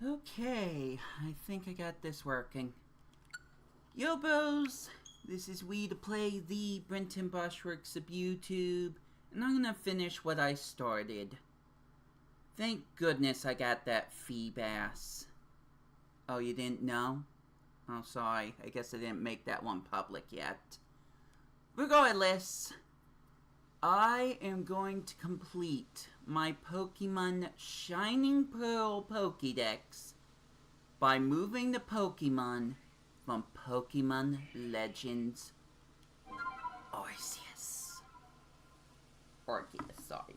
Okay, I think I got this working. Yo bros, this is Wii2PLAY, the Brenton Boschworks of YouTube, and I'm gonna finish what I started. Thank goodness I got that fee bass. Oh, you didn't know? Oh, sorry, I guess I didn't make that one public yet. Regardless, I am going to complete my Pokemon Shining Pearl Pokédex by moving the Pokemon from Pokemon Legends Arceus. Sorry.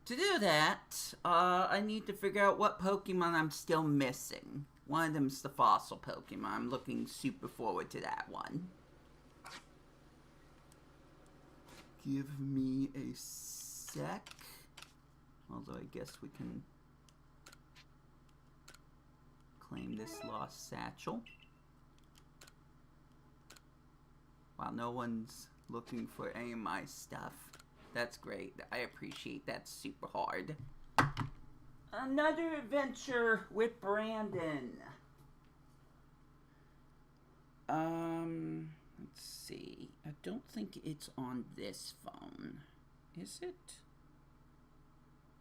To do that, I need to figure out what Pokemon I'm still missing. One of them's the fossil Pokemon. I'm looking super forward to that one. Give me a sec. Although I guess we can claim this lost satchel. While no one's looking for any of my stuff. That's great. I appreciate that. Super hard. Another adventure with Brandon. Let's see. I don't think it's on this phone. Is it?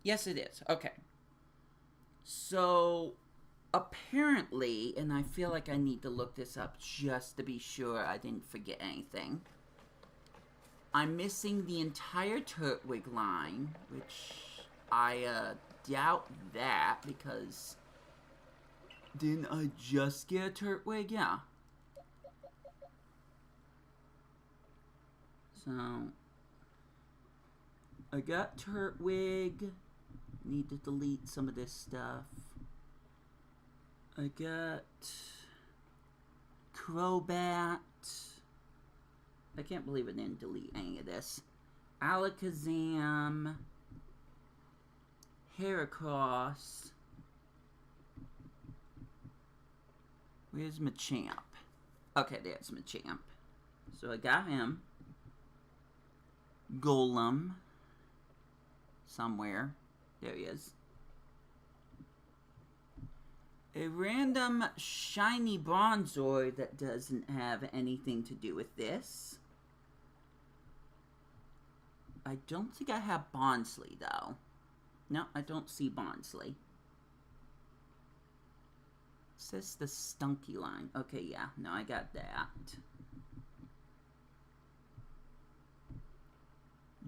Yes, it is. Okay. So, apparently, and I feel like I need to look this up just to be sure I didn't forget anything. I'm missing the entire Turtwig line, which I doubt that because didn't I just get a Turtwig? Yeah. So I got Turtwig. Need to delete some of this stuff. I got Crobat. I can't believe I didn't delete any of this. Alakazam. Heracross. Where's Machamp? Okay, there's Machamp. So I got him. Golem. Somewhere. There he is. A random shiny Bronzor that doesn't have anything to do with this. I don't think I have Bonsly, though. No, I don't see Bonsly. It says the Stunky line. Okay, yeah. No, I got that.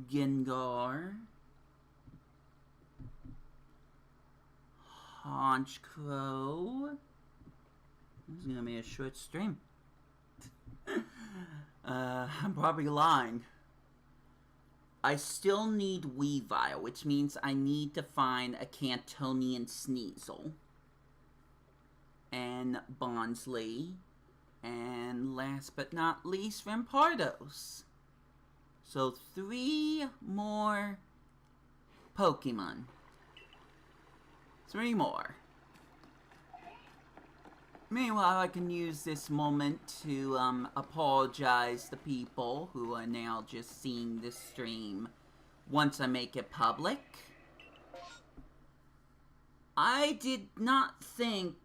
Gengar. Honchkrow. This is gonna be a short stream. I'm probably lying. I still need Weavile, which means I need to find a Cantonian Sneasel. And Bonsly. And last but not least, Rampardos. So 3 more Pokemon. 3 more. Meanwhile, I can use this moment to apologize to people who are now just seeing this stream once I make it public. I did not think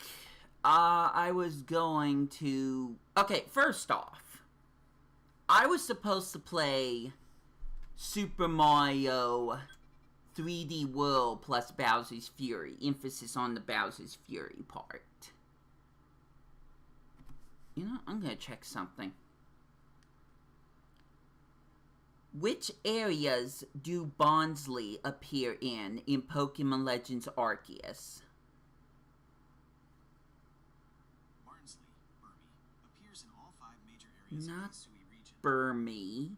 I was going to... Okay, first off, I was supposed to play Super Mario 3D World plus Bowser's Fury. Emphasis on the Bowser's Fury part. You know, I'm gonna check something. Which areas do Bonsly appear in Pokemon Legends Arceus? Barnsley, Burmy, appears in all 5 major areas Not of the Sui region. Burmy.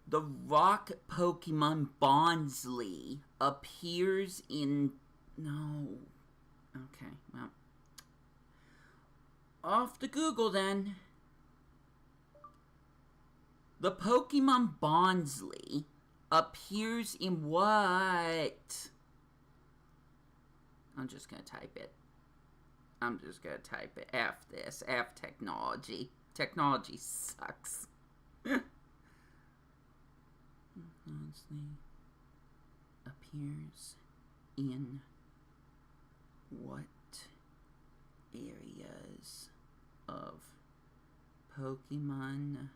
The rock Pokemon Bonsly appears in... No. Okay, well. Off to Google then. The Pokemon Bonsly appears in what? I'm just gonna type it. F this. F technology. Technology sucks. Honestly. appears in what areas of Pokemon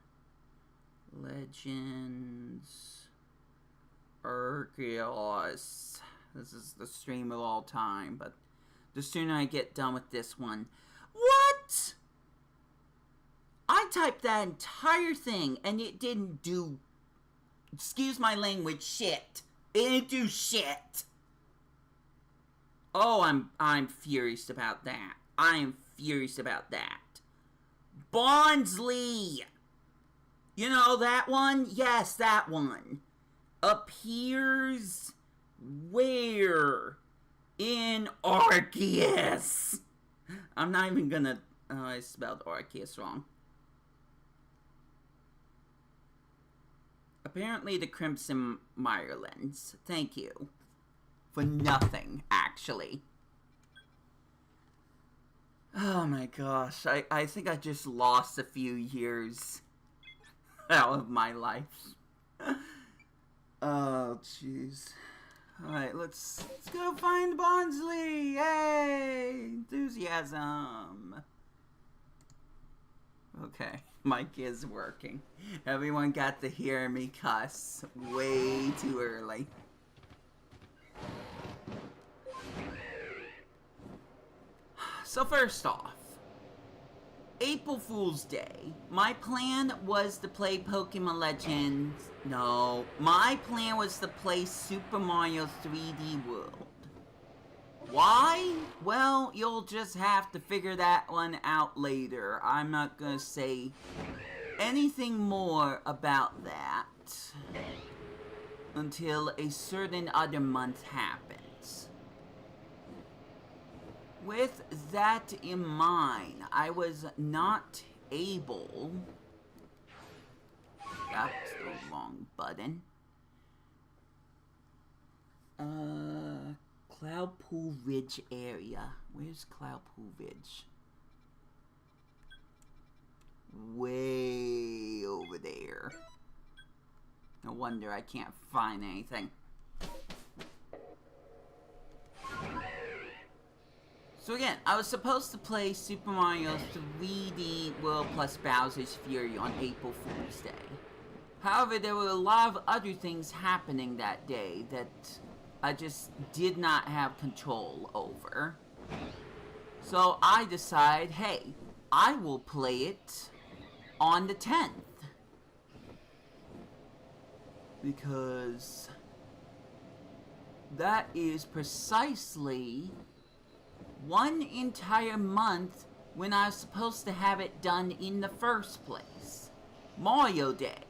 Legends Arceus. This is the stream of all time, but the sooner I get done with this one. What? I typed that entire thing and it didn't do, excuse my language, shit. It didn't do shit. Oh, I'm furious about that. I am furious about that. Bondsley! You know that one? Yes, that one. Appears where? In Arceus. I'm not even gonna... I spelled Arceus wrong. Apparently the Crimson Mirelens. Thank you. For nothing, actually. Oh my gosh. I think I just lost a few years out of my life. Oh, jeez. Alright, let's go find Bondsley! Yay! Enthusiasm! Okay, mic is working. Everyone got to hear me cuss way too early. So first off, April Fool's Day. My plan was to play Pokemon Legends. No, my plan was to play Super Mario 3D World. Why? Well, you'll just have to figure that one out later. I'm not gonna say anything more about that until a certain other month happens. With that in mind, I was not able... That's the wrong button. Cloudpool Ridge area. Where's Cloudpool Ridge? Way over there. No wonder I can't find anything. So again, I was supposed to play Super Mario 3D World plus Bowser's Fury on April Fool's Day. However, there were a lot of other things happening that day that I just did not have control over. So I decided, hey, I will play it on the 10th. Because that is precisely one entire month when I was supposed to have it done in the first place. Mario Day.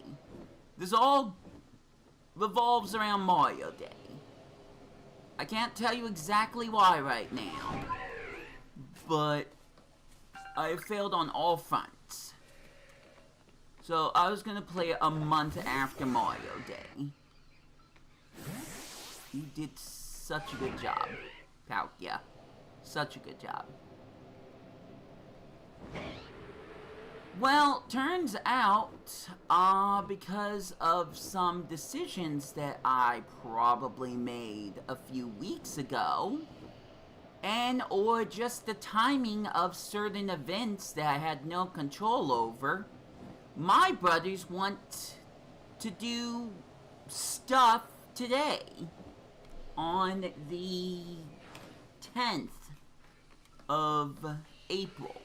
This all revolves around Mario Day. I can't tell you exactly why right now, but I failed on all fronts. So I was gonna play it a month after Mario Day. You did such a good job, Palkia. Such a good job. Well, turns out, because of some decisions that I probably made a few weeks ago, and or just the timing of certain events that I had no control over, my brothers want to do stuff today on the 10th of April.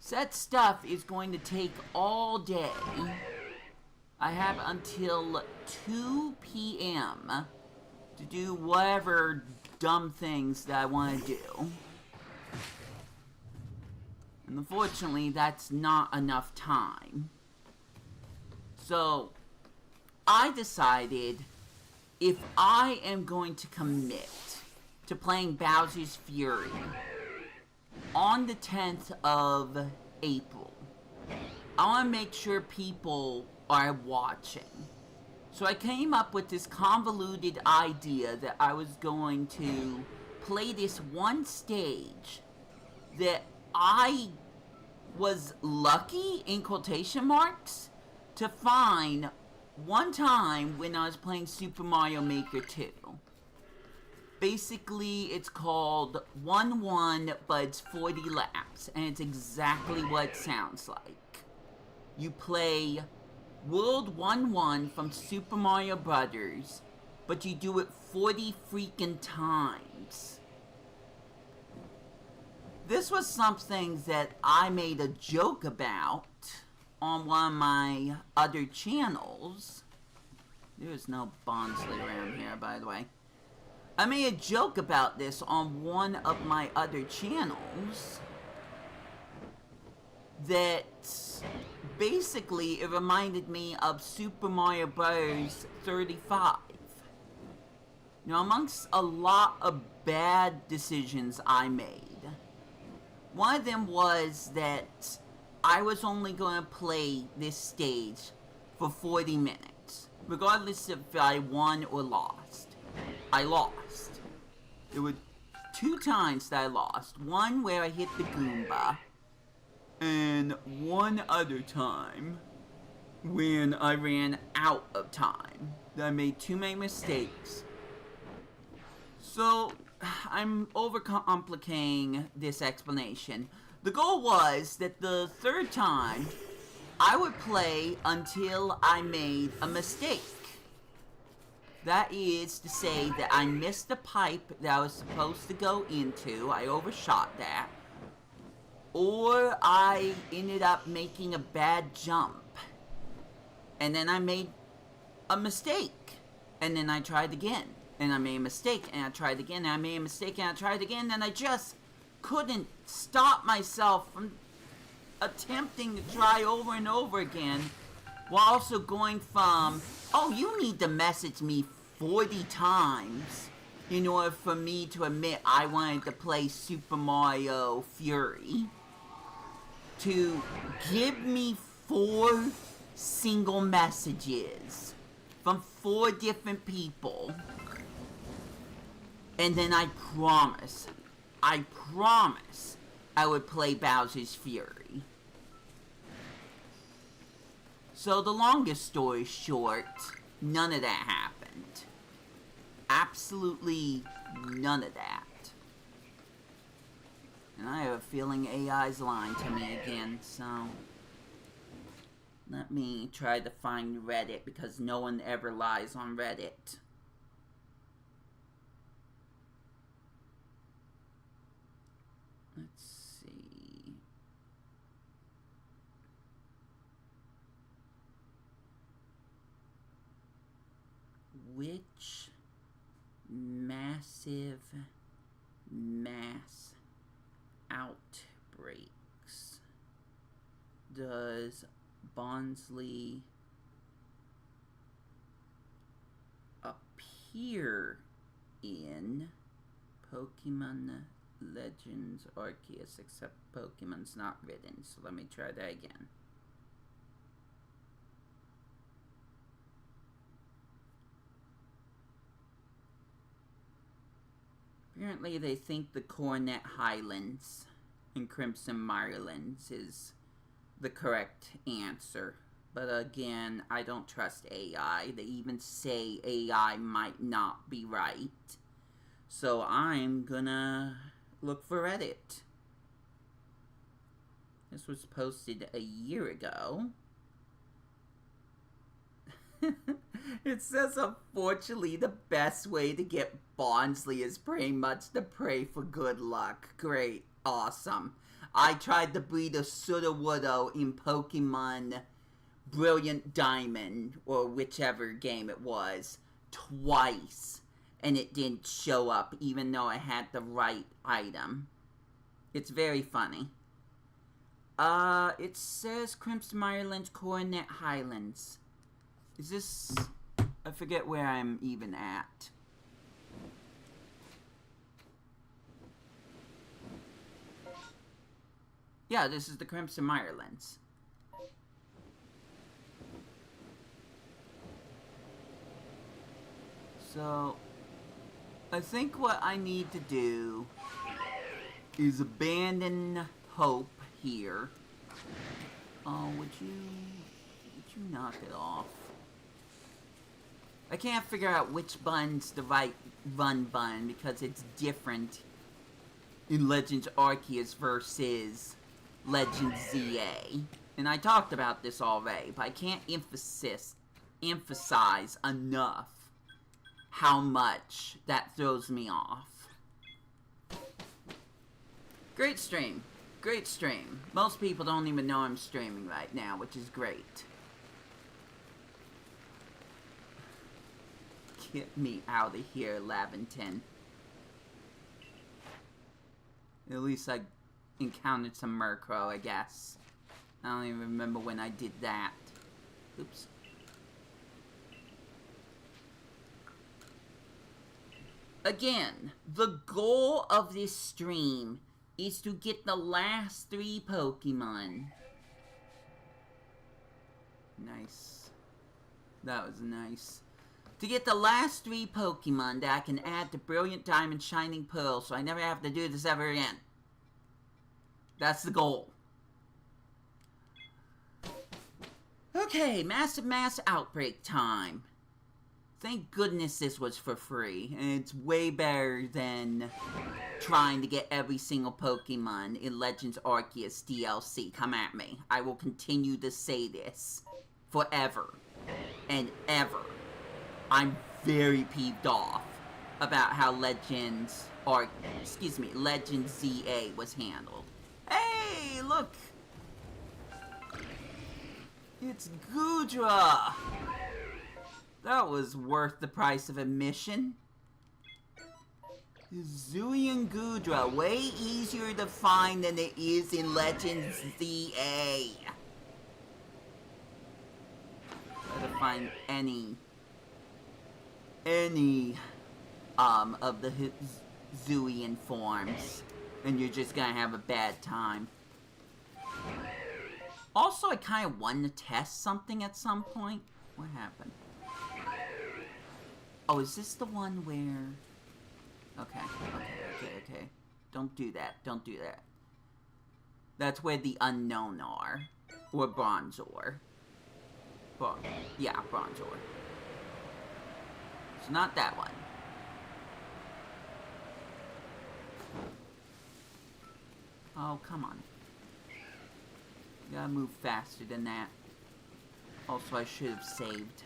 Said stuff is going to take all day. I have until 2 p.m. to do whatever dumb things that I want to do. And unfortunately, that's not enough time. So, I decided if I am going to commit to playing Bowser's Fury on the 10th of April, I want to make sure people are watching. So I came up with this convoluted idea that I was going to play this one stage that I was lucky, in quotation marks, to find one time when I was playing Super Mario Maker 2, basically it's called 1-1, but it's 40 laps, and it's exactly what it sounds like. You play World 1-1 from Super Mario Brothers, but you do it 40 freaking times. This was something that I made a joke about on one of my other channels. There's no Bonsly around here, by the way. I made a joke about this on one of my other channels. That basically it reminded me of Super Mario Bros. 35. Now, amongst a lot of bad decisions I made, one of them was that I was only going to play this stage for 40 minutes, regardless if I won or lost. I lost. There were 2 times that I lost. One where I hit the Goomba, and one other time when I ran out of time. I made too many mistakes. So, I'm overcomplicating this explanation. The goal was that the 3rd time, I would play until I made a mistake. That is to say that I missed the pipe that I was supposed to go into. I overshot that. Or I ended up making a bad jump. And then I made a mistake. And then I tried again. And I made a mistake. And I tried again. And I made a mistake. And I tried again. And I just couldn't stop myself from attempting to try over and over again. While also going from, oh, you need to message me 40 times in order for me to admit I wanted to play Super Mario Fury, to give me 4 single messages from 4 different people, and then I promise I would play Bowser's Fury. So the longest story short, none of that happened. Absolutely none of that. And I have a feeling AI's lying to me again, so let me try to find Reddit, because no one ever lies on Reddit. Let's see. Which massive mass outbreaks does Bonsly appear in Pokemon Legends Arceus, except Pokemon's not written, so let me try that again. Apparently they think the Coronet Highlands in Crimson Mirelands is the correct answer. But again, I don't trust AI. They even say AI might not be right. So I'm gonna look for Reddit. This was posted a year ago. It says, unfortunately, the best way to get Bonsly is pretty much to pray for good luck. Great. Awesome. I tried to breed a Sudowoodo in Pokemon Brilliant Diamond, or whichever game it was, twice. And it didn't show up, even though I had the right item. It's very funny. It says Crimson Mirelands, Coronet Highlands. Is this... I forget where I'm even at. Yeah, this is the Crimson Mirelands. So, I think what I need to do is abandon hope here. Oh, would you knock it off? I can't figure out which button's the right run button because it's different in Legends Arceus versus Legends ZA. And I talked about this already, but I can't emphasize enough how much that throws me off. Great stream. Great stream. Most people don't even know I'm streaming right now, which is great. Get me out of here, Laventon. At least I encountered some Murkrow, I guess. I don't even remember when I did that. Oops. Again, the goal of this stream is to get the last 3 Pokemon. Nice. That was nice. To get the last 3 Pokemon that I can add to Brilliant Diamond Shining Pearl so I never have to do this ever again. That's the goal. Okay, massive mass outbreak time. Thank goodness this was for free, and it's way better than trying to get every single Pokemon in Legends Arceus DLC. Come at me. I will continue to say this forever and ever. I'm very peeved off about how Legends ZA was handled. Hey, look! It's Goodra! That was worth the price of admission. Hisuian Goodra, way easier to find than it is in Legends ZA. Try to find any of the Hisuian forms, and you're just gonna have a bad time. Also, I kind of wanted to test something at some point. What happened? Oh, is this the one where... Okay. Don't do that. Don't do that. That's where the unknown are. Or Bronzor. Yeah, Bronzor. It's not that one. Oh, come on. You gotta move faster than that. Also, I should have saved.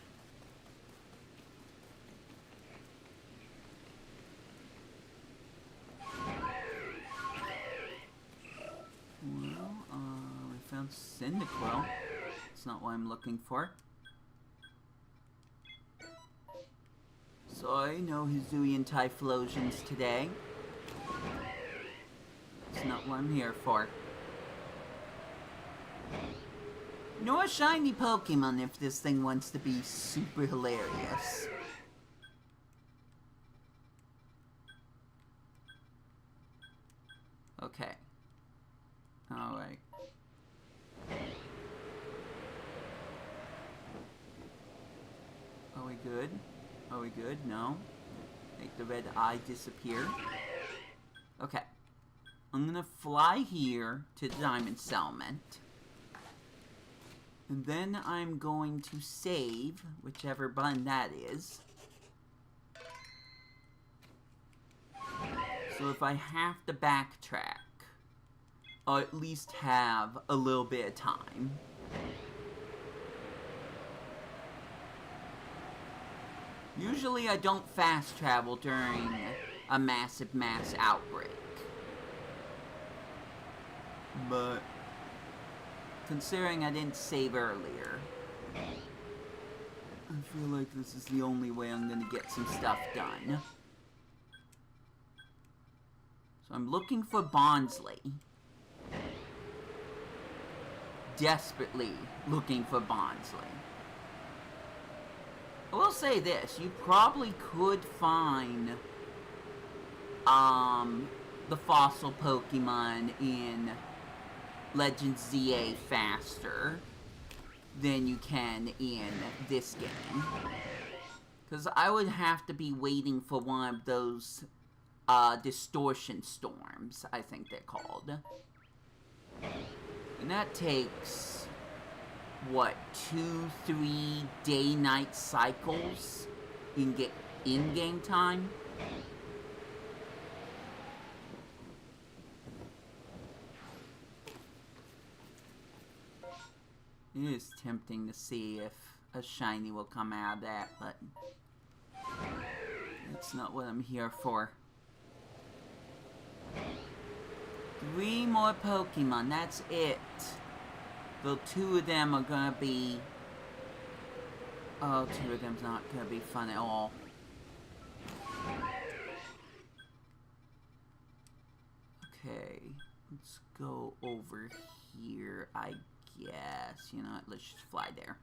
Well, we found Cyndaquil. That's not what I'm looking for. Sorry, no Hisuian Typhlosions today. That's not what I'm here for. Nor a shiny Pokemon if this thing wants to be super hilarious. Okay. Alright. Are we good? Are we good? No. Make the red eye disappear. Okay. I'm gonna fly here to the Diamond Settlement. And then I'm going to save, whichever button that is. So if I have to backtrack, I'll at least have a little bit of time. Usually I don't fast travel during a massive mass outbreak. But considering I didn't save earlier, I feel like this is the only way I'm gonna get some stuff done. So I'm looking for Bonsly. Desperately looking for Bonsly. I will say this, you probably could find the fossil Pokemon in Legends ZA faster than you can in this game. Because I would have to be waiting for one of those distortion storms, I think they're called. And that takes, what, 2-3 day-night cycles you can get in-game time. It is tempting to see if a shiny will come out of that, but that's not what I'm here for. 3 more Pokemon, that's it. Though 2 of them are gonna be... Oh, 2 of them's not gonna be fun at all. Okay, let's go over here, I guess. You know what, let's just fly there.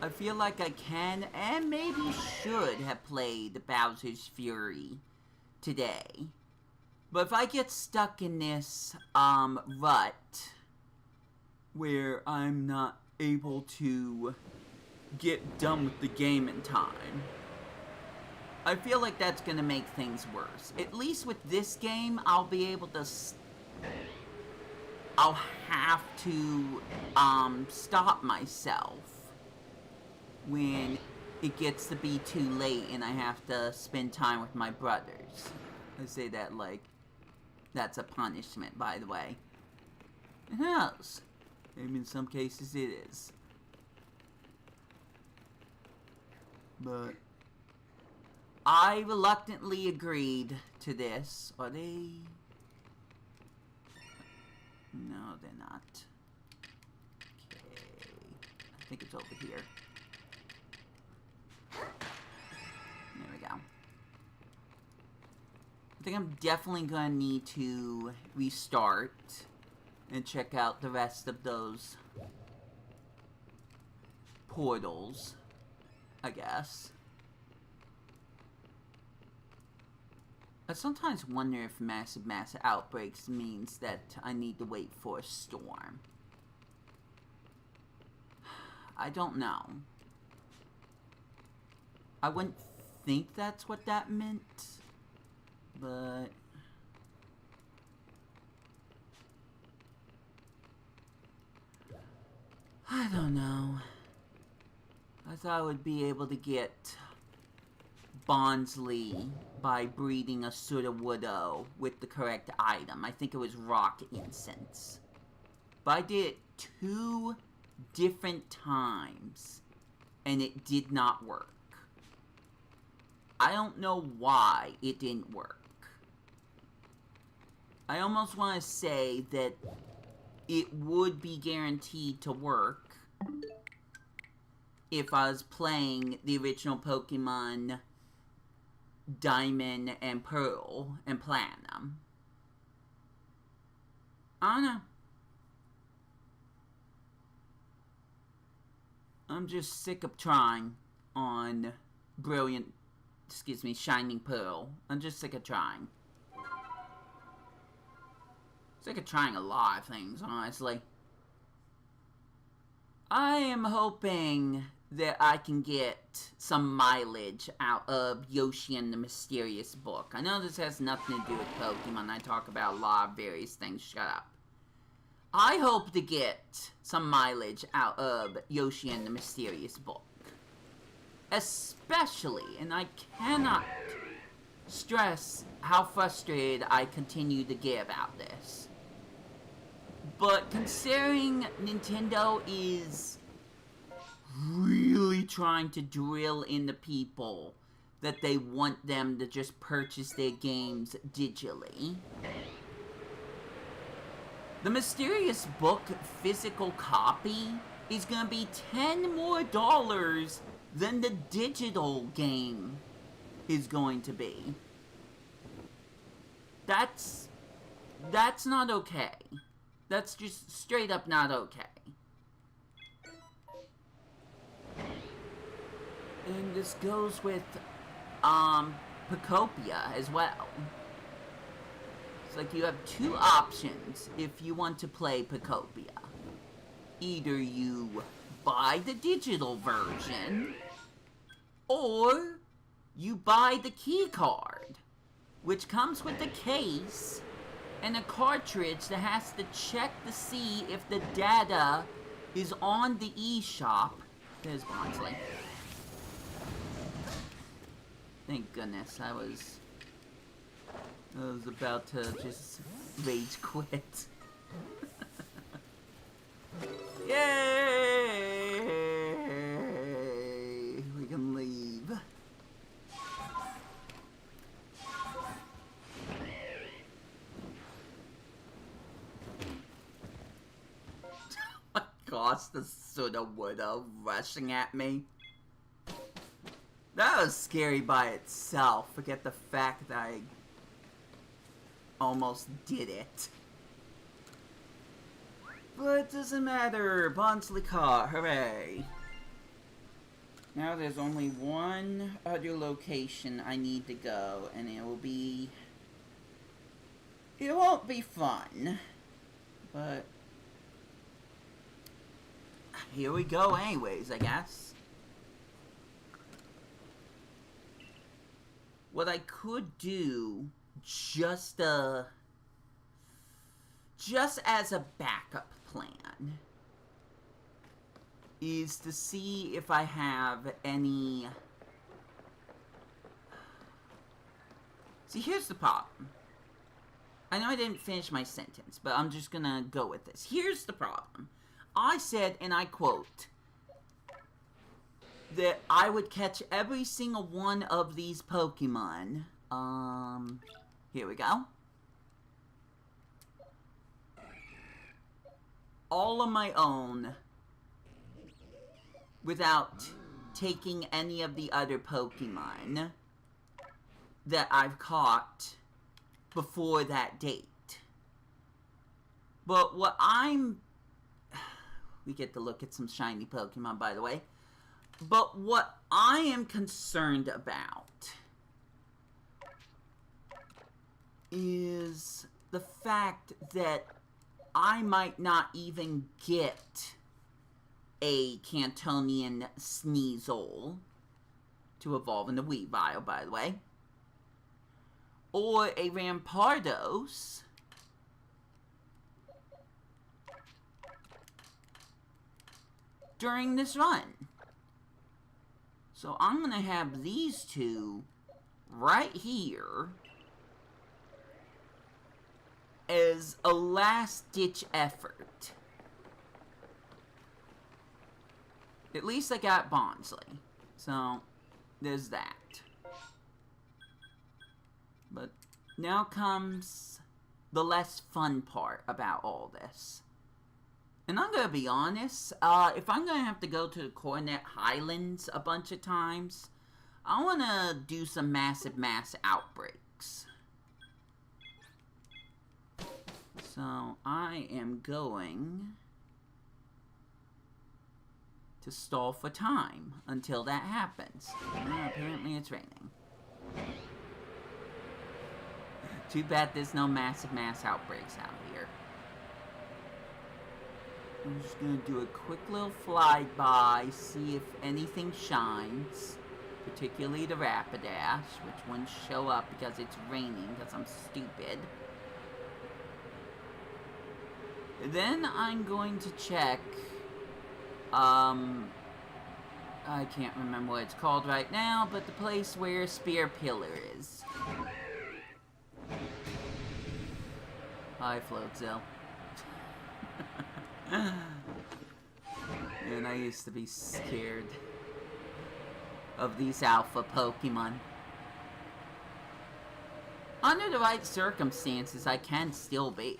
I feel like I can and maybe should have played Bowser's Fury today. But if I get stuck in this rut where I'm not able to get done with the game in time, I feel like that's gonna make things worse. At least with this game, I'll be able to... I'll have to stop myself when it gets to be too late and I have to spend time with my brothers. I say that like that's a punishment, by the way. It has. Maybe in some cases it is. But I reluctantly agreed to this. Are they... No, they're not. Okay. I think it's over here. There we go. I think I'm definitely gonna need to restart and check out the rest of those portals, I guess. I sometimes wonder if massive outbreaks means that I need to wait for a storm. I don't know. I wouldn't think that's what that meant, but... I don't know. I thought I would be able to get Bonsly by breeding a Sudowoodo with the correct item. I think it was rock incense. But I did it 2 different times, and it did not work. I don't know why it didn't work. I almost want to say that it would be guaranteed to work if I was playing the original Pokemon Diamond and Pearl and Platinum. I don't know. I'm just sick of trying on Shining Pearl. I'm just sick of trying. Sick of trying a lot of things, honestly. I am hoping that I can get some mileage out of Yoshi and the Mysterious Book. I know this has nothing to do with Pokemon. I talk about a lot of various things. Shut up. I hope to get some mileage out of Yoshi and the Mysterious Book. Especially, and I cannot stress how frustrated I continue to get about this. But considering Nintendo is really trying to drill into people that they want them to just purchase their games digitally, the Mysterious Book physical copy is gonna be $10 more than the digital game is going to be. That's not okay. That's just straight up not okay. And this goes with, Pokopia as well. It's like you have 2 options if you want to play Pokopia. Either you buy the digital version, or you buy the key card, which comes with the case and a cartridge that has to check to see if the data is on the eShop. There's Bonsley. Thank goodness, I was about to just rage quit. Yay! We can leave. My gosh, the soda woulda rushing at me. That was scary by itself. Forget the fact that I almost did it. But it doesn't matter. Bonsley caught. Hooray. Now there's only one other location I need to go, and it will be... It won't be fun. But... here we go anyways, I guess. What I could do, just as a backup plan, is to see if I have any... See, here's the problem. I know I didn't finish my sentence, but I'm just gonna go with this. Here's the problem. I said, and I quote, that I would catch every single one of these Pokemon. Here we go. All on my own, without taking any of the other Pokemon that I've caught before that date. But what we get to look at some shiny Pokemon, by the way. But what I am concerned about is the fact that I might not even get a Cantonian Sneasel to evolve into Weavile, by the way, or a Rampardos during this run. So I'm gonna have these two right here as a last-ditch effort. At least I got Bonsley, so there's that. But now comes the less fun part about all this. And I'm gonna be honest, if I'm gonna have to go to the Coronet Highlands a bunch of times, I wanna do some massive mass outbreaks. So I am going to stall for time until that happens. Apparently it's raining. Too bad there's no massive mass outbreaks out here. I'm just gonna do a quick little flyby, see if anything shines. Particularly the Rapidash, which wouldn't show up because it's raining, because I'm stupid. Then I'm going to check, I can't remember what it's called right now, but the place where Spear Pillar is. Hi, Floatzel. And I used to be scared of these alpha Pokemon. Under the right circumstances, I can still be.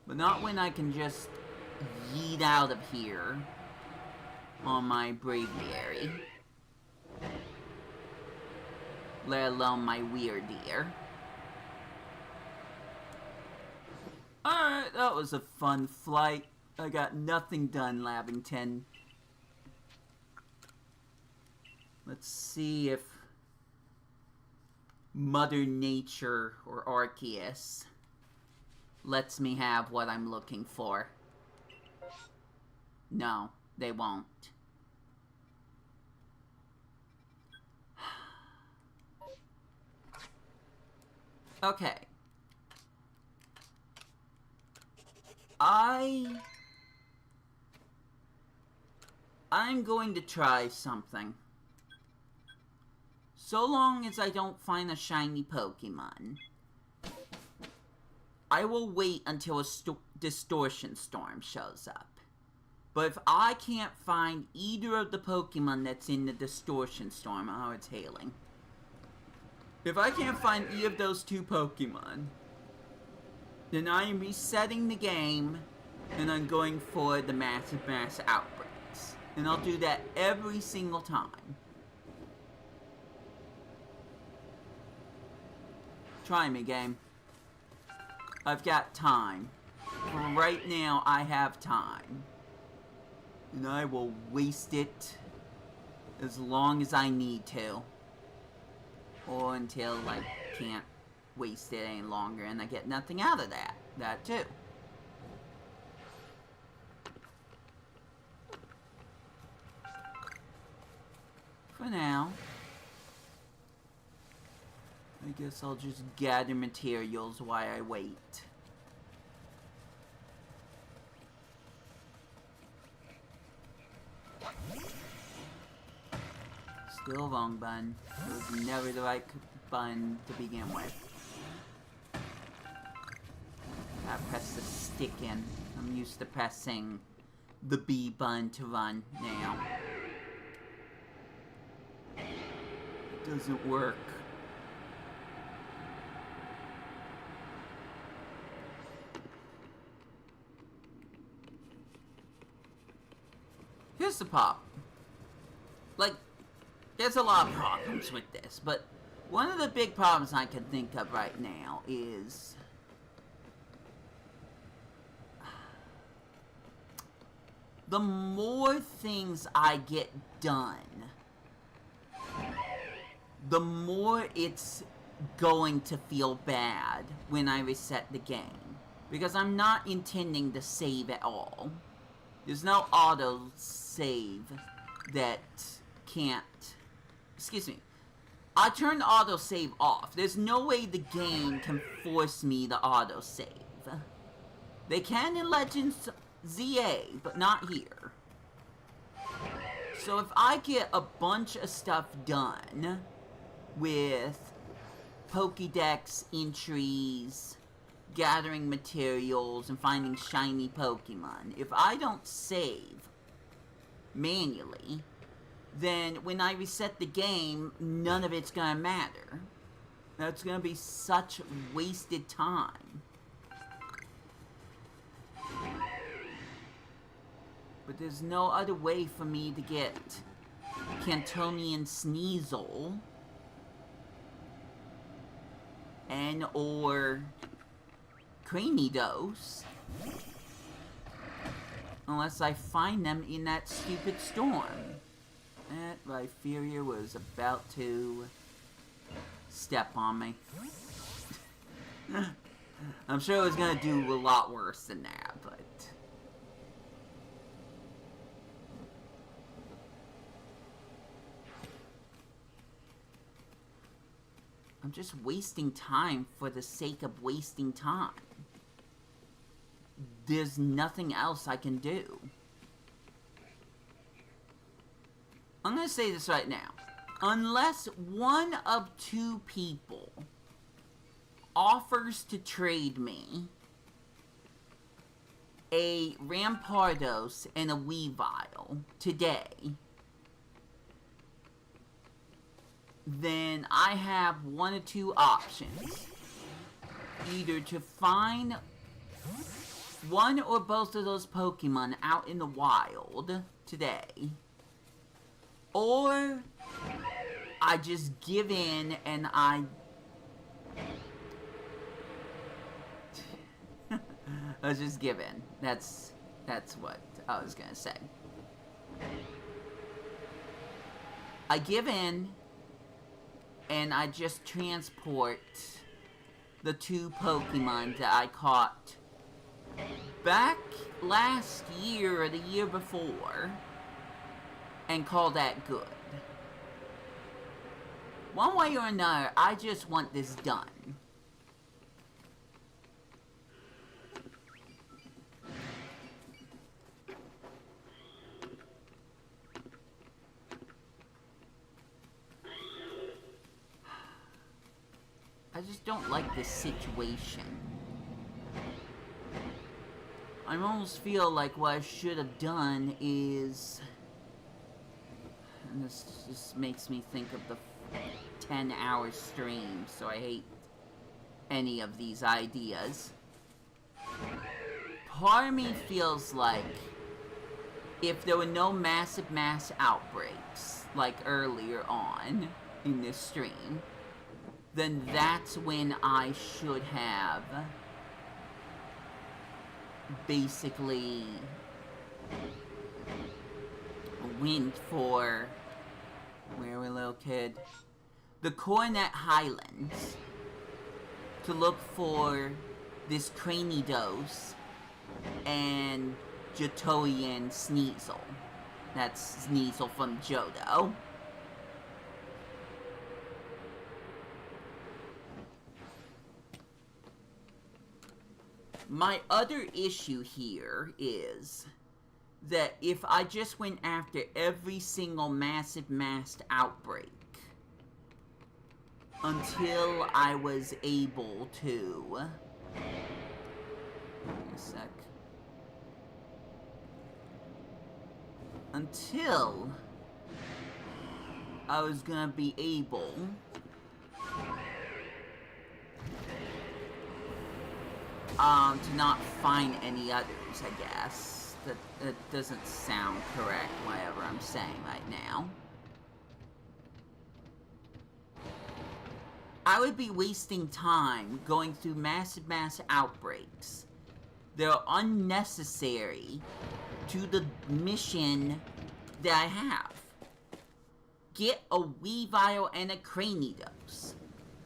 But not when I can just yeet out of here on my Braviary. Let alone my Weirdeer. Alright, that was a fun flight. I got nothing done, Lavington. Let's see if Mother Nature or Arceus lets me have what I'm looking for. No, they won't. Okay. I'm going to try something. So long as I don't find a shiny Pokemon, I will wait until a Distortion Storm shows up. But if I can't find either of the Pokemon that's in the Distortion Storm, oh, it's hailing. If I can't find either of those two Pokemon, then I am resetting the game, and I'm going for the mass outbreaks. And I'll do that every single time. Try me, game. I've got time. Right now, I have time. And I will waste it as long as I need to. Or until I can't waste it any longer and I get nothing out of that. That too. For now, I guess I'll just gather materials while I wait. Still wrong button. It was never the right button to begin with. I press the stick in. I'm used to pressing the B button to run now. It doesn't work. Here's the pop. Like, there's a lot of problems with this, but one of the big problems I can think of right now is the more things I get done, the more it's going to feel bad when I reset the game. Because I'm not intending to save at all. There's no auto save that can't... Excuse me. I turned auto save off. There's no way the game can force me to auto save. They can in Legends ZA, but not here. So if I get a bunch of stuff done with Pokédex entries, gathering materials, and finding shiny Pokemon, if I don't save manually, then when I reset the game, none of it's gonna matter. That's gonna be such wasted time. But there's no other way for me to get Cantonian Sneasel and or Cranidos unless I find them in that stupid storm. That Rhyperior was about to step on me. I'm sure it was gonna do a lot worse than that, but... I'm just wasting time for the sake of wasting time. There's nothing else I can do. I'm gonna say this right now. Unless one of two people offers to trade me a Rampardos and a Weavile today, then I have one of two options. Either to find one or both of those Pokemon out in the wild today, or I just give in and I just give in. That's what I was gonna say. I give in and I just transport the two Pokemon that I caught back last year or the year before and call that good. One way or another, I just want this done. just don't like this situation. I almost feel like what I should have done is... And this just makes me think of the 10-hour stream, so I hate any of these ideas. Part of me feels like if there were no massive mass outbreaks, like earlier on in this stream, then that's when I should have basically went for, where are we, little kid? The Coronet Highlands, to look for this Cranidos and Johtoian Sneasel. That's Sneasel from Johto. My other issue here is that if I just went after every single massive massed outbreak until I was able to... Wait a sec. Until I was gonna be able to not find any others, I guess. That doesn't sound correct, whatever I'm saying right now. I would be wasting time going through massive mass outbreaks. They're unnecessary to the mission that I have. Get a Weavile and a Cranidos.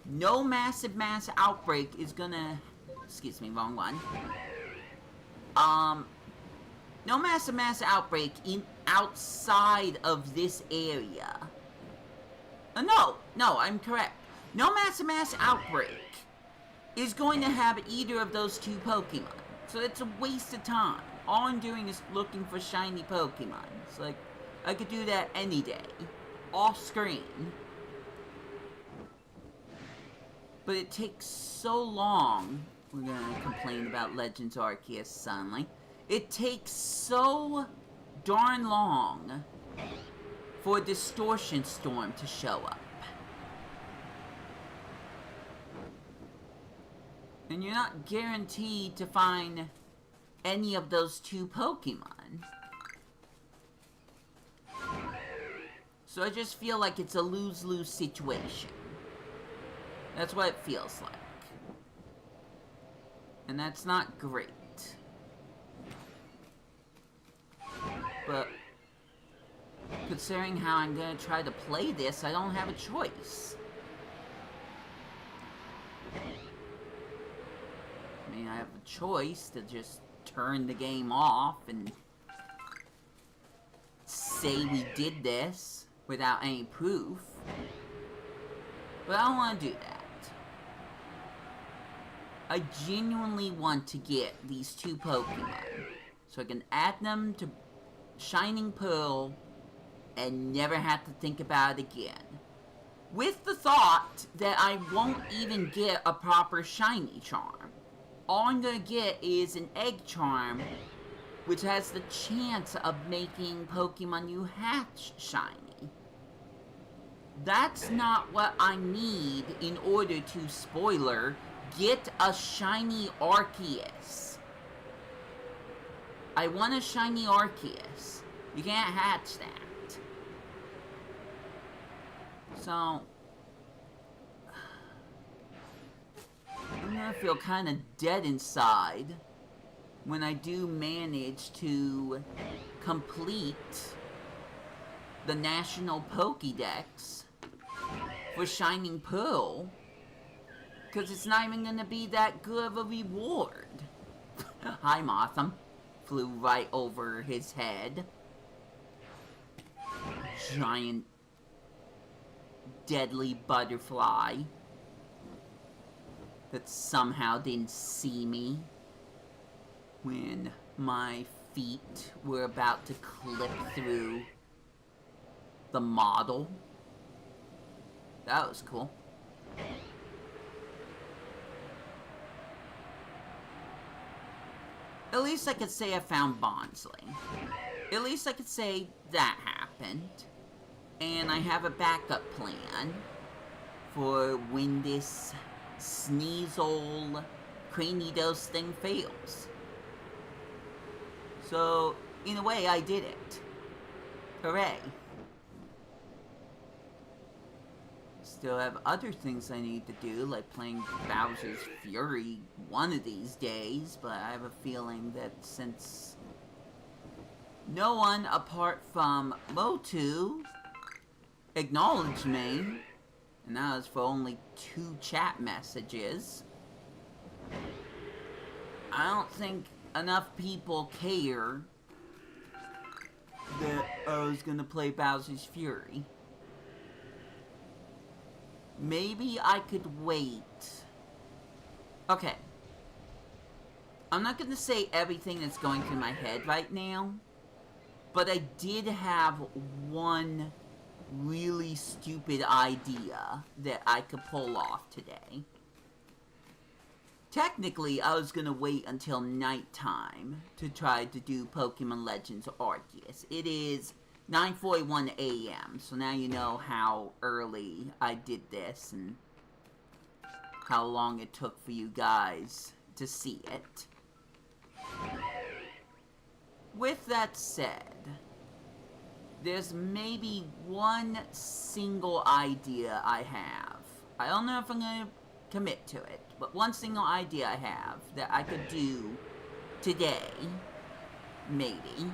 No massive mass outbreak is gonna... Excuse me, wrong one. No massive mass outbreak outside of this area. No, I'm correct. No massive mass outbreak is going to have either of those two Pokemon. So it's a waste of time. All I'm doing is looking for shiny Pokemon. It's like, I could do that any day. Off screen. But it takes so long. We're gonna complain about Legends Arceus suddenly. It takes so darn long for a Distortion Storm to show up. And you're not guaranteed to find any of those two Pokemon. So I just feel like it's a lose-lose situation. That's what it feels like. And that's not great. But considering how I'm gonna try to play this, I don't have a choice. I mean, I have a choice to just turn the game off and say we did this without any proof. But I don't want to do that. I genuinely want to get these two Pokemon so I can add them to Shining Pearl and never have to think about it again. With the thought that I won't even get a proper shiny charm. All I'm gonna get is an egg charm, which has the chance of making Pokemon you hatch shiny. That's not what I need in order to, spoiler, get a shiny Arceus. I want a shiny Arceus. You can't hatch that. So I'm gonna feel kind of dead inside when I do manage to complete the National Pokédex for Shining Pearl, because it's not even gonna be that good of a reward. Hi, Motham. Flew right over his head. Giant deadly butterfly that somehow didn't see me when my feet were about to clip through the model. That was cool. At least I could say I found Bonsling. At least I could say that happened. And I have a backup plan for when this Sneasel Cranidos thing fails. So, in a way, I did it. Hooray. Still have other things I need to do, like playing Bowser's Fury one of these days, but I have a feeling that since no one apart from Motu acknowledged me, and that was for only 2 chat messages, I don't think enough people care that I was gonna play Bowser's Fury. Maybe I could wait. Okay. I'm not gonna say everything that's going through my head right now, but I did have one really stupid idea that I could pull off today. Technically, I was gonna wait until nighttime to try to do Pokemon Legends Arceus. It is 9:41 a.m., so now you know how early I did this and how long it took for you guys to see it. With that said, there's maybe one single idea I have. I don't know if I'm going to commit to it, but one single idea I have that I could do today, maybe.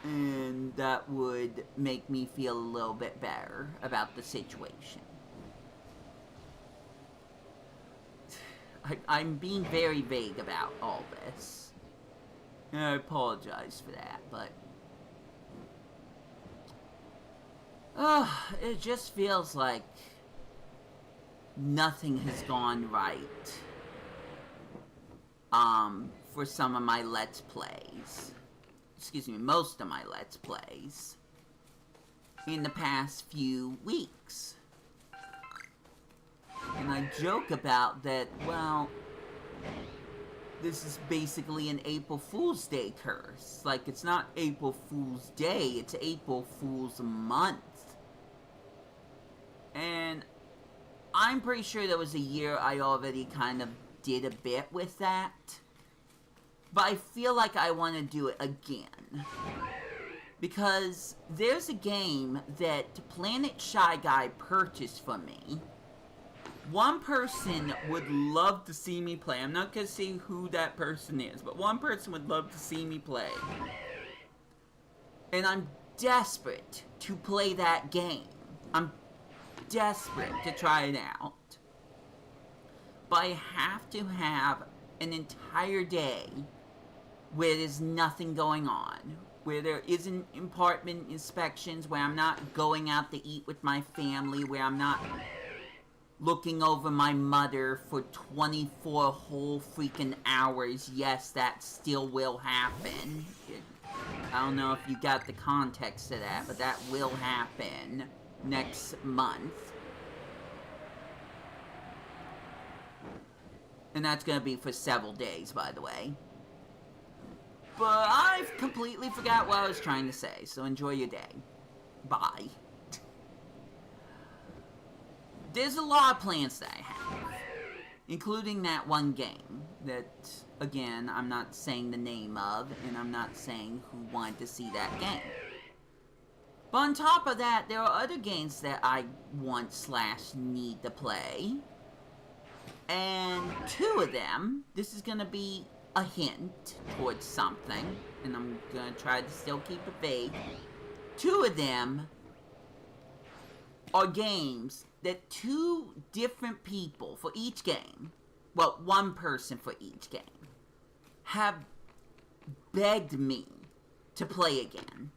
And that would make me feel a little bit better about the situation. I'm being very vague about all this. And I apologize for that, but it just feels like nothing has gone right for some of my Let's Plays. Excuse me, most of my Let's Plays in the past few weeks. And I joke about that, well, this is basically an April Fool's Day curse. Like, it's not April Fool's Day, it's April Fool's month. And I'm pretty sure there was a year I already kind of did a bit with that. But I feel like I want to do it again. Because there's a game that Planet Shy Guy purchased for me. One person would love to see me play. I'm not going to say who that person is, but one person would love to see me play. And I'm desperate to play that game. I'm desperate to try it out. But I have to have an entire day where there's nothing going on, where there isn't apartment inspections, where I'm not going out to eat with my family, where I'm not looking over my mother for 24 whole freaking hours. Yes, that still will happen. I don't know if you got the context of that, but that will happen next month. And that's gonna be for several days, by the way. But I've completely forgot what I was trying to say, so enjoy your day. Bye. There's a lot of plans that I have, including that one game that, again, I'm not saying the name of, and I'm not saying who wanted to see that game. But on top of that, there are other games that I want/need to play. And 2 of them, this is going to be a hint towards something, and I'm going to try to still keep it vague. 2 of them are games that 2 different people for each game, well, 1 person for each game, have begged me to play again.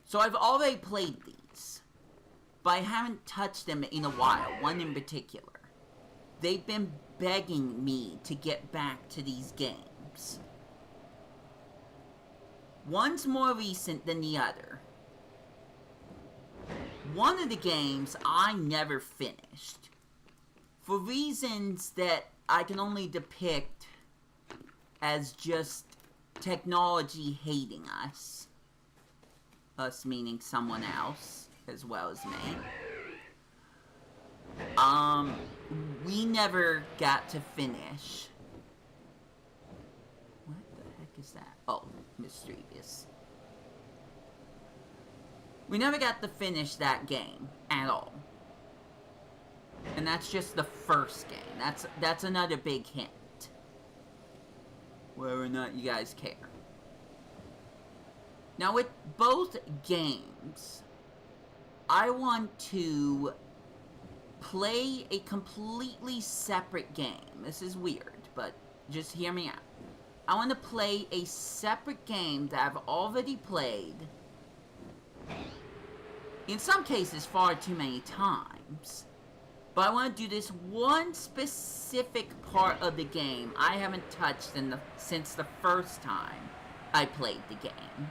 So I've already played these, but I haven't touched them in a while, one in particular. They've been begging me to get back to these games. One's more recent than the other. One of the games I never finished. for reasons that I can only depict as just technology hating us. Us meaning someone else, as well as me. We never got to finish. What the heck is that? Oh, mischievous. We never got to finish that game at all. And that's just the first game. That's another big hint. Whether or not you guys care. Now with both games, I want to play a completely separate game. This is weird, but just hear me out. I want to play a separate game that I've already played, in some cases far too many times. But I want to do this one specific part of the game I haven't touched since the first time I played the game.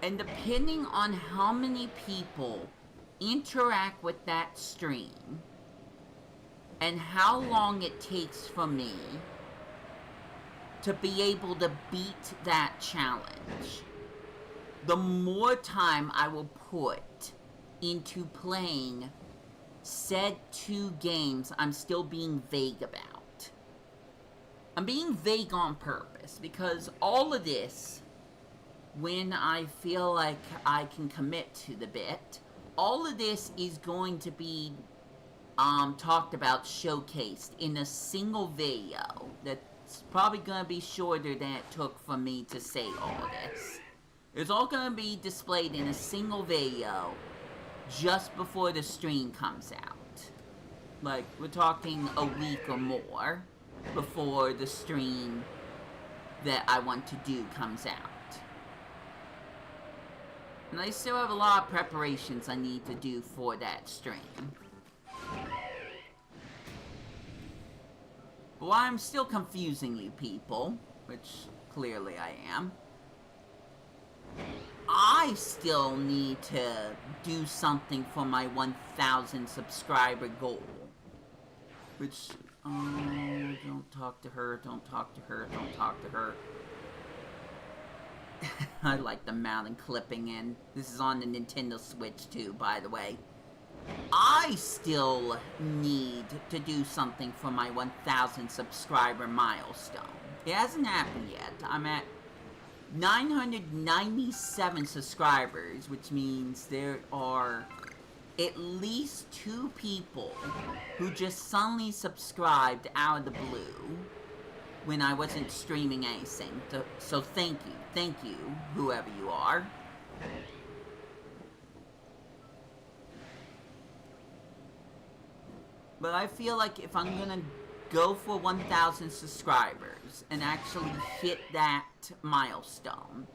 And depending on how many people interact with that stream, and how long it takes for me to be able to beat that challenge, the more time I will put into playing said two games I'm still being vague about. I'm being vague on purpose, because all of this, when I feel like I can commit to the bit, all of this is going to be talked about, showcased in a single video that's probably going to be shorter than it took for me to say all this. It's all going to be displayed in a single video just before the stream comes out. Like, we're talking a week or more before the stream that I want to do comes out. And I still have a lot of preparations I need to do for that stream. But while I'm still confusing you people, which clearly I am, I still need to do something for my 1,000 subscriber goal. Which, don't talk to her, don't talk to her, don't talk to her. I like the mountain clipping in. This is on the Nintendo Switch too, by the way. I still need to do something for my 1,000 subscriber milestone. It hasn't happened yet. I'm at 997 subscribers, which means there are at least 2 people who just suddenly subscribed out of the blue when I wasn't streaming anything. So thank you, whoever you are. But I feel like if I'm gonna go for 1,000 subscribers and actually hit that milestone,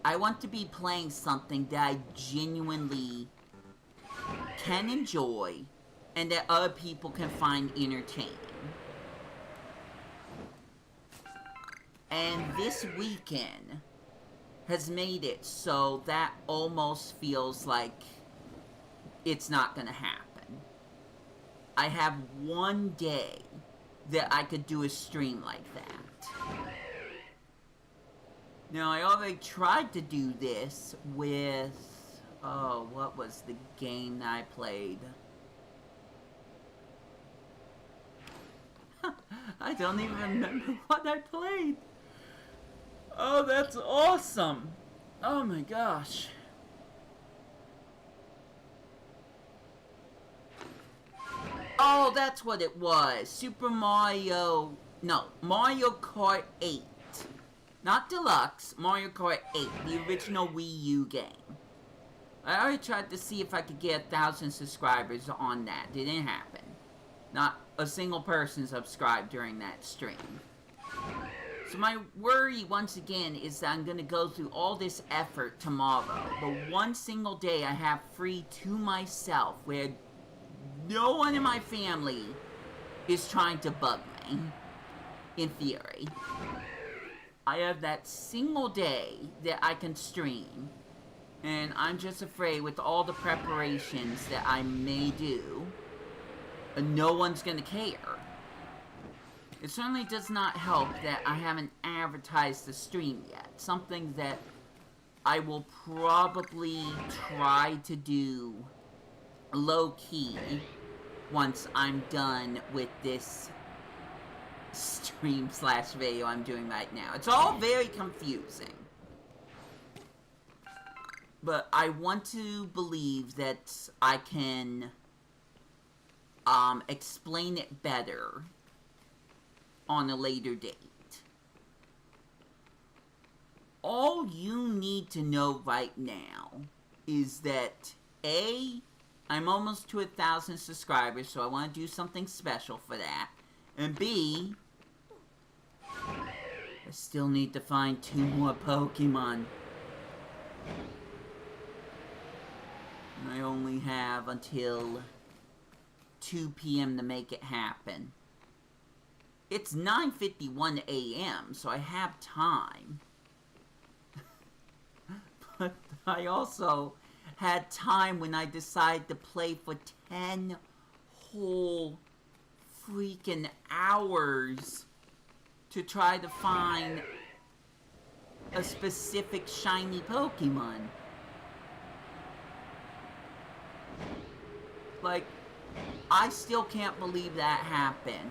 I want to be playing something that I genuinely can enjoy and that other people can find entertaining. And this weekend has made it so that almost feels like it's not gonna happen. I have one day that I could do a stream like that. Now, I already tried to do this with... oh, what was the game that I played? I don't even remember what I played. Oh, that's awesome. Oh my gosh. Oh, that's what it was. Super Mario... no, Mario Kart 8. Not Deluxe, Mario Kart 8, the original Wii U game. I already tried to see if I could get 1,000 subscribers on that. It didn't happen. Not a single person subscribed during that stream. So my worry, once again, is that I'm going to go through all this effort tomorrow. The one single day I have free to myself, where no one in my family is trying to bug me, in theory. I have that single day that I can stream, and I'm just afraid with all the preparations that I may do, no one's gonna care. It certainly does not help that I haven't advertised the stream yet. Something that I will probably try to do low-key once I'm done with this stream/video I'm doing right now. It's all very confusing. But I want to believe that I can explain it better on a later date. All you need to know right now is that A, I'm almost to 1,000 subscribers, so I want to do something special for that. And B, I still need to find 2 more Pokemon. I only have until 2 p.m. to make it happen. It's 9:51 a.m., so I have time. But I also had time when I decided to play for 10 whole freaking hours to try to find a specific shiny Pokemon. Like, I still can't believe that happened.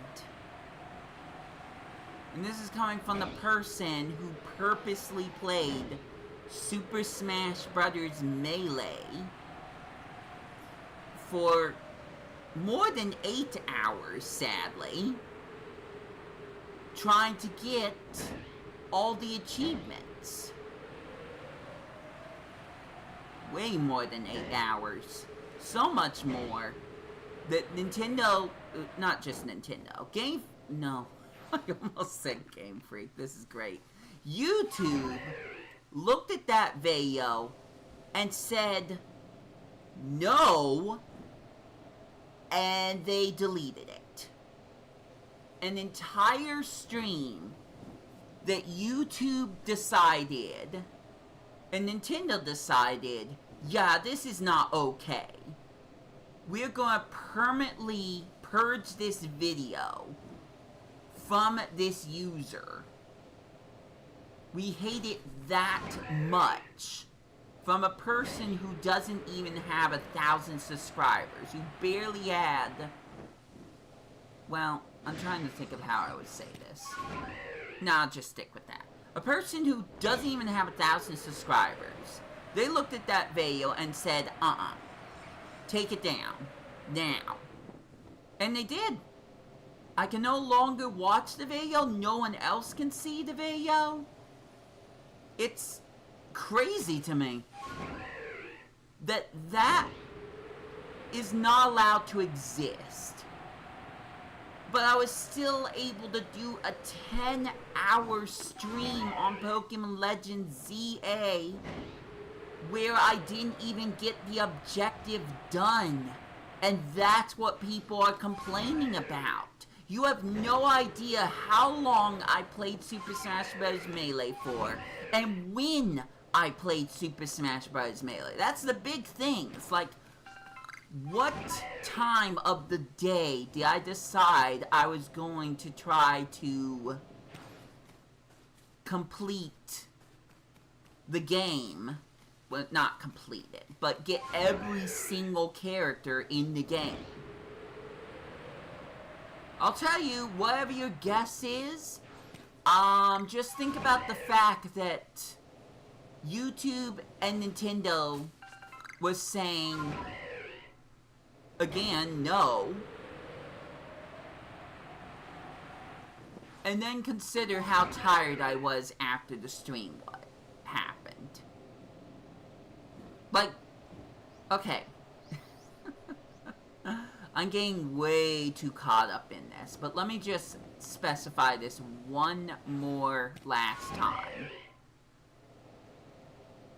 And this is coming from the person who purposely played Super Smash Bros. Melee for more than 8 hours, sadly, trying to get all the achievements. Way more than 8 hours. So much more that Nintendo, not just Nintendo, I almost said Game Freak, this is great. YouTube looked at that video and said no, and they deleted it. An entire stream that YouTube decided, and Nintendo decided, yeah, this is not okay. We're gonna permanently purge this video from this user. We hate it that much. From a person who doesn't even have 1,000 subscribers, who barely had... Well, I'm trying to think of how I would say this. Nah, I'll just stick with that. A person who doesn't even have 1,000 subscribers. They looked at that video and said, take it down. Now. And they did. I can no longer watch the video. No one else can see the video. It's crazy to me that is not allowed to exist. But I was still able to do a 10-hour stream on Pokemon Legends ZA where I didn't even get the objective done. And that's what people are complaining about. You have no idea how long I played Super Smash Bros. Melee for, and when I played Super Smash Bros. Melee. That's the big thing. It's like, what time of the day did I decide I was going to try to complete the game? Well, not complete it, but get every single character in the game. I'll tell you, whatever your guess is, just think about the fact that YouTube and Nintendo was saying, again, no. And then consider how tired I was after the stream happened. Like, okay. I'm getting way too caught up in this, but let me just specify this one more last time.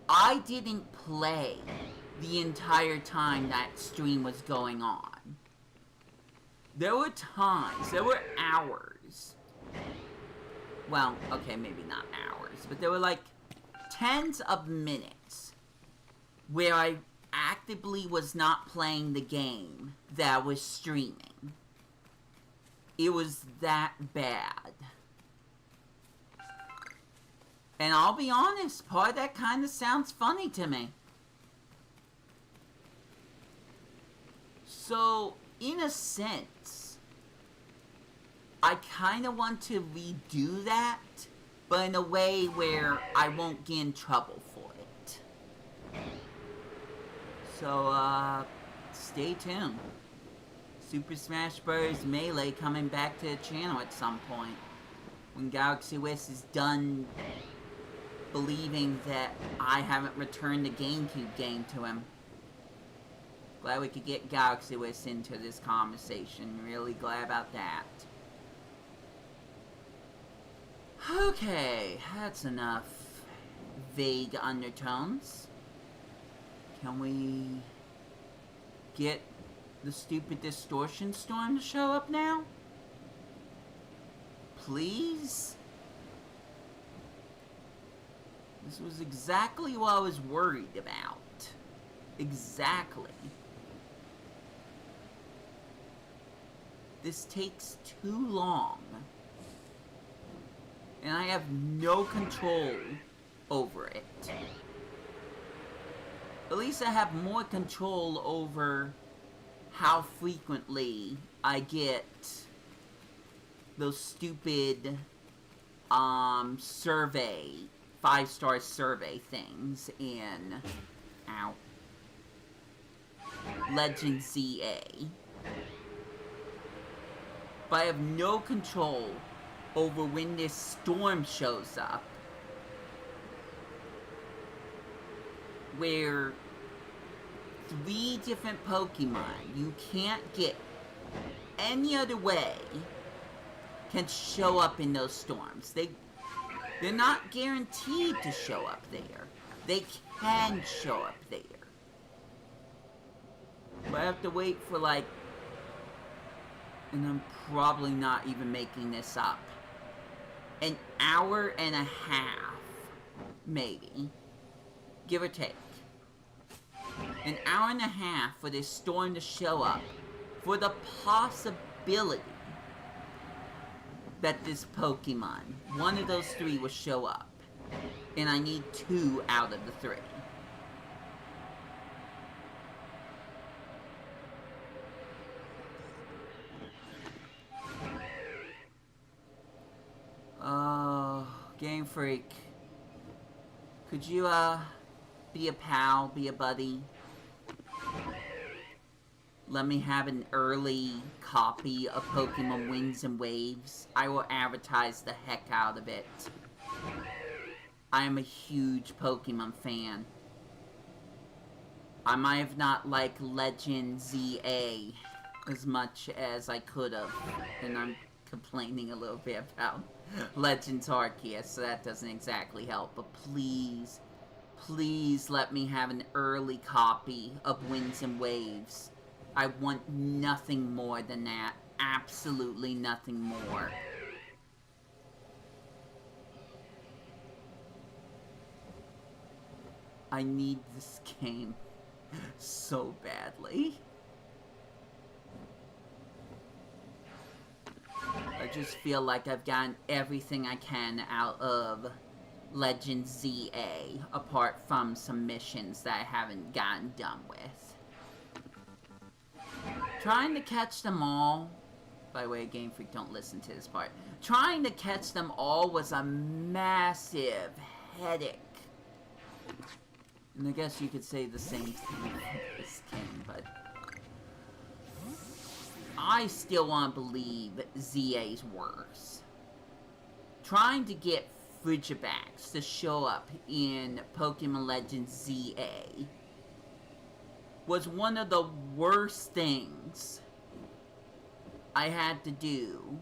I didn't play the entire time that stream was going on. There were times, there were hours. Well, okay, maybe not hours, but there were like tens of minutes where I actively was not playing the game that I was streaming. It was that bad. And I'll be honest, part of that kind of sounds funny to me. So, in a sense, I kind of want to redo that, but in a way where I won't get in trouble for it. So, stay tuned. Super Smash Bros. Melee coming back to the channel at some point. When Galaxy West is done believing that I haven't returned the GameCube game to him. Glad we could get Galaxy West into this conversation. Really glad about that. Okay, that's enough vague undertones. Can we get the stupid distortion storm to show up now? Please? This was exactly what I was worried about. Exactly. This takes too long. And I have no control over it. At least I have more control over how frequently I get those stupid, survey, 5-star survey things in, Legends ZA. But I have no control over when this storm shows up, where 3 different Pokemon you can't get any other way can show up in those storms. They're not guaranteed to show up there. They can show up there. But I have to wait for like, and I'm probably not even making this up, an hour and a half, maybe, give or take. An hour and a half for this storm to show up, for the possibility that this Pokemon, one of those 3, will show up. And I need 2 out of the 3. Oh, Game Freak. Could you, be a pal, be a buddy? Let me have an early copy of Pokemon Wings and Waves. I will advertise the heck out of it. I am a huge Pokemon fan. I might have not liked Legend ZA as much as I could have. And I'm complaining a little bit about Legends Arceus, so that doesn't exactly help. But please, please let me have an early copy of Winds and Waves. I want nothing more than that. Absolutely nothing more. I need this game so badly. I just feel like I've gotten everything I can out of Legends ZA, apart from some missions that I haven't gotten done with. Trying to catch them all, by the way, Game Freak, don't listen to this part. Trying to catch them all was a massive headache. And I guess you could say the same thing for this game, but I still want to believe ZA's worse. Trying to get Frigibax to show up in Pokemon Legends ZA was one of the worst things I had to do,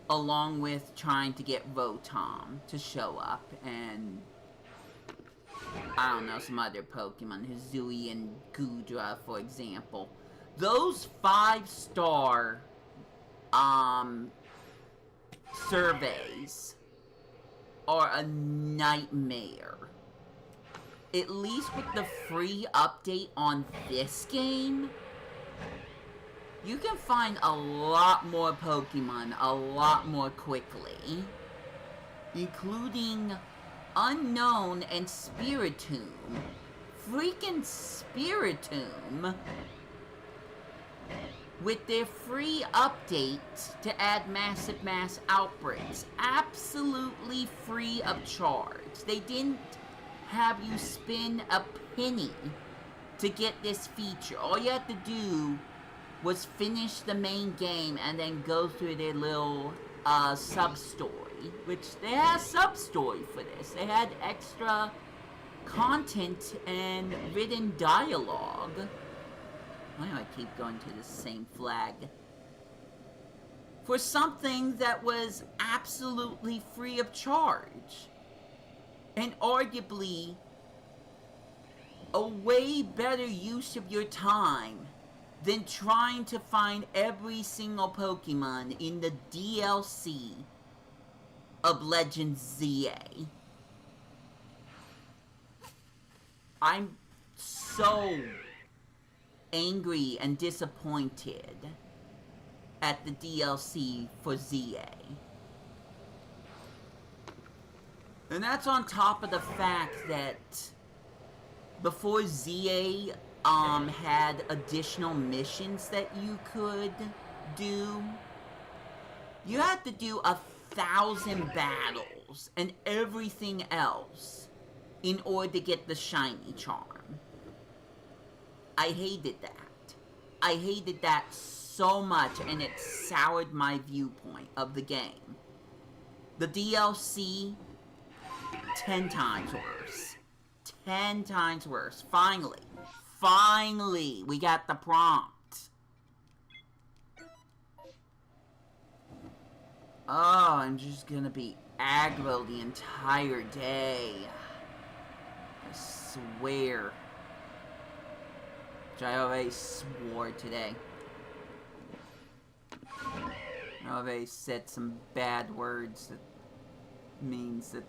along with trying to get Rotom to show up, and I don't know, some other Pokemon, Hizui and Gudra, for example. Those 5-star, surveys are a nightmare. at least with the free update on this game, you can find a lot more Pokemon a lot more quickly, including Unknown and Spiritomb. Freaking Spiritomb, with their free update to add massive mass outbreaks, absolutely free of charge. They didn't have you spend a penny to get this feature. All you had to do was finish the main game and then go through their little sub-story, which they had a sub-story for this. They had extra content and written dialogue. Why do I keep going to the same flag? For something that was absolutely free of charge. And arguably a way better use of your time than trying to find every single Pokemon in the DLC of Legends ZA. I'm so angry and disappointed at the DLC for ZA. And that's on top of the fact that before ZA had additional missions that you could do, you had to do 1,000 battles and everything else in order to get the shiny charm. I hated that. I hated that so much, and it soured my viewpoint of the game. The DLC, 10 times worse. 10 times worse. Finally. Finally, we got the prompt. Oh, I'm just gonna be aggro the entire day. I swear. Which I already swore today. I already said some bad words that means that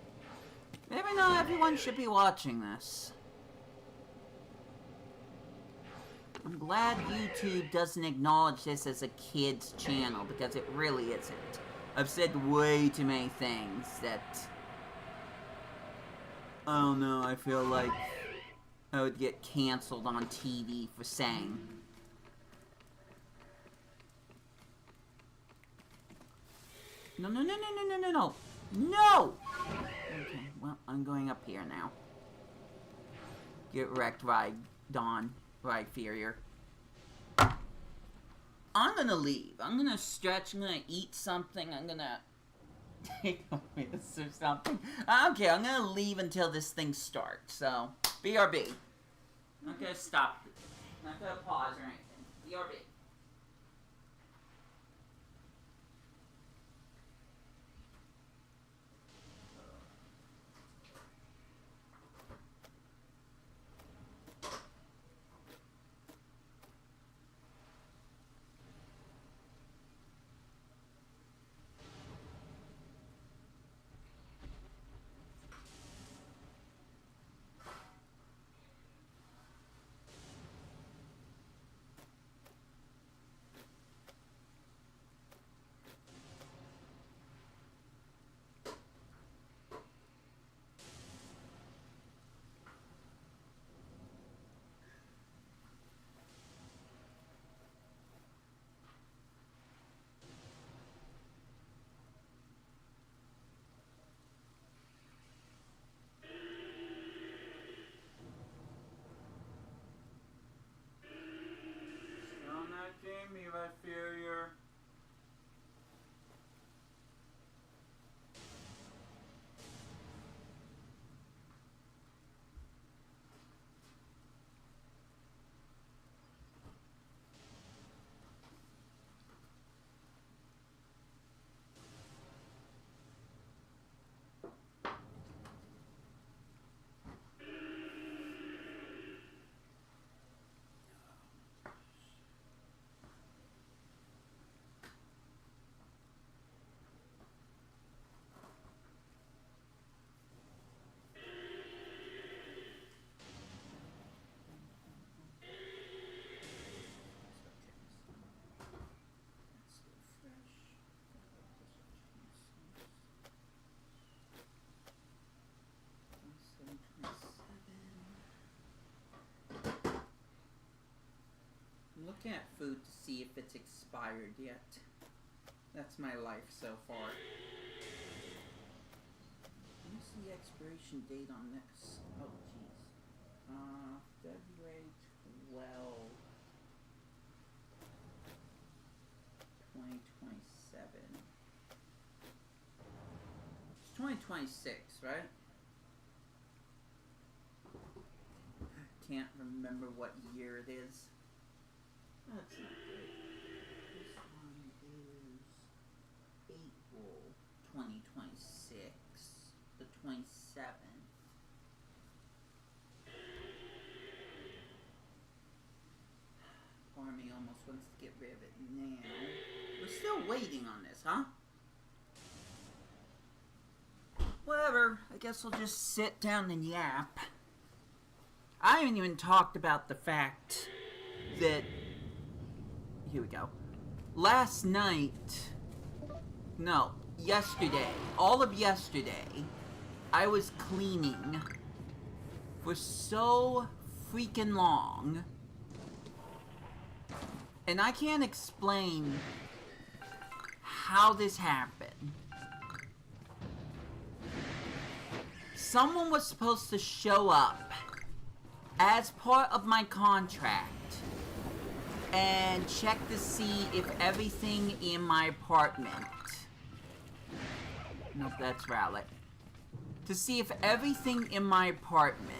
maybe not everyone should be watching this. I'm glad YouTube doesn't acknowledge this as a kid's channel, because it really isn't. I've said way too many things that, I don't know, I feel like I would get canceled on TV for saying. No, no, no, no, no, no, no, no! No! Okay, well, I'm going up here now. Get wrecked, Dawn. Right, Furier. I'm gonna leave. I'm gonna stretch. I'm gonna eat something. I'm gonna take a piss or something. I don't care. I'm gonna leave until this thing starts. So, BRB. I'm not gonna stop. I'm not gonna pause or anything. BRB. Inferior. I'm looking at food to see if it's expired yet. That's my life so far. What's the expiration date on this? Oh, jeez. February 12, 2027. It's 2026, right? Can't remember what year it is. That's not great. This one is April 2026. The 27th. Part of me almost wants to get rid of it now. We're still waiting on this, huh? Whatever. I guess we'll just sit down and yap. I haven't even talked about the fact that... Here we go. Last night... No, yesterday. All of yesterday, I was cleaning for so freaking long. And I can't explain how this happened. Someone was supposed to show up as part of my contract and check to see if everything in my apartment... Nope, that's Rowlet. To see if everything in my apartment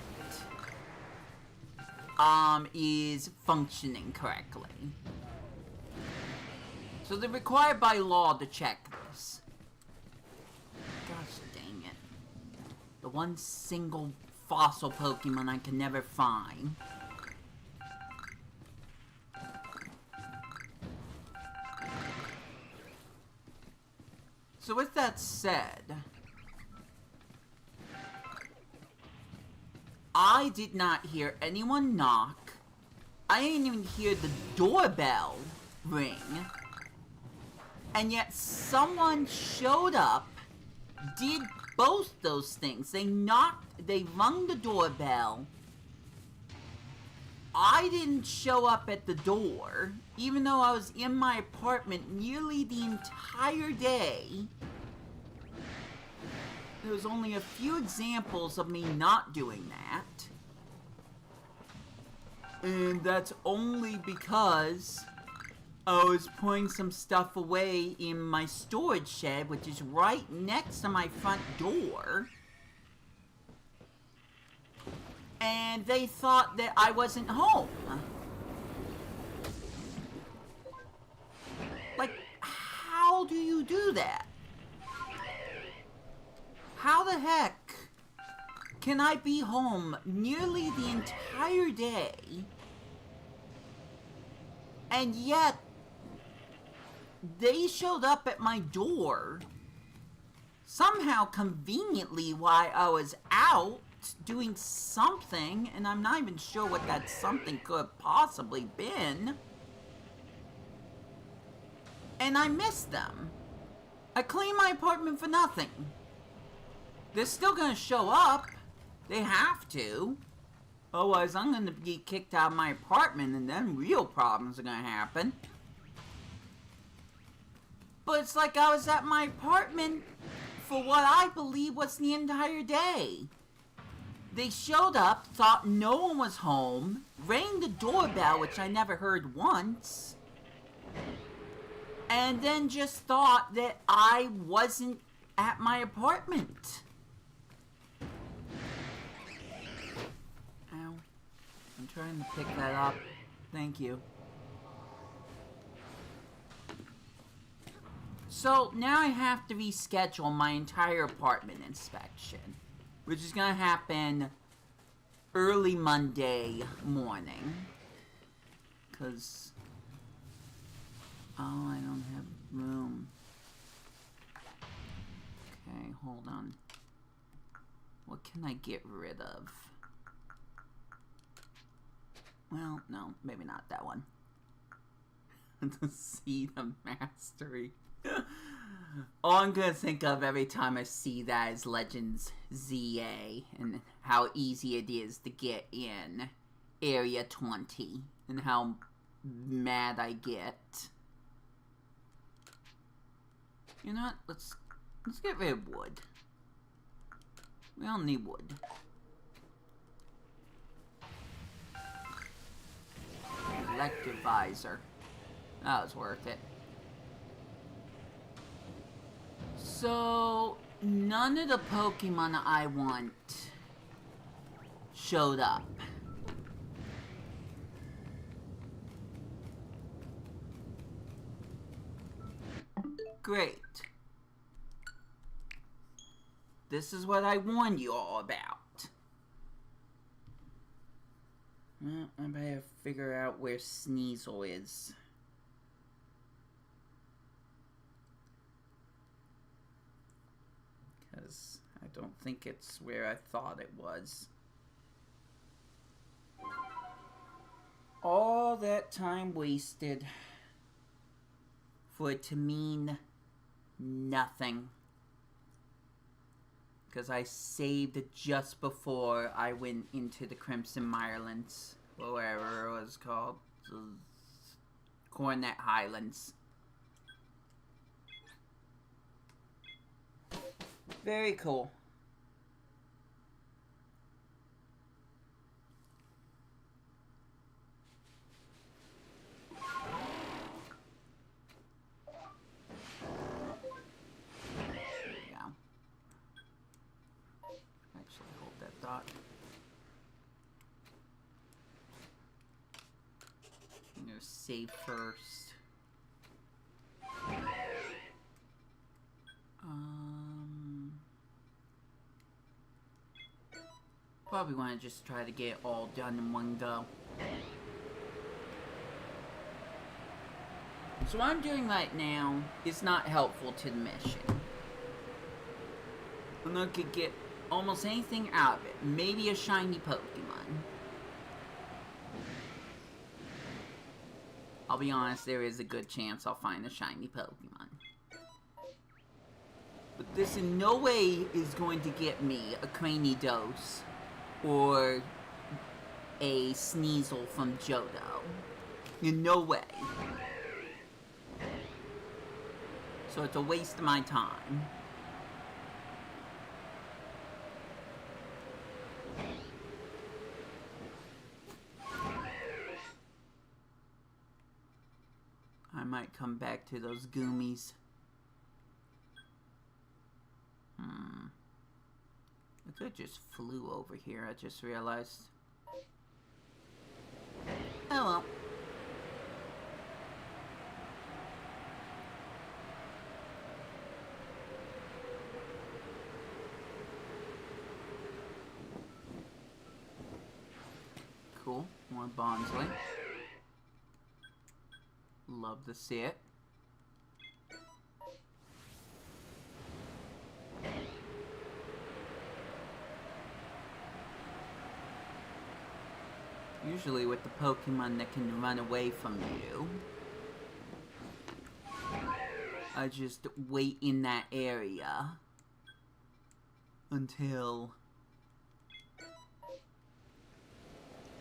is functioning correctly. So they're required by law to check this. Gosh dang it. The one single fossil Pokemon I can never find. So with that said, I did not hear anyone knock. I didn't even hear the doorbell ring. And yet someone showed up, did both those things. They knocked, they rung the doorbell. I didn't show up at the door, even though I was in my apartment nearly the entire day. There was only a few examples of me not doing that. And that's only because I was putting some stuff away in my storage shed, which is right next to my front door. And they thought that I wasn't home. Like, how do you do that? How the heck can I be home nearly the entire day, and yet they showed up at my door somehow conveniently while I was out doing something, and I'm not even sure what that something could have possibly been, and I missed them. I cleaned my apartment for nothing. They're still gonna show up. They have to. Otherwise, I'm gonna get kicked out of my apartment, and then real problems are gonna happen. But it's like I was at my apartment for what I believe was the entire day. They showed up, thought no one was home, rang the doorbell, which I never heard once, and then just thought that I wasn't at my apartment. Ow. I'm trying to pick that up. Thank you. So, now I have to reschedule my entire apartment inspection, which is gonna happen early Monday morning. 'Cause... oh, I don't have room. Okay, hold on. What can I get rid of? Well, no, maybe not that one. To see the mastery. All I'm gonna think of every time I see that is Legends ZA and how easy it is to get in Area 20 and how mad I get. You know what? Let's get rid of wood. We don't need wood. Electric visor. That was worth it. So, none of the Pokemon I want showed up. Great. This is what I warned you all about. Well, I better figure out where Sneasel is. Because I don't think it's where I thought it was. All that time wasted for it to mean nothing. Because I saved just before I went into the Crimson Mirelands, or whatever it was called, the Coronet Highlands. Very cool. I'm gonna save first. Probably want to just try to get it all done in one go. So what I'm doing right now is not helpful to the mission. I'm not gonna get almost anything out of it. Maybe a shiny Pokemon. I'll be honest, there is a good chance I'll find a shiny Pokemon. But this in no way is going to get me a Cranidos or a Sneasel from Johto. In no way. So it's a waste of my time. I might come back to those Goomies. I could just flew over here, I just realized. Oh well. Cool, more Bonsly. Love to see it. Usually with the Pokemon that can run away from you, I just wait in that area until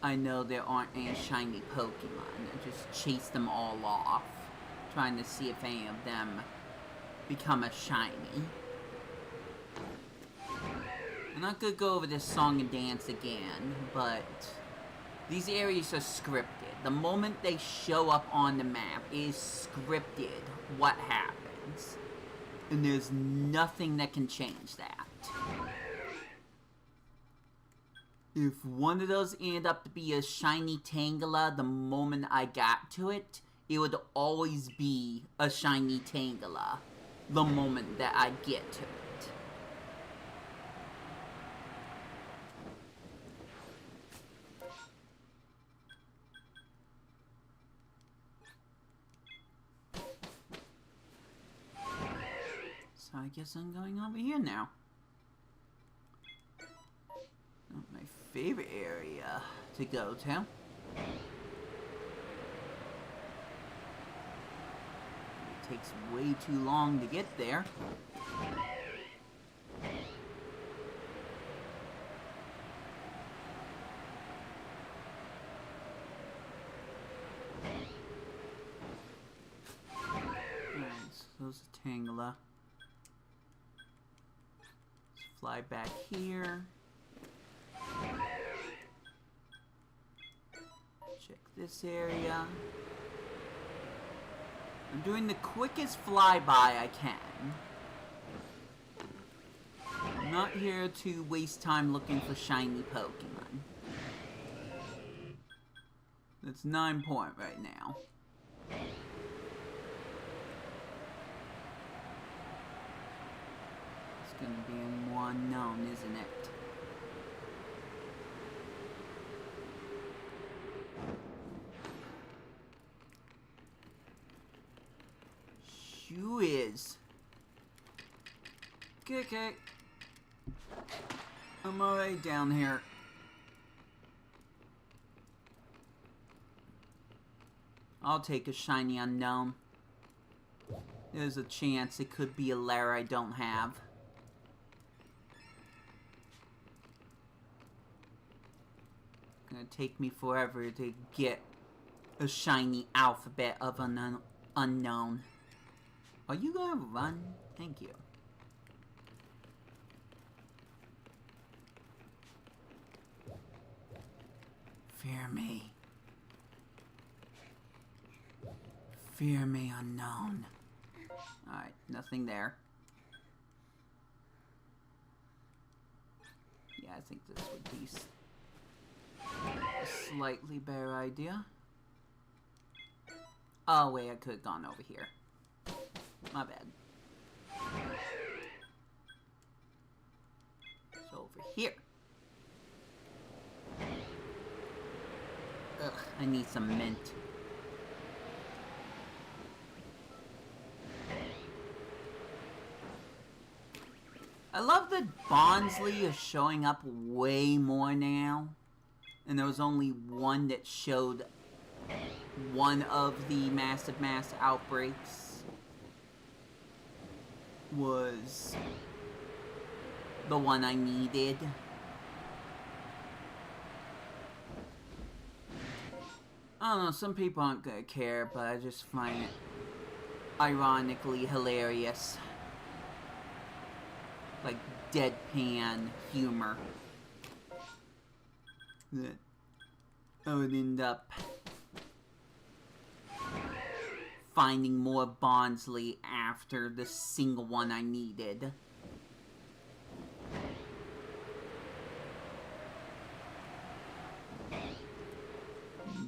I know there aren't any shiny Pokemon. I just chase them all off, trying to see if any of them become a shiny. I'm not gonna go over this song and dance again, but these areas are scripted. The moment they show up on the map, it is scripted what happens. And there's nothing that can change that. If one of those ended up to be a shiny Tangela the moment I got to it, it would always be a shiny Tangela the moment that I get to it. So I guess I'm going over here now. Not my favorite area to go to. It takes way too long to get there. was a Tangela. Let's fly back here. Check this area. I'm doing the quickest flyby I can. I'm not here to waste time looking for shiny Pokemon. That's 9 point right now. It's gonna be a more unknown, isn't it? Sure is. Okay. I'm already down here. I'll take a shiny unknown. There's a chance it could be a lair I don't have. It's gonna take me forever to get a shiny alphabet of an unknown. Are you gonna run? Thank you. Fear me. Fear me, unknown. Alright, nothing there. Yeah, I think this would be a slightly better idea. Oh, wait, I could have gone over here. My bad. So over here. Ugh, I need some mint. I love that Bonsly is showing up way more now. And there was only one that showed one of the massive mass outbreaks. Was the one I needed. I don't know, some people aren't gonna care, but I just find it ironically hilarious. Like deadpan humor that I would end up finding more Bonsly after the single one I needed.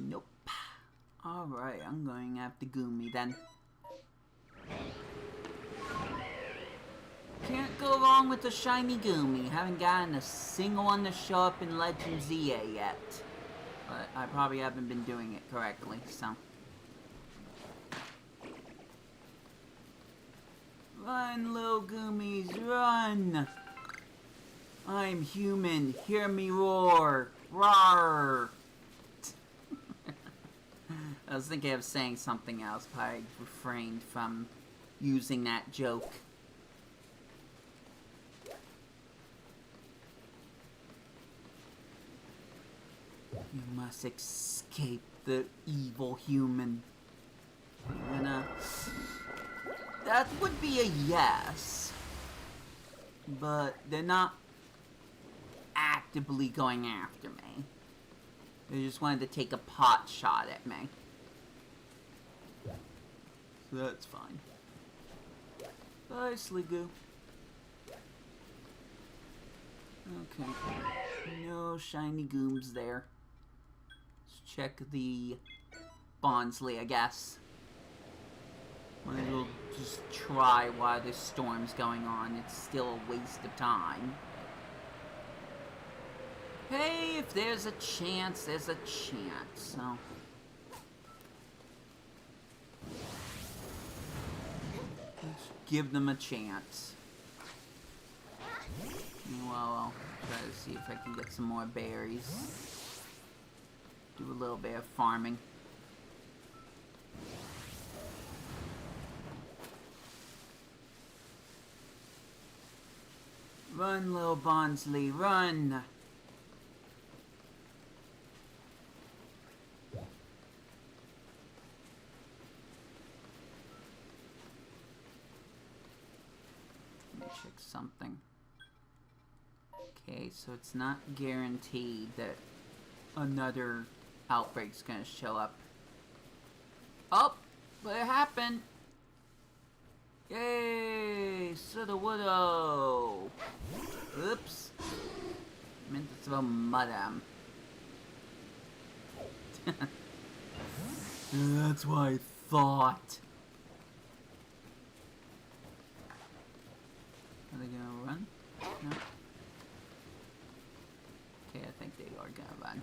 Nope. Alright, I'm going after Goomy then. Can't go wrong with the shiny Goomy. Haven't gotten a single one to show up in Legends ZA yet. But I probably haven't been doing it correctly, so. Run, little Goomies, run! I'm human, hear me roar! Roar! I was thinking of saying something else, but I refrained from using that joke. You must escape the evil human. That would be a yes. But they're not actively going after me. They just wanted to take a pot shot at me. So that's fine. Bye, Sliggoo. Okay. No shiny gooms there. Let's check the Bonsly, I guess. Might as well just try while this storm's going on. It's still a waste of time. Hey, if there's a chance, there's a chance, so. Let's give them a chance. Well, I'll try to see if I can get some more berries. Do a little bit of farming. Run, little Bonsly, run! check something. Okay, so it's not guaranteed that another outbreak's gonna show up. Oh! But it happened! Yay! Shoulda woulda! Oops. I meant to throw mud at him. That's what I thought. Are they gonna run? No. Okay, I think they are gonna run.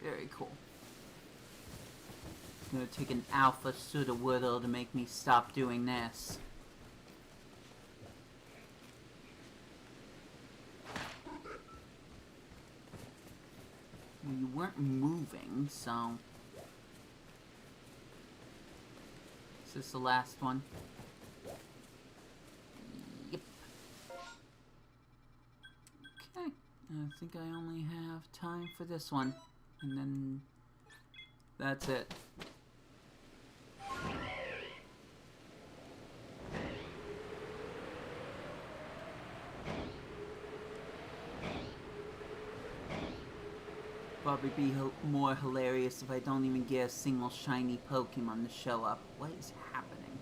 Very cool. It's gonna take an alpha pseudo-whittle to make me stop doing this. You weren't moving, so... Is this the last one? Yep. Okay. I think I only have time for this one. And then... that's it. Probably be more hilarious if I don't even get a single shiny Pokemon to show up. What is happening?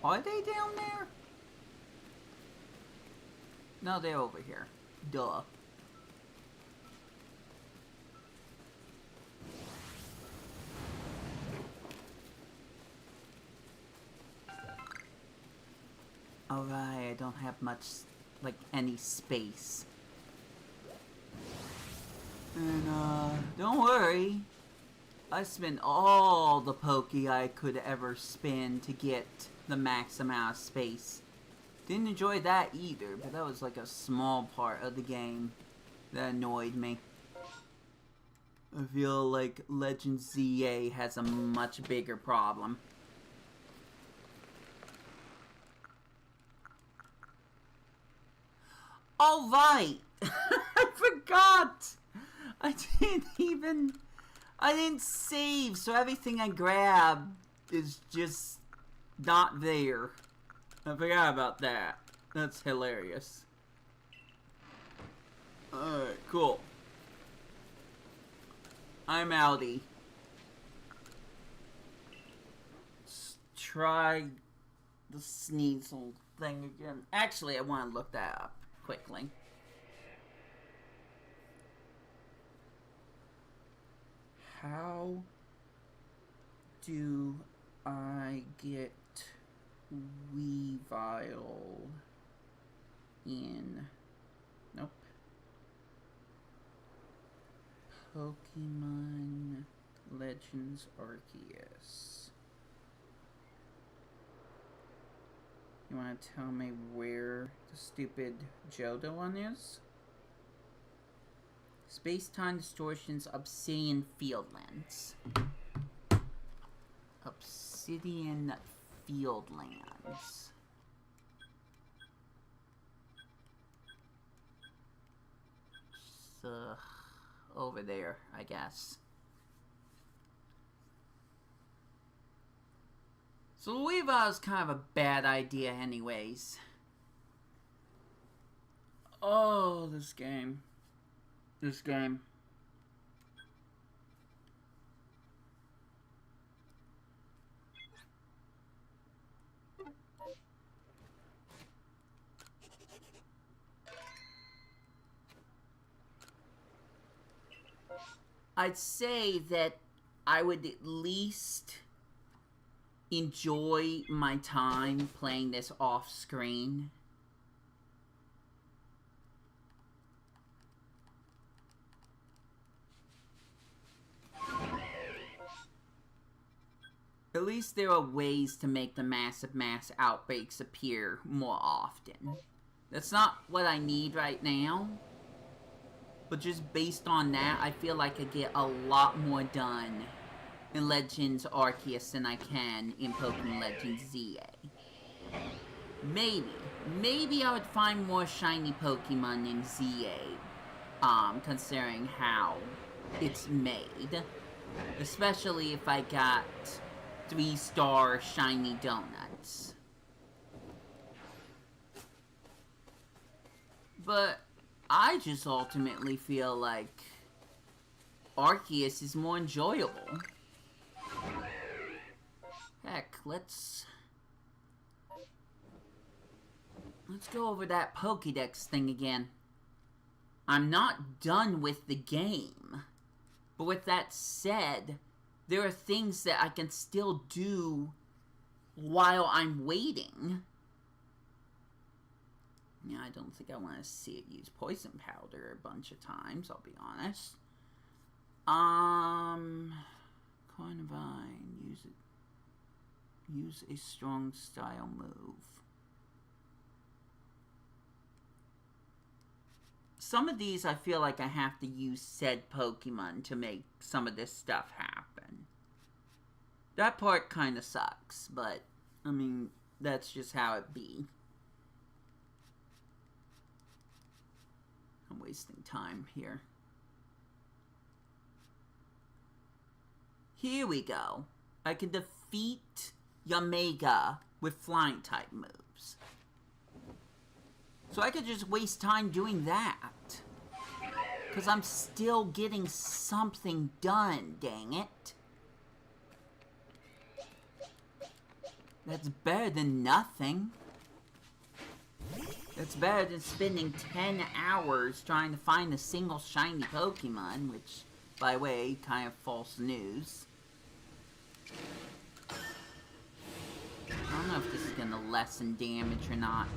Are they down there? No, they're over here. Duh. Alright, I don't have much, like, any space. And, don't worry. I spent all the Poke I could ever spend to get the max amount of space. Didn't enjoy that either, but that was like a small part of the game that annoyed me. I feel like Legends ZA has a much bigger problem. All right! I forgot! I didn't save, so everything I grabbed is just not there. I forgot about that. That's hilarious. Alright, cool. I'm outie. Let's try the Sneasel thing again. Actually, I want to look that up quickly. How do I get Weavile in... Nope. Pokemon Legends Arceus. You want to tell me where the stupid Johto one is? Space-Time Distortions, Obsidian Fieldlands. Obsidian Fieldlands. It's, over there, I guess. So Weavile is kind of a bad idea anyways. Oh, this game. This game. I'd say that I would at least enjoy my time playing this off screen. At least there are ways to make the massive mass outbreaks appear more often. That's not what I need right now. But just based on that, I feel like I get a lot more done in Legends Arceus than I can in Pokemon Legends ZA. Maybe I would find more shiny Pokemon in ZA, considering how it's made. Especially if I got 3-star shiny donuts. But I just ultimately feel like Arceus is more enjoyable. Heck, let's go over that Pokédex thing again. I'm not done with the game. But with that said, there are things that I can still do while I'm waiting. Yeah, I don't think I want to see it use poison powder a bunch of times, I'll be honest. Cornivine, use it. Use a strong style move. Some of these I feel like I have to use said Pokemon to make some of this stuff happen. That part kinda sucks, but, I mean, that's just how it be. I'm wasting time here. Here we go. I can defeat Yamega with flying type moves. So I could just waste time doing that. Because I'm still getting something done, dang it. That's better than nothing. That's better than spending 10 hours trying to find a single shiny Pokemon, which, by the way, kind of false news. I don't know if this is going to lessen damage or not.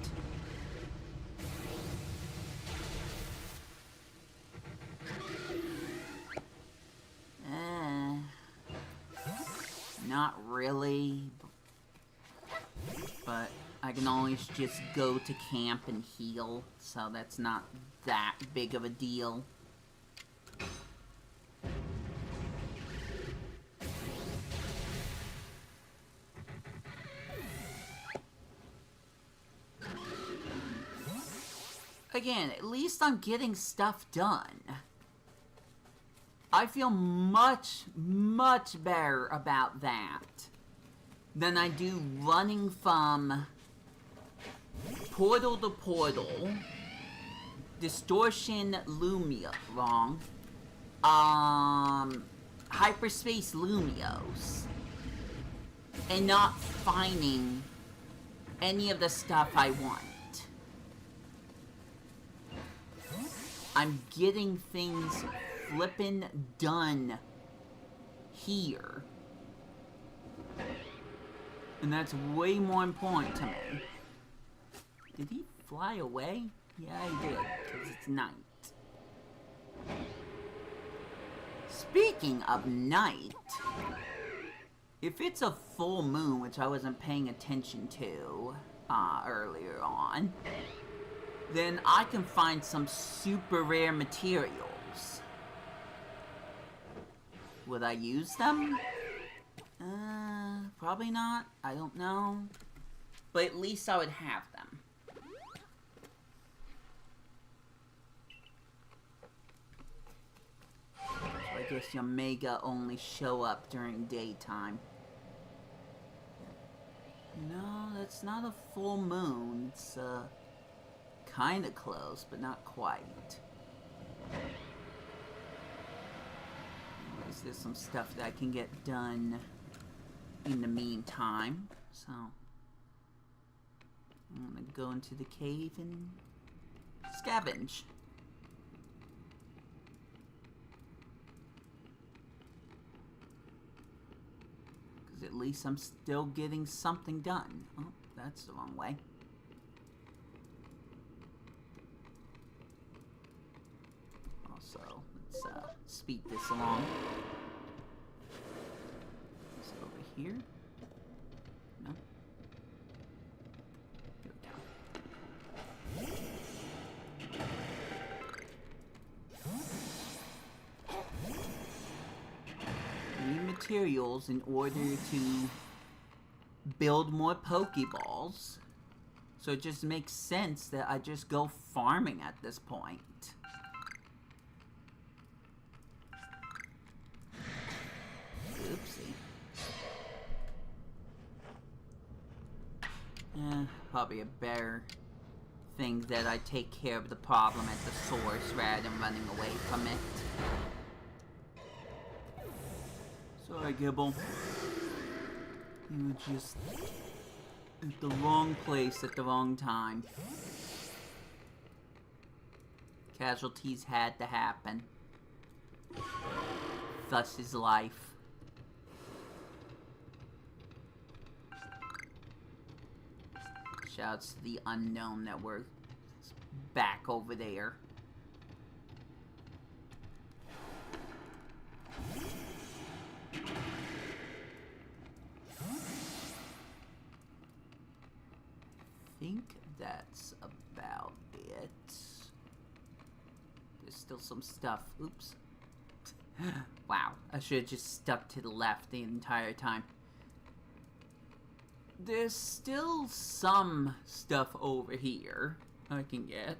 Not really. But I can always just go to camp and heal, so that's not that big of a deal. Again, at least I'm getting stuff done. I feel much, much better about that than I do running from portal to portal, distortion Lumia, wrong, hyperspace Lumios, and not finding any of the stuff I want. I'm getting things flippin' done here. And that's way more important to me. Did he fly away? Yeah, he did, because it's night. Speaking of night, if it's a full moon, which I wasn't paying attention to earlier on, then I can find some super rare materials. Would I use them? Probably not. I don't know. But at least I would have them. So I guess Yamega only show up during daytime. No, that's not a full moon. It's, kinda close, but not quite. Anyways, there's some stuff that I can get done in the meantime, so I'm gonna go into the cave and scavenge. Because at least I'm still getting something done. Oh, that's the wrong way. Also, let's speed this along. Is it over here? No? Here we go. Need materials in order to build more Pokeballs. So it just makes sense that I just go farming at this point. Oopsie. Probably a better thing that I take care of the problem at the source rather than running away from it. Sorry, Gibble. You were just at the wrong place at the wrong time. Casualties had to happen. Thus is life. Shouts to the unknown that we're back over there. I think that's about it. There's still some stuff. Oops. Wow, I should have just stuck to the left the entire time. There's still some stuff over here I can get.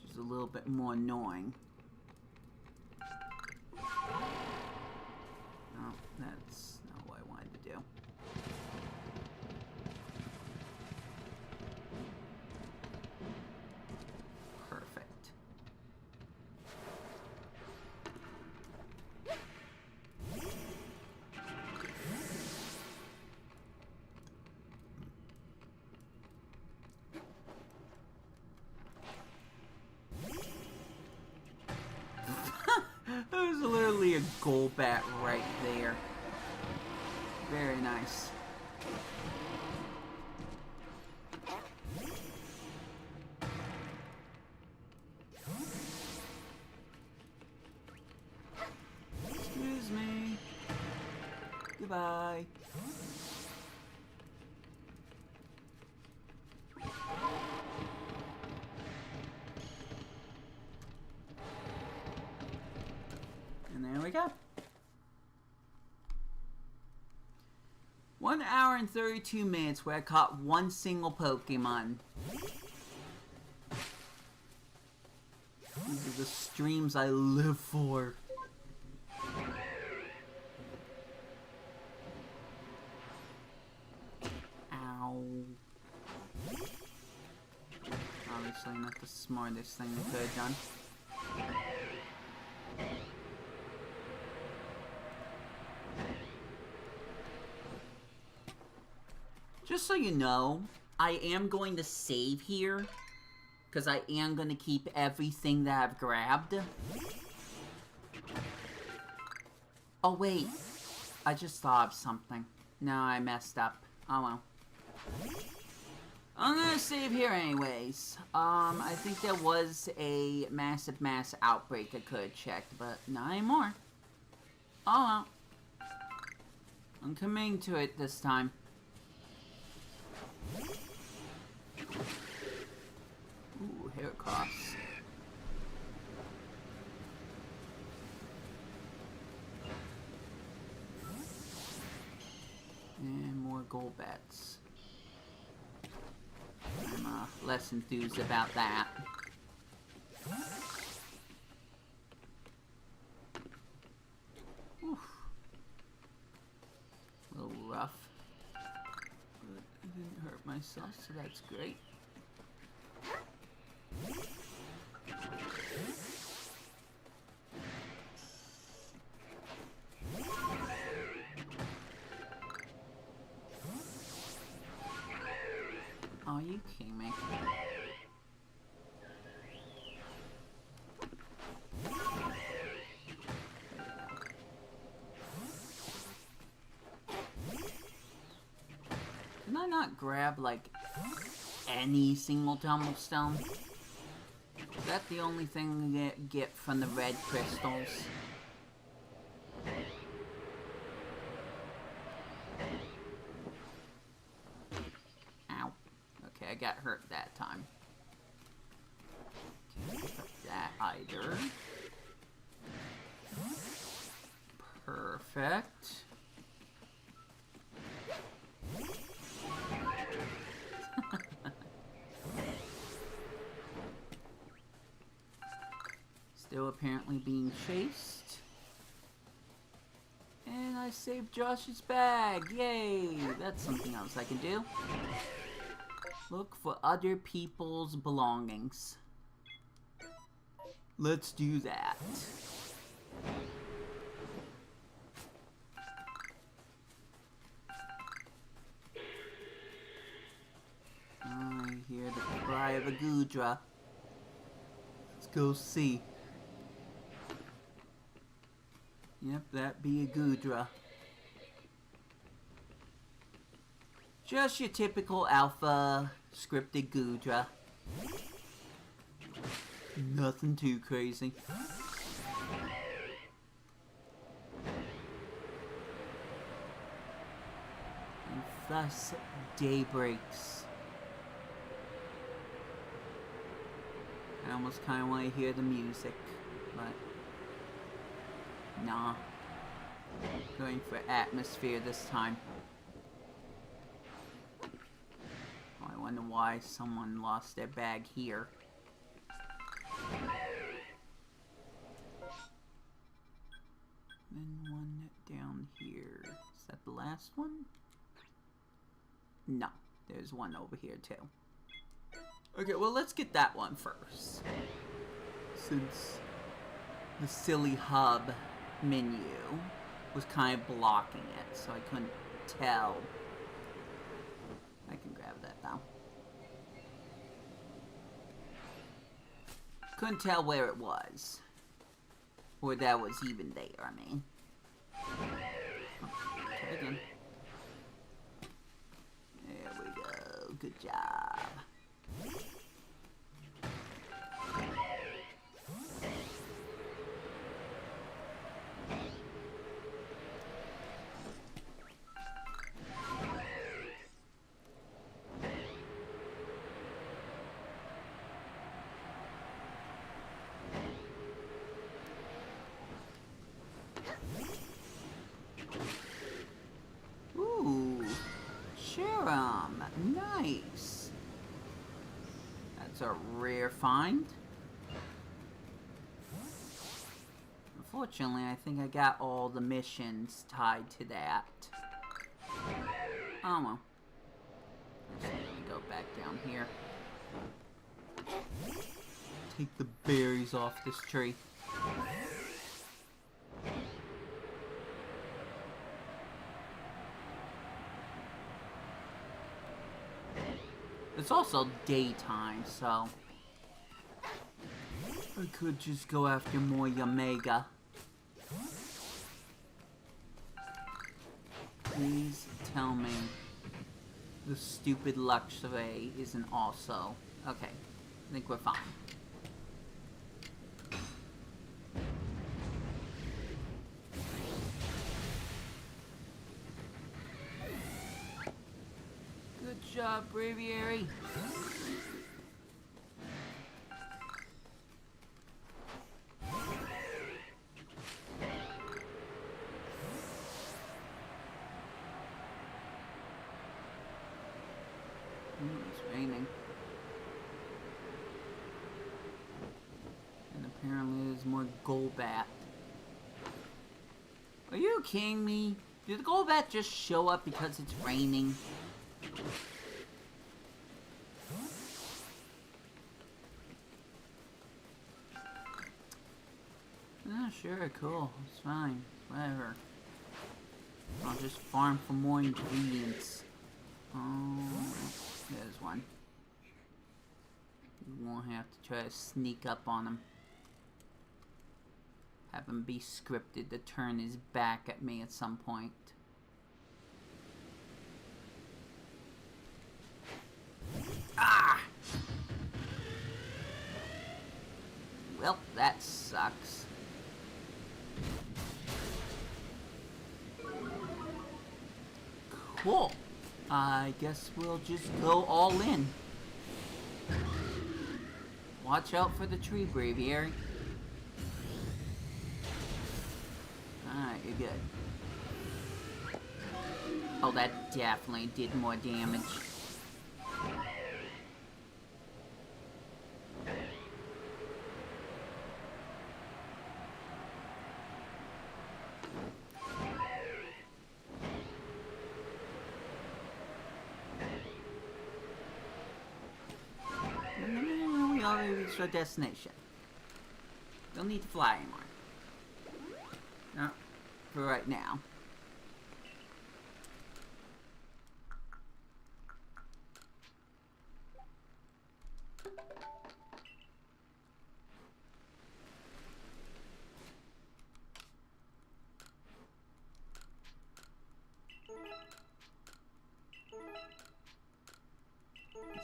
Which is a little bit more annoying. Oh, that's not what I wanted to do. Perfect. There's literally a Golbat right there. Very nice. Excuse me. Goodbye. And there we go. 1 hour and 32 minutes where I caught one single Pokemon. These are the streams I live for. Ow. Obviously not the smartest thing I could have done. Just so you know, I am going to save here, because I am going to keep everything that I've grabbed. Oh wait, I just thought of something. No, I messed up. Oh well. I'm gonna save here anyways. I think there was a massive mass outbreak I could have checked, but not anymore. Oh well. I'm committing to it this time. Ooh, hair cross. And more Golbats. I'm less enthused about that. Oof. A little rough. But I didn't hurt myself, so that's great. Are you kidding me? Can I not grab, like, any single Tumblestone? Is that the only thing you get from the red crystals? Ow. Okay, I got hurt that time. Can't pick up that either. Perfect. Still apparently being chased. saved Josh's bag! Yay! That's something else I can do. Look for other people's belongings. Let's do that. I hear the cry of a Gudra. Let's go see. Yep, that be a Gudra. Just your typical alpha scripted Gudra. Nothing too crazy. And thus day breaks. I almost kind of want to hear the music, but nah. Going for atmosphere this time. Oh, I wonder why someone lost their bag here. Then one down here. Is that the last one? No, there's one over here too. Okay, well, let's get that one first. Since the silly hub menu was kind of blocking it, so I couldn't tell. I can grab that now. Couldn't tell where it was. Or that was even there, I mean. Okay, again. There we go. Good job. Nice. That's a rare find. Unfortunately, I think I got all the missions tied to that. Oh well. Let me go back down here. Take the berries off this tree. It's also daytime, so I could just go after more Yamega. Please tell me the stupid Luxray isn't also... Okay, I think we're fine. Good job, Braviary. It's raining. And apparently there's more Golbat. Are you kidding me? Did the Golbat just show up because it's raining? Oh, sure, cool. It's fine. Whatever. I'll just farm for more ingredients. Oh, there's one. We won't have to try to sneak up on him. Have him be scripted to turn his back at me at some point. Ah! Well, that sucks. Cool. I guess we'll just go all in. Watch out for the tree, Braviary. Alright, you're good. Oh, that definitely did more damage. finally reached our destination. Don't need to fly anymore. Not for right now.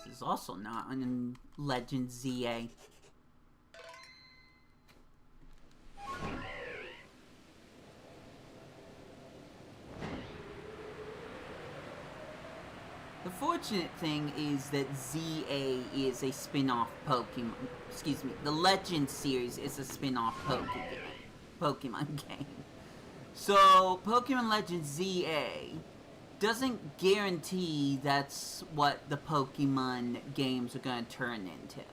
This is also not on Legends ZA. The fortunate thing is that ZA is a spin-off Pokemon. Excuse me, the Legends series is a spin-off Pokemon game. So, Pokemon Legends ZA doesn't guarantee that's what the Pokemon games are going to turn into.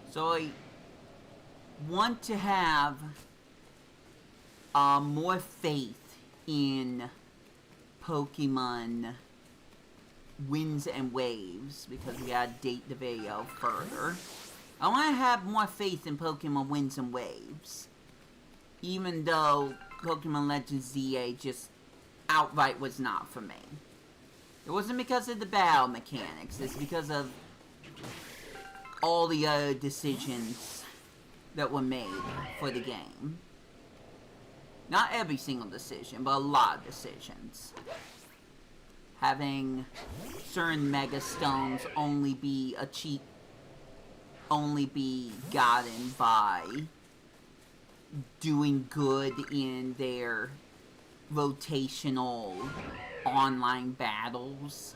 So I want to have more faith in Pokemon Winds and Waves, because we gotta date the video further. I want to have more faith in Pokemon Winds and Waves, even though Pokemon Legends ZA just outright was not for me. It wasn't because of the battle mechanics, it's because of all the other decisions that were made for the game. Not every single decision, but a lot of decisions. Having certain Mega Stones only be gotten by doing good in their rotational online battles.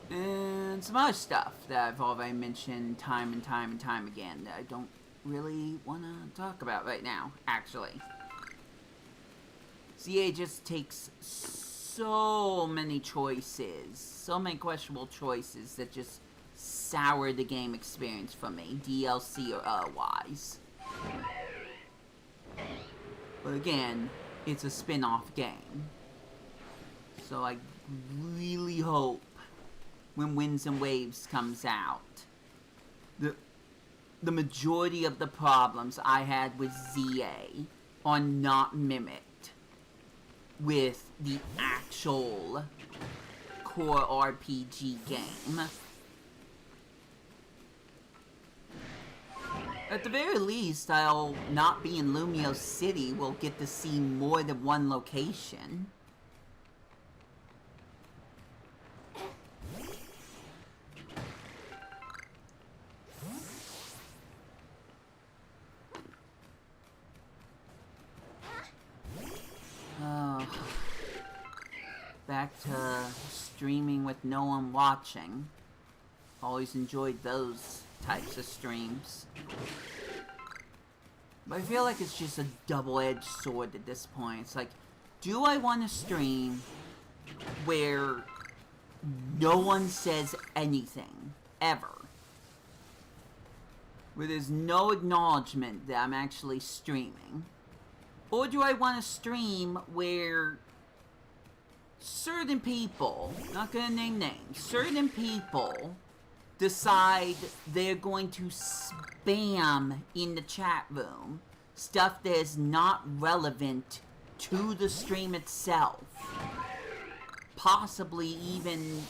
And some other stuff that I've already mentioned time and time again that I don't really want to talk about right now, actually. ZA just takes so many choices, so many questionable choices that just sour the game experience for me, DLC or otherwise. But again, it's a spin-off game. So I really hope when Winds and Waves comes out, the majority of the problems I had with ZA are not mimicked with the actual core RPG game. At the very least, I'll not be in Lumio City. We'll get to see more than one location. Back to streaming with no one watching. Always enjoyed those types of streams. But I feel like it's just a double-edged sword at this point. It's like, do I want to stream where no one says anything, ever? Where there's no acknowledgement that I'm actually streaming? Or do I want to stream where certain people, not gonna name names, certain people decide they're going to spam in the chat room stuff that is not relevant to the stream itself, possibly even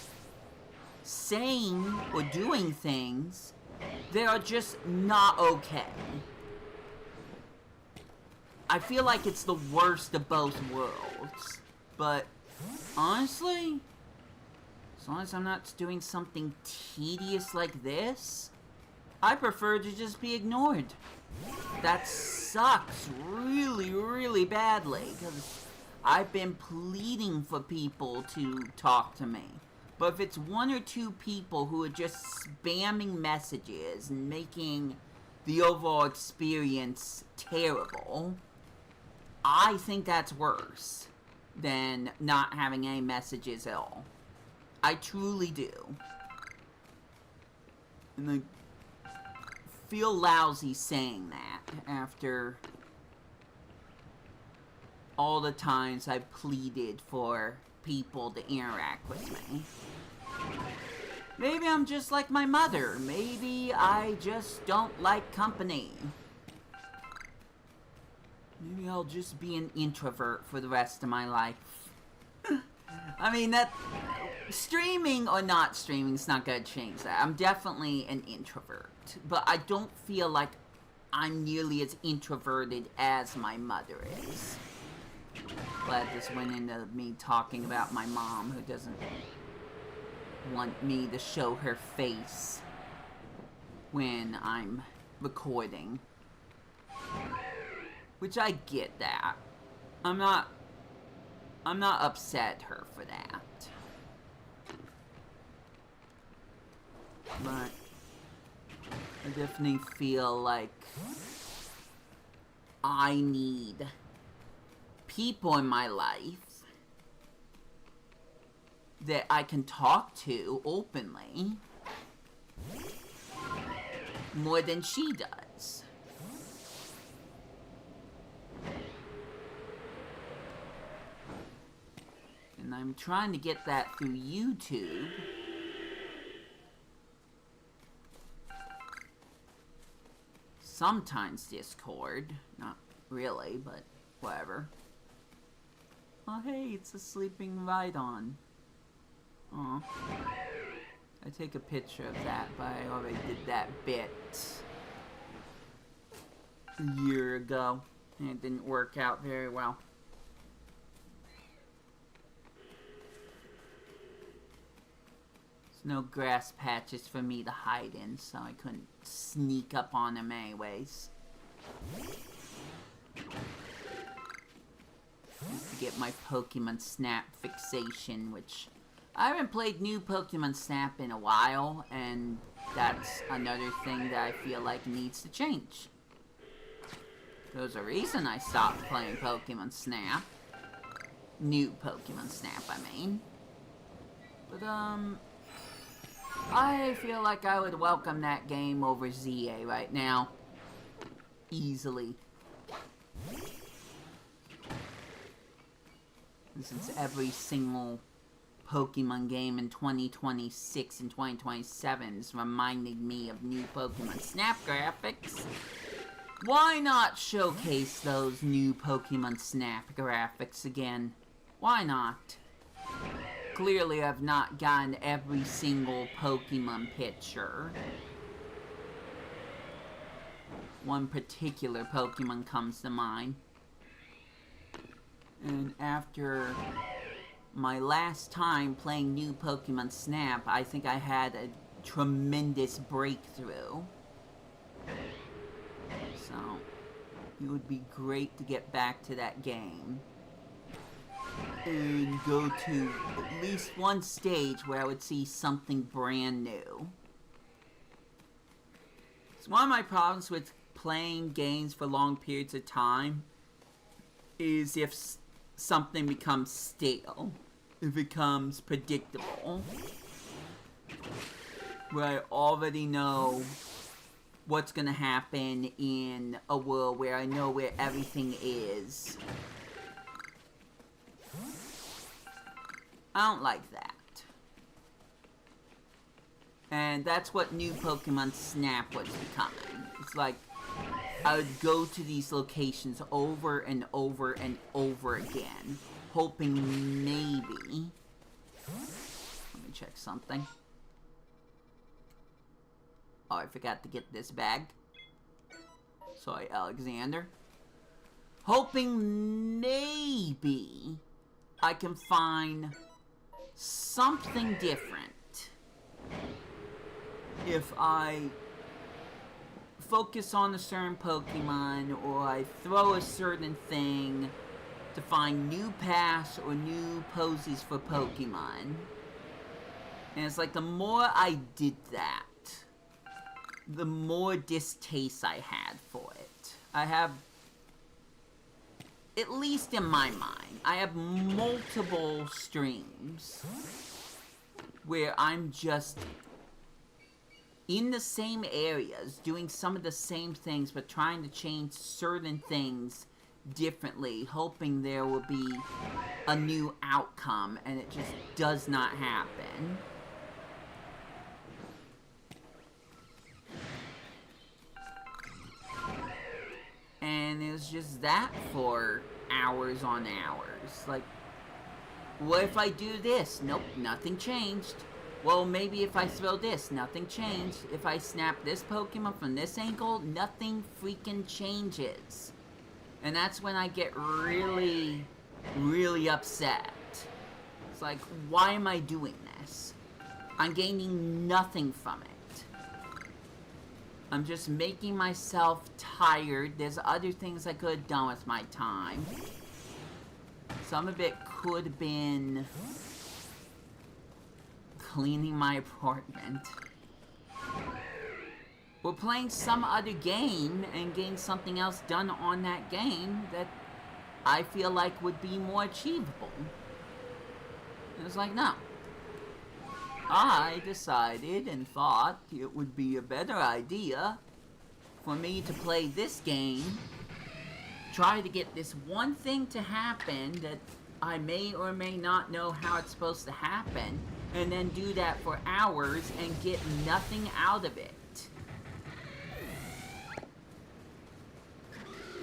saying or doing things that are just not okay. I feel like it's the worst of both worlds, but honestly, as long as I'm not doing something tedious like this, I prefer to just be ignored. That sucks really, really badly, because I've been pleading for people to talk to me. But if it's one or two people who are just spamming messages and making the overall experience terrible, I think that's worse than not having any messages at all. I truly do. And I feel lousy saying that after all the times I pleaded for people to interact with me. Maybe I'm just like my mother. Maybe I just don't like company. Maybe I'll just be an introvert for the rest of my life. I mean, that... Streaming or not streaming is not gonna change that. I'm definitely an introvert. But I don't feel like I'm nearly as introverted as my mother is. Glad this went into me talking about my mom, who doesn't want me to show her face when I'm recording. Which I get that. I'm not upset at her for that. But I definitely feel like I need people in my life that I can talk to openly more than she does. And I'm trying to get that through YouTube. Sometimes Discord. Not really, but whatever. Oh hey, it's a sleeping Rhydon. Aw. I take a picture of that, but I already did that bit a year ago. And it didn't work out very well. There's no grass patches for me to hide in, so I couldn't sneak up on them anyways. Just to get my Pokemon Snap fixation, which I haven't played new Pokemon Snap in a while, and that's another thing that I feel like needs to change. There's a reason I stopped playing Pokemon Snap. New Pokemon Snap, I mean. But, I feel like I would welcome that game over ZA right now. Easily. Since every single Pokemon game in 2026 and 2027 is reminding me of new Pokemon Snap graphics, why not showcase those new Pokemon Snap graphics again? Why not? Clearly, I've not gotten every single Pokemon picture. One particular Pokemon comes to mind. And after my last time playing new Pokemon Snap, I think I had a tremendous breakthrough. So, it would be great to get back to that game. And go to at least one stage where I would see something brand new. So one of my problems with playing games for long periods of time is if something becomes stale. It becomes predictable. Where I already know what's gonna happen in a world where I know where everything is. I don't like that. And that's what new Pokemon Snap was becoming. It's like, I would go to these locations over and over and over again, hoping maybe... Let me check something. Oh, I forgot to get this bag. Sorry, Alexander. Hoping maybe I can find something different if I focus on a certain Pokemon, or I throw a certain thing to find new paths or new poses for Pokemon. And it's like the more I did that, the more distaste I had for it. I have, at least in my mind, I have multiple streams where I'm just in the same areas, doing some of the same things, but trying to change certain things differently, hoping there will be a new outcome, and it just does not happen. and it was just that for hours on hours. Like, what if I do this? Nope, nothing changed. Well, maybe if I throw this, nothing changed. If I snap this Pokemon from this angle, nothing freaking changes. And that's when I get really, really upset. It's like, why am I doing this? I'm gaining nothing from it. I'm just making myself tired. There's other things I could have done with my time. Some of it could have been cleaning my apartment. Or playing some other game and getting something else done on that game that I feel like would be more achievable. It was like, no. I decided and thought it would be a better idea for me to play this game, try to get this one thing to happen that I may or may not know how it's supposed to happen, and then do that for hours and get nothing out of it.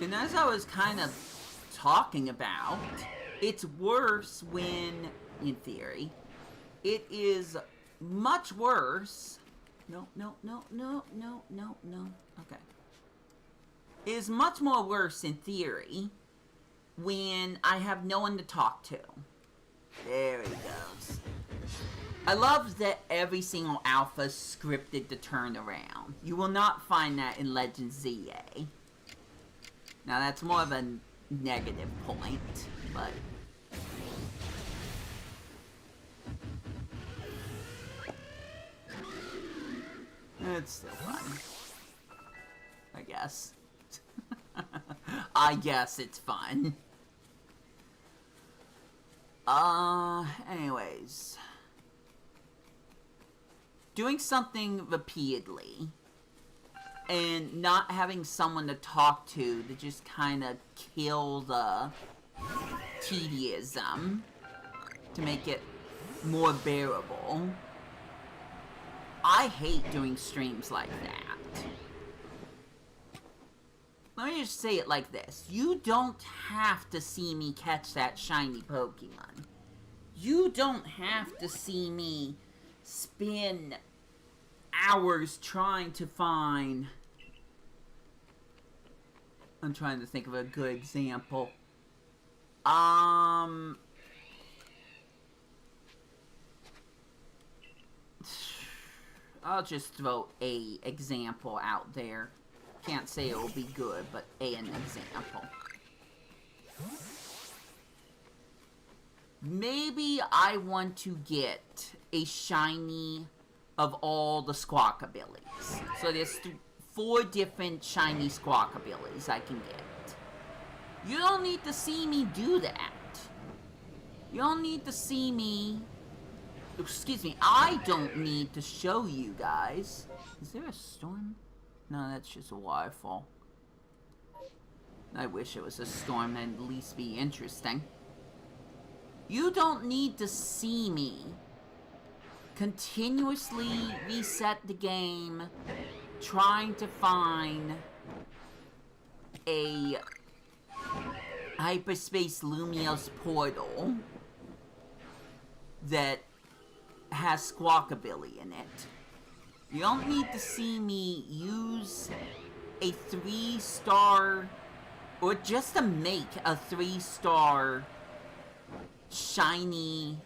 And as I was kind of talking about, it's worse when, in theory, it is much worse. No. Okay. It is much more worse in theory when I have no one to talk to. There he goes. I love that every single alpha is scripted to turn around. You will not find that in Legends ZA. Now that's more of a negative point, but... it's still fun. I guess. I guess it's fun. Anyways. Doing something repeatedly and not having someone to talk to just kind of kill the tediism to make it more bearable. I hate doing streams like that. Let me just say it like this. You don't have to see me catch that shiny Pokemon. You don't have to see me spend hours trying to find... I'm trying to think of a good example. I'll just throw a example out there. Can't say it will be good, but an example. Maybe I want to get a shiny of all the Squawkabillies. So there's 4 different shiny Squawkabillies I can get. You don't need to see me do that. You don't need to see me... Excuse me, I don't need to show you guys. Is there a storm? No, that's just a waterfall. I wish it was a storm, that'd at least be interesting. You don't need to see me continuously reset the game, trying to find a hyperspace Lumiose portal that has Squawkabilly in it. You don't need to see me use a 3-star, or just to make a 3-star shiny,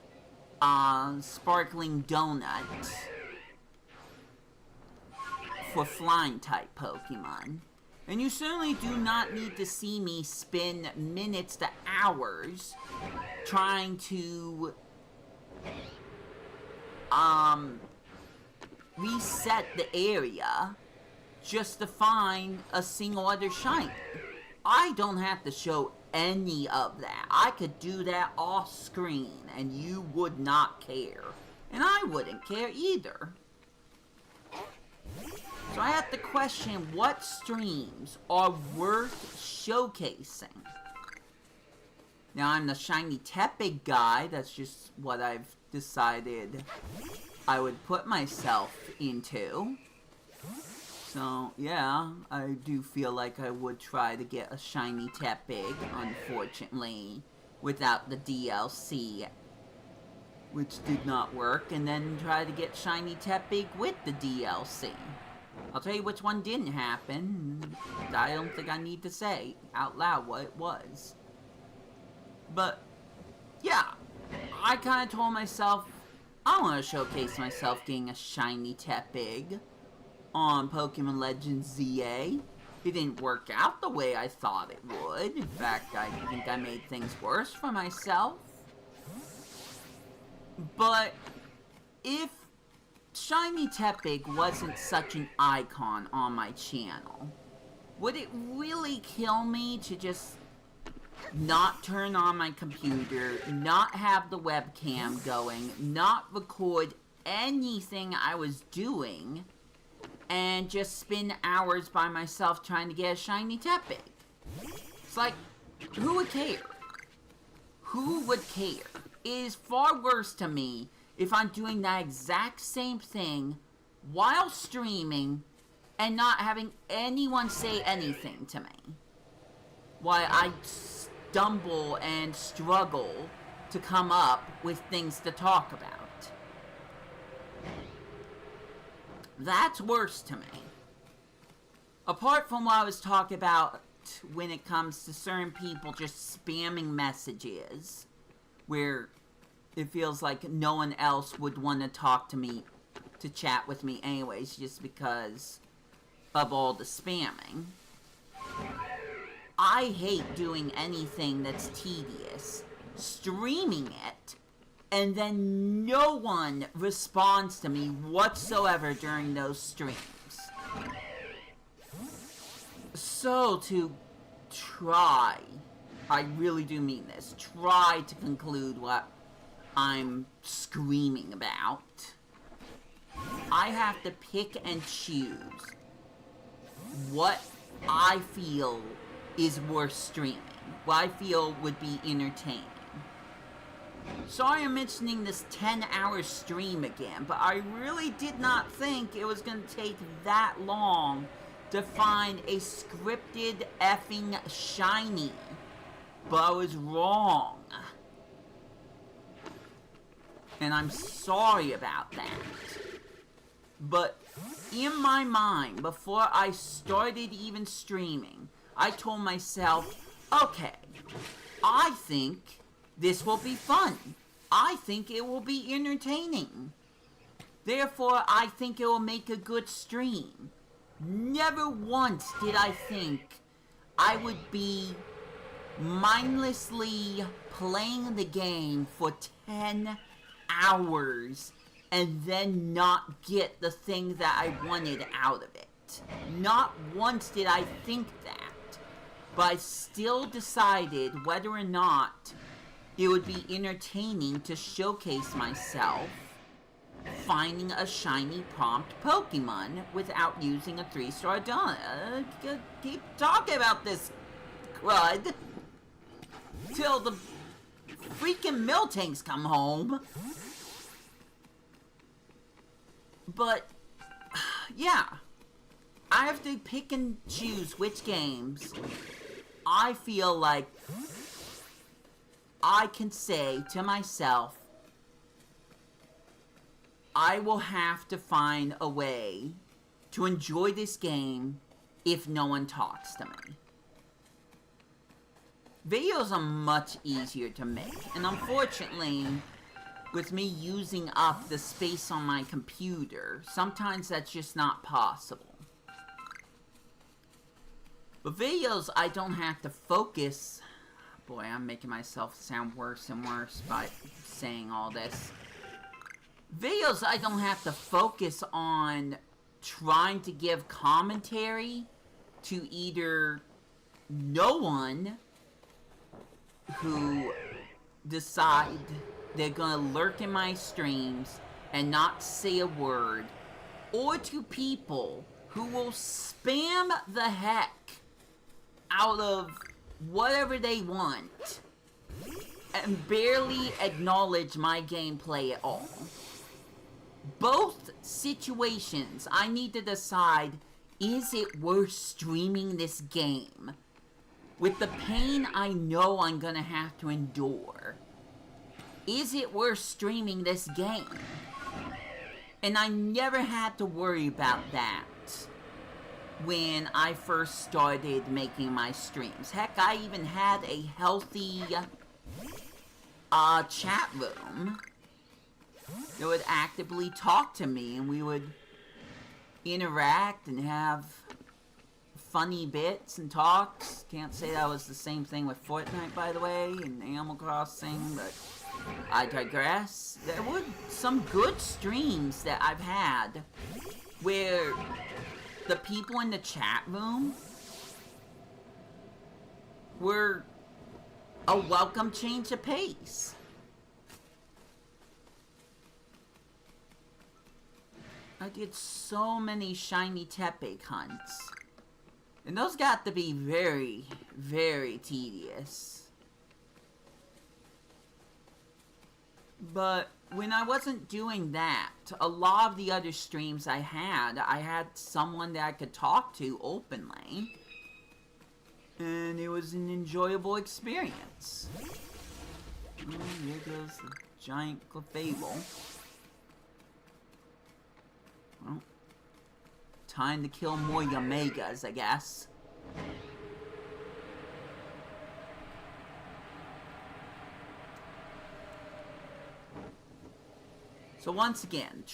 sparkling donut for flying type Pokemon. And you certainly do not need to see me spend minutes to hours trying to reset the area just to find a single other shiny. I don't have to show any of that. I could do that off screen and you would not care. And I wouldn't care either. So I have to question what streams are worth showcasing. Now I'm the shiny tepid guy, that's just what I've decided I would put myself into. So, yeah, I do feel like I would try to get a shiny Tepig, unfortunately, without the DLC, which did not work, and then try to get shiny Tepig with the DLC. I'll tell you which one didn't happen. I don't think I need to say out loud what it was. But, yeah, I kind of told myself, I want to showcase myself getting a shiny Tepig on Pokemon Legends ZA. It didn't work out the way I thought it would. In fact, I think I made things worse for myself. But if shiny Tepig wasn't such an icon on my channel, would it really kill me to just not turn on my computer, not have the webcam going, not record anything I was doing, and just spend hours by myself trying to get a shiny Tepig? It's like, who would care? Who would care? It is far worse to me if I'm doing that exact same thing while streaming and not having anyone say anything to me, while I stumble and struggle to come up with things to talk about. That's worse to me. Apart from what I was talking about when it comes to certain people just spamming messages, where it feels like no one else would want to talk to me, to chat with me anyways, just because of all the spamming. I hate doing anything that's tedious, streaming it, and then no one responds to me whatsoever during those streams. So to try, I really do mean this, try to conclude what I'm screaming about, I have to pick and choose what I feel is worth streaming, what I feel would be entertaining. Sorry I'm mentioning this 10-hour stream again, but I really did not think it was going to take that long to find a scripted effing shiny. But I was wrong. And I'm sorry about that. But in my mind, before I started even streaming, I told myself, okay, I think this will be fun. I think it will be entertaining. Therefore, I think it will make a good stream. Never once did I think I would be mindlessly playing the game for 10 hours and then not get the thing that I wanted out of it. Not once did I think that, but I still decided whether or not it would be entertaining to showcase myself finding a shiny prompt Pokemon without using a 3-star donut. Keep talking about this crud till the freaking Miltanks come home. But, yeah, I have to pick and choose which games I feel like I can say to myself, I will have to find a way to enjoy this game if no one talks to me. Videos are much easier to make, and unfortunately, with me using up the space on my computer, sometimes that's just not possible. But videos, I don't have to focus. Boy, I'm making myself sound worse and worse by saying all this. Videos, I don't have to focus on trying to give commentary to either no one who decide they're gonna lurk in my streams and not say a word, or to people who will spam the heck out of whatever they want and barely acknowledge my gameplay at all. Both situations, I need to decide is it worth streaming this game? With the pain I know I'm gonna have to endure, is it worth streaming this game? And I never had to worry about that when I first started making my streams. Heck, I even had a healthy chat room that would actively talk to me, and we would interact and have funny bits and talks. Can't say that was the same thing with Fortnite, by the way, and Animal Crossing, but I digress. There were some good streams that I've had where the people in the chat room were a welcome change of pace. I did so many shiny Tepe hunts. And those got to be very, very tedious. But when I wasn't doing that, a lot of the other streams I had someone that I could talk to openly. And it was an enjoyable experience. Oh, here goes the giant Clefable. Well, time to kill more Yamegas, I guess. So once again,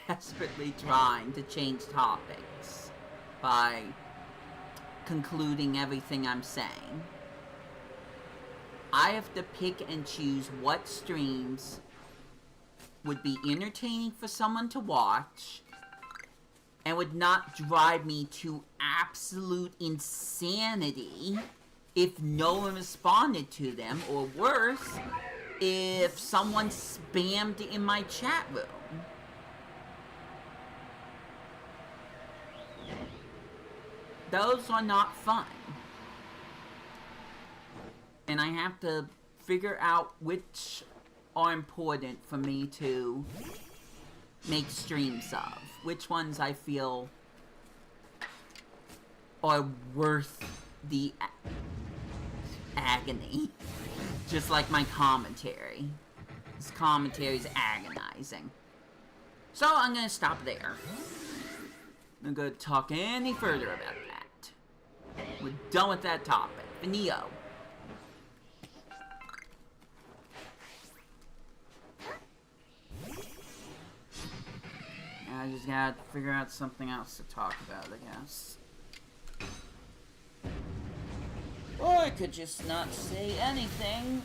desperately trying to change topics by concluding everything I'm saying. I have to pick and choose what streams would be entertaining for someone to watch and would not drive me to absolute insanity if no one responded to them, or worse, if someone spammed in my chat room. Those are not fun. And I have to figure out which are important for me to make streams of. Which ones I feel are worth the agony. Just like my commentary. This commentary is agonizing. So I'm gonna stop there. I'm not gonna talk any further about that. We're done with that topic. Finio. I just gotta figure out something else to talk about, I guess. Or I could just not say anything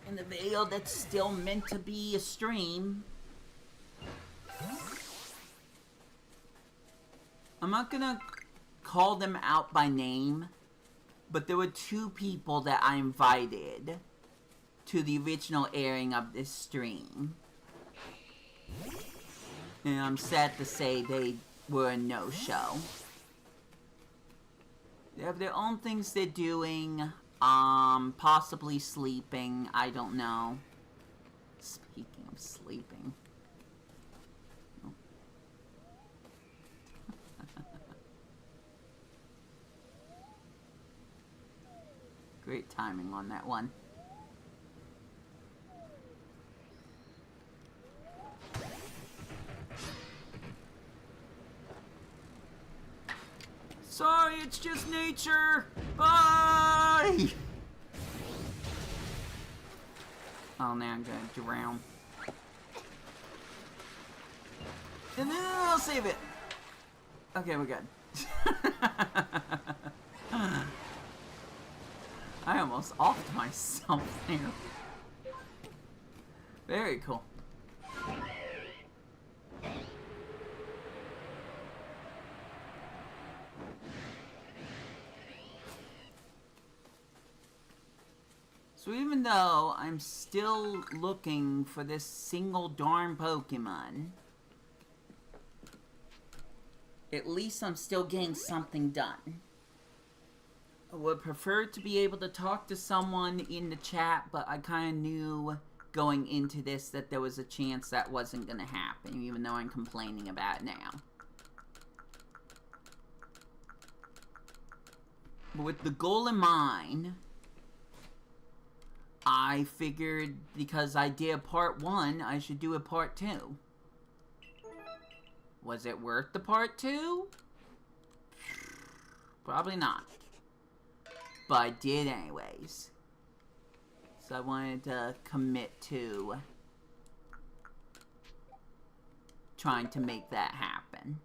in the video that's still meant to be a stream. I'm not gonna call them out by name, but there were two people that I invited to the original airing of this stream. And I'm sad to say they were a no-show. They have their own things they're doing, possibly sleeping, I don't know. Speaking of sleeping. Great timing on that one. Sorry, it's just nature. Bye! Oh, now I'm gonna drown. And then I'll save it. Okay, we're good. I almost offed myself there. Very cool. So even though I'm still looking for this single darn Pokemon, at least I'm still getting something done. I would prefer to be able to talk to someone in the chat, but I kind of knew going into this that there was a chance that wasn't going to happen, even though I'm complaining about it now. But with the goal in mind, I figured because I did part 1, I should do a part 2. Was it worth the part 2? Probably not. But I did anyways. So I wanted to commit to trying to make that happen.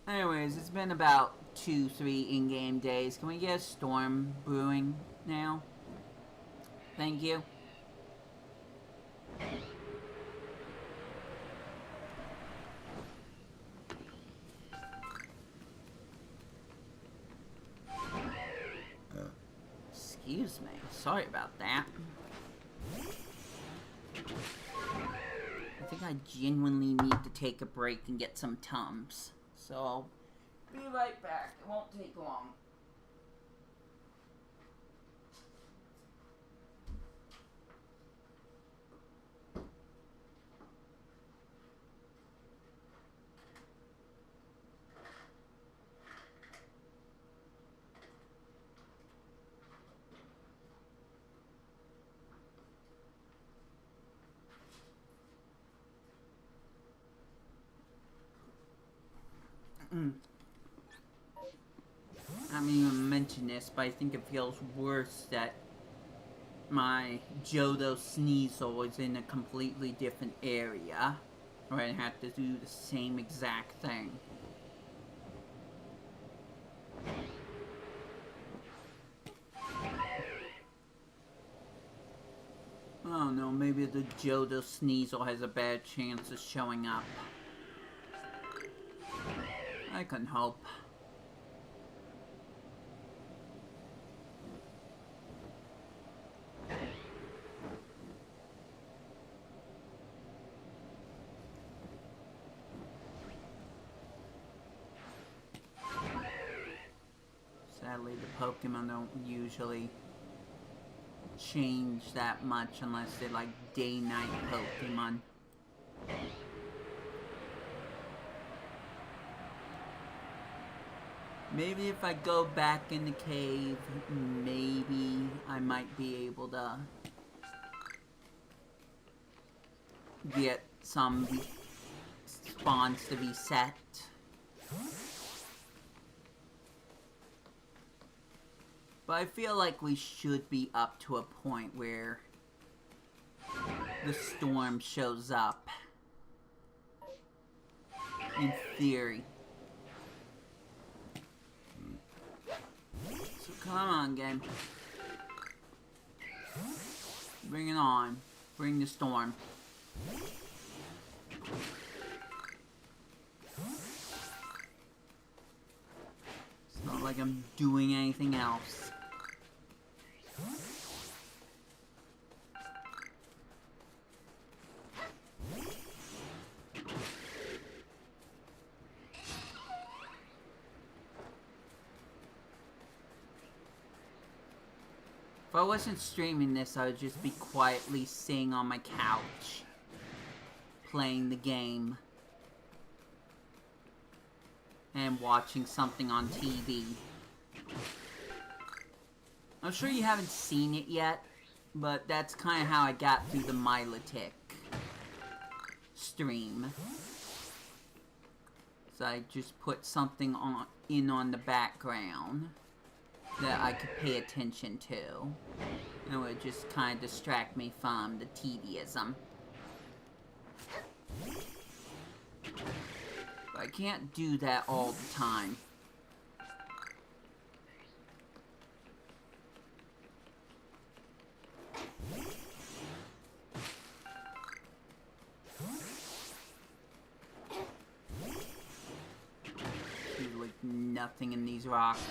Anyways, it's been about 2-3 in-game days. Can we get a storm brewing now? Thank you. Excuse me. Sorry about that. I think I genuinely need to take a break and get some Tums. So, I'll be right back. It won't take long. I haven't even mentioned this, but I think it feels worse that my Johto Sneasel is in a completely different area, where I have to do the same exact thing. I don't know, maybe the Johto Sneasel has a bad chance of showing up. I can hope. Sadly, the Pokemon don't usually change that much unless they're like day-night Pokemon. Maybe if I go back in the cave, maybe I might be able to get some spawns to be set. But I feel like we should be up to a point where the storm shows up. In theory. So come on, game. Bring it on. Bring the storm. It's not like I'm doing anything else. If I wasn't streaming this, I would just be quietly sitting on my couch, playing the game, and watching something on TV. I'm sure you haven't seen it yet, but that's kind of how I got through the Milotic stream. So I just put something on the background that I could pay attention to. And it would just kind of distract me from the tediism. But I can't do that all the time. There's like nothing in these rocks.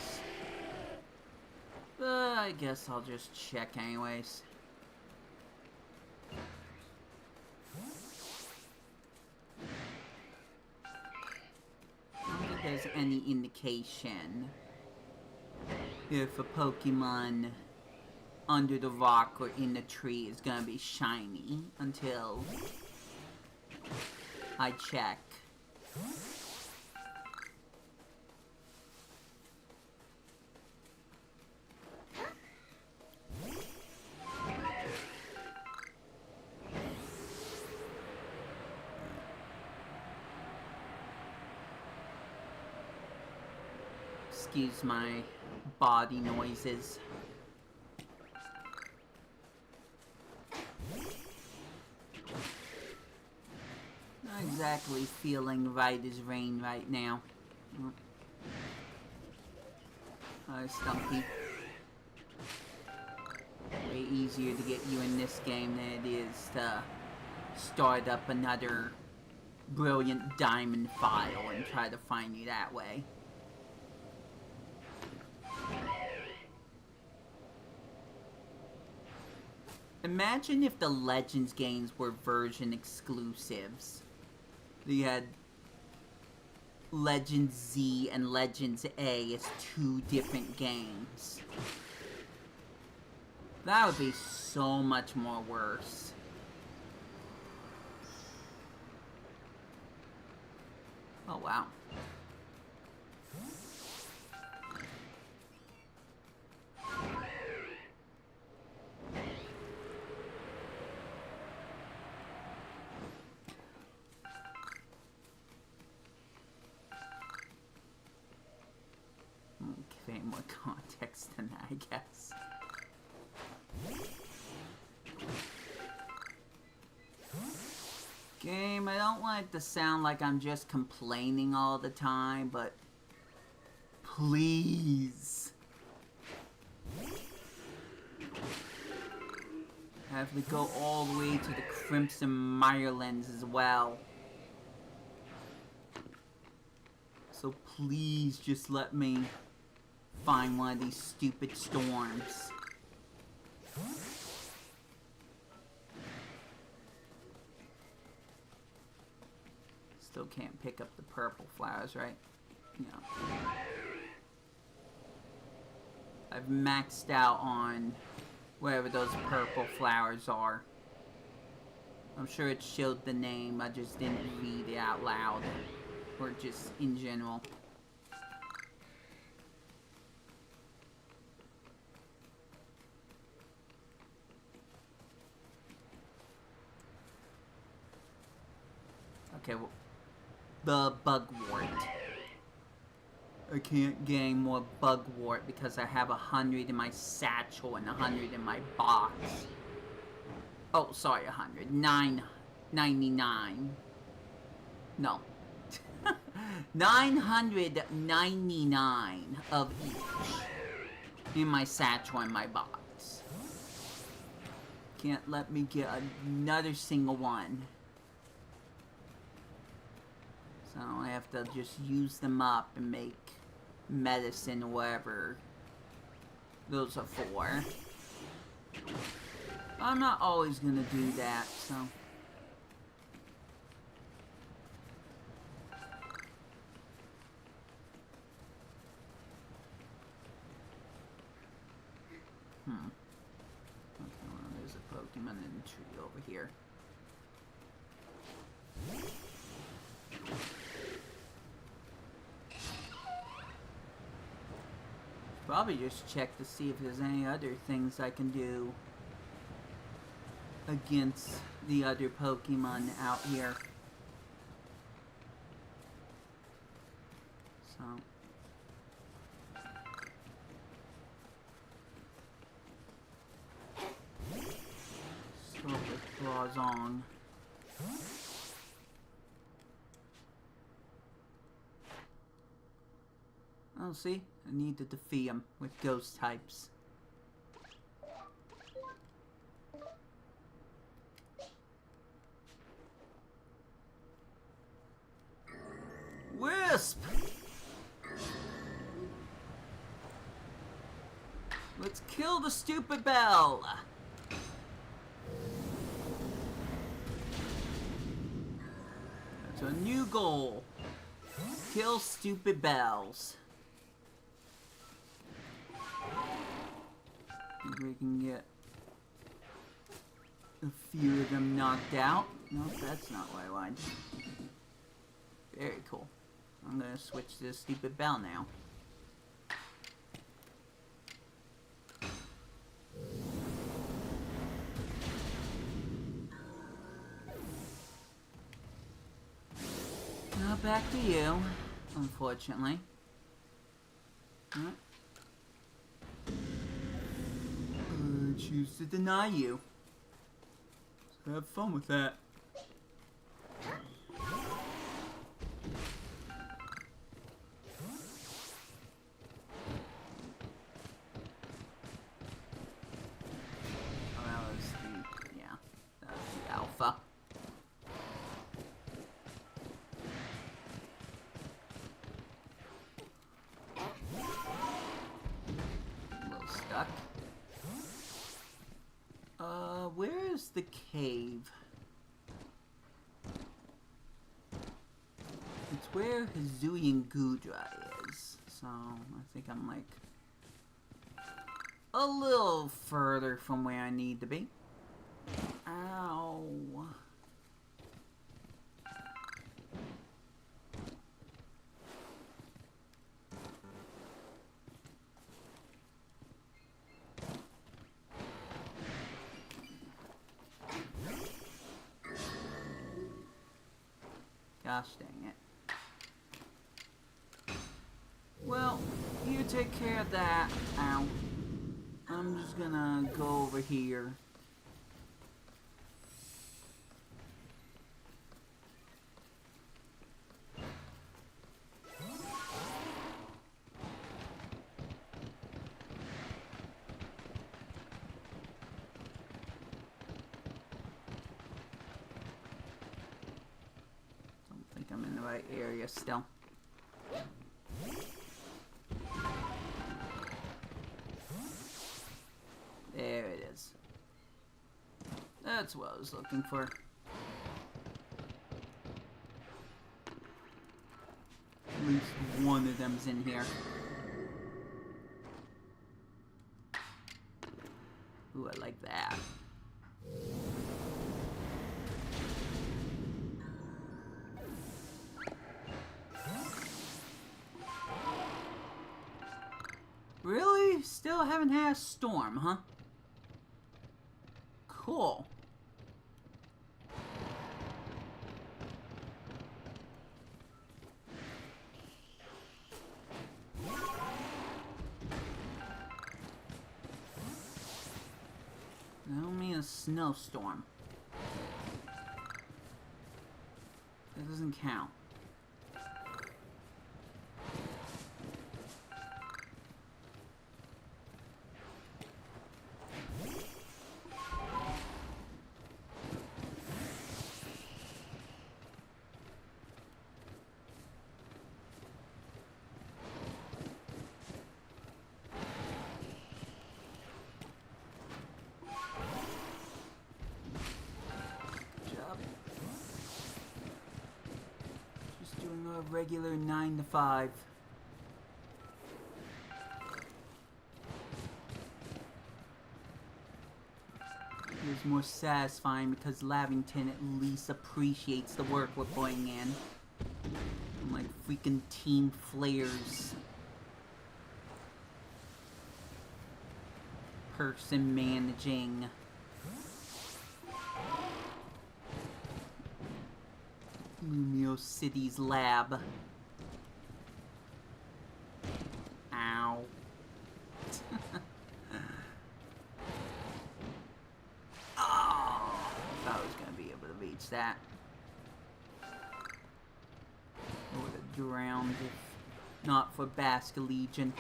I guess I'll just check anyways. I don't think there's any indication if a Pokemon under the rock or in the tree is gonna be shiny until I check. Excuse my body noises. Not exactly feeling right as rain right now. Stumpy. Way easier to get you in this game than it is to start up another brilliant diamond file and try to find you that way. Imagine if the Legends games were version exclusives. You had Legends Z and Legends A as two different games. That would be so much more worse. Oh, wow. Okay, more context than that, I guess. Game, I don't want it to sound like I'm just complaining all the time, but please. I have to go all the way to the Crimson Mirelands as well. So please just let me find one of these stupid storms. Still can't pick up the purple flowers, right? Yeah. I've maxed out on whatever those purple flowers are. I'm sure it showed the name, I just didn't read it out loud. Or just in general. Okay, well, the bugwort. I can't gain more bugwort because I have 100 in my satchel and 100 in my box. Oh, sorry, 100. 999. No. 999 of each in my satchel and my box. Can't let me get another single one. So I have to just use them up and make medicine or whatever those are for. I'm not always gonna do that, so. Okay, well, there's a Pokemon in the tree over here. Probably just check to see if there's any other things I can do against the other Pokemon out here. So. Start with Blazong. Oh, see? I need to defeat him with ghost types. Wisp! Let's kill the stupid bell! That's a new goal. Kill stupid bells. We can get a few of them knocked out. Nope, that's not what I wanted. Very cool. I'm gonna switch to this stupid bell now. Now back to you, unfortunately. Alright. Choose to deny you. So have fun with that. Where's the cave? It's where Hazuian Gudra is. So, I think I'm like a little further from where I need to be. Ow. Gosh dang it. Well, you take care of that. Ow. I'm just gonna go over here. I'm in the right area still. There it is. That's what I was looking for. At least one of them's in here. Ooh, I like that. Really? Still haven't had a storm, huh? Cool. I don't mean a snowstorm. That doesn't count. A regular 9 to 5. It was more satisfying because Lavington at least appreciates the work we're putting in. Unlike freaking Team Flair's person managing. Lumio City's lab. Ow. Oh, I thought I was gonna be able to reach that. I would have drowned if not for Basque Legion.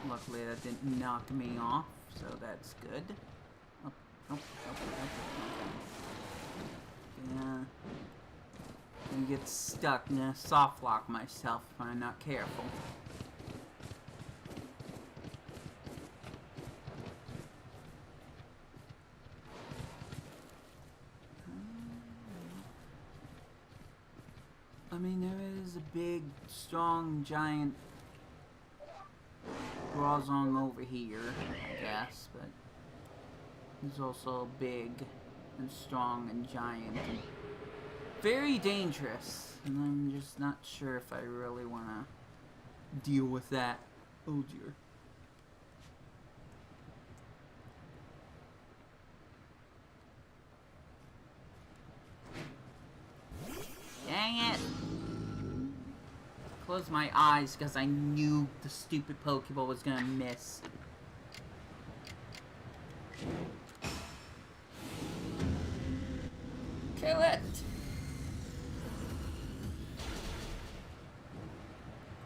Luckily that didn't knock me off, so that's good. Up, up, up, up, yeah. Gonna get stuck, gonna soft lock myself if I'm not careful. I mean, there is a big, strong, giant Brazong over here, I guess, but he's also big and strong and giant and very dangerous, and I'm just not sure if I really want to deal with that Oh dear. Dang it! Close my eyes because I knew the stupid Pokeball was gonna miss. Kill it!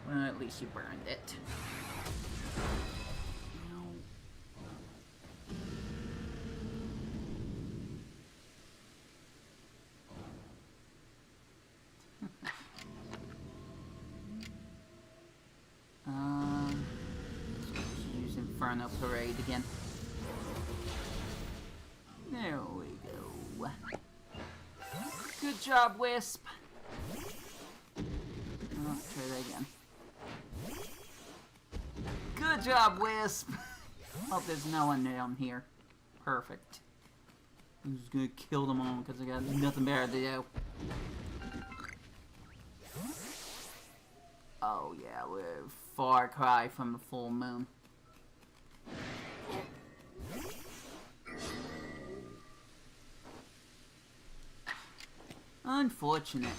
Well, at least you burned it. Use Inferno Parade again. There we go. Good job, Wisp. Oh, try that again. Good job, Wisp. Oh, there's no one down here. Perfect. I'm just gonna kill them all because I got nothing better to do. Oh yeah, we're a far cry from the full moon. Unfortunate.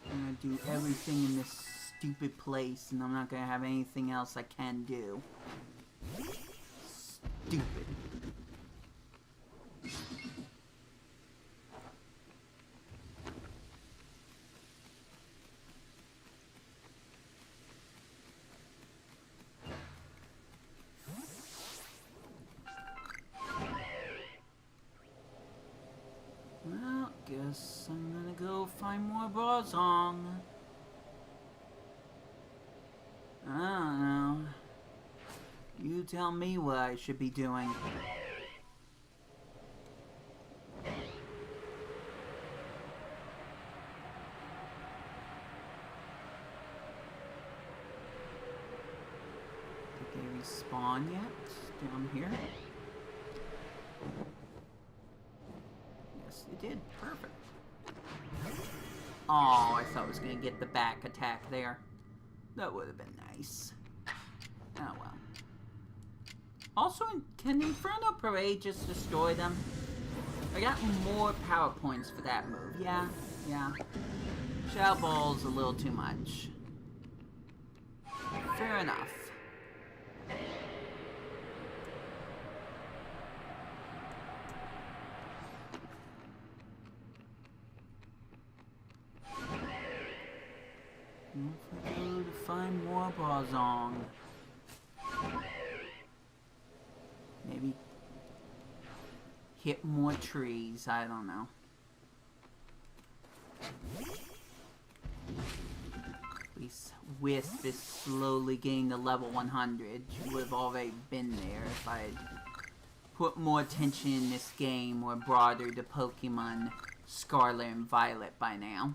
I'm gonna do everything in this stupid place, and I'm not gonna have anything else I can do. Stupid. Well, guess I'm gonna go find more Brazong. I don't know. You tell me what I should be doing. Did they respawn yet? Down here? Yes, they did. Perfect. Oh, I thought I was gonna get the back attack there. That would have been nice. Oh well. Also, can Inferno Parade just destroy them? I got more power points for that move. Yeah. Shadow Ball's a little too much. Fair enough. Off we go to find more Brazong. Maybe hit more trees, I don't know. At least Wisp is slowly getting to level 100. She would have already been there if I had put more attention in this game or brought her to Pokemon Scarlet and Violet by now.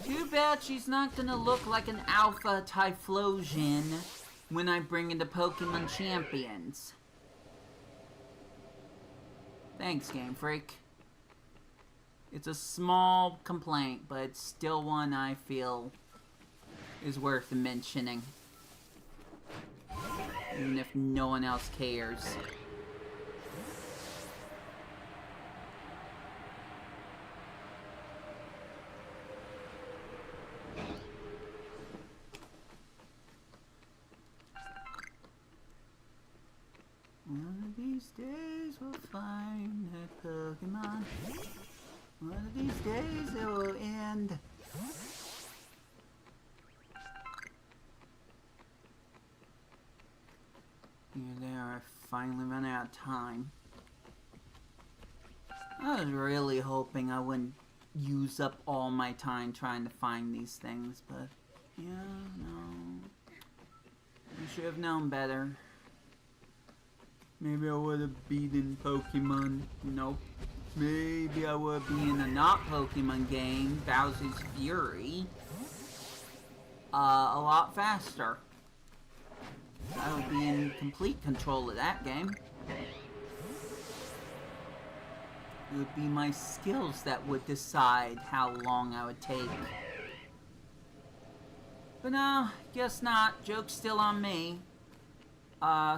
Too bad she's not gonna look like an Alpha Typhlosion when I bring in the Pokemon Champions. Thanks, Game Freak. It's a small complaint, but it's still one I feel is worth mentioning. Even if no one else cares. One of these days we'll find that Pokemon. One of these days it will end. Here they are, finally running out of time. I was really hoping I wouldn't use up all my time trying to find these things, but yeah, no. I should have known better. Maybe I would have beaten Pokemon. Nope. Maybe I would be in a not Pokemon game, Bowser's Fury, a lot faster. I would be in complete control of that game. It would be my skills that would decide how long I would take. But no, guess not. Joke's still on me.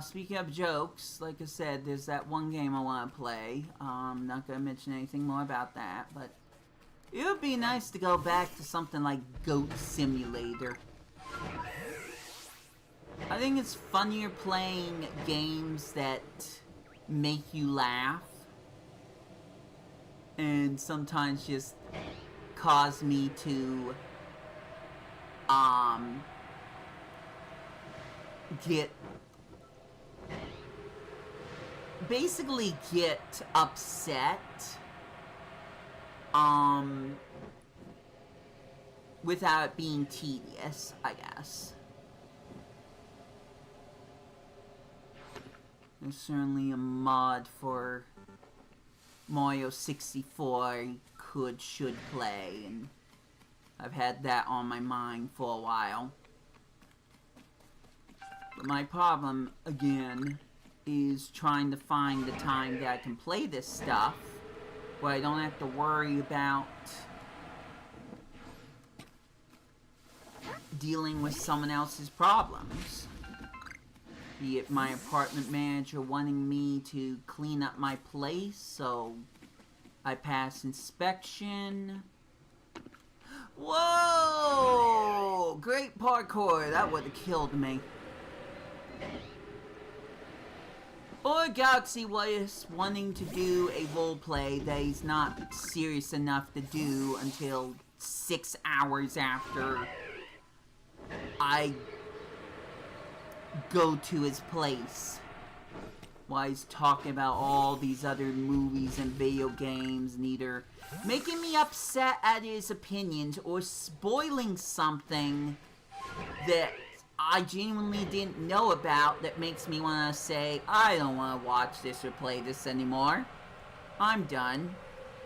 Speaking of jokes, like I said, there's that one game I want to play. I'm not going to mention anything more about that, but it would be nice to go back to something like Goat Simulator. I think it's funnier playing games that make you laugh and sometimes just cause me to basically get upset without it being tedious, I guess. There's certainly a mod for Mario 64 you should play, and I've had that on my mind for a while. But my problem, again, is trying to find the time that I can play this stuff where I don't have to worry about dealing with someone else's problems. Be it my apartment manager wanting me to clean up my place so I pass inspection. Whoa! Great parkour! That would have killed me. Or Galaxy Waste wanting to do a roleplay that he's not serious enough to do until 6 hours after I go to his place. While he's talking about all these other movies and video games and either making me upset at his opinions or spoiling something that I genuinely didn't know about that makes me want to say, I don't want to watch this or play this anymore. I'm done.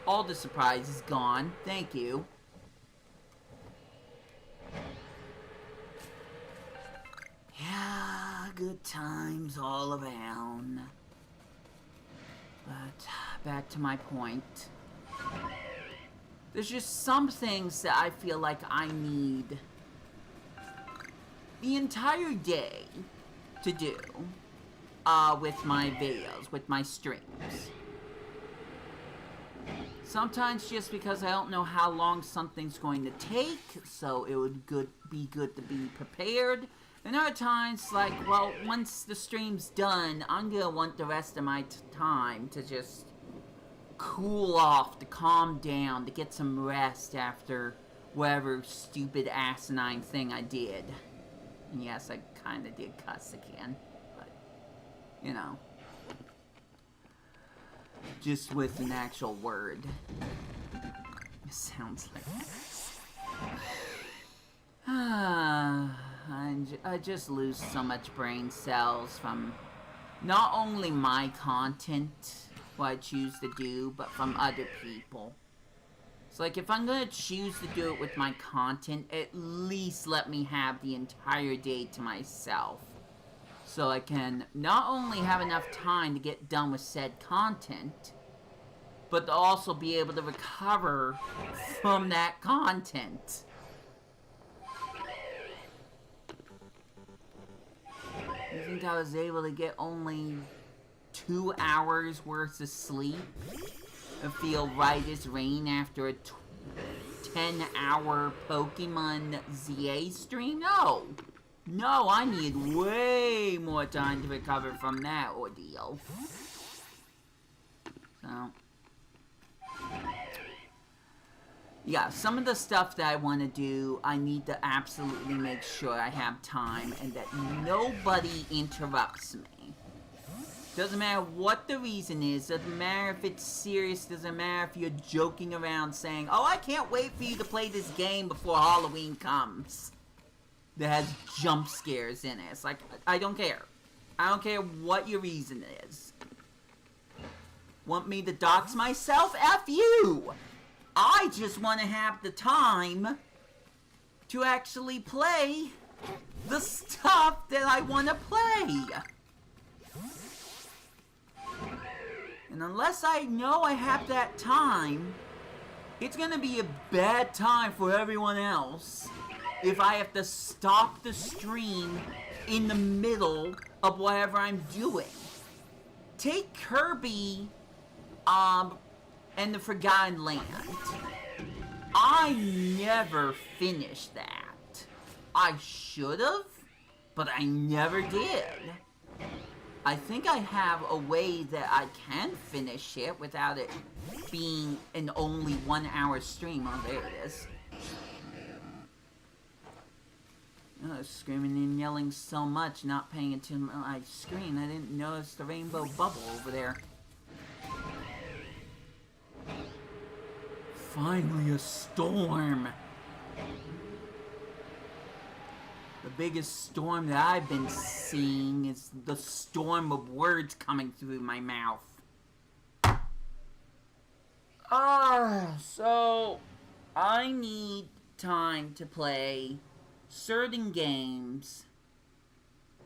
All the surprise is gone. Thank you. Yeah, good times all around. But back to my point. There's just some things that I feel like I need the entire day to do with my videos, with my streams. Sometimes just because I don't know how long something's going to take, so it would be good to be prepared. And other times, like, well, once the stream's done, I'm gonna want the rest of my time to just cool off, to calm down, to get some rest after whatever stupid asinine thing I did. And yes, I kinda did cuss again, but, you know. Just with an actual word. It sounds like I just lose so much brain cells from not only my content, what I choose to do, but from other people. It's like, if I'm gonna choose to do it with my content, at least let me have the entire day to myself. So I can not only have enough time to get done with said content, but to also be able to recover from that content. You think I was able to get only 2 hours worth of sleep and feel right as rain after a 10-hour Pokemon ZA stream? No! No, I need way more time to recover from that ordeal. So, yeah, some of the stuff that I want to do, I need to absolutely make sure I have time and that nobody interrupts me. Doesn't matter what the reason is, doesn't matter if it's serious, doesn't matter if you're joking around saying, oh, I can't wait for you to play this game before Halloween comes. That has jump scares in it. It's like, I don't care. I don't care what your reason is. Want me to dox myself? F you! I just want to have the time to actually play the stuff that I want to play. And unless I know I have that time, it's gonna be a bad time for everyone else if I have to stop the stream in the middle of whatever I'm doing. Take Kirby, and the Forgotten Land. I never finished that. I should've, but I never did. I think I have a way that I can finish it without it being an only 1 hour stream. Oh, there it is. Oh, screaming and yelling so much, not paying attention to my screen. I didn't notice the rainbow bubble over there. Finally, a storm. The biggest storm that I've been seeing is the storm of words coming through my mouth. So I need time to play certain games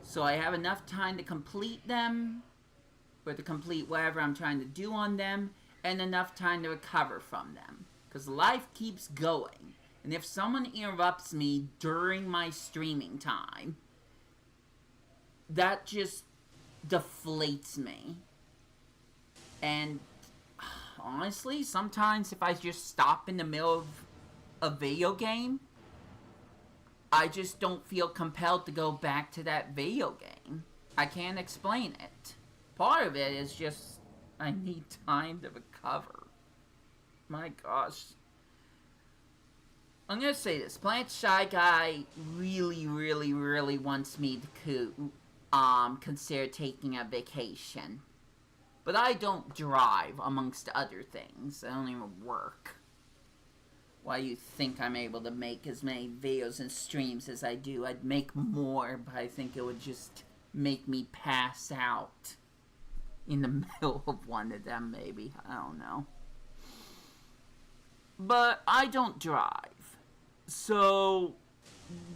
so I have enough time to complete them, or to complete whatever I'm trying to do on them, and enough time to recover from them. Because life keeps going. And if someone interrupts me during my streaming time, that just deflates me. And honestly, sometimes if I just stop in the middle of a video game, I just don't feel compelled to go back to that video game. I can't explain it. Part of it is just, I need time to recover. My gosh. I'm gonna say this. Plant Shy Guy really wants me to consider taking a vacation. But I don't drive, amongst other things. I don't even work. Why you think I'm able to make as many videos and streams as I do? I'd make more, but I think it would just make me pass out in the middle of one of them, maybe. I don't know. But I don't drive. So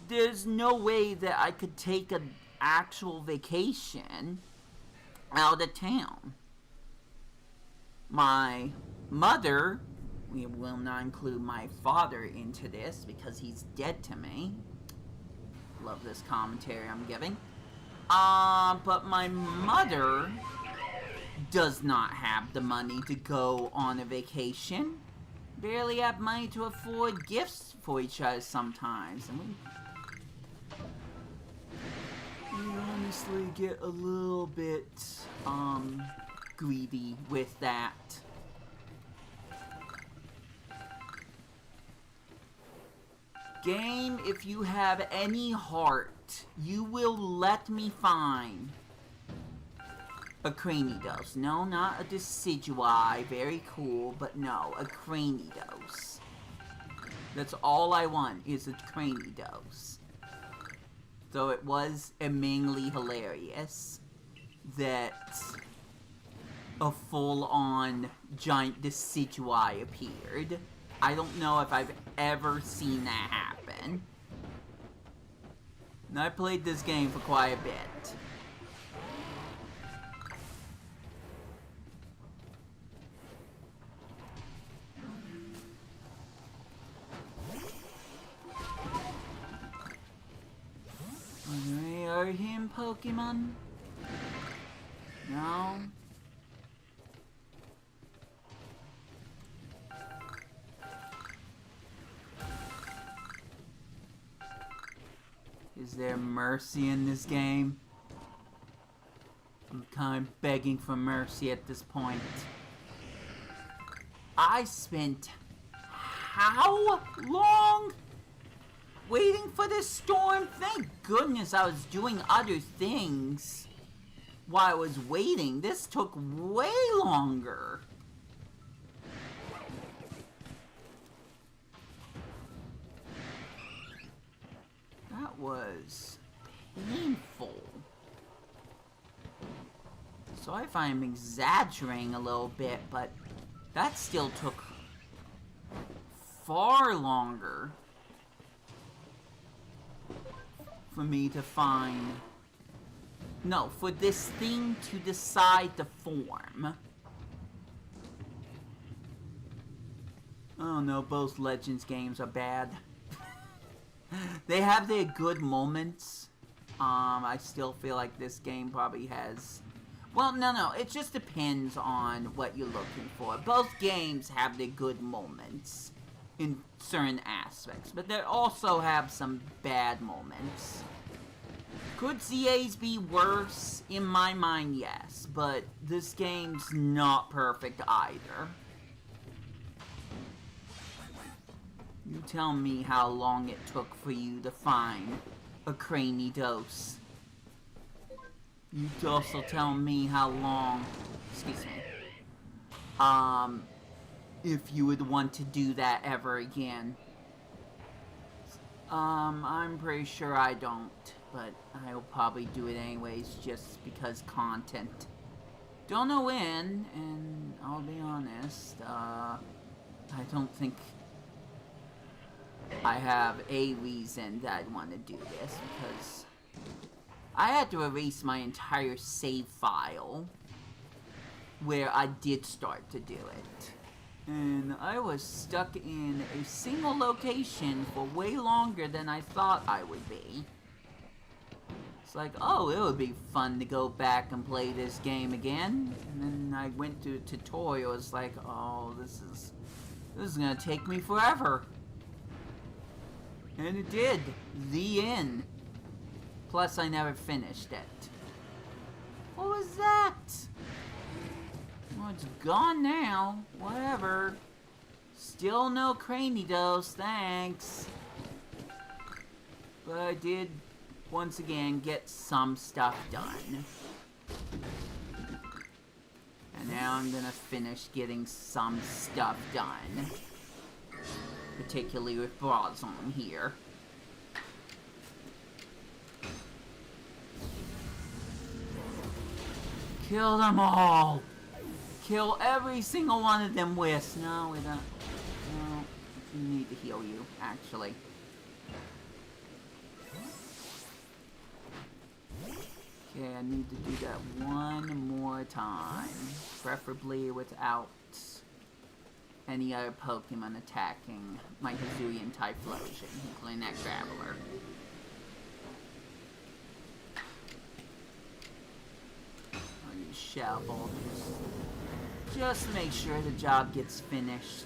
there's no way that I could take an actual vacation out of town. My mother, we will not include my father into this because he's dead to me. Love this commentary I'm giving. But my mother does not have the money to go on a vacation. Barely have money to afford gifts for each other sometimes. And we honestly get a little bit, greedy with that. Game, if you have any heart, you will let me find a Cranidos. No, not a Decidui. Very cool, but no, a Cranidos. That's all I want, is a Cranidos. So it was amazingly hilarious that a full-on giant Decidui appeared. I don't know if I've ever seen that happen. And I played this game for quite a bit. Are him Pokemon? No. Is there mercy in this game? I'm kind of begging for mercy at this point. I spent how long waiting for this storm? Thank goodness I was doing other things while I was waiting. This took way longer. That was painful. Sorry if I'm exaggerating a little bit, but that still took far longer. for me to find. No, for this thing to decide the form. Oh no, both Legends games are bad. They have their good moments. I still feel like this game probably has... Well, no, it just depends on what you're looking for. Both games have their good moments in certain aspects, but they also have some bad moments. Could CAs be worse? In my mind, yes, but this game's not perfect either. You tell me how long it took for you to find a cranny dose. You also tell me how long, excuse me, if you would want to do that ever again. I'm pretty sure I don't, but I'll probably do it anyways just because content. Don't know when, and I'll be honest, I don't think I have a reason that I'd want to do this, because I had to erase my entire save file where I did start to do it. And I was stuck in a single location for way longer than I thought I would be. It's like, oh, it would be fun to go back and play this game again. And then I went to a tutorial, it's like, oh, this is gonna take me forever. And it did. The end. Plus, I never finished it. What was that? Well, it's gone now. Whatever. Still no cranny dose, thanks. But I did, once again, get some stuff done. And now I'm gonna finish getting some stuff done. Particularly with Brazon here. Kill them all! Kill every single one of them wisps. No, we don't. No, we need to heal you, actually. Okay, I need to do that one more time. Preferably without any other Pokemon attacking my Hisuian Typhlosion, including that Graveler. I'll use Shadow Ball just to make sure the job gets finished.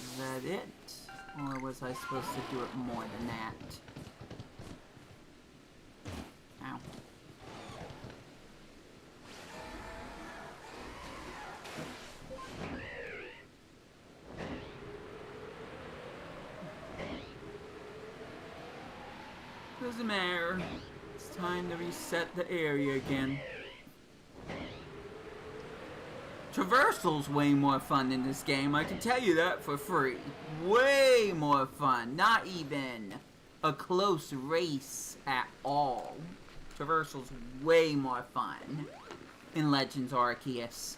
Is that it? Or was I supposed to do it more than that? Ow. Doesn't matter. It's time to reset the area again. Traversal's way more fun in this game, I can tell you that for free. Way more fun. Not even a close race at all. Traversal's way more fun in Legends Arceus.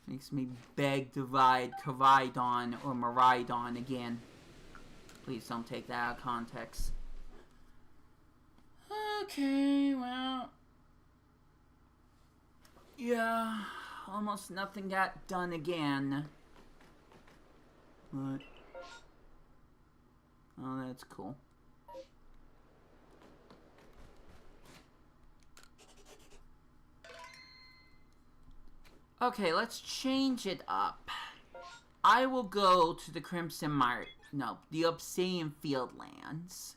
Makes me beg to ride Koraidon or Miraidon again. Please don't take that out of context. Okay, well... yeah, almost nothing got done again. But... oh, that's cool. Okay, let's change it up. I will go to the the Obsidian Fieldlands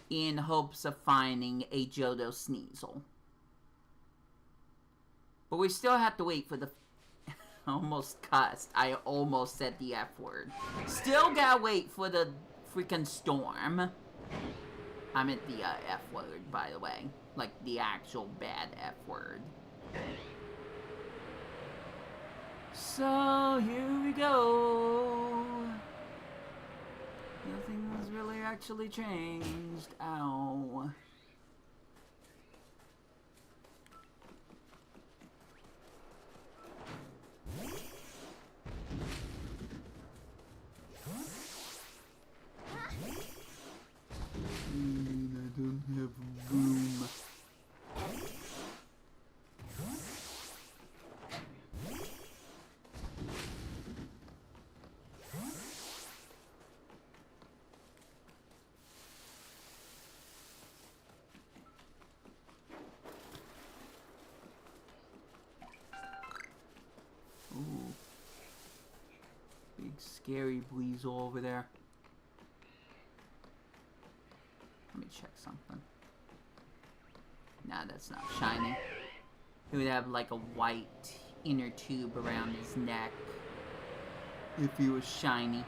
in hopes of finding a Johto Sneasel. But we still have to wait for the... almost cussed. I almost said the F word. Still gotta wait for the freaking storm. I meant the F word, by the way. Like the actual bad F word. So, here we go. Nothing was really actually changed. Ow. I don't have room. Ooh. Big scary weasel over there. Let me check something. Nah, that's not shiny. He would have like a white inner tube around his neck if he was shiny.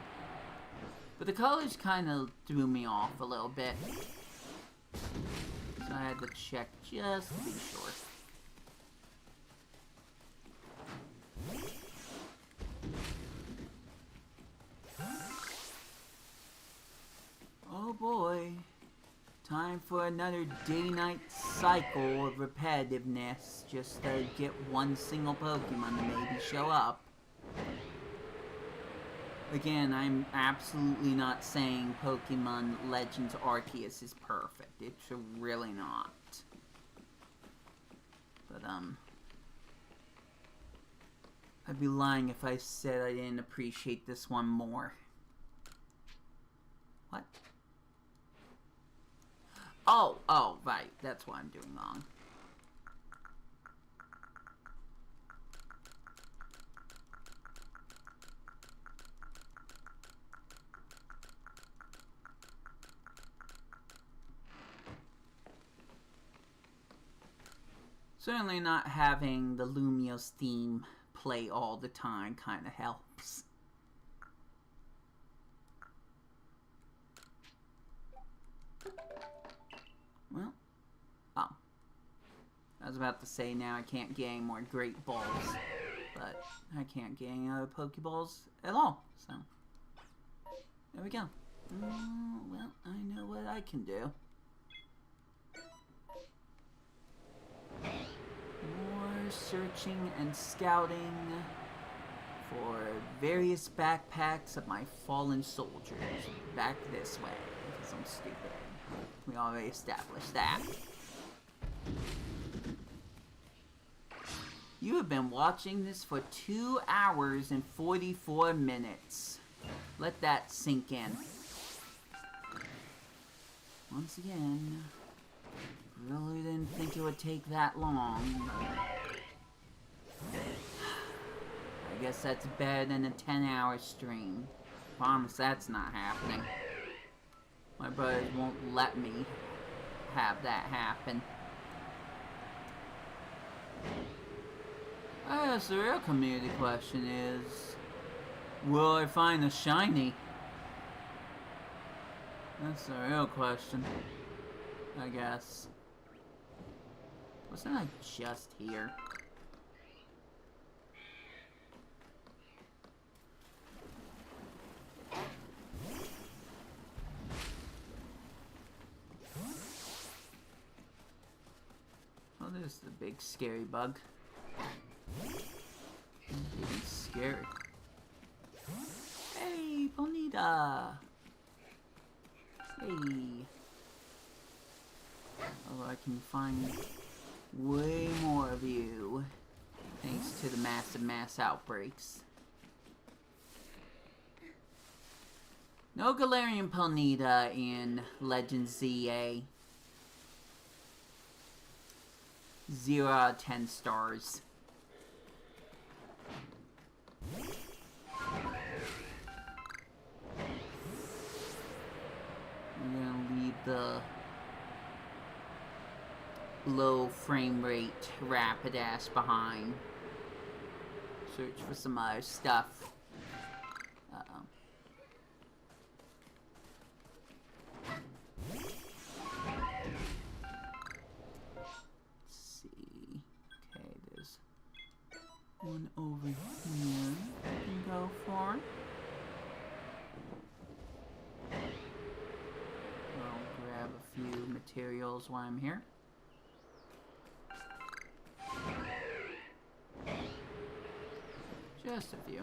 But the colors kind of threw me off a little bit. So I had to check just to be sure. Oh boy. Time for another day-night cycle of repetitiveness just to get one single Pokemon to maybe show up. Again, I'm absolutely not saying Pokemon Legends Arceus is perfect. It's really not. But, I'd be lying if I said I didn't appreciate this one more. What? Oh, right. That's what I'm doing wrong. Certainly not having the Lumiose theme play all the time kind of helps. Well, oh. I was about to say now I can't get any more Great Balls, but I can't get any other Pokeballs at all, so there we go. Well, I know what I can do. More searching and scouting for various backpacks of my fallen soldiers. Back this way, because I'm stupid. We already established that. You have been watching this for 2 hours and 44 minutes. Let that sink in. Once again, really didn't think it would take that long. I guess that's better than a 10-hour stream. Promise that's not happening. My brothers won't let me have that happen. I guess the real community question is, will I find a shiny? That's the real question, I guess. Wasn't I just here? Oh, there's the big scary bug. It's scary. Hey, Bonita! Hey. Oh, I can find way more of you, thanks to the massive mass outbreaks. No Galarian Ponyta in Legends ZA. 0 out of 10 stars. I'm gonna leave the low frame rate Rapidash behind. Search for some other stuff. Uh-oh. Let's see. Okay, there's one over here I can go for. materials while I'm here. Just a few.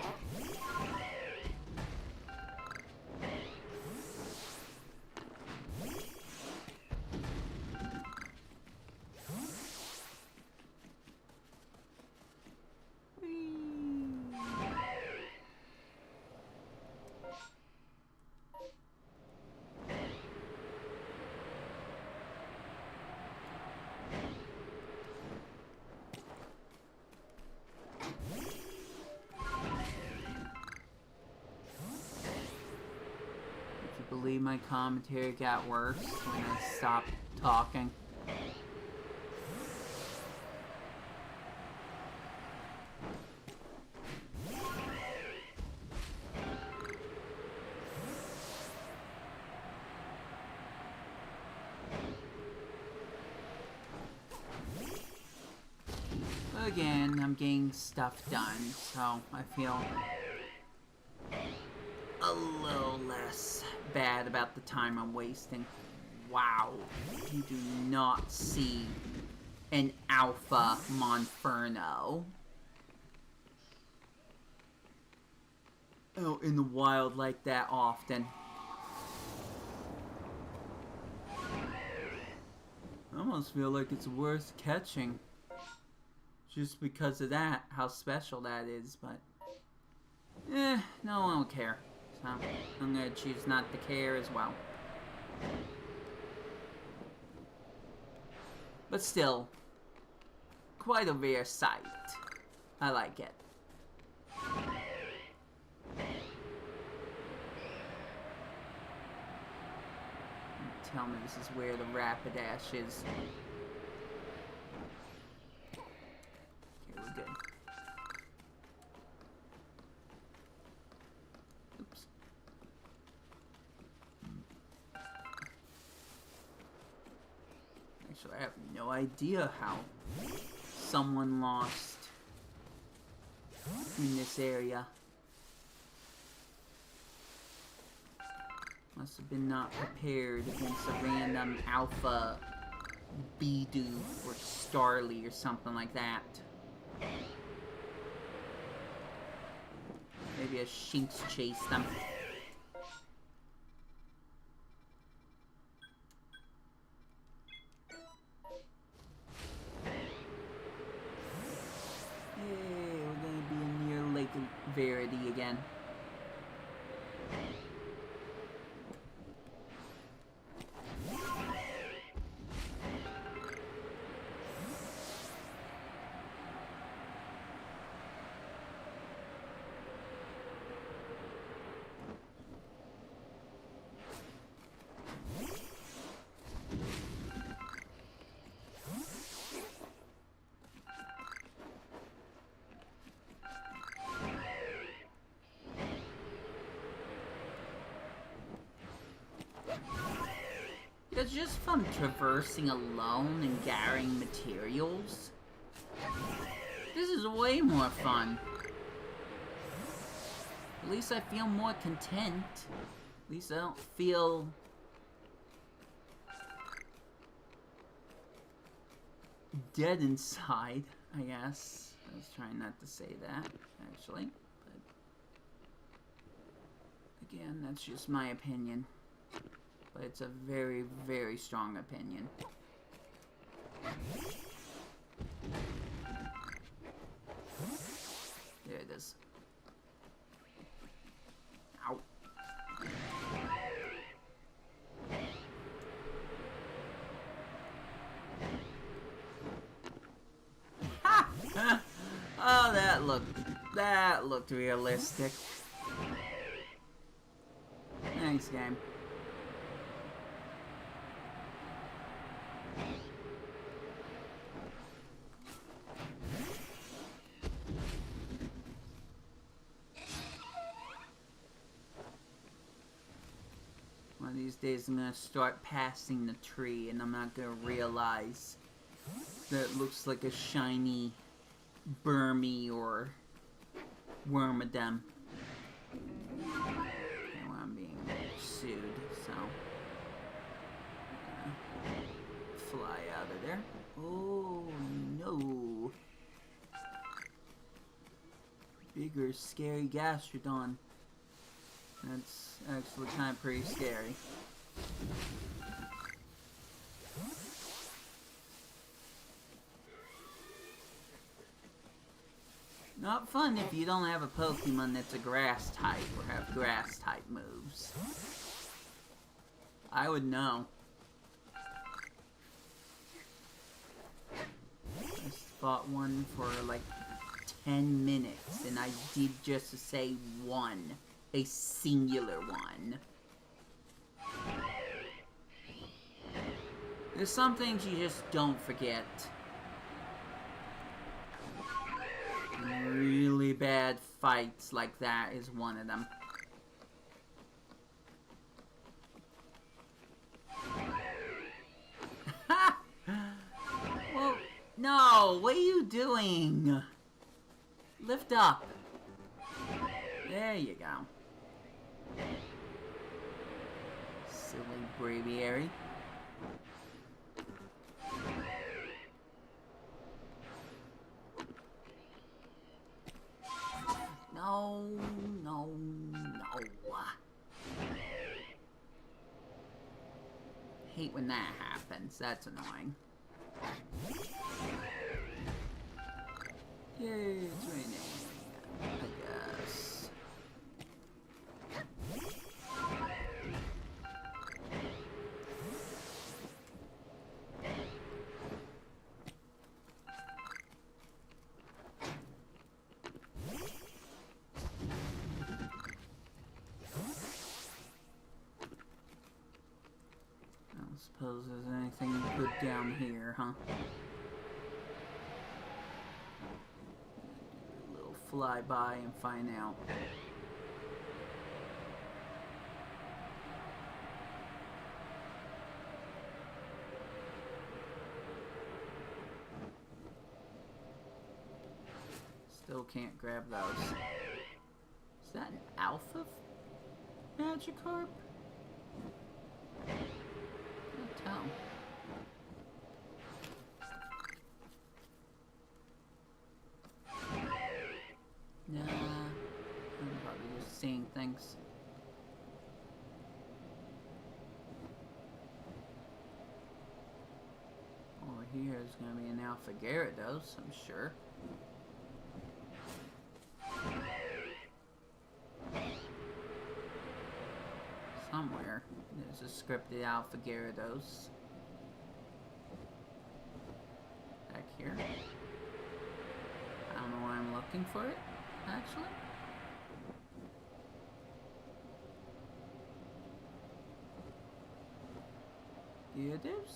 Believe my commentary got worse when I stopped talking. Again, I'm getting stuff done, so I feel a little less bad about the time I'm wasting. Wow, you do not see an alpha Monferno out in the wild like that often. I almost feel like it's worth catching just because of that, how special that is, but no one will care. So I'm gonna choose not to care as well. But still, quite a rare sight. I like it. Tell me this is where the Rapidash is. Okay, we're good. Oops. Actually, I have no idea how someone lost in this area. Must have been not prepared against a random alpha Bidoo or Starly or something like that. Maybe a Shinx chased them. Hey, we're gonna be near Lake Verity again. It's just from traversing alone and gathering materials. This is way more fun. At least I feel more content. At least I don't feel dead inside, I guess. I was trying not to say that, actually. But again, that's just my opinion. But it's a very, very strong opinion. There it is. Ow. Ha! Oh, that looked realistic. Thanks, game. One of these days I'm gonna start passing the tree and I'm not gonna realize that it looks like a shiny Burmy or Wormadam. Okay, well, I'm being sued, so fly out of there. Oh, no. Bigger, scary Gastrodon. That's actually kind of pretty scary. Not fun if you don't have a Pokemon that's a grass type or have grass type moves. I would know. I fought one for like 10 minutes and I did just to say one. A singular one. There's some things you just don't forget. Really bad fights like that is one of them. Well, no, what are you doing? Lift up. There you go. Silly braviary. No, no, no. Hate when that happens. That's annoying. Yay, it's raining. I guess. Suppose there's anything good down here, huh? Do a little flyby and find out. Still can't grab those. Is that an alpha Magikarp? Oh. Nah, I'm probably just seeing things. Over here is going to be an Alpha Gyarados, I'm sure. Somewhere there's a scripted Alpha Gyarados. Back here. I don't know why I'm looking for it, actually. Gyarados?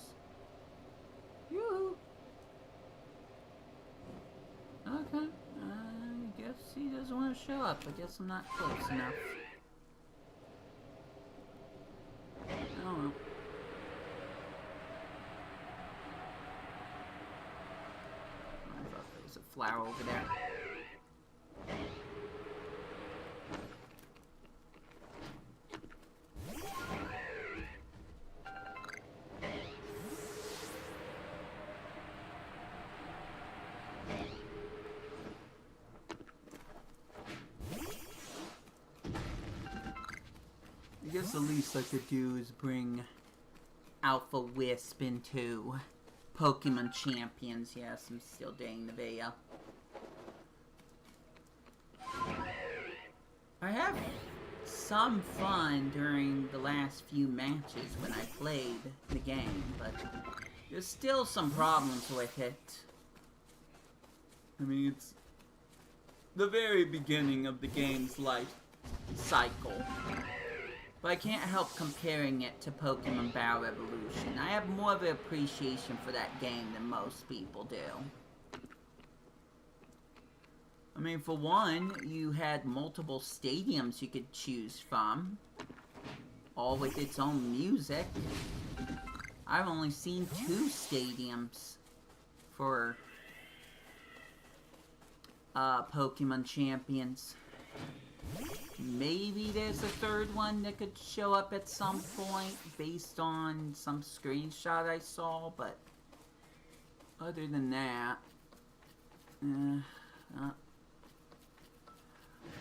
Yoo-hoo! Okay, I guess he doesn't want to show up. I guess I'm not close enough. Oh well. I thought there was a flower over there. I guess the least I could do is bring Alpha Wisp into Pokemon Champions. Yes, I'm still dating the video. I have some fun during the last few matches when I played the game, but there's still some problems with it. I mean, it's the very beginning of the game's life cycle. But I can't help comparing it to Pokemon Battle Revolution. I have more of an appreciation for that game than most people do. I mean, for one, you had multiple stadiums you could choose from, all with its own music. I've only seen 2 stadiums for Pokemon Champions. maybe there's a third one that could show up at some point based on some screenshot I saw, but other than that,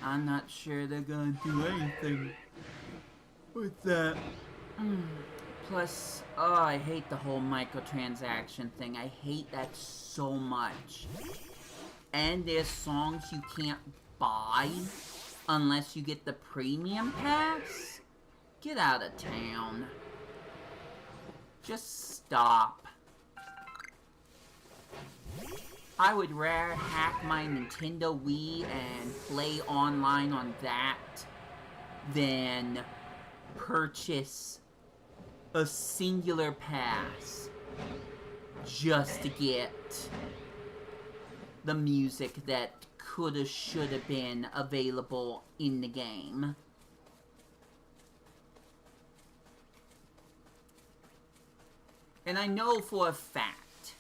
I'm not sure they're gonna do anything with that. Plus, oh, I hate the whole microtransaction thing. I hate that so much. And there's songs you can't buy unless you get the premium pass? Get out of town. Just stop. I would rather hack my Nintendo Wii and play online on that than purchase a singular pass just to get the music that coulda, shoulda been available in the game. And I know for a fact,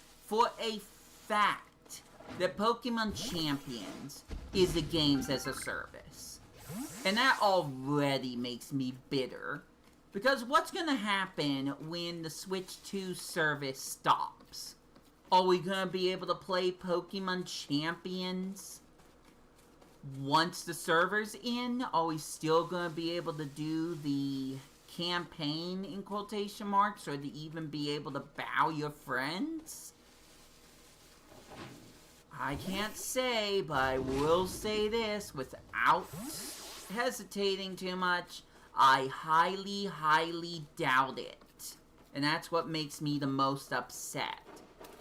that Pokemon Champions is a games as a service. And that already makes me bitter. Because what's gonna happen when the Switch 2 service stops? Are we gonna be able to play Pokemon Champions once the server's in? Are we still gonna be able to do the campaign, in quotation marks, or to even be able to bow your friends? I can't say, but I will say this without hesitating too much. I highly, highly doubt it. And that's what makes me the most upset.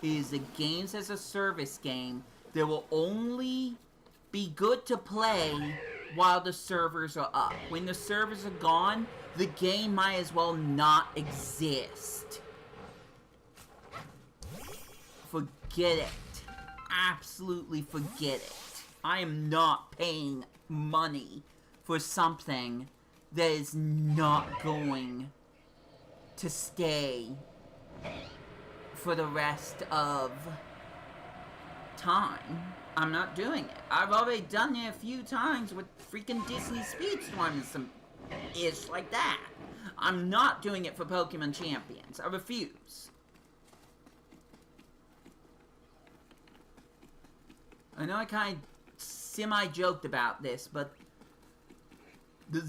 Is the games as a service game that will only be good to play while the servers are up. When the servers are gone, the game might as well not exist. Forget it. Absolutely forget it. I am not paying money for something that is not going to stay for the rest of time. I'm not doing it. I've already done it a few times with freaking Disney Speedstorm and some ish like that. I'm not doing it for Pokemon Champions. I refuse. I know I kind of semi-joked about this, but the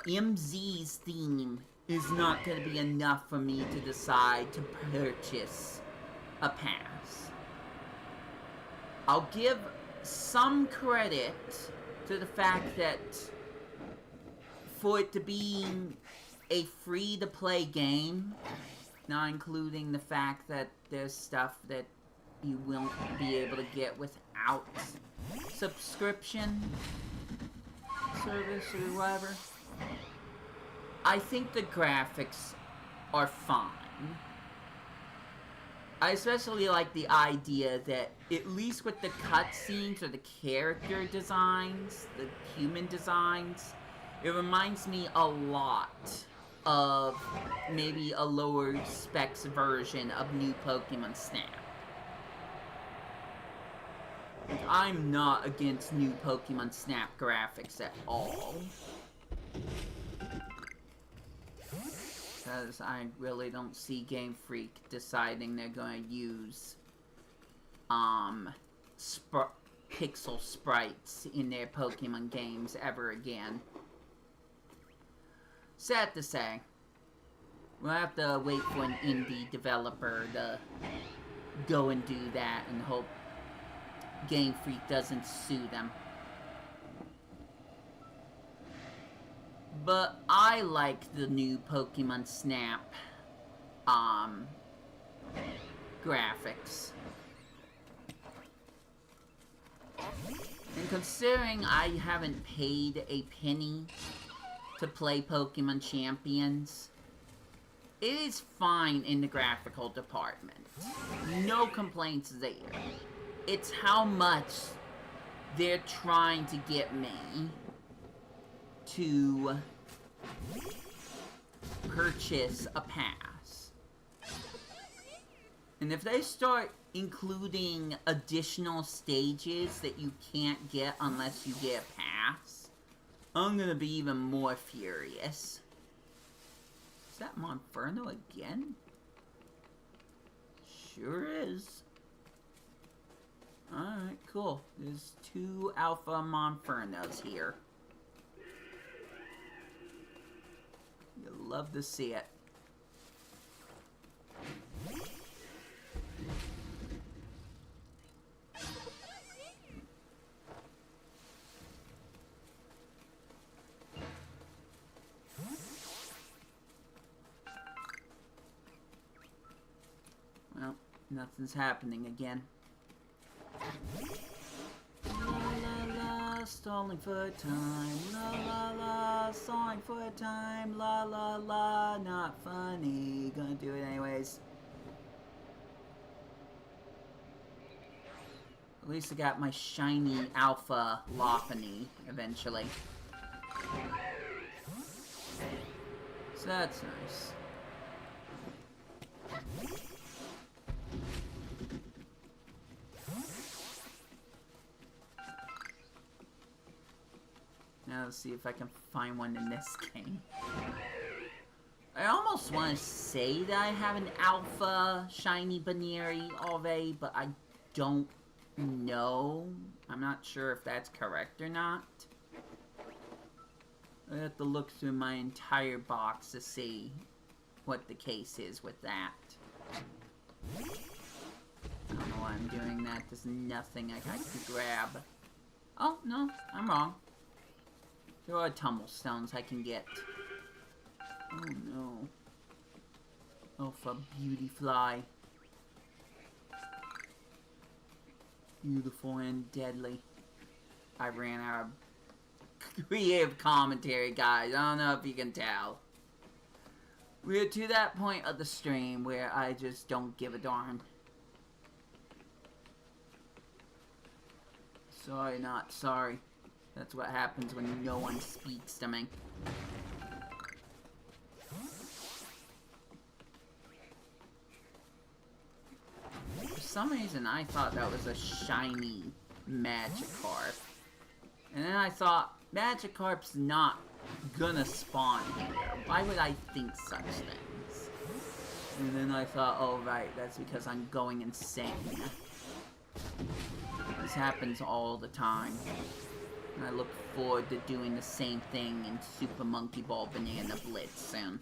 MZ's theme is not going to be enough for me to decide to purchase a pass. I'll give some credit to the fact that for it to be a free-to-play game, not including the fact that there's stuff that you won't be able to get without subscription service or whatever. I think the graphics are fine. I especially like the idea that, at least with the cutscenes or the character designs, the human designs, it reminds me a lot of maybe a lower specs version of new Pokemon Snap. I'm not against new Pokemon Snap graphics at all. Because I really don't see Game Freak deciding they're going to use pixel sprites in their Pokemon games ever again. Sad to say. We'll have to wait for an indie developer to go and do that and hope Game Freak doesn't sue them. But I like the new Pokemon Snap graphics. And considering I haven't paid a penny to play Pokemon Champions, it is fine in the graphical department. No complaints there. It's how much they're trying to get me to purchase a pass. And if they start including additional stages that you can't get unless you get a pass, I'm gonna be even more furious. Is that Monferno again? Sure is. Alright, cool. There's 2 Alpha Monfernos here. You'll love to see it. Well, nothing's happening again. La la la, stalling for time. La la la, stalling for time. La la la, not funny. Gonna do it anyways. At least I got my shiny Alpha Lophany eventually. So that's nice. Now let's see if I can find one in this game. I almost want to say that I have an Alpha Shiny Baneri already, but I don't know. I'm not sure if that's correct or not. I have to look through my entire box to see what the case is with that. I don't know why I'm doing that. There's nothing I can grab. Oh, no, I'm wrong. There are tumblestones I can get. Oh no. Alpha Beauty Fly. Beautiful and deadly. I ran out of creative commentary, guys. I don't know if you can tell. We're to that point of the stream where I just don't give a darn. Sorry, not sorry. That's what happens when no one speaks to me. For some reason, I thought that was a shiny Magikarp. And then I thought, Magikarp's not gonna spawn here. Why would I think such things? And then I thought, oh right, that's because I'm going insane. This happens all the time. And I look forward to doing the same thing in Super Monkey Ball Banana Blitz soon.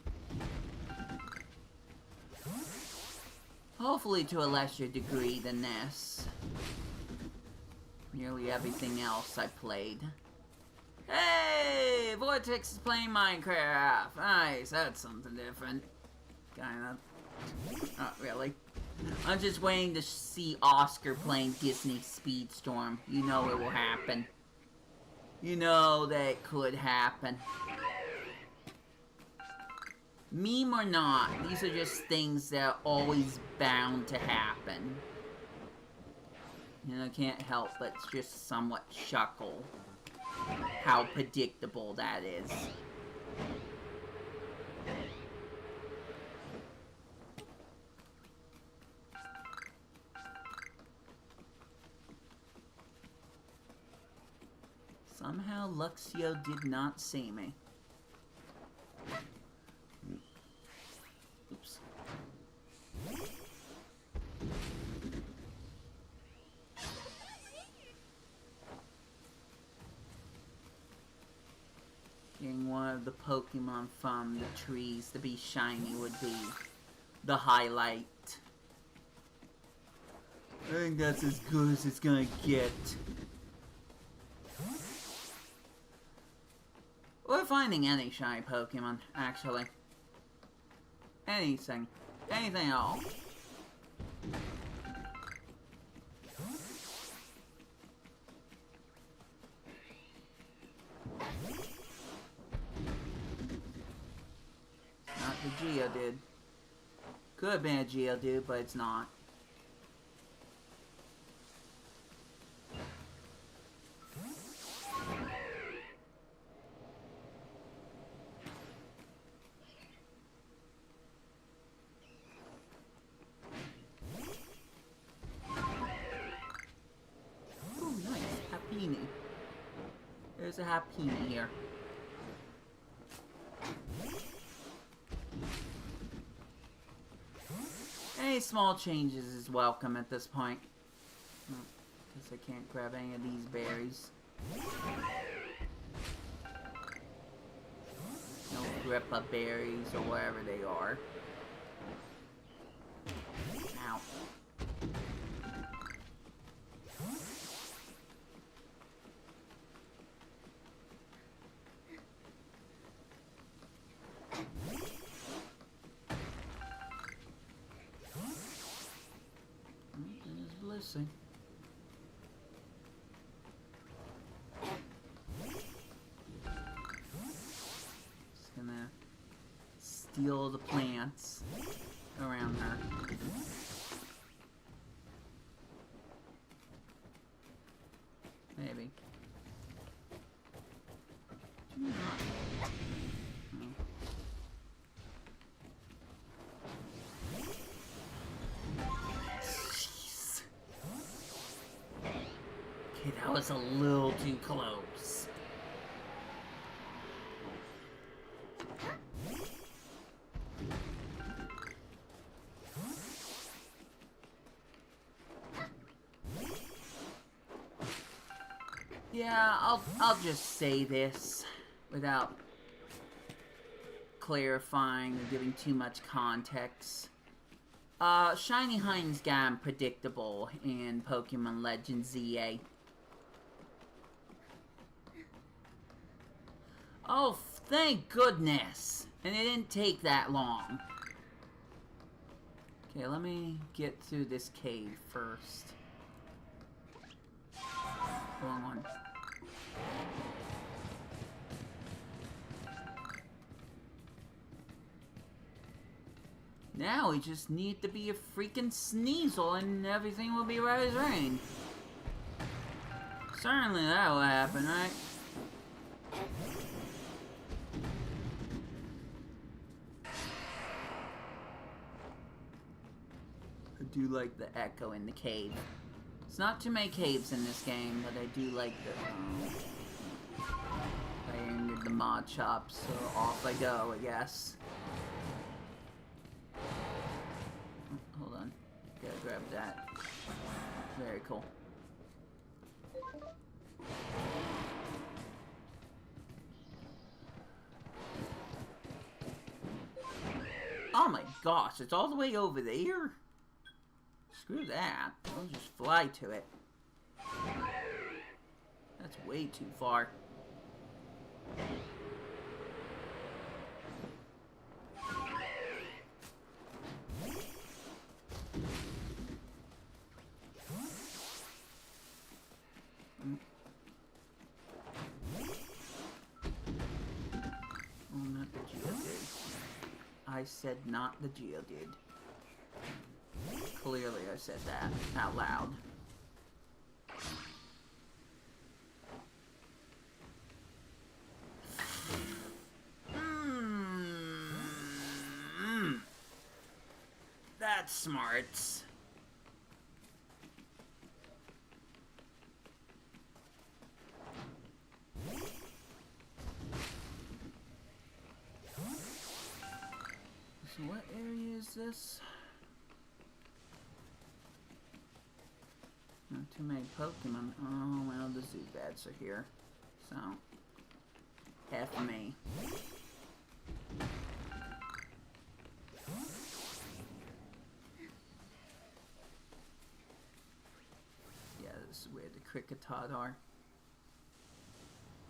Hopefully to a lesser degree than this. Nearly everything else I played. Hey! Vortex is playing Minecraft! Nice, that's something different. Kinda. Not really. I'm just waiting to see Oscar playing Disney Speedstorm. You know it will happen. You know that it could happen. Meme or not, these are just things that are always bound to happen. And I can't help but just somewhat chuckle how predictable that is. Somehow Luxio did not see me. Oops. Getting one of the Pokemon from the trees to be shiny would be the highlight. I think that's as good as it's gonna get. Or finding any shiny Pokemon, actually. Anything. Anything at all. Not the Geodude. Could have been a Geodude, but it's not. There's a Happy here. Any small changes is welcome at this point. Guess I can't grab any of these berries. No grippa berries or whatever they are. Ow. There's Blissey. Just gonna steal the plants around her. Maybe. No. Jeez. Okay, that was a little too close. Yeah, I'll just say this without clarifying or giving too much context. Shiny Heinz gotten predictable in Pokemon Legends ZA. Oh, thank goodness! And it didn't take that long. Okay, let me get through this cave first. Wrong one. Now we just need to be a freaking Sneasel and everything will be right as rain. Certainly that will happen, right? I do like the echo in the cave. It's not too many caves in this game, but I do like the playing with the mod shop, so off I go, I guess. Hold on. Gotta grab that. Very cool. Oh my gosh, it's all the way over there? Screw that. I'll just fly to it. That's way too far. Oh, not the Geodude. I said not the Geodude. Clearly I said that out loud. That's smart. So what area is this? Not too many Pokemon. Oh, well, the Zubats are here. So, half of me. Yeah, this is where the Kricketot are.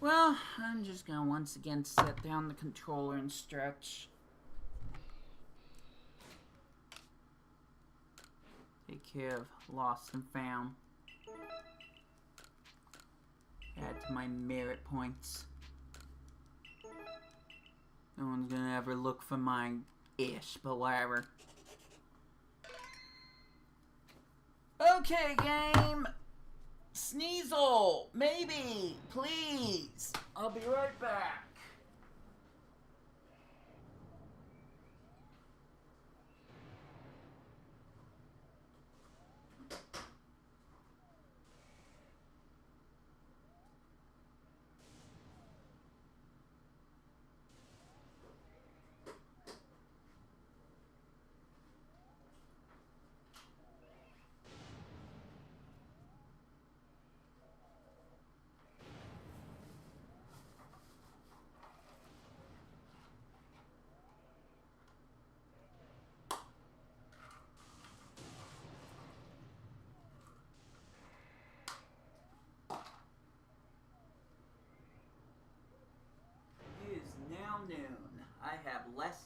Well, I'm just gonna once again set down the controller and stretch. Take care of lost and found. Add to my merit points. No one's gonna ever look for my ish, but whatever. Okay, game! Sneasel! Maybe! Please! I'll be right back.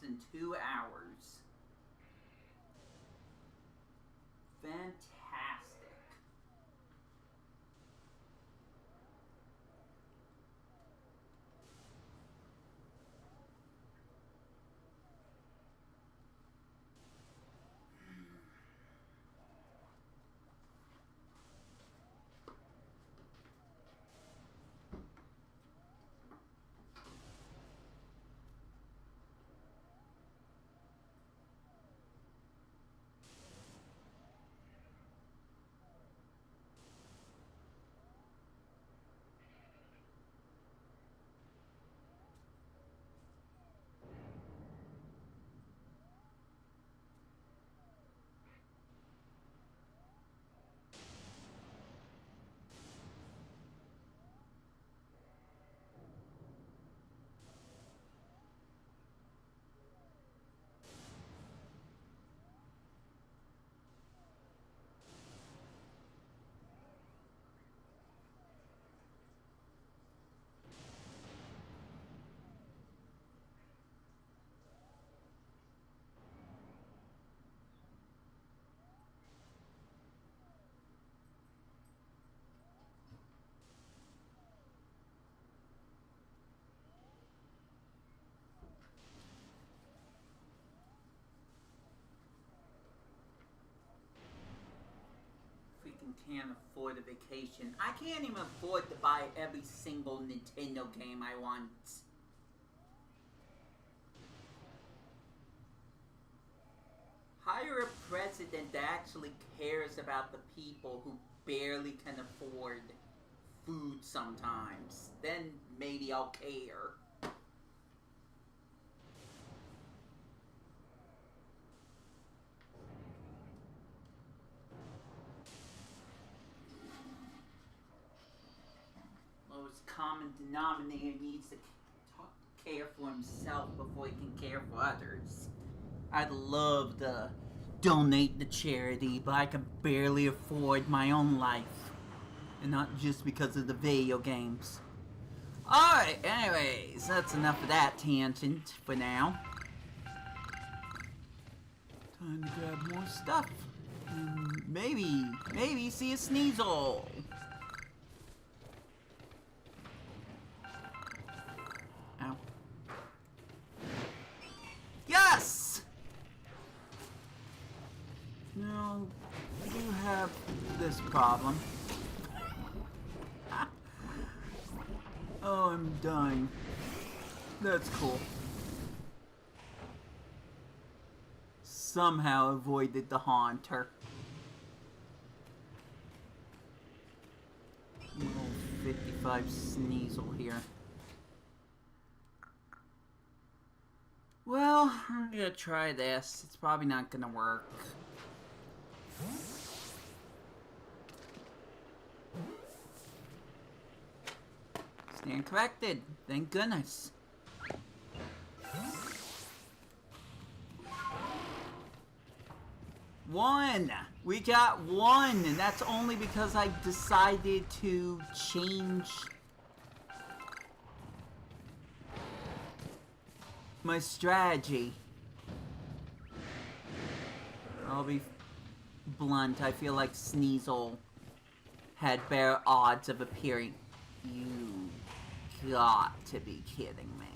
than 2 hours. Fantastic. Can't afford a vacation. I can't even afford to buy every single Nintendo game I want. Hire a president that actually cares about the people who barely can afford food sometimes. Then maybe I'll care. Common denominator needs to care for himself before he can care for others. I'd love to donate to charity, but I can barely afford my own life. And not just because of the video games. Alright, anyways, that's enough of that tangent for now. Time to grab more stuff. And maybe see a Sneasel. Ow. Yes! Now, I do have this problem. Oh, I'm dying. That's cool. Somehow avoided the haunter. Little 55 Sneasel here. Well, I'm gonna try this. It's probably not gonna work. Stand corrected. Thank goodness. One! We got one! And that's only because I decided to change my strategy. I'll be blunt. I feel like Sneasel had better odds of appearing. You got to be kidding me.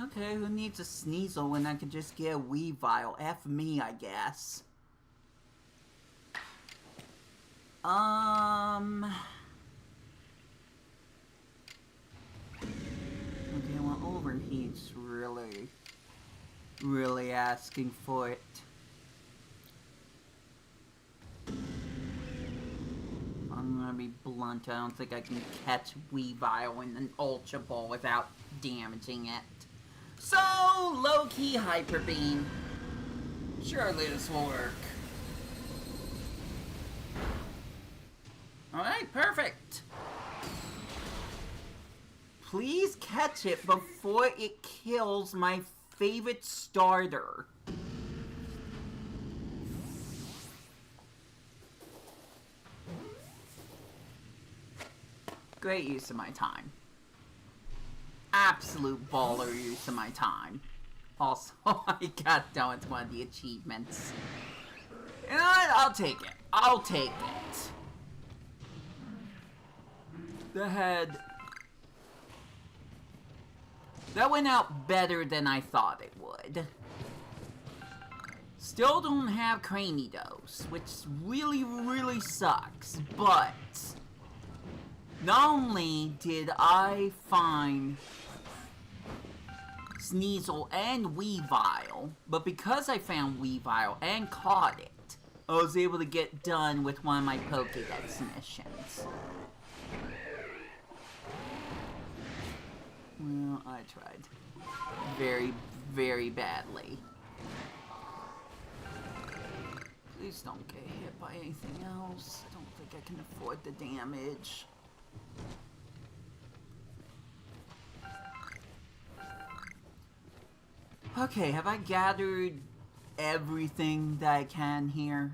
Okay, who needs a Sneasel when I could just get a Weavile? F me, I guess. Okay, well, Overheat's really asking for it. I'm gonna be blunt. I don't think I can catch Weavile in an Ultra Ball without damaging it. So, low-key Hyper Beam. Surely this will work. Alright, perfect. Please catch it before it kills my favorite starter. Great use of my time. absolute baller use of my time. Also, I got done with one of the achievements. You know what? I'll take it. I'll take it. The head. That went out better than I thought it would. Still don't have Cranidos, which really, really sucks, but not only did I find Sneasel and Weavile, but because I found Weavile and caught it, I was able to get done with one of my Pokédex missions. Well, I tried very, very badly. Please don't get hit by anything else. I don't think I can afford the damage. Okay, have I gathered everything that I can here?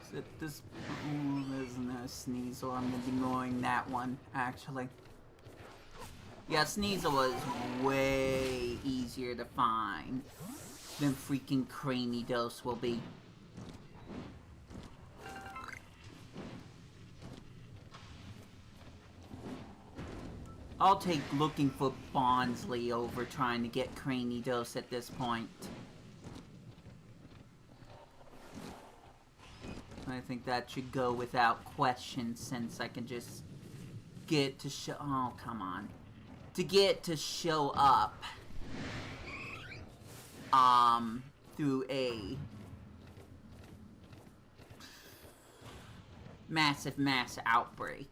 Is it this? Oh, there's no Sneasel. I'm gonna be ignoring that one, actually. Yeah, Sneasel was way easier to find than freaking Cranidos will be. I'll take looking for Bonsly over trying to get Cranidos at this point. I think that should go without question since I can just get to show... Oh, come on. To get to show up through a mass outbreak.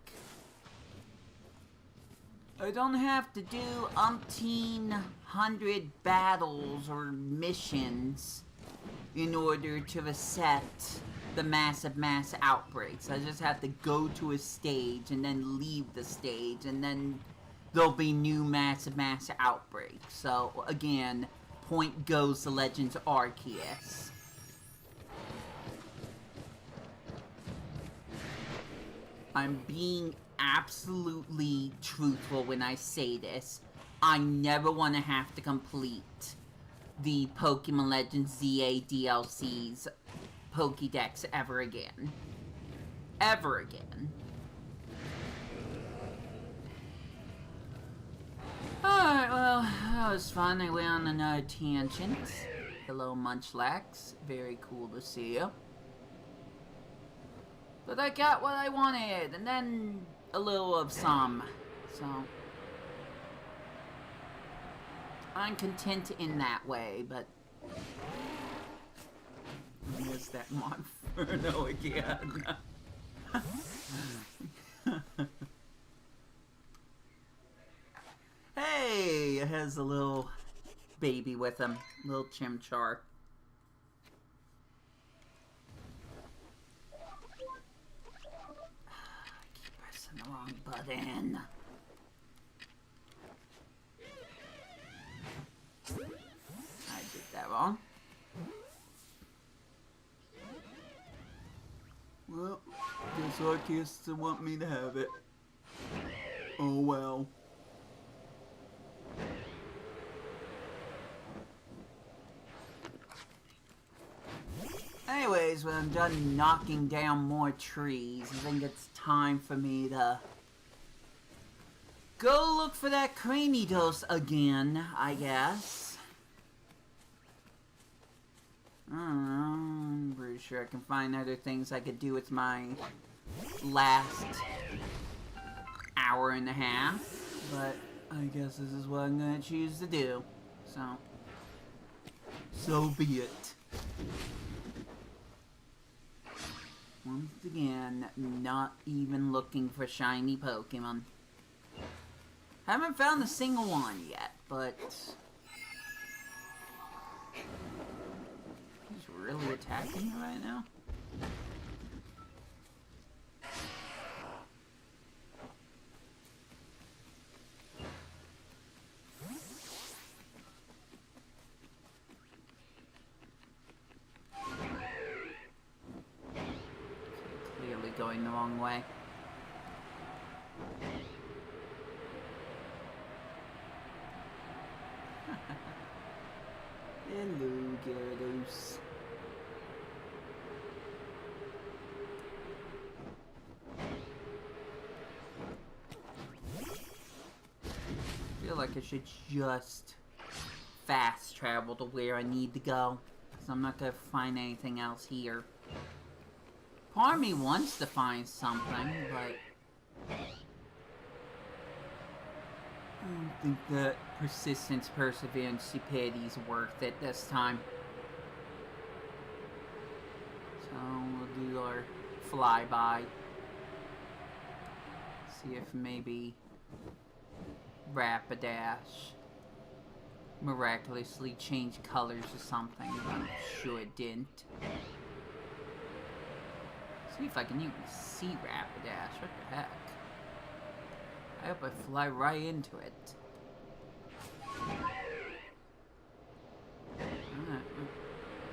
I don't have to do umpteen hundred battles or missions in order to reset the mass outbreaks. I just have to go to a stage and then leave the stage, and then there'll be new mass outbreaks. So again, point goes to Legends Arceus. I'm being absolutely truthful when I say this. I never want to have to complete the Pokemon Legends ZA DLC's Pokédex ever again. Ever again. Alright, well, that was fun. I went on another tangent. Hello, Munchlax. Very cool to see you. But I got what I wanted, and then a little of some. So I'm content in that way, but there's that Monferno again. Hey, it has a little baby with him, little Chimchar. The wrong button. I did that wrong. Well, guess Arceus doesn't want me to have it. Oh well. Anyways, when I'm done knocking down more trees, I think it's time for me to go look for that Cranidos again, I guess. I don't know, I'm pretty sure I can find other things I could do with my last hour and a half, but I guess this is what I'm gonna choose to do, so be it. Once again, not even looking for shiny Pokemon. Haven't found a single one yet, but he's really attacking me right now. Going the wrong way. Gyarados. I feel like I should just fast travel to where I need to go, because I'm not going to find anything else here. Part of me wants to find something, but I don't think that persistence, perseverance, stupidity is worth it this time. So we'll do our flyby. See if maybe Rapidash miraculously changed colors or something. I'm sure it didn't. See if I can even see Rapidash. What the heck? I hope I fly right into it.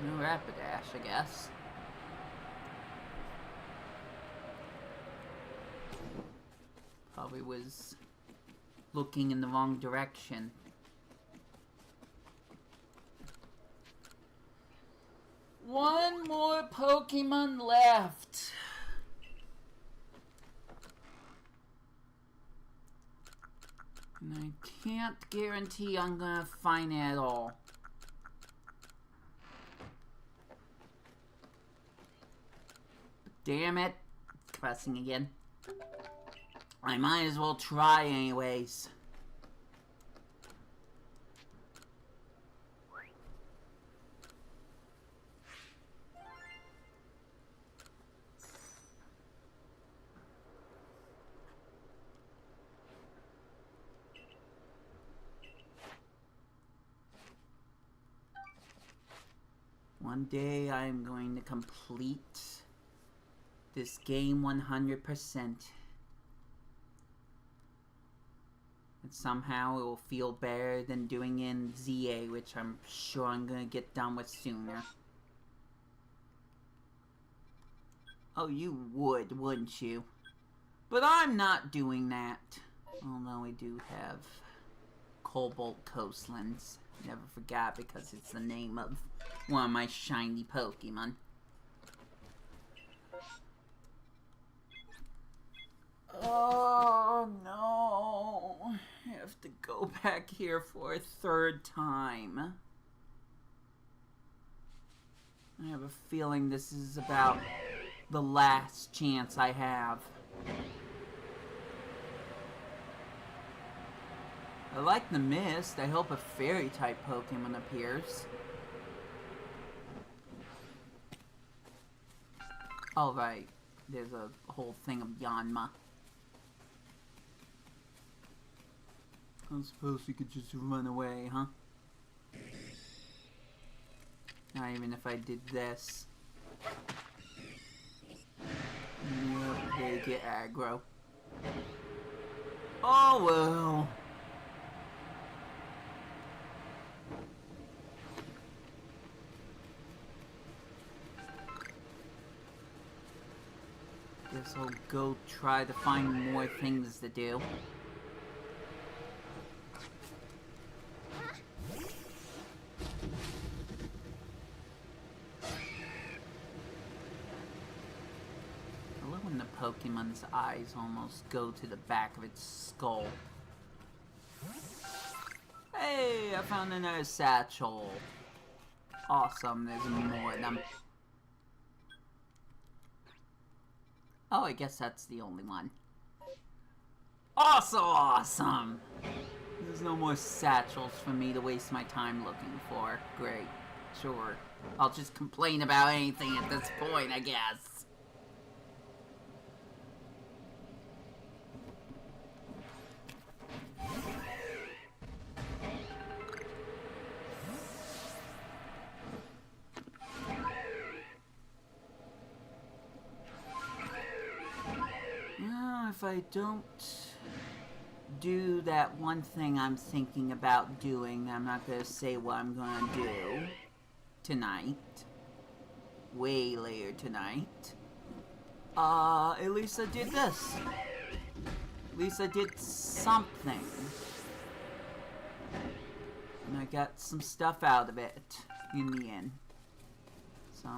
No Rapidash, I guess. Probably was looking in the wrong direction. One more Pokemon left. And I can't guarantee I'm gonna find it at all. Damn it. Pressing again. I might as well try anyways. One day I am going to complete this game 100%. And somehow it will feel better than doing in ZA, which I'm sure I'm gonna get done with sooner. Oh, you would, wouldn't you? But I'm not doing that. Although we do have Cobalt Coastlands. Never forgot because it's the name of one of my shiny Pokemon. Oh no. I have to go back here for a third time. I have a feeling this is about the last chance I have. I like the mist. I hope a fairy-type Pokemon appears. Oh, right. There's a whole thing of Yanma. I suppose we could just run away, huh? Not even if I did this. Yep, they get aggro. Oh, well. Guess I'll go try to find more things to do. I love when the Pokemon's eyes almost go to the back of its skull. Hey, I found another satchel. Awesome, there's more of them. Oh, I guess that's the only one. Also awesome! There's no more satchels for me to waste my time looking for. Great. Sure. I'll just complain about anything at this point, I guess. If I don't do that one thing I'm thinking about doing, I'm not going to say what I'm going to do tonight. Way later tonight. At least I did this. At least I did something. And I got some stuff out of it. in the end. So,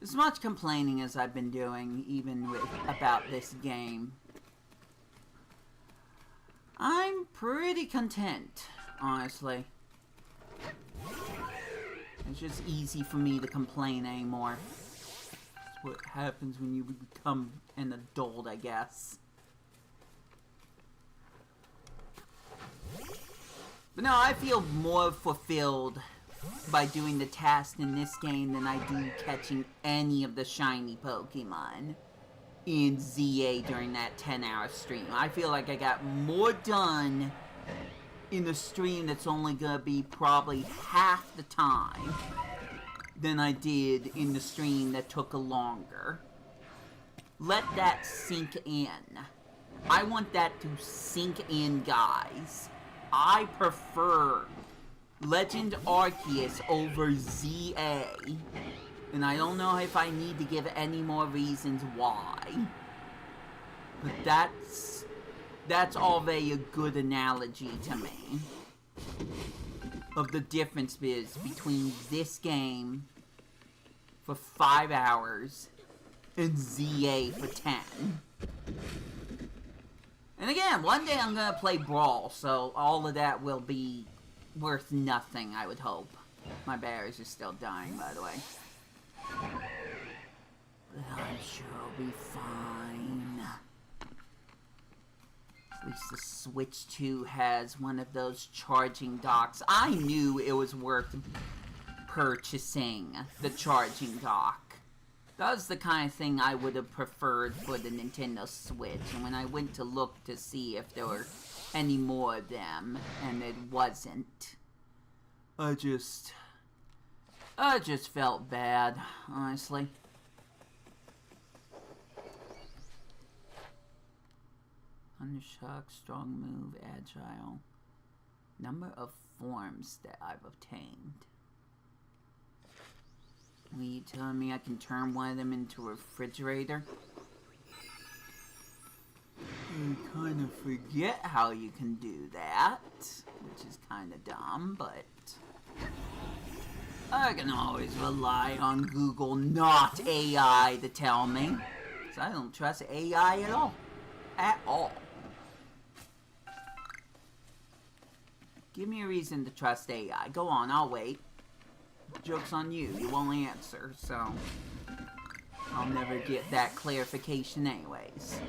as much complaining as I've been doing, even about this game, I'm pretty content, honestly. It's just easy for me to complain anymore. It's what happens when you become an adult, I guess. But no, I feel more fulfilled by doing the task in this game than I do catching any of the shiny Pokemon in ZA during that 10-hour stream. I feel like I got more done in a stream that's only gonna be probably half the time than I did in the stream that took a longer. Let that sink in. I want that to sink in, guys. I prefer Legend Arceus over ZA. And I don't know if I need to give any more reasons why. But that's already a good analogy to me of the difference between this game for 5 hours and ZA for 10. And again, one day I'm gonna play Brawl, so all of that will be worth nothing, I would hope. My batteries are still dying, by the way. But I'm sure I'll be fine. At least the Switch 2 has one of those charging docks. I knew it was worth purchasing the charging dock. That was the kind of thing I would have preferred for the Nintendo Switch. And when I went to look to see if there were any more of them, and it wasn't, I just felt bad, honestly. Undershock, strong move, agile. Number of forms that I've obtained. Are you telling me I can turn one of them into a refrigerator? I kind of forget how you can do that, which is kind of dumb, but I can always rely on Google, not AI, to tell me. So I don't trust AI at all. At all. Give me a reason to trust AI. Go on, I'll wait. Joke's on you. You won't answer, so I'll never get that clarification anyways.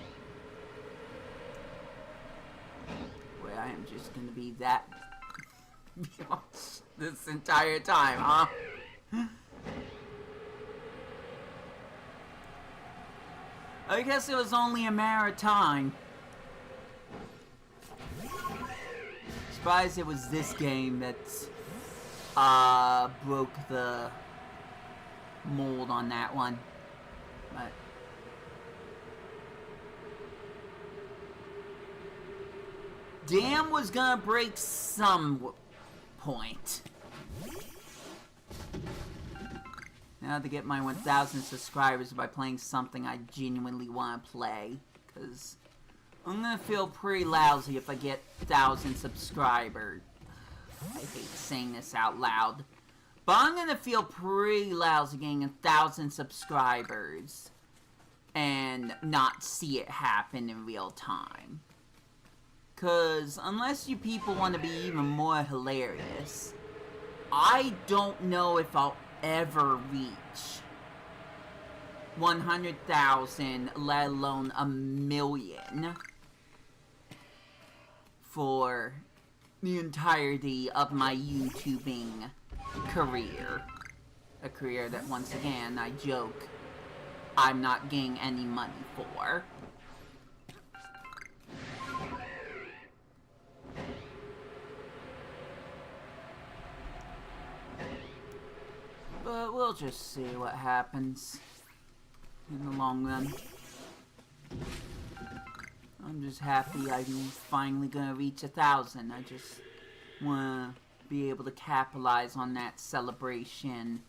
Where I am just gonna be that this entire time, huh? I guess it was only a matter of time. Surprised it was this game that's broke the mold on that one. But Damn was gonna break some point. Now to get my 1,000 subscribers by playing something I genuinely want to play, because I'm gonna feel pretty lousy if I get 1,000 subscribers. I hate saying this out loud, but I'm gonna feel pretty lousy getting 1,000 subscribers and not see it happen in real time. Cause unless you people want to be even more hilarious, I don't know if I'll ever reach 100,000, let alone 1,000,000 for the entirety of my YouTubing career. A career that, once again, I joke, I'm not getting any money for. But we'll just see what happens in the long run. I'm just happy I'm finally gonna reach 1,000. I just wanna be able to capitalize on that celebration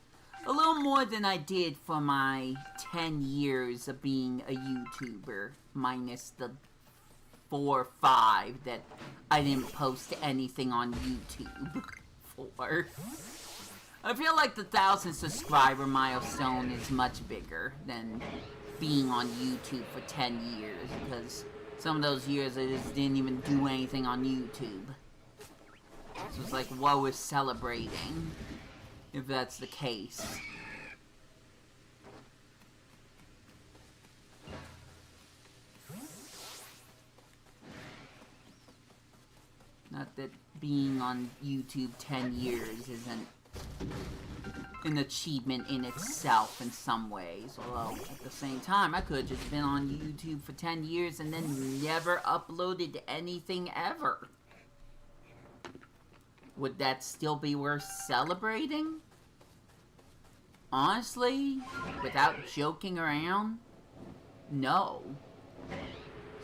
a little more than I did for my 10 years of being a YouTuber, minus the 4 or 5 that I didn't post anything on YouTube for. I feel like the 1,000 subscriber milestone is much bigger than being on YouTube for 10 years, because some of those years I just didn't even do anything on YouTube. So it's like, what we're celebrating, if that's the case. Not that being on YouTube 10 years isn't an achievement in itself in some ways, although at the same time I could have just been on YouTube for 10 years and then never uploaded anything ever. Would that still be worth celebrating? Honestly, without joking around, no.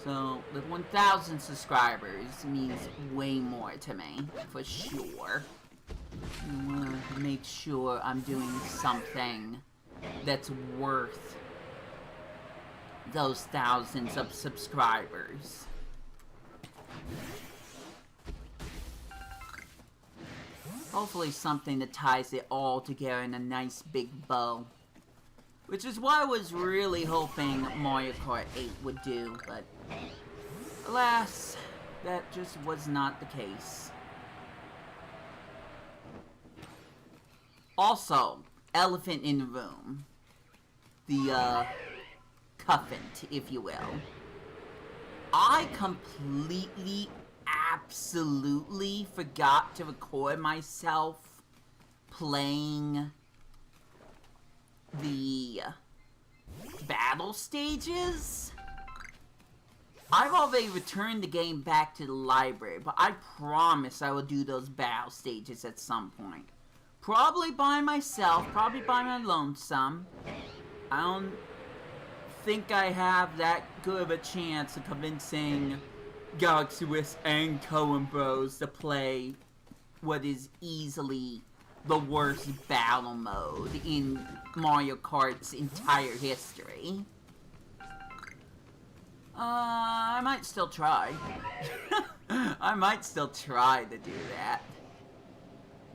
So, the 1,000 subscribers means way more to me, for sure. I wanna make sure I'm doing something that's worth those thousands of subscribers. Hopefully something that ties it all together in a nice big bow. Which is what I was really hoping Mario Kart 8 would do, but alas, that just was not the case. Also, elephant in the room. The, coffin, if you will. I completely, absolutely forgot to record myself playing the battle stages. I've already returned the game back to the library, but I promise I will do those battle stages at some point. Probably by myself, probably by my lonesome. I don't think I have that good of a chance of convincing Galaxy and Coen Bros to play what is easily the worst battle mode in Mario Kart's entire history. I might still try. I might still try to do that.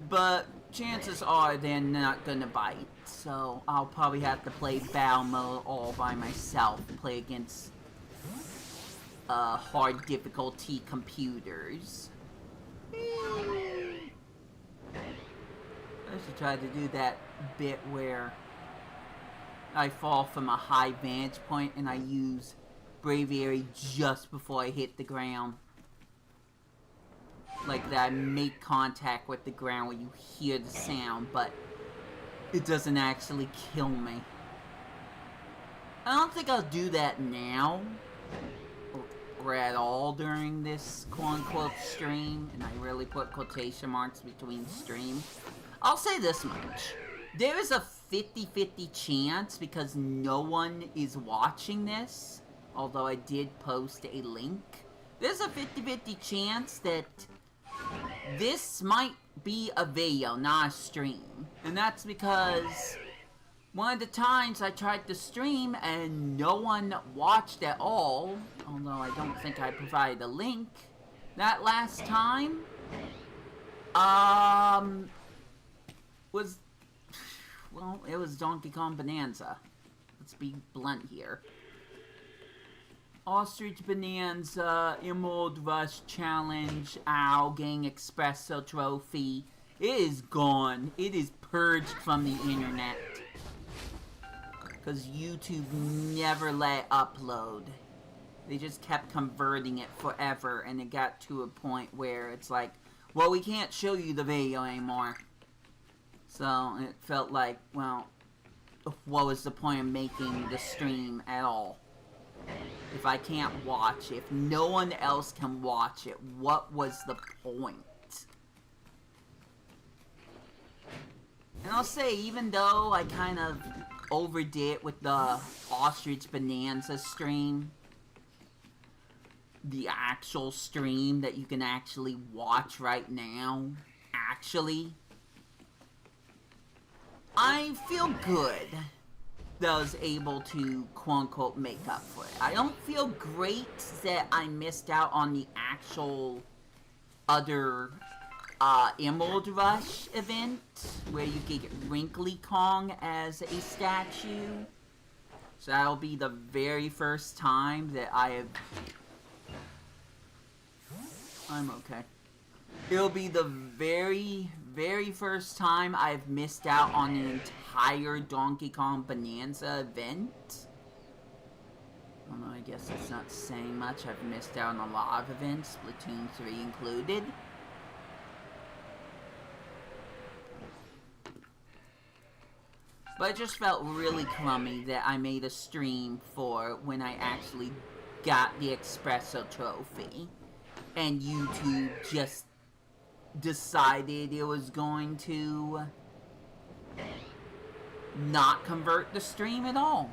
But chances are they're not gonna bite, so I'll probably have to play battle mode all by myself, play against hard difficulty computers. I should try to do that bit where I fall from a high vantage point and I use Braviary just before I hit the ground. Like that I make contact with the ground when you hear the sound, but it doesn't actually kill me. I don't think I'll do that now, or at all during this quote-unquote stream, and I really put quotation marks between stream. I'll say this much. There is a 50-50 chance, because no one is watching this, although I did post a link, there's a 50-50 chance that this might be a video, not a stream. And that's because one of the times I tried to stream and no one watched at all, although I don't think I provided a link, that last time, well, it was Donkey Kong Bonanza. Let's be blunt here. Ostrich Bonanza, Emerald Rush Challenge, Owl Gang Espresso Trophy. It is gone. It is purged from the internet. Because YouTube never let it upload. They just kept converting it forever, and it got to a point where it's like, well, we can't show you the video anymore. So it felt like, well, what was the point of making the stream at all? If I can't watch it, if no one else can watch it, what was the point? And I'll say, even though I kind of overdid it with the Ostrich Bonanza stream, the actual stream that you can actually watch right now, I feel good that I was able to quote-unquote make up for it. I don't feel great that I missed out on the actual other Emerald Rush event where you get Wrinkly Kong as a statue. So that'll be the very first time that I have... I'm okay. It'll be the very, very first time I've missed out on an entire Donkey Kong Bonanza event. Although I guess that's not saying much. I've missed out on a lot of events, Splatoon 3 included. But it just felt really crummy that I made a stream for when I actually got the Espresso Trophy. And YouTube just decided it was going to not convert the stream at all.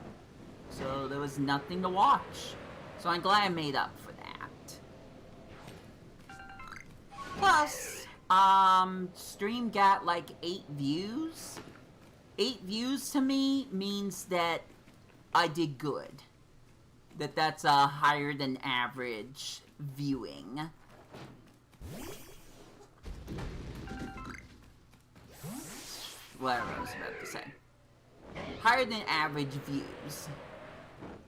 So there was nothing to watch. So I'm glad I made up for that. Plus, stream got like 8 views. 8 views to me means that I did good. That's a higher than average viewing. Whatever I was about to say. Higher than average views.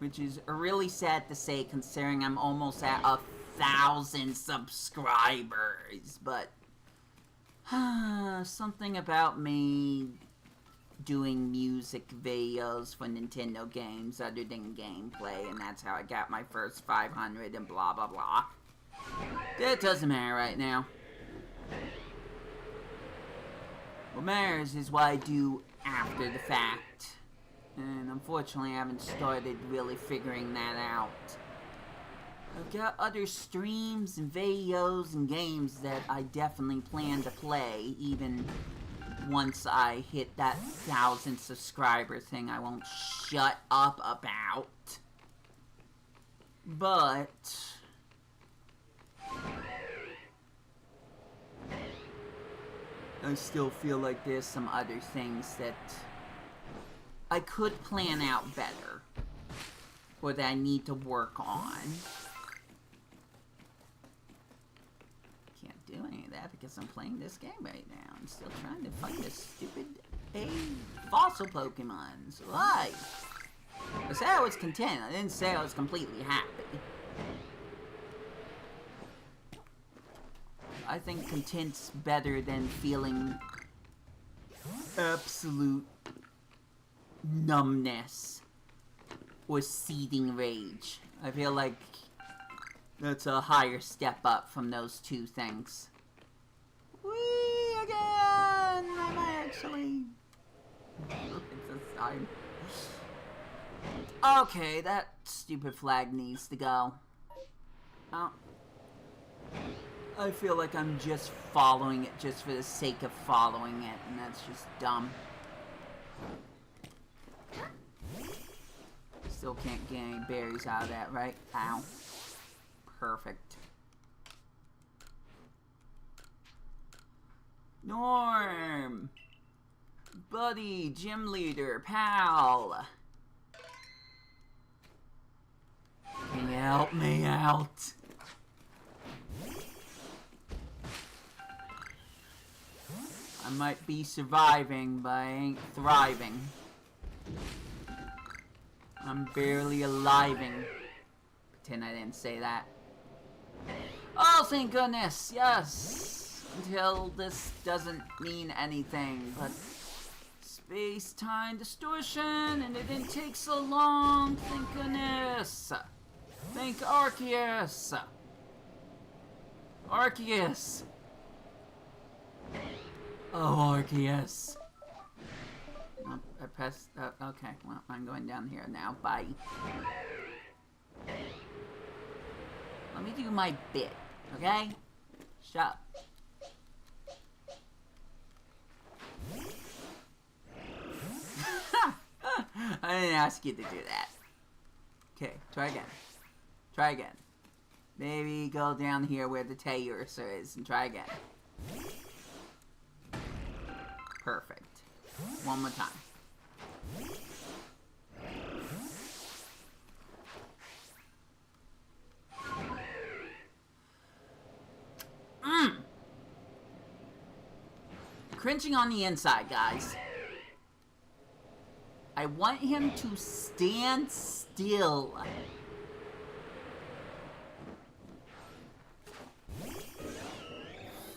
Which is really sad to say considering I'm almost at 1,000 subscribers. But something about me doing music videos for Nintendo games other than gameplay, and that's how I got my first 500 and blah blah blah. That doesn't matter right now. What matters is what I do after the fact. And unfortunately I haven't started really figuring that out. I've got other streams and videos and games that I definitely plan to play, even once I hit that 1,000 subscriber thing I won't shut up about. But I still feel like there's some other things that I could plan out better, or that I need to work on. Can't do any of that because I'm playing this game right now. I'm still trying to find this stupid fossil Pokemons. Why? I said I was content. I didn't say I was completely happy. I think content's better than feeling absolute numbness or seething rage. I feel like that's a higher step up from those two things. Whee! Again! I might actually... this time. Okay, that stupid flag needs to go. Oh. I feel like I'm just following it just for the sake of following it, and that's just dumb. Still can't get any berries out of that, right? Ow. Perfect. Norm! Buddy, gym leader, pal! Can you help me out? I might be surviving, but I ain't thriving. I'm barely aliving. Pretend I didn't say that. Oh, thank goodness, yes! Until this doesn't mean anything, but... space-time distortion, and it didn't take so long, thank goodness! Thank Arceus! Arceus! Oh, Arceus. Oh, I pressed... okay, well, I'm going down here now. Bye. Let me do my bit, okay? Shut up. I didn't ask you to do that. Okay, try again. Try again. Maybe go down here where the Tayursa is and try again. Perfect. One more time. cringing on the inside, guys. I want him to stand still.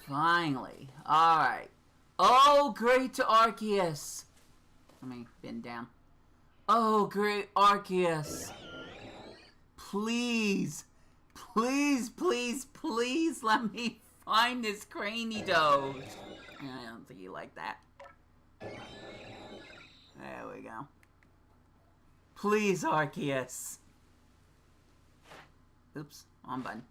Finally. Alright. Oh, great Arceus. Let me bend down. Oh, great Arceus. Please. Please, please, please let me find this Cranidos. I don't think you like that. There we go. Please, Arceus. Oops, wrong button.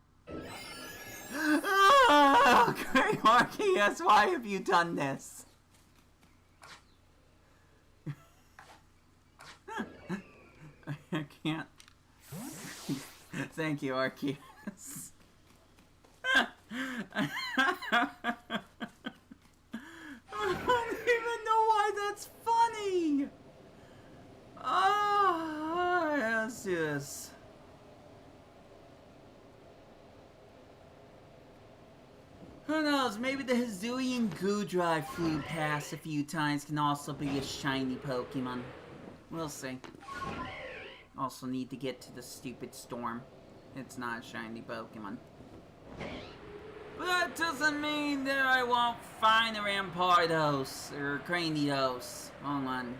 Oh, great Arceus, why have you done this? I can't. Thank you, Arceus. I don't even know why that's funny. Oh, yes, yes. Who knows, maybe the Hisuian Goodra I flew past a few times can also be a shiny Pokemon. We'll see. Also need to get to the stupid storm. It's not a shiny Pokemon. But that doesn't mean that I won't find a Rampardos or Cranidos. Wrong one.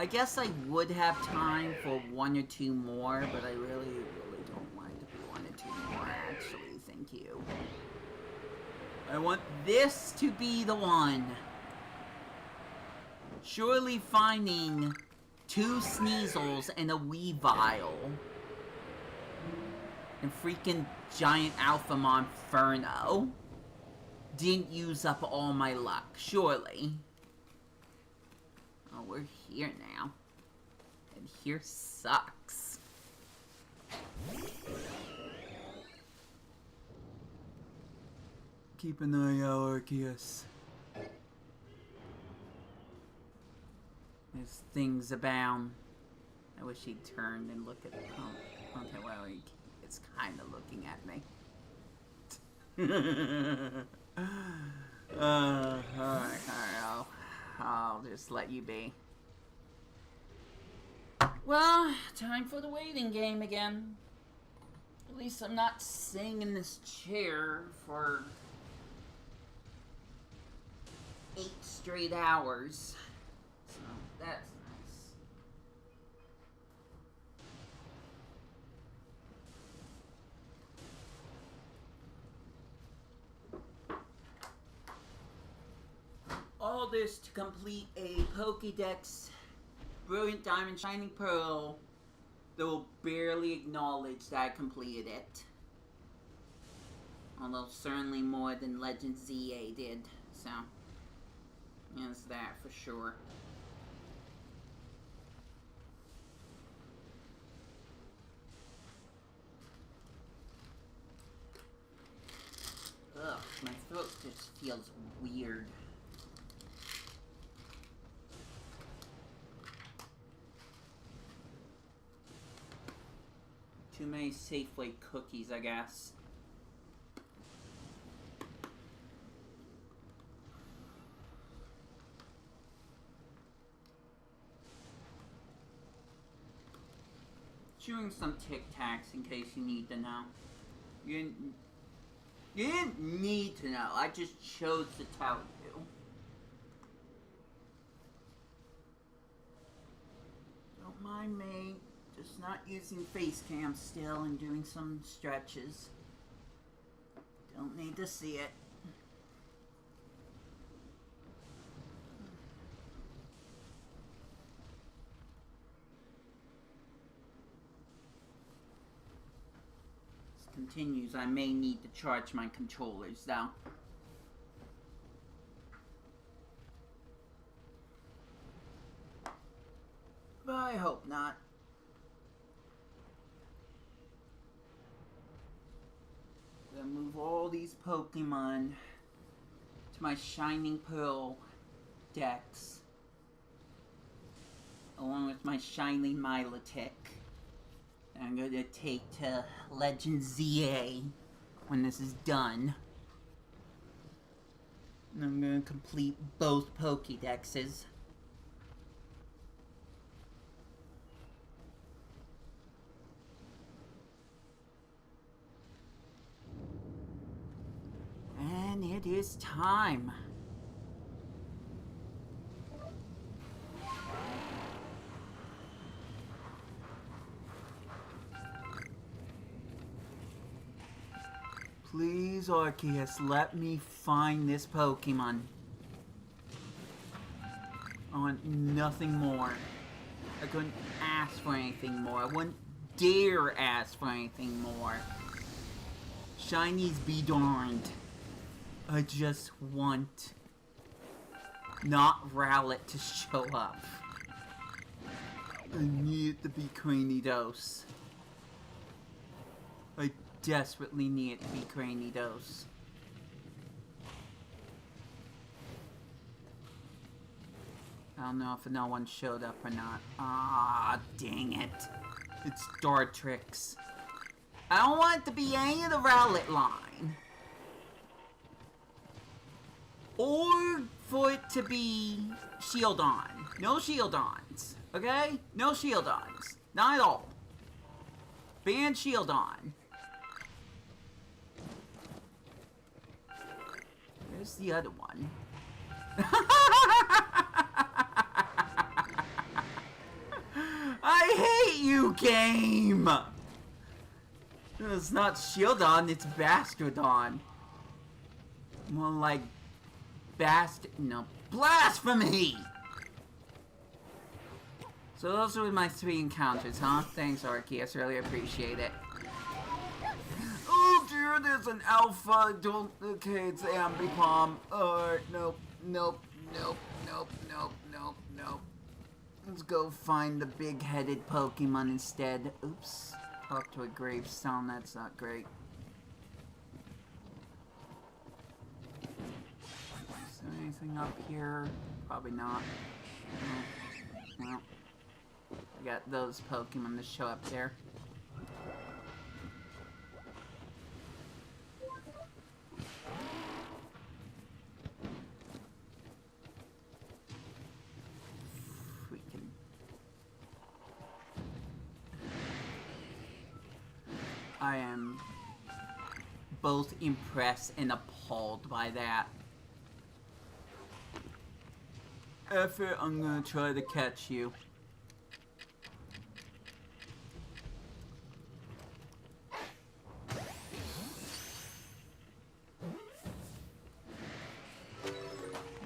I guess I would have time for one or two more, but I really don't want it to be one or two more, actually. Thank you. I want this to be the one. Surely finding 2 Sneasels and a Weavile and freaking giant Alphamon Inferno didn't use up all my luck, surely. Oh, we're here now. And here sucks. Keep an eye out, Arceus. There's things abound. I wish he'd turned and look at... Oh, okay, well, it's kind of looking at me. Alright, I'll just let you be. Well, time for the waiting game again. At least I'm not sitting in this chair for 8 straight hours. So, that's nice. All this to complete a Pokédex Brilliant Diamond Shining Pearl that will barely acknowledge that I completed it. Although certainly more than Legends ZA did, so there's that for sure. Ugh, my throat just feels weird. Too many Safeway cookies, I guess. Chewing some Tic Tacs in case you need to know. You didn't need to know. I just chose to tell you. Don't mind me. Just not using face cam still and doing some stretches. Don't need to see it. This continues. I may need to charge my controllers though. But I hope not. Move all these Pokemon to my Shining Pearl decks, along with my Shining Milotic that I'm gonna take to Legends ZA when this is done. And I'm gonna complete both Pokédexes. And it is time. Please, Arceus, let me find this Pokemon. I want nothing more. I couldn't ask for anything more. I wouldn't dare ask for anything more. Shinies be darned. I just want not Rowlet to show up. I need it to be Cranidos. I desperately need it to be Cranidos. I don't know if no one showed up or not. Ah, dang it. It's Dartrix. I don't want it to be any of the Rowlet line. Or for it to be Shieldon. No Shieldons. Okay? No Shieldons. Not at all. Ban Shieldon. Where's the other one? I hate you, game! It's not Shieldon, it's Bastardon. More like no, blasphemy! So those were my 3 encounters, huh? Thanks, Arceus, really appreciate it. Oh dear, there's an alpha, okay, it's Ambipom. Nope. Let's go find the big-headed Pokemon instead. Oops, talk to a gravestone, that's not great. Is there anything up here? Probably not. No. Well, I got those Pokemon to show up there. Freaking. I am both impressed and appalled by that. Effort, I'm gonna try to catch you.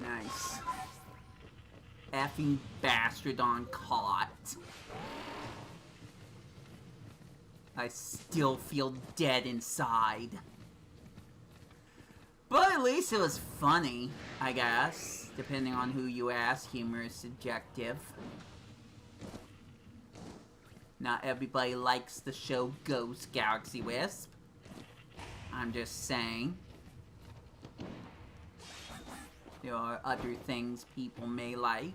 Nice. Effing Bastardon caught. I still feel dead inside. But at least it was funny, I guess. Depending on who you ask, humor is subjective. Not everybody likes the show Ghost Galaxy Wisp. I'm just saying. There are other things people may like.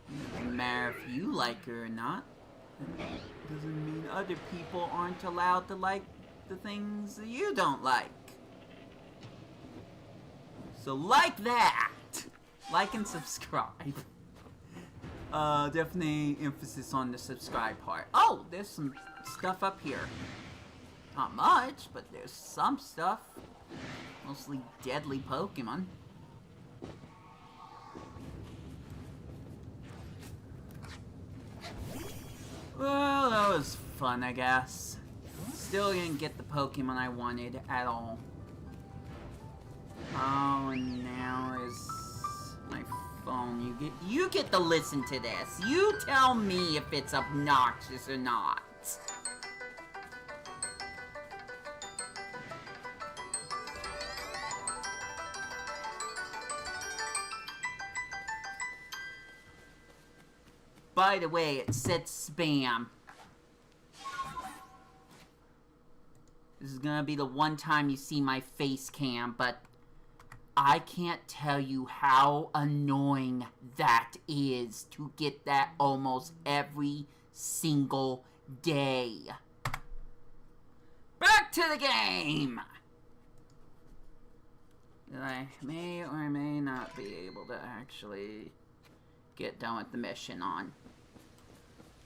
It doesn't matter if you like it or not. It doesn't mean other people aren't allowed to like the things that you don't like. So like that! Like and subscribe. Definitely emphasis on the subscribe part. Oh, there's some stuff up here. Not much, but there's some stuff. Mostly deadly Pokemon. Well, that was fun, I guess. Still didn't get the Pokemon I wanted at all. Oh, and now is my phone. You get to listen to this. You tell me if it's obnoxious or not. By the way, it said spam. This is gonna be the one time you see my face cam, but I can't tell you how annoying that that is to get that almost every single day. Back to the game! That I may or may not be able to actually get done with the mission on.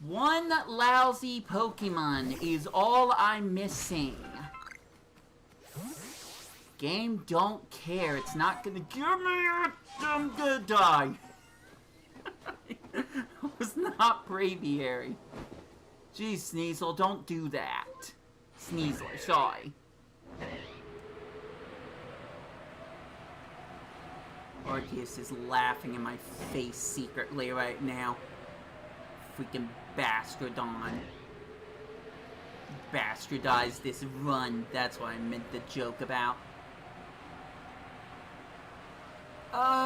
One lousy Pokemon is all I'm missing. Game don't care. It's not gonna give me it. I'm gonna die. It was not Braviary. Jeez, Sneasel, don't do that. Sneasel, sorry. Arceus is laughing in my face secretly right now. Freaking Bastardon. Bastardized this run. That's what I meant to joke about. Oh,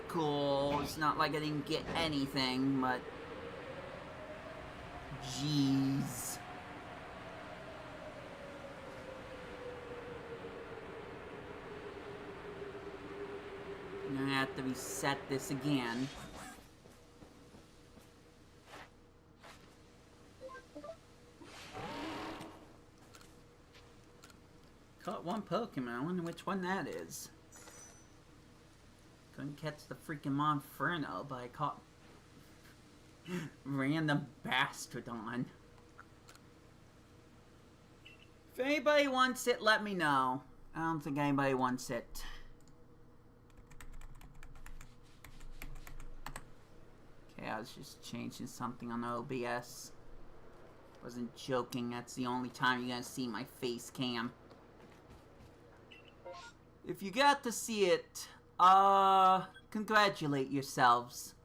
cool. It's not like I didn't get anything, but... Jeez. I'm gonna have to reset this again. Caught one Pokemon. I wonder which one that is. Couldn't catch the freaking Monferno, but I caught random Bastardon. If anybody wants it, let me know. I don't think anybody wants it. Okay, I was just changing something on OBS. Wasn't joking, that's the only time you're gonna see my face cam. If you got to see it, congratulate yourselves.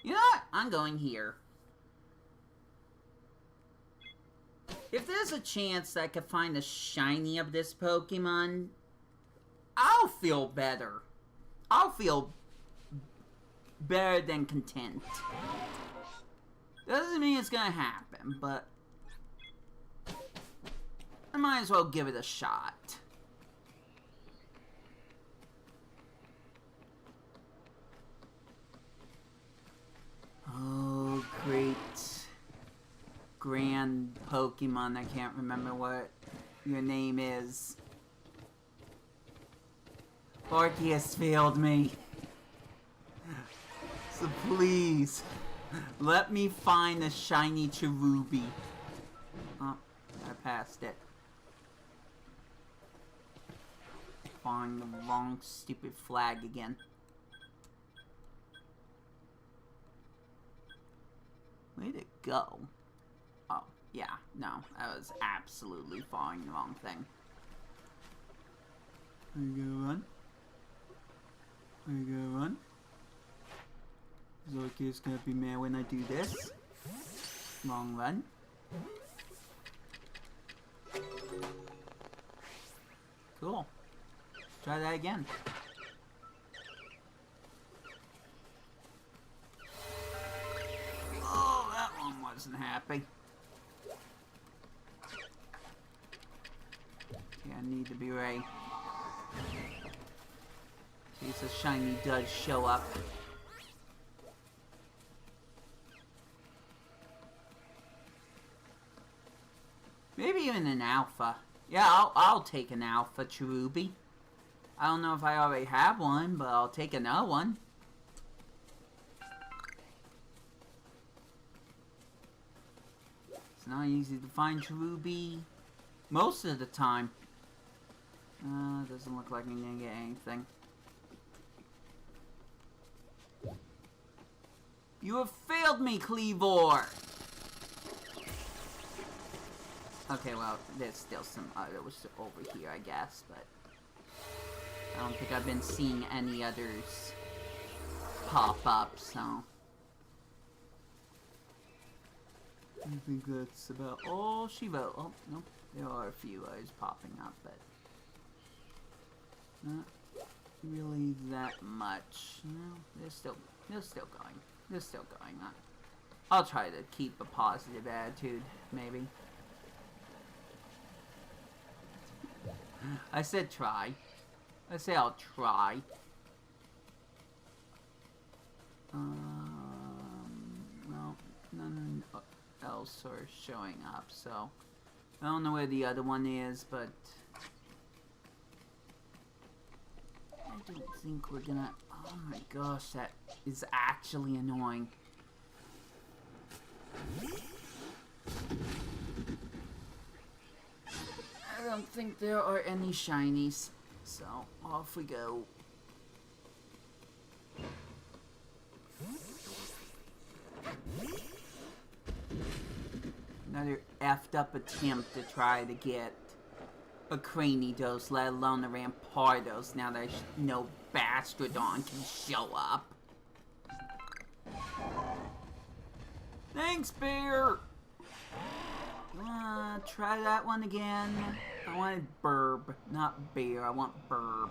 You know what? I'm going here. If there's a chance that I could find a shiny of this Pokemon, I'll feel better. I'll feel better than content. Doesn't mean it's gonna happen, but I might as well give it a shot. Oh, great grand Pokemon. I can't remember what your name is. Arceus failed me. So please, let me find a shiny Cherubi. Oh, I passed it. Following the wrong stupid flag again. Where'd it go? Oh, yeah, no, I was absolutely following the wrong thing. Are you gonna run? Are you gonna run? Is Arceus gonna be mad when I do this? Wrong run. Cool. Let's try that again. Oh, that one wasn't happy. Okay, I need to be ready. In case a shiny does show up. Maybe even an alpha. Yeah, I'll take an alpha Cherubi. I don't know if I already have one, but I'll take another one. It's not easy to find Cherubi most of the time. Doesn't look like I'm gonna get anything. You have failed me, Cleavor! Okay, well, there's still some others over here, I guess, but I don't think I've been seeing any others pop up, so I think that's about all she wrote. Oh, nope, there are a few others popping up, but not really that much. No, they're still going. They're still going on. I'll try to keep a positive attitude, maybe. I said try. I say I'll try. Well, none else are showing up, so I don't know where the other one is, but I don't think we're gonna... Oh my gosh, that is actually annoying. I don't think there are any shinies, so off we go. Another effed up attempt to try to get a Cranidos, let alone a Rampardos, now that no Bastrodon can show up. Thanks, Bear! You wanna try that one again? I wanted Burb, not Bear. I want Burb.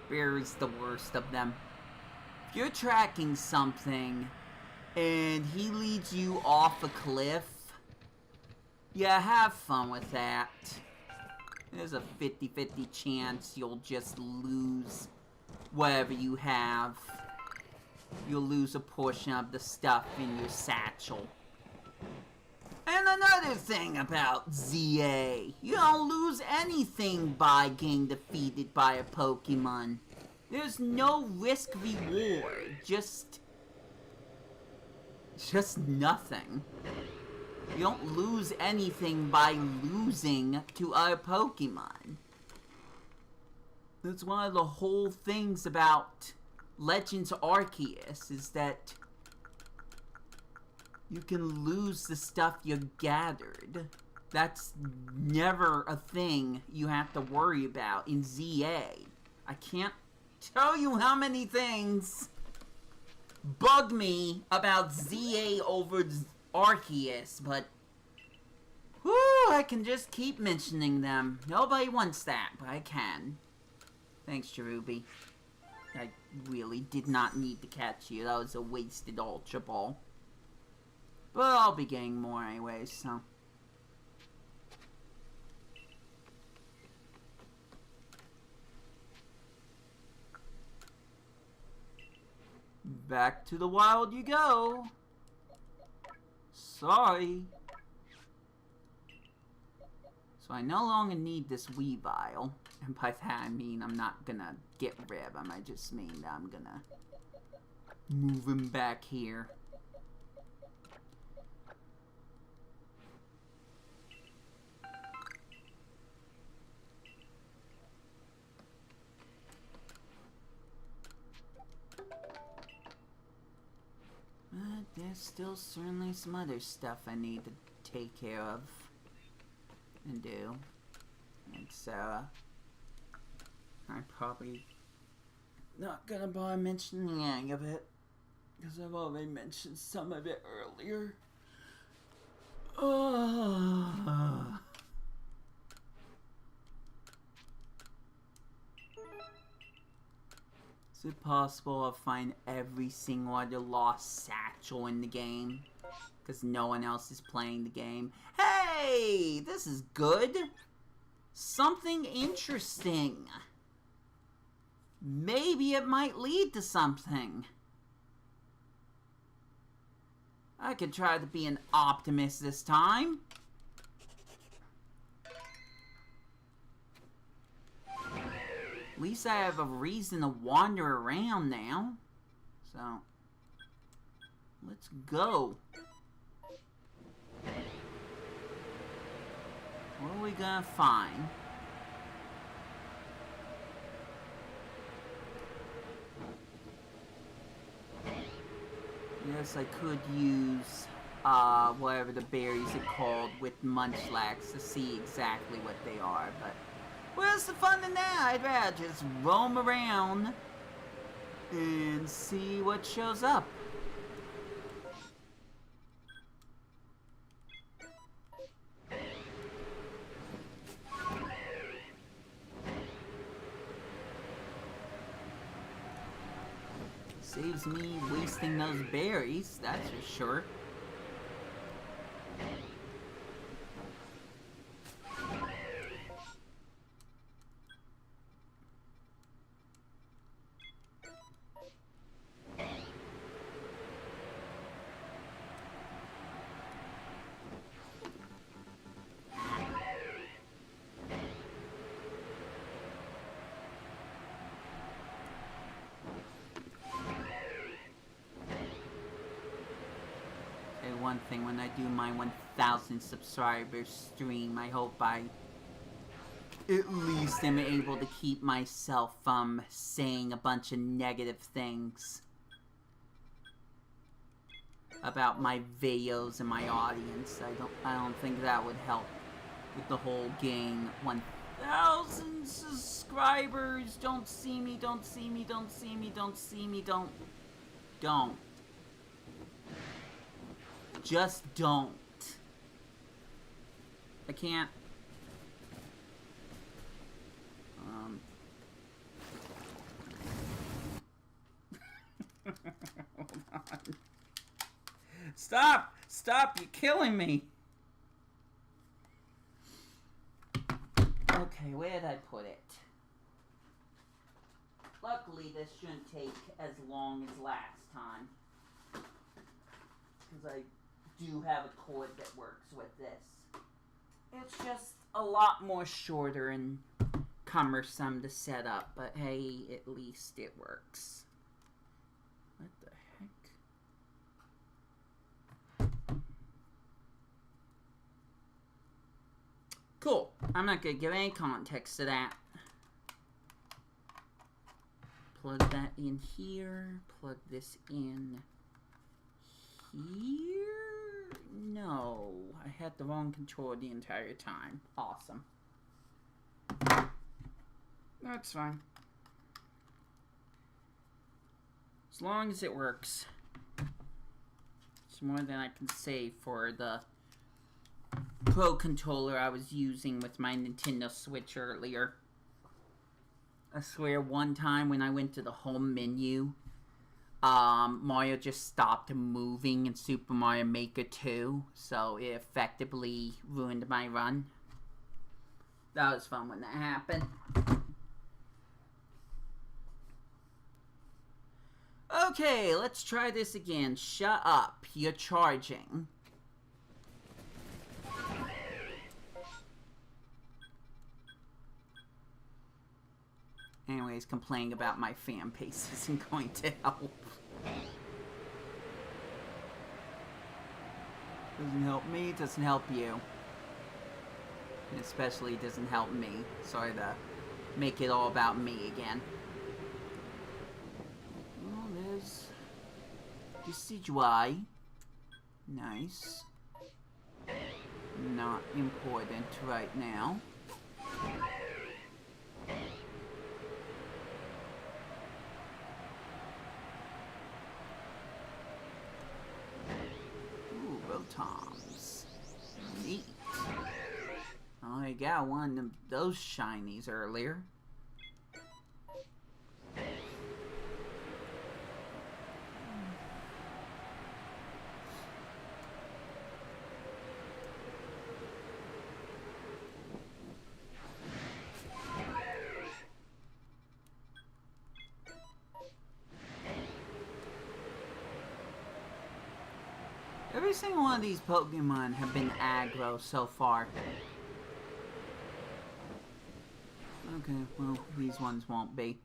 Bear is the worst of them. If you're tracking something and he leads you off a cliff, yeah, have fun with that. There's a 50-50 chance you'll just lose whatever you have. You'll lose a portion of the stuff in your satchel. And another thing about ZA, you don't lose anything by getting defeated by a Pokemon. There's no risk reward, just nothing. You don't lose anything by losing to other Pokemon. That's one of the whole things about Legends Arceus, is that you can lose the stuff you gathered. That's never a thing you have to worry about in ZA. I can't tell you how many things bug me about ZA over Arceus, but whew, I can just keep mentioning them. Nobody wants that, but I can. Thanks, Cherubi. I really did not need to catch you. That was a wasted Ultra Ball. But I'll be getting more anyway, so. Back to the wild you go. Sorry. So I no longer need this Weavile. And by that I mean I'm not gonna get rid of him. I just mean that I'm gonna move him back here. But there's still certainly some other stuff I need to take care of and do. And so I'm probably not gonna bother mentioning any of it, because I've already mentioned some of it earlier. Is it possible I'll find every single other lost satchel in the game? Because no one else is playing the game. Hey! This is good! Something interesting. Maybe it might lead to something. I could try to be an optimist this time. At least I have a reason to wander around now. So, let's go. What are we gonna find? Yes, I could use, whatever the berries are called with Munchlax to see exactly what they are, but where's the fun in that? I'd rather just roam around and see what shows up. Saves me wasting those berries, that's for sure. one thing, when I do my 1,000 subscribers stream, I hope I at least am able to keep myself from saying a bunch of negative things about my videos and my audience. I don't think that would help with the whole game. 1,000 subscribers, don't see me, don't see me, don't see me, don't see me, don't. Just don't. I can't. Hold on. Stop! Stop! You're killing me! Okay, where did I put it? Luckily, this shouldn't take as long as last time. Because I do have a cord that works with this. It's just a lot more shorter and cumbersome to set up, but hey, at least it works. What the heck? Cool. I'm not gonna give any context to that. Plug that in here. Plug this in here. No, I had the wrong controller the entire time. Awesome. That's fine. As long as it works. It's more than I can say for the Pro controller I was using with my Nintendo Switch earlier. I swear one time when I went to the home menu, Mario just stopped moving in Super Mario Maker 2, so it effectively ruined my run. That was fun when that happened. Okay, let's try this again. Shut up, you're charging. Anyways, complaining about my fan base isn't going to help. Doesn't help me, doesn't help you. And especially doesn't help me. Sorry to make it all about me again. Well, there's Decidueye. Nice. Not important right now. Toms. Neat. Oh, I got one of those shinies earlier. Every single one of these Pokemon have been aggro so far. Okay, well, these ones won't be.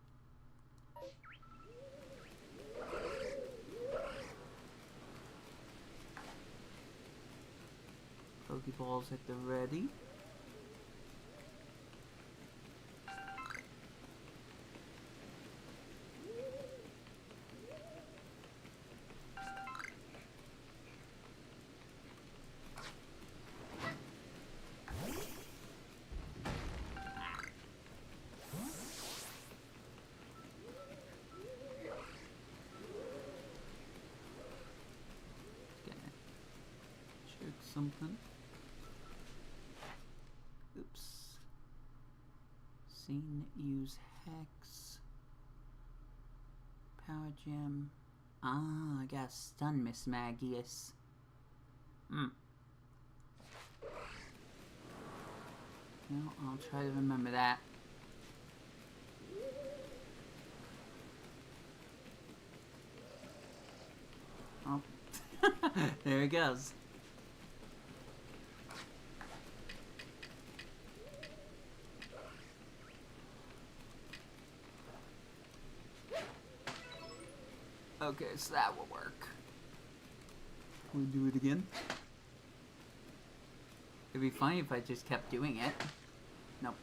Pokeballs at the ready. Something. Oops. Seen use Hex. Power Gem. Ah, I got stun Miss Magius. Well, I'll try to remember that. Oh. There it goes. Okay, so that will work. We'll do it again. It'd be funny if I just kept doing it. Nope.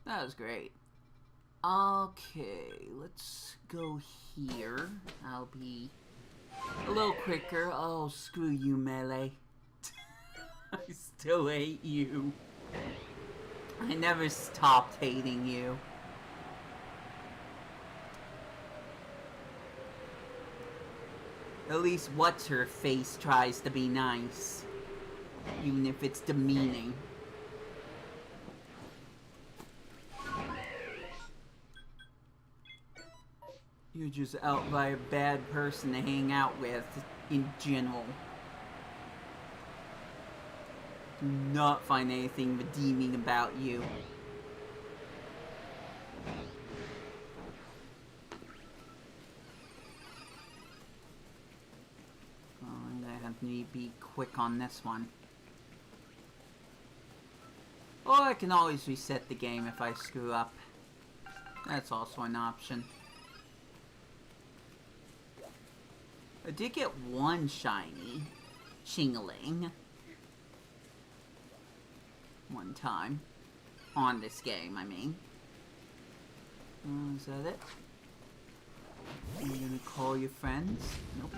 That was great. Okay, let's go here. I'll be a little quicker. Oh, screw you, Melee. I still hate you. I never stopped hating you. At least What's-Her-Face tries to be nice. Even if it's demeaning. You're just out by a bad person to hang out with, in general. Do not find anything redeeming about you. Oh, I'm gonna have to be quick on this one. Or I can always reset the game if I screw up. That's also an option. I did get one shiny Chingling one time on this game, I mean. Is that it? Are you gonna call your friends? Nope.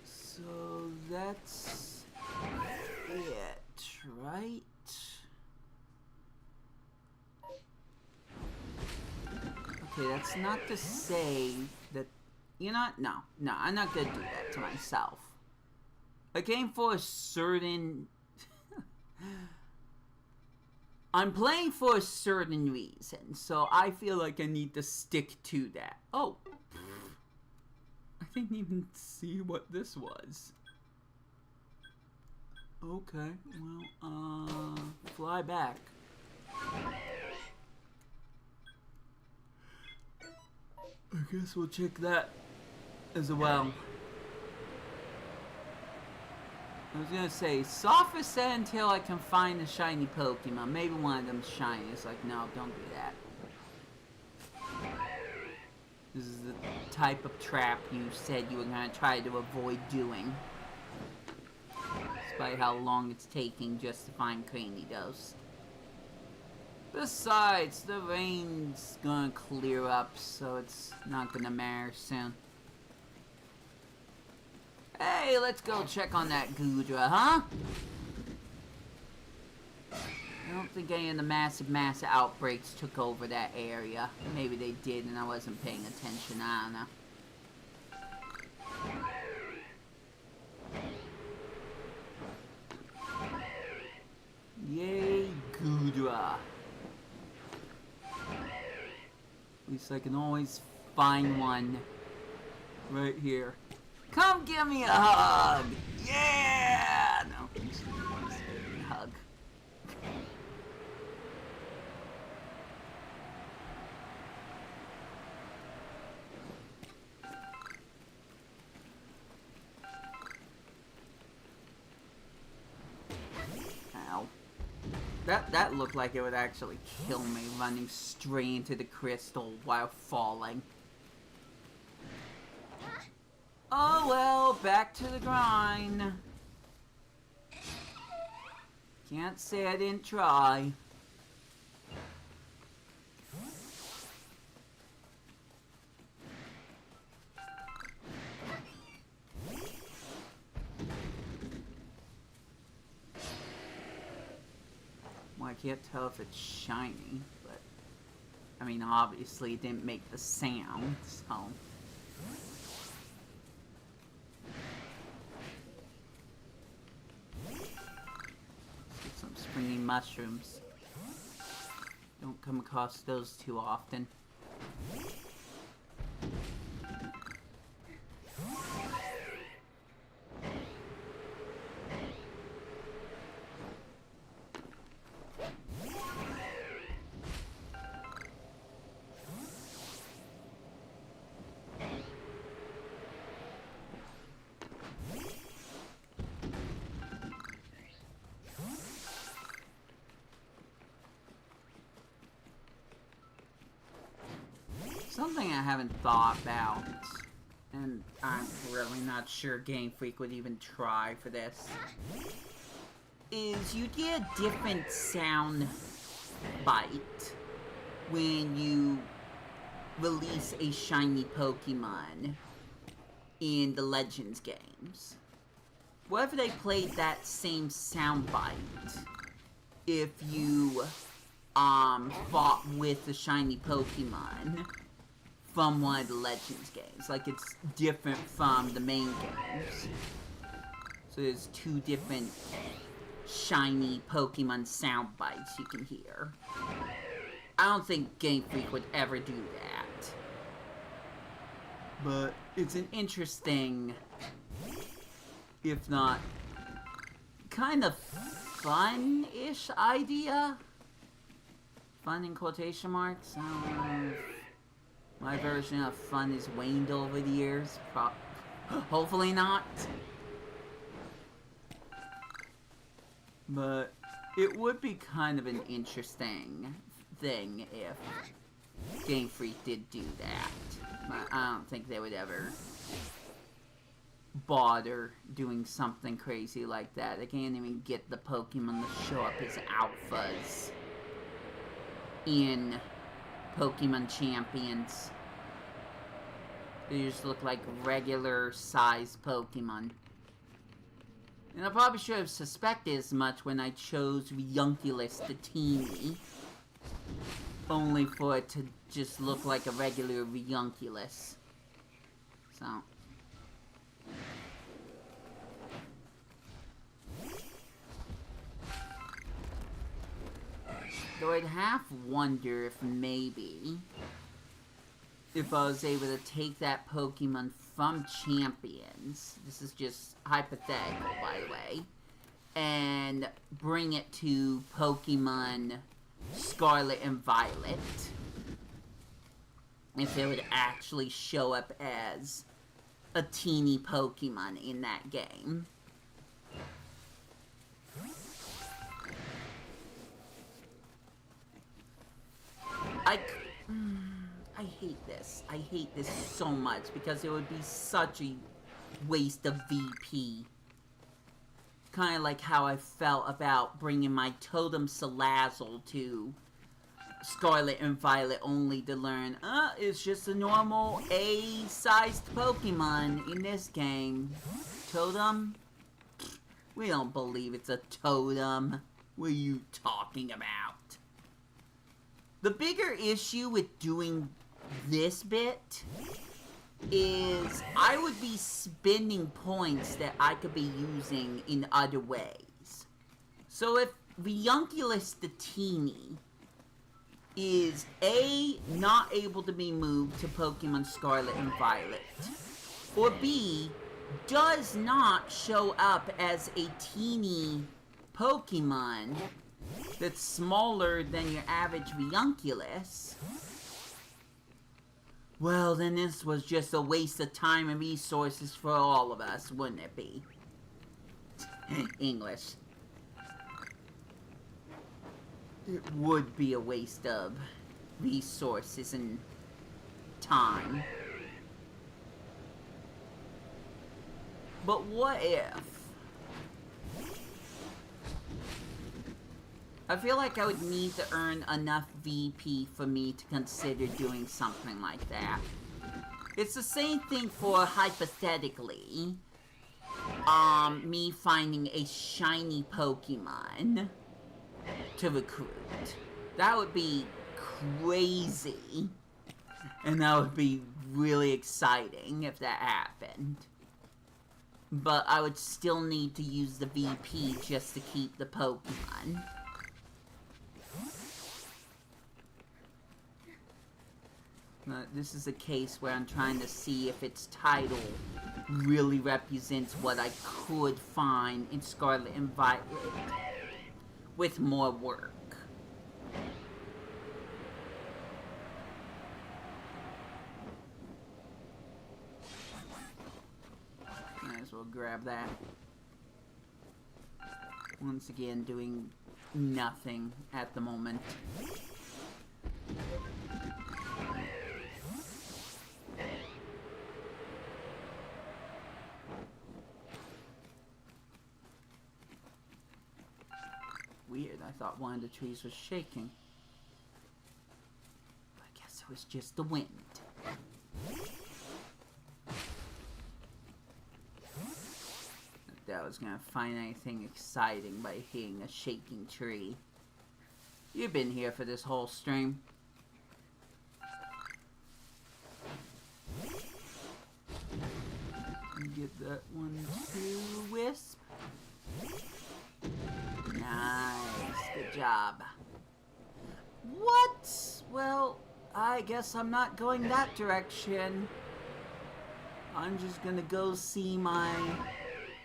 So that's it, right? Okay, that's not to say that... You know what? No, I'm not gonna do that to myself. A game for a certain... I'm playing for a certain reason, so I feel like I need to stick to that. Oh! I didn't even see what this was. Okay, well, fly back. I guess we'll check that as well. I was gonna say, soft reset until I can find a shiny Pokemon. Maybe one of them's shiny. It's like, no, don't do that. This is the type of trap you said you were gonna try to avoid doing. Despite how long it's taking just to find Cranidos. Besides, the rain's gonna clear up, so it's not gonna matter soon. Hey, let's go check on that Goodra, huh? I don't think any of the massive outbreaks took over that area. Maybe they did and I wasn't paying attention, I don't know. Yay, Goodra. At least I can always find one right here. Come give me a hug! Yeah! No, just give me a hug. Ow. That looked like it would actually kill me, running straight into the crystal while falling. Oh well, back to the grind. Can't say I didn't try. Well, I can't tell if it's shiny, but... I mean, obviously it didn't make the sound, so... Some springy mushrooms. Don't come across those too often. Something I haven't thought about, and I'm really not sure Game Freak would even try for this, is you get a different sound bite when you release a shiny Pokemon in the Legends games. What if they played that same sound bite if you fought with the shiny Pokemon from one of the Legends games? Like, it's different from the main games. So there's two different shiny Pokemon sound bites you can hear. I don't think Game Freak would ever do that. But it's an interesting, if not kind of fun-ish idea. Fun in quotation marks? I don't know if my version of fun is waned over the years. Hopefully not. But it would be kind of an interesting thing if Game Freak did do that. But I don't think they would ever bother doing something crazy like that. They can't even get the Pokemon to show up as alphas in Pokemon Champions. They just look like regular sized Pokemon. And I probably should have suspected as much when I chose Riunculus the Teeny. Only for it to just look like a regular Riunculus. So. Though I'd half wonder if maybe, if I was able to take that Pokemon from Champions, this is just hypothetical by the way, and bring it to Pokemon Scarlet and Violet, if it would actually show up as a teeny Pokemon in that game. I hate this. I hate this so much because it would be such a waste of VP. Kind of like how I felt about bringing my Totem Salazzle to Scarlet and Violet only to learn, it's just a normal A-sized Pokemon in this game. Totem? We don't believe it's a totem. What are you talking about? The bigger issue with doing this bit is I would be spending points that I could be using in other ways. So if Riunculus the Teeny is A, not able to be moved to Pokemon Scarlet and Violet, or B, does not show up as a teeny Pokemon that's smaller than your average Riunculus, well, then this was just a waste of time and resources for all of us, wouldn't it be? English. It would be a waste of resources and time. But what if? I feel like I would need to earn enough VP for me to consider doing something like that. It's the same thing for, hypothetically, me finding a shiny Pokemon to recruit. That would be crazy. And that would be really exciting if that happened. But I would still need to use the VP just to keep the Pokemon. This is a case where I'm trying to see if its title really represents what I could find in Scarlet and Violet with more work. Might as well grab that. Once again, doing nothing at the moment. weird. I thought one of the trees was shaking. I guess it was just the wind. I doubt I was gonna find anything exciting by hitting a shaking tree. You've been here for this whole stream. Get that one too, Wisp. Nice, good job. What? Well, I guess I'm not going that direction. I'm just gonna go see my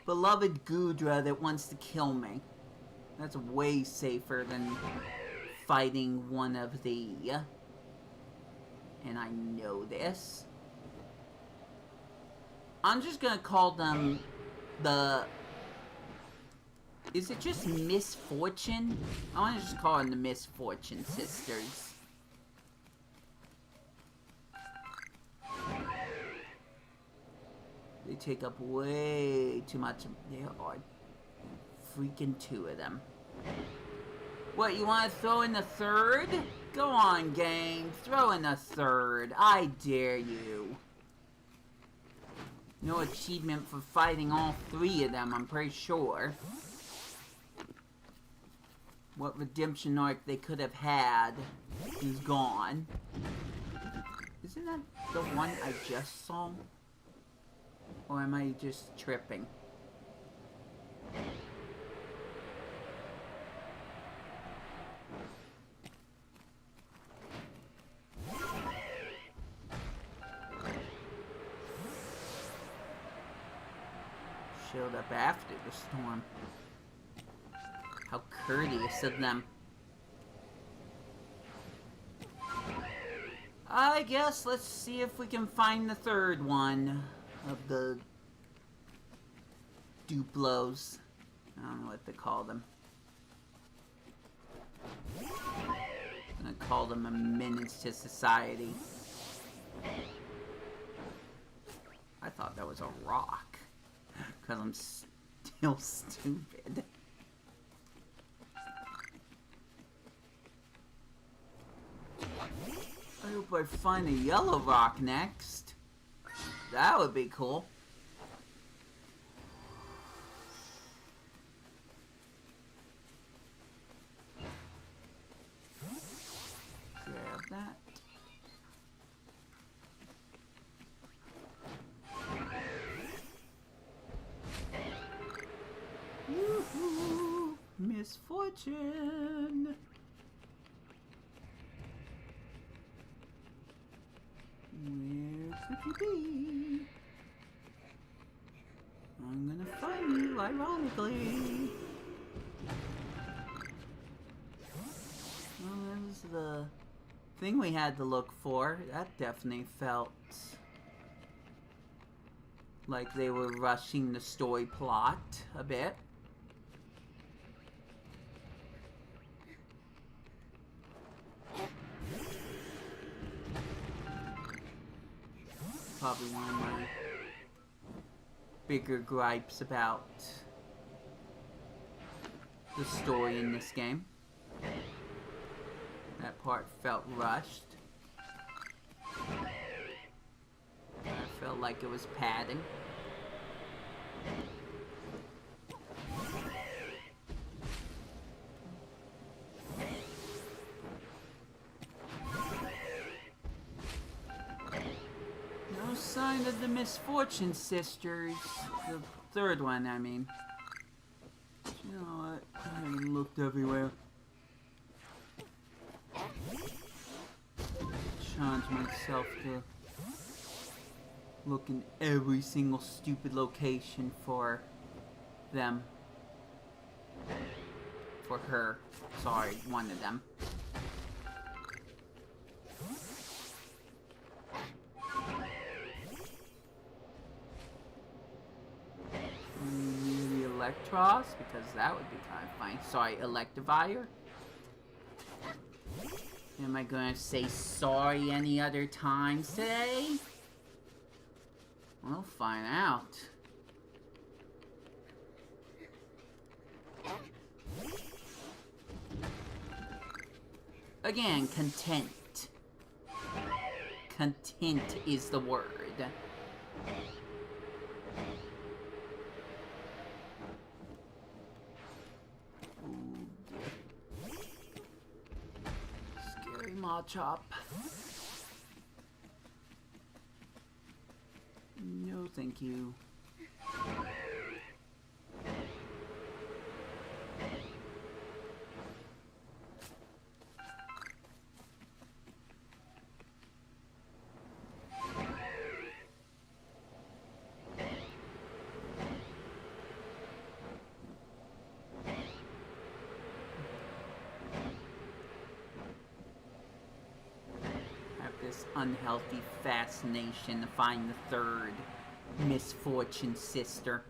beloved Gudra that wants to kill me. That's way safer than fighting one of the... And I know this. I'm just gonna call them the... Is it just Misfortune? I wanna just call them the Misfortune Sisters. They take up way too much. There are freaking 2 of them. What, you wanna throw in the 3rd? Go on, gang. Throw in the 3rd. I dare you. No achievement for fighting all 3 of them, I'm pretty sure. What redemption arc they could have had is gone. Isn't that the one I just saw? Or am I just tripping? Showed up after the storm. How courteous of them. I guess let's see if we can find the 3rd one of the Duplos. I don't know what to call them. I'm gonna call them a menace to society. I thought that was a rock. Because I'm still stupid. I hope I find a yellow rock next. That would be cool. Grab that. Woohoo! Misfortune! Where could you be? I'm gonna find you, ironically. Well, that was the thing we had to look for. That definitely felt like they were rushing the story plot a bit. Probably one of my bigger gripes about the story in this game. That part felt rushed. I felt like it was padding. No sign of the Misfortune Sisters. The 3rd one, I mean. You know what? I haven't looked everywhere. Challenge myself to look in every single stupid location for them. For her. Sorry, one of them. Maybe Electros, because that would be kind of fine. Sorry, Electivire. Am I gonna say sorry any other time today? We'll find out. Again, content. Content is the word. Ooh. Scary Machop. No, thank you. This unhealthy fascination to find the third misfortune sister.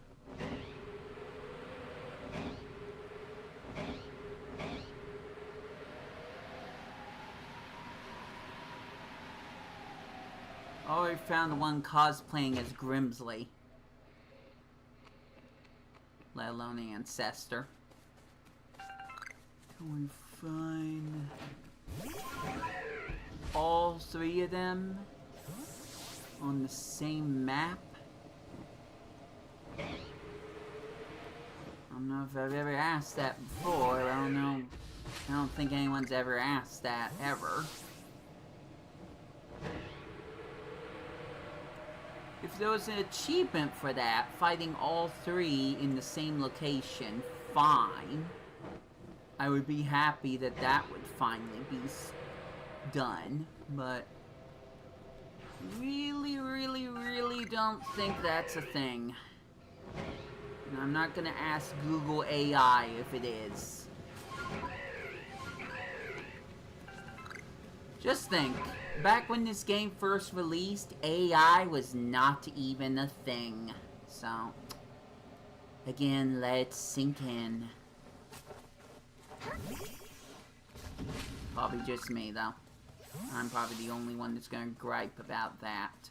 Oh, I found the one cosplaying as Grimsley. Let alone Ancestor. Can we find all three of them on the same map? I don't know if I've ever asked that before. I don't know. I don't think anyone's ever asked that, ever. If there was an achievement for that, fighting all three in the same location, fine. I would be happy that that would finally be done, but really don't think that's a thing. And I'm not gonna ask Google AI if it is. Just think, back when this game first released, AI was not even a thing. So, again, let it sink in. Probably just me, though. I'm probably the only one that's gonna gripe about that.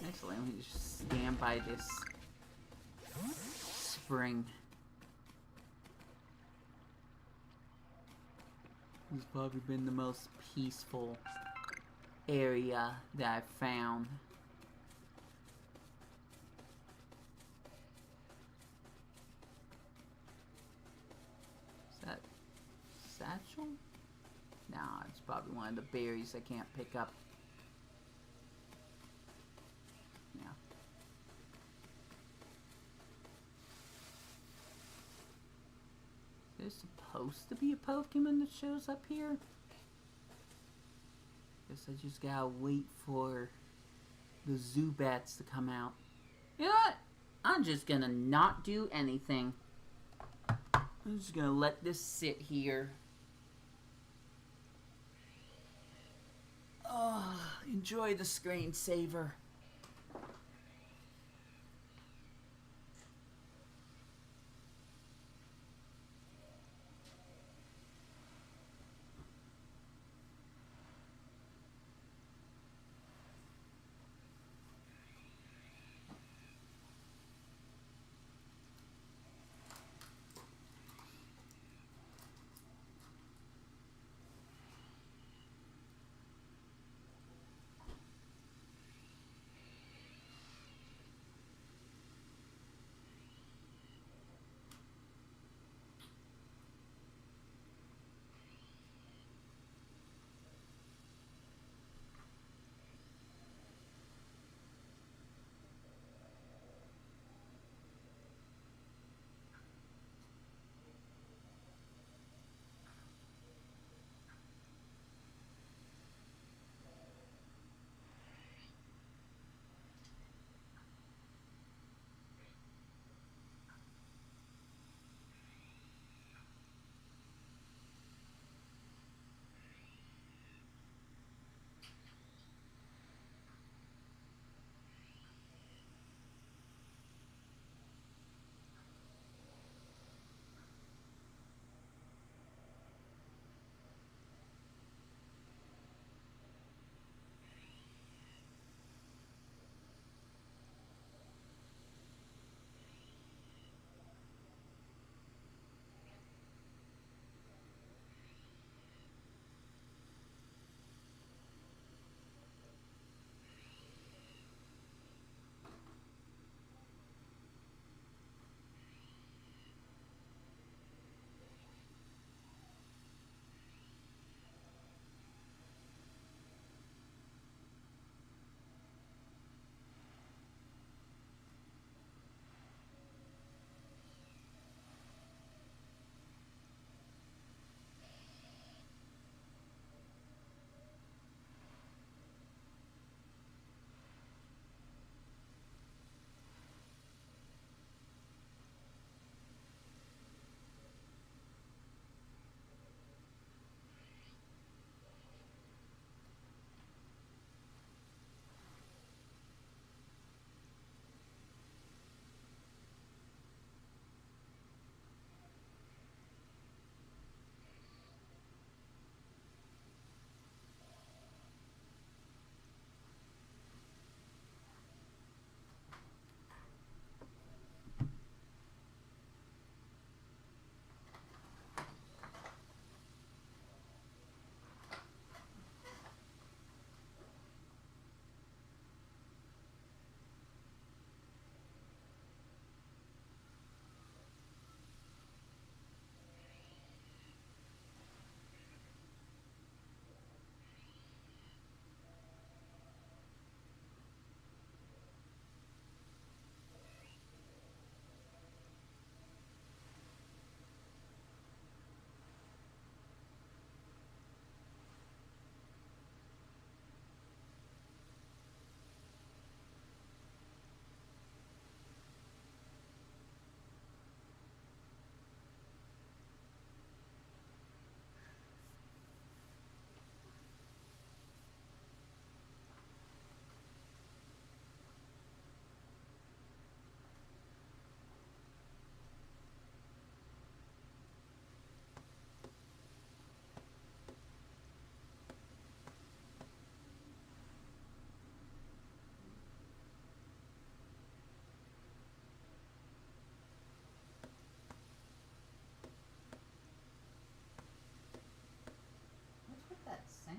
Actually, let me just stand by this spring. It's probably been the most peaceful area that I've found. Is that satchel? Nah, it's probably one of the berries I can't pick up. Yeah. There's supposed to be a Pokemon that shows up here? Guess I just gotta wait for the Zubats to come out. You know what? I'm just gonna not do anything. I'm just gonna let this sit here. Oh, enjoy the screensaver.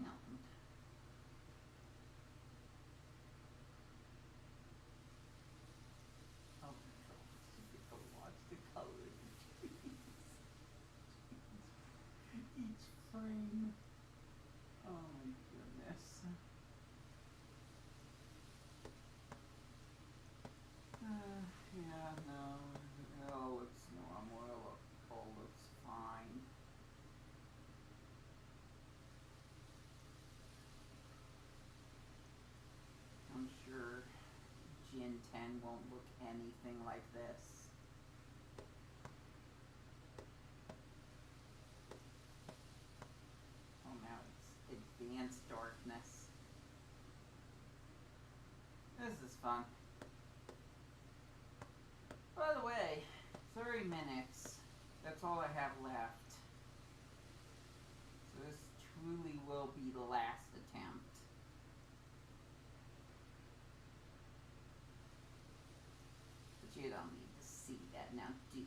sound? Oh my god, you get to watch the color of the trees. Each frame. Oh my goodness. Yeah, no. It all looks normal. It all looks fine. I'm sure Gen 10 won't look anything like this. Oh, now it's advanced darkness. This is fun. By the way, 30 minutes. That's all I have left. So this truly will be the last attempt. But you don't need to see that now, do you?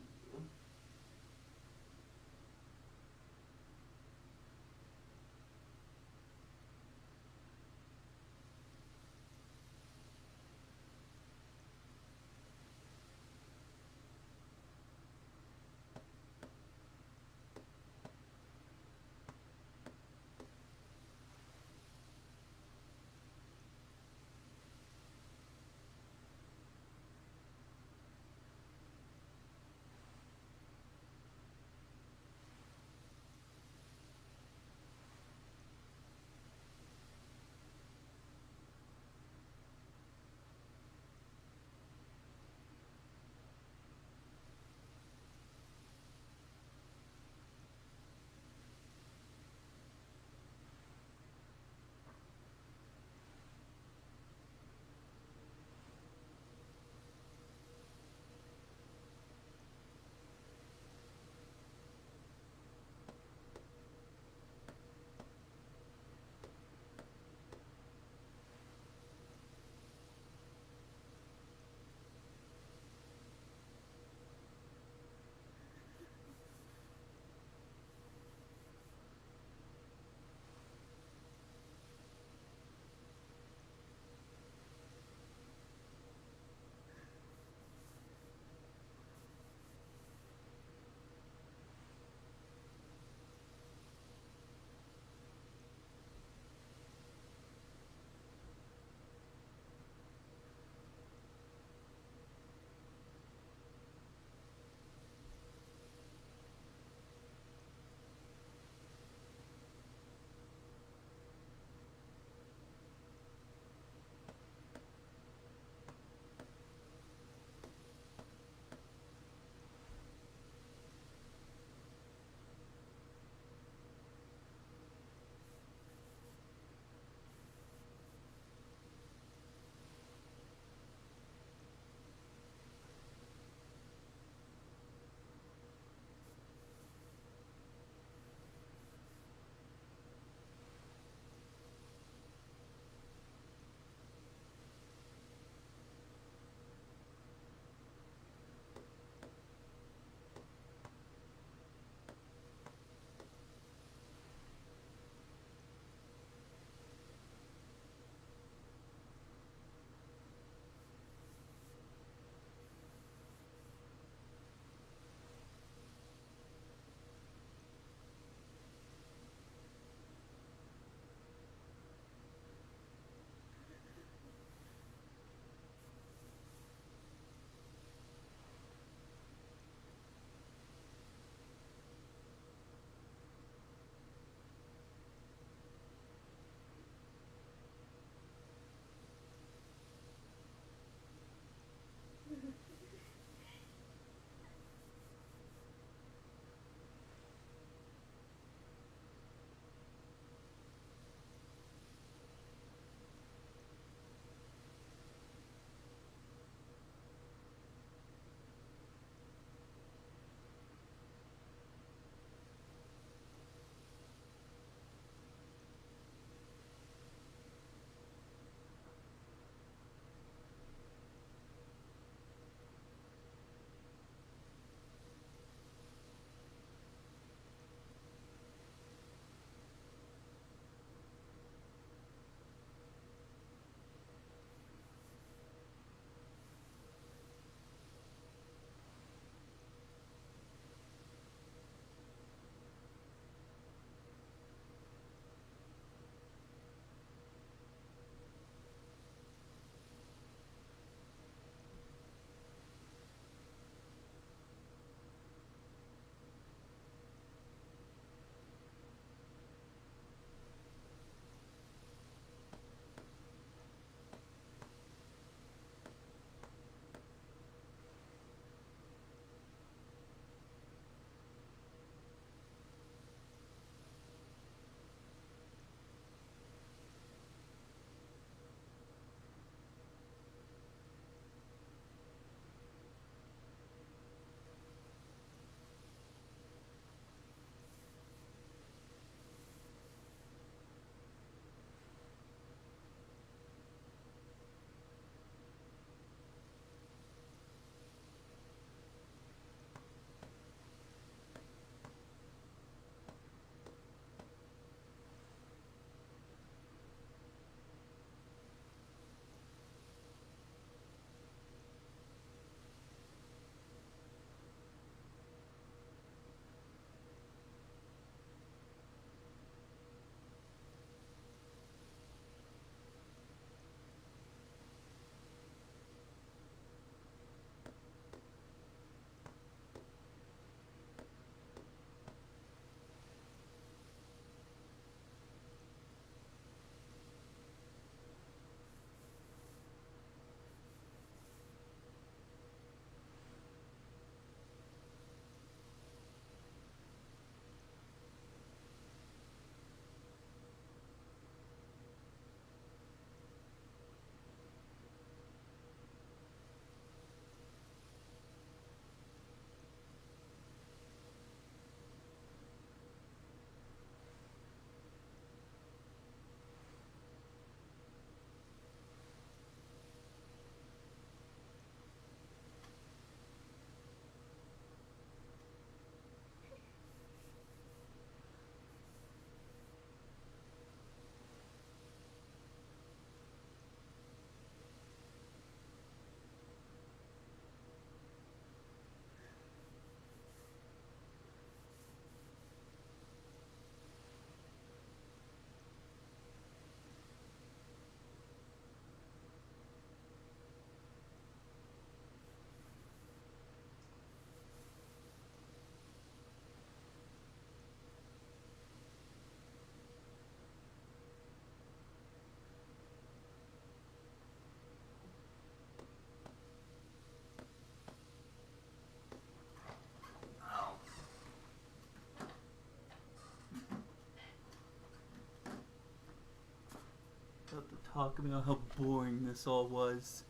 talk about how boring this all was.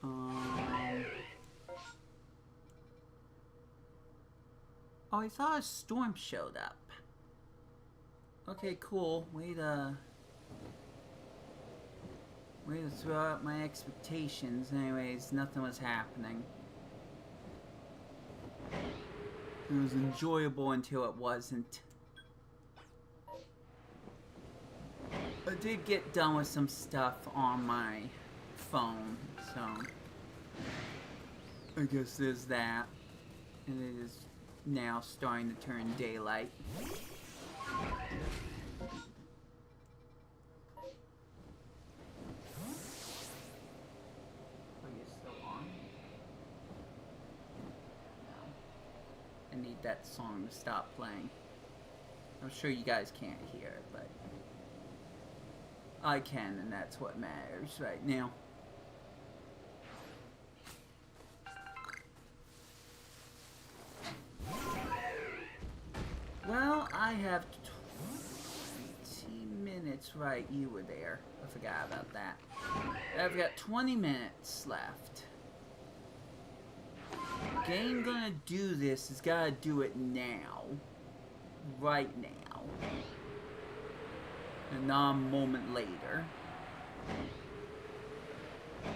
Oh, I thought a storm showed up. Okay, cool. Way to throw out my expectations. Anyways, nothing was happening. It was enjoyable until it wasn't. I did get done with some stuff on my phone, so I guess there's that. And it is now starting to turn daylight. Are you still on? No. I need that song to stop playing. I'm sure you guys can't hear it, but I can, and that's what matters right now. Well, I have 20 minutes. Right, you were there. I forgot about that. I've got 20 minutes left. Game gonna do this is gotta do it now. Right now. And not a moment later. Well,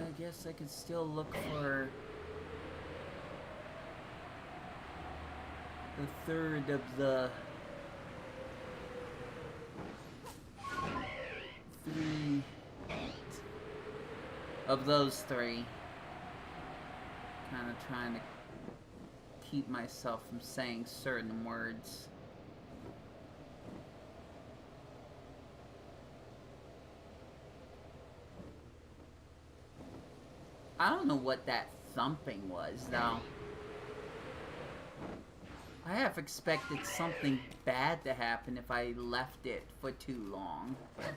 I guess I could still look for the third of the three of those three. Kind of trying to keep myself from saying certain words. I don't know what that thumping was, though. I have expected something bad to happen if I left it for too long, but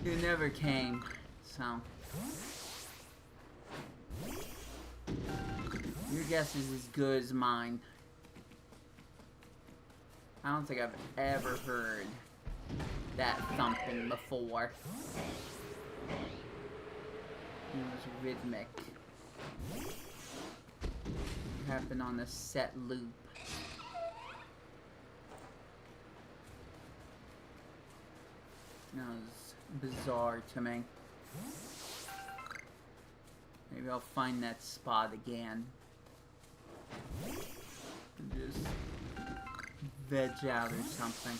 it never came, so. Your guess is as good as mine. I don't think I've ever heard that thumping before. It was rhythmic. It happened on a set loop. That was bizarre to me. Maybe I'll find that spot again. And just veg out or something.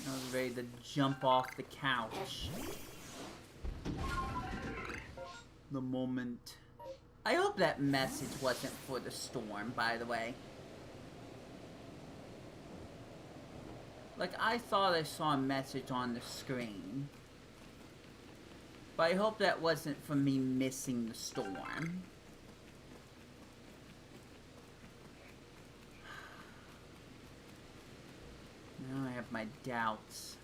I was ready to jump off the couch. The moment. I hope that message wasn't for the storm, by the way. Like, I thought I saw a message on the screen. But I hope that wasn't for me missing the storm. Now I have my doubts.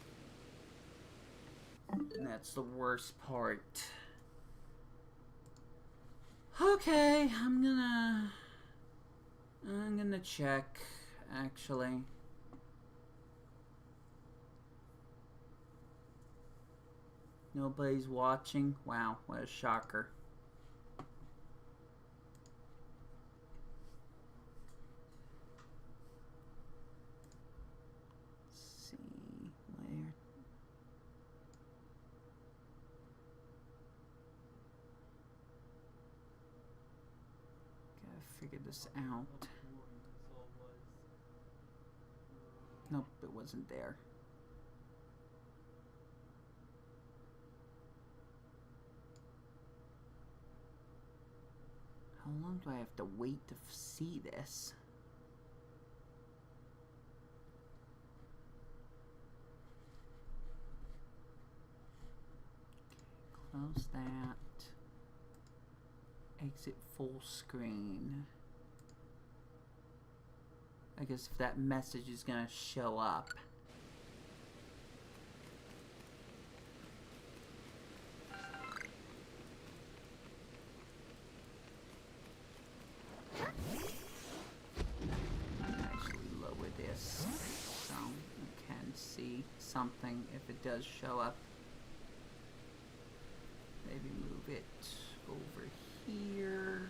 And that's the worst part. Okay, I'm gonna check, actually. Nobody's watching. Wow, what a shocker. Let's see, where? Gotta figure this out. Nope, it wasn't there. How long do I have to wait to see this? Close that. Exit full screen. I guess if that message is gonna show up. something if it does show up. Maybe move it over here.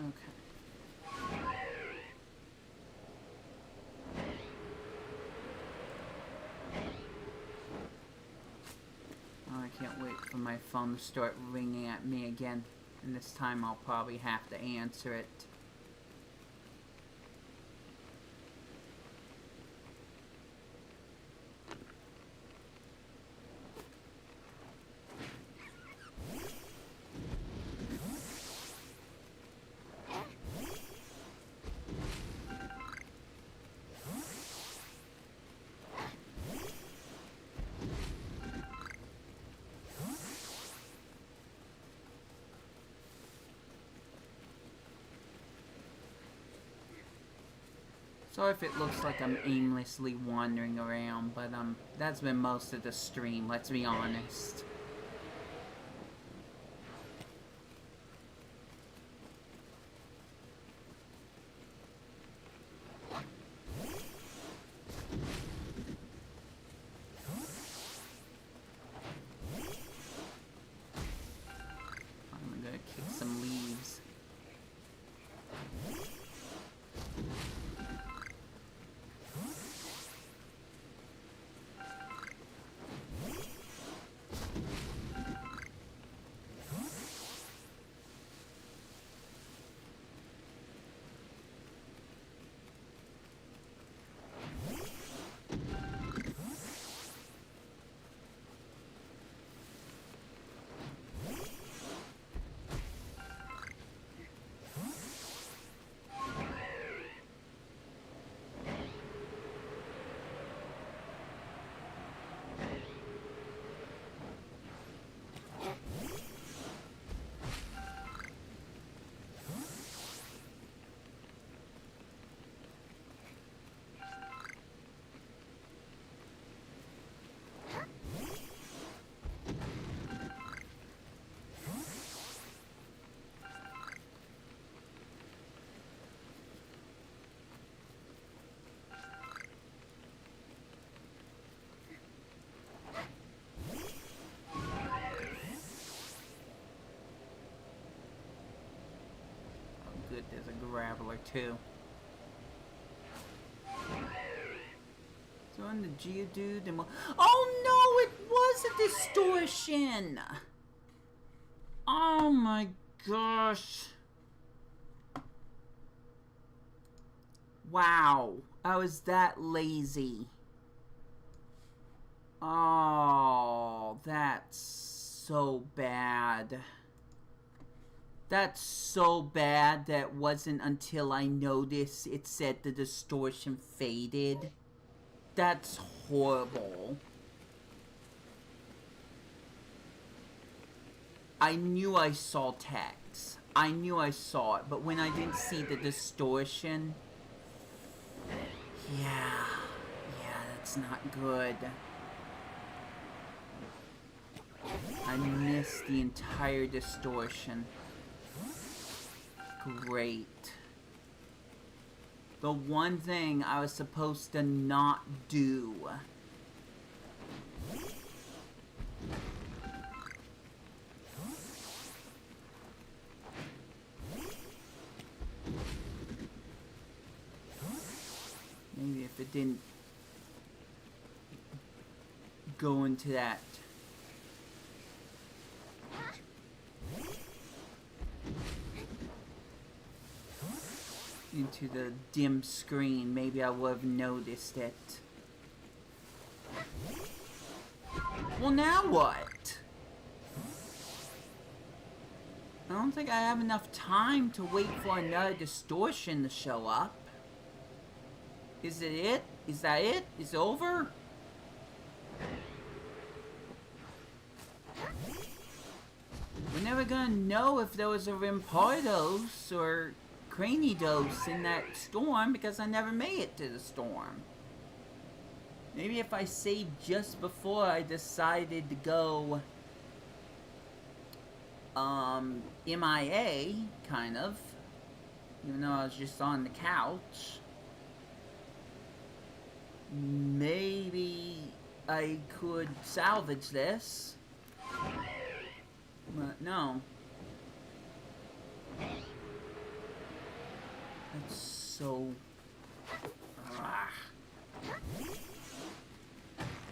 Okay. Oh, I can't wait for my phone to start ringing at me again. And this time I'll probably have to answer it. Sorry if it looks like I'm aimlessly wandering around, but that's been most of the stream, let's be honest. I'm gonna kick some leaves. Good, there's a graveler too. So on the Geodude and oh no, it was a distortion! Oh my gosh. Wow, I was that lazy. Oh, that's so bad. That's so bad that it wasn't until I noticed it said the distortion faded. That's horrible. I knew I saw text. I knew I saw it, but when I didn't see the distortion... Yeah, that's not good. I missed the entire distortion. Great. The one thing I was supposed to not do. Maybe if it didn't go into that. Into the dim screen, maybe I would have noticed it. Well, now what? I don't think I have enough time to wait for another distortion to show up. Is it it? Is that it? Is it over? We're never gonna know if there was a Rampardos or Cranidos in that storm because I never made it to the storm. Maybe if I saved just before I decided to go MIA, kind of. Even though I was just on the couch. Maybe I could salvage this. But no. That's so...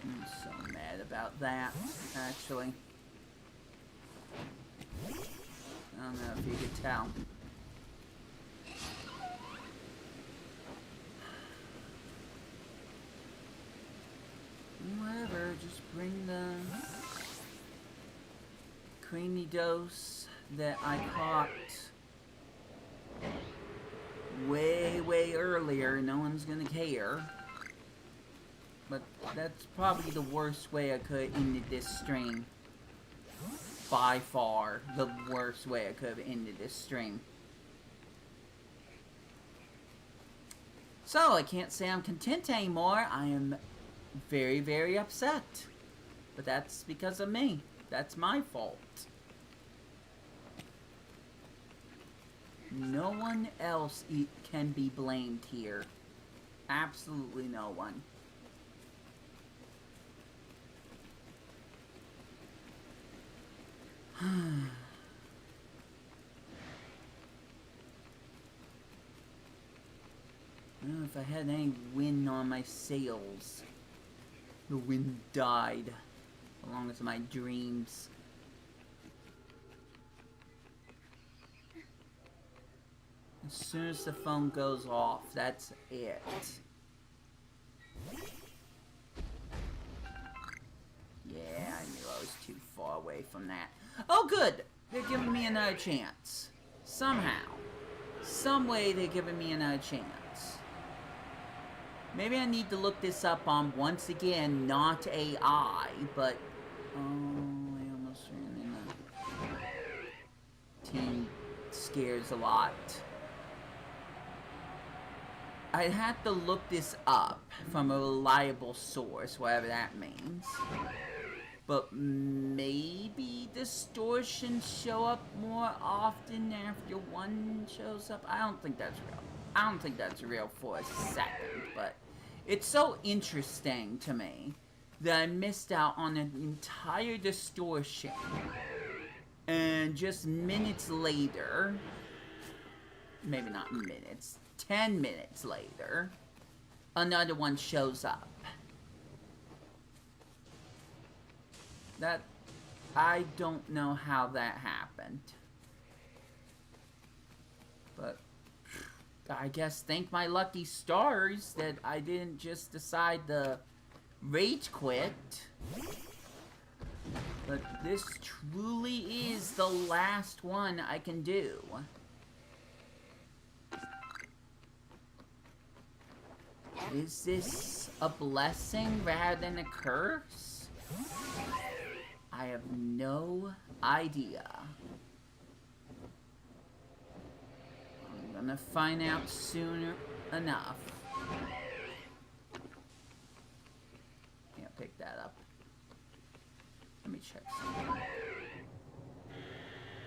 I'm so mad about that, actually. I don't know if you could tell. Whatever, just bring the creamy dose that I caught way earlier. No one's gonna care. But that's probably the worst way I could have ended this stream. By far, the worst way I could have ended this stream. So, I can't say I'm content anymore. I am very upset. But that's because of me. That's my fault. No one else can be blamed here. Absolutely no one. Well, if I had any wind on my sails, the wind died, along with my dreams. As soon as the phone goes off, that's it. Yeah, I knew I was too far away from that. Oh, good! They're giving me another chance. Somehow. Some way they're giving me another chance. Maybe I need to look this up on, once again, not AI, but... Oh, I almost ran in the... Team scares a lot. I'd have to look this up from a reliable source, whatever that means. But maybe distortions show up more often after one shows up. I don't think that's real. I don't think that's real for a second, but it's so interesting to me that I missed out on an entire distortion. And just minutes later, maybe not minutes, 10 minutes later, another one shows up. That, I don't know how that happened. But, I guess thank my lucky stars that I didn't just decide to rage quit. But this truly is the last one I can do. Is this a blessing rather than a curse? I have no idea. I'm gonna find out sooner enough. Can't pick that up. Let me check something.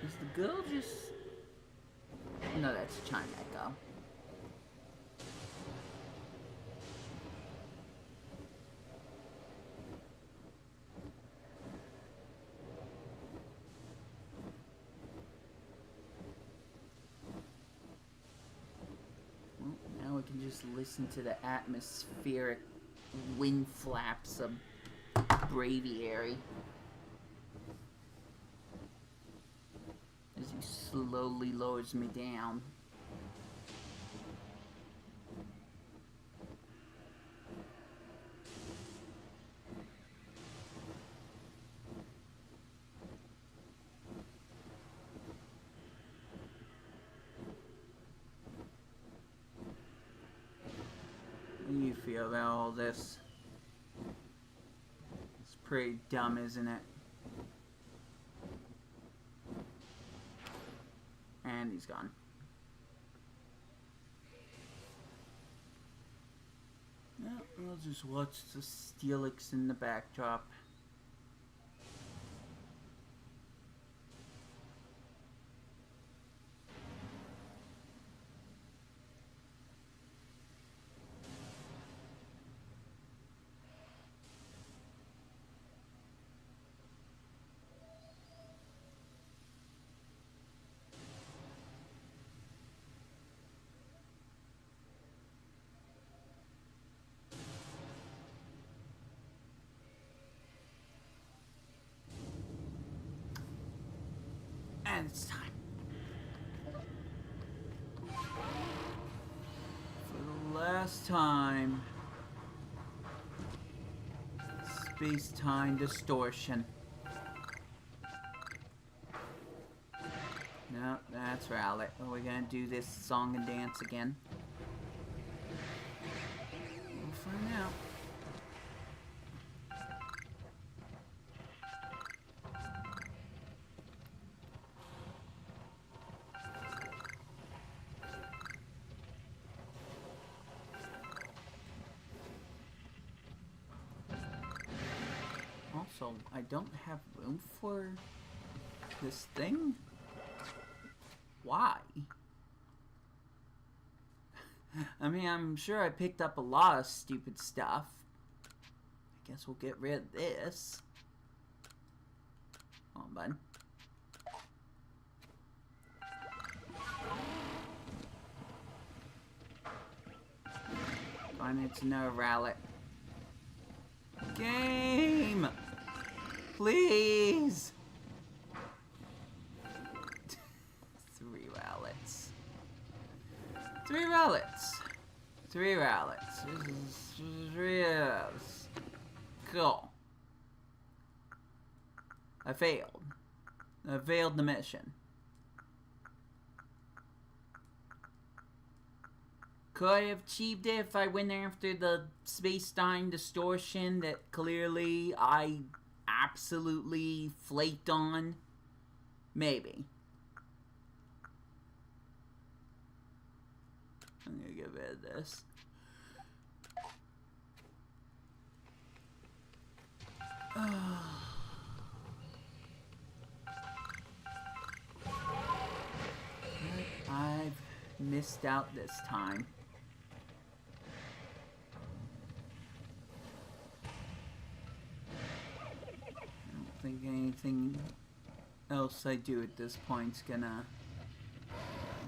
Is the girl just... No, that's Chime Echo. Now we can just listen to the atmospheric wind flaps of Braviary as he slowly lowers me down. What do you feel about all this? It's pretty dumb, isn't it? And he's gone. Yeah, I'll just watch the Steelix in the backdrop. And it's time. For the last time. Space-time distortion. No, that's Rowlet. Are we gonna do this song and dance again? We'll find out. Also, I don't have room for this thing? Why? I mean, I'm sure I picked up a lot of stupid stuff. I guess we'll get rid of this. Come on, bud. I need to know, Rowlet. Game! Please! 3 Rowlets. 3 Rowlets. 3 Rowlets. This is 3 Rowlets. Cool. I failed. I failed the mission. Could I have achieved it if I went after the space-time distortion that clearly I absolutely flaked on? Maybe. I'm gonna get rid of this. I've missed out this time. I don't think anything else I do at this point's gonna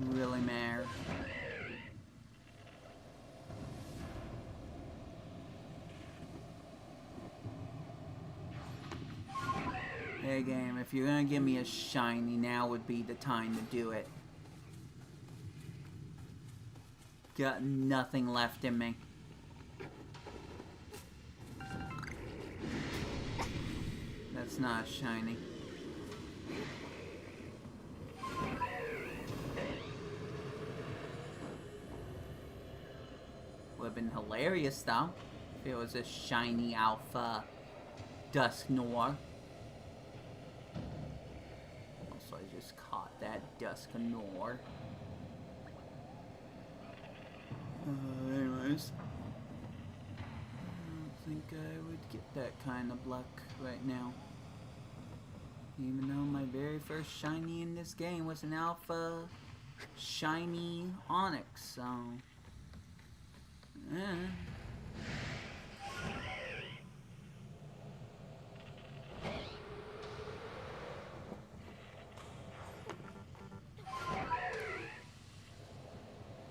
really matter. Hey game, if you're gonna give me a shiny, now would be the time to do it. Got nothing left in me. That's not shiny. Would have been hilarious though, if it was a shiny alpha Dusknoir. Also, I just caught that Dusknoir. Anyways, I don't think I would get that kind of luck right now. Even though my very first shiny in this game was an alpha shiny Onyx, so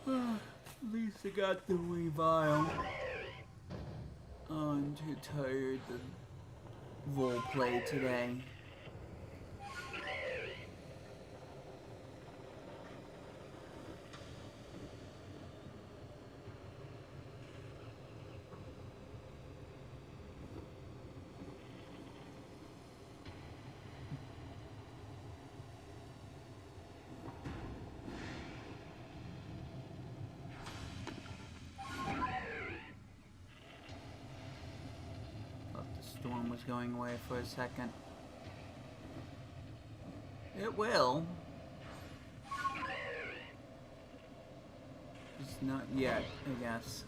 at least I got the Weavile. Oh, I'm too tired to roleplay today. Storm was going away for a second. It will. Just not yet, I guess.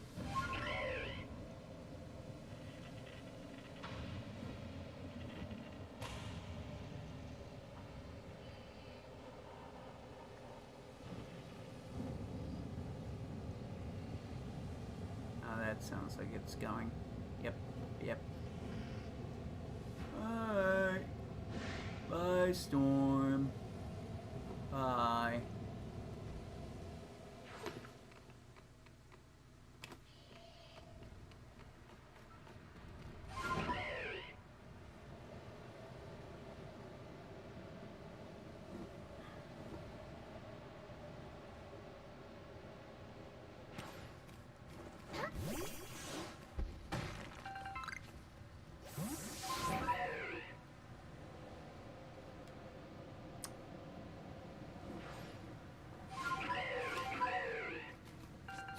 Oh, that sounds like it's going. Yep, yep. Bye. Bye, Storm. Bye.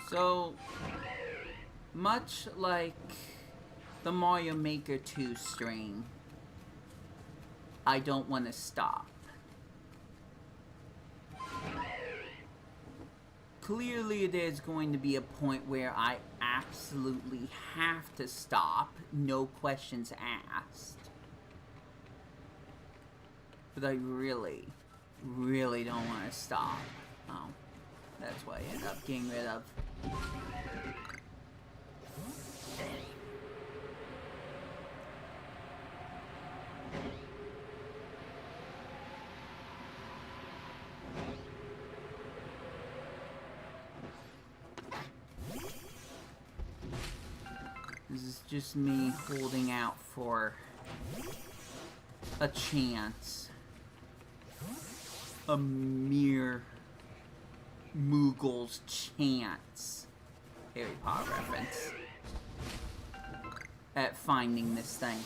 So, much like the Mario Maker 2 stream, I don't want to stop. Clearly there's going to be a point where I absolutely have to stop, no questions asked. But I really, really don't want to stop. Oh, that's what I ended up getting rid of. This is just me holding out for a chance. A mere Moogle's chance. Harry Potter reference. At finding this thing.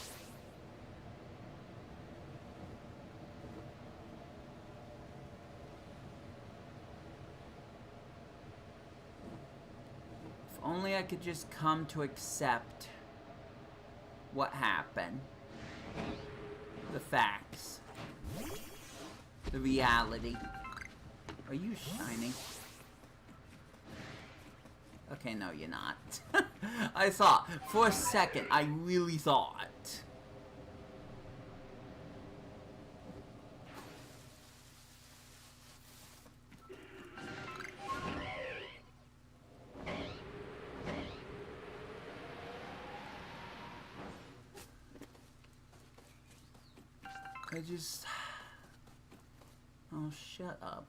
If only I could just come to accept what happened. The facts. The reality. Are you shining? Okay, no, you're not. I thought, for a second, I really thought. I just... Oh, shut up.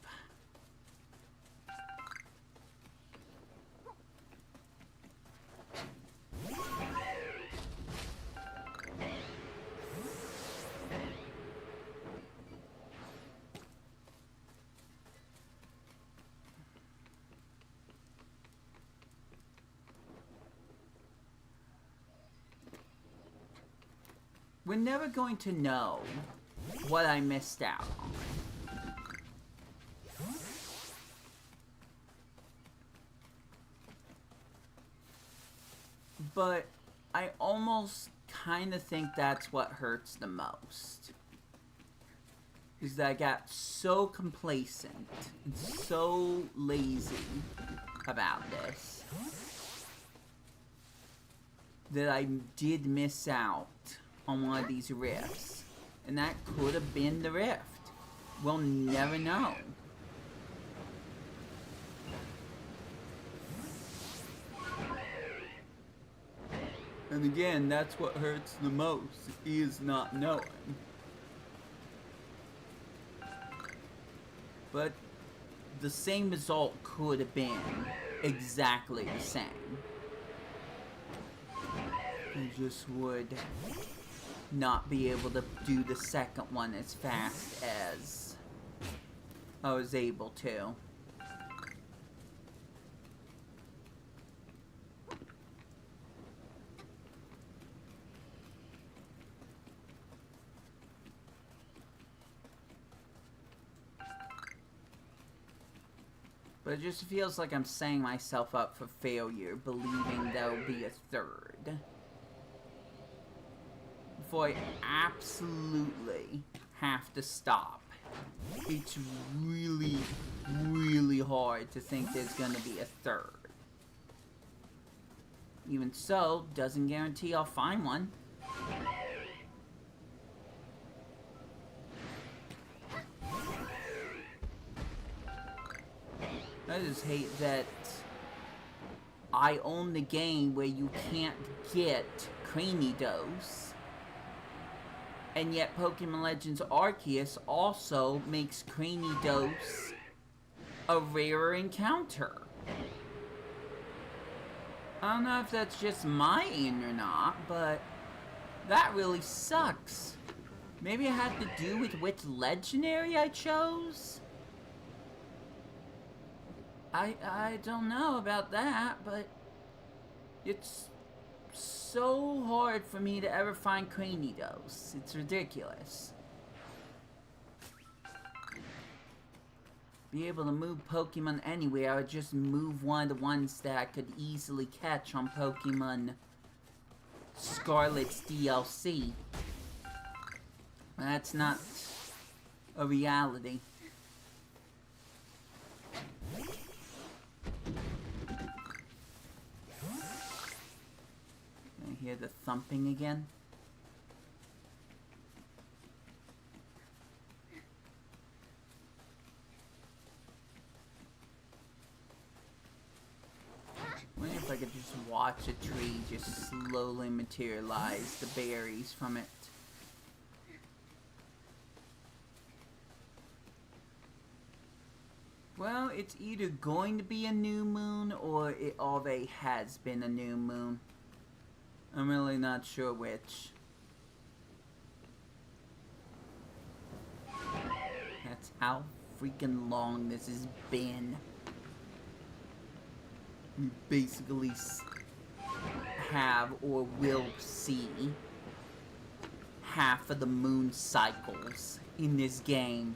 We're never going to know what I missed out on. But I almost kind of think that's what hurts the most. Is that I got so complacent and so lazy about this that I did miss out on one of these rifts. And that could have been the rift. We'll never know. And again, that's what hurts the most, is not knowing. But the same result could have been exactly the same. You just would not be able to do the second one as fast as I was able to. But it just feels like I'm setting myself up for failure, believing there'll be a third. Before I absolutely have to stop. It's really, really hard to think there's gonna be a third. Even so, doesn't guarantee I'll find one. I just hate that I own the game where you can't get Cranidos, and yet Pokemon Legends Arceus also makes Cranidos a rarer encounter. I don't know if that's just my end or not, but that really sucks. Maybe it had to do with which legendary I chose? I don't know about that, but it's so hard for me to ever find Cranidos. It's ridiculous. be able to move Pokemon anywhere, I would just move one of the ones that I could easily catch on Pokemon Scarlet's DLC. That's not a reality. I hear the thumping again. I wonder if I could just watch a tree just slowly materialize the berries from it. Well, it's either going to be a new moon or it already has been a new moon. I'm really not sure which. That's how freaking long this has been. You basically have or will see half of the moon cycles in this game.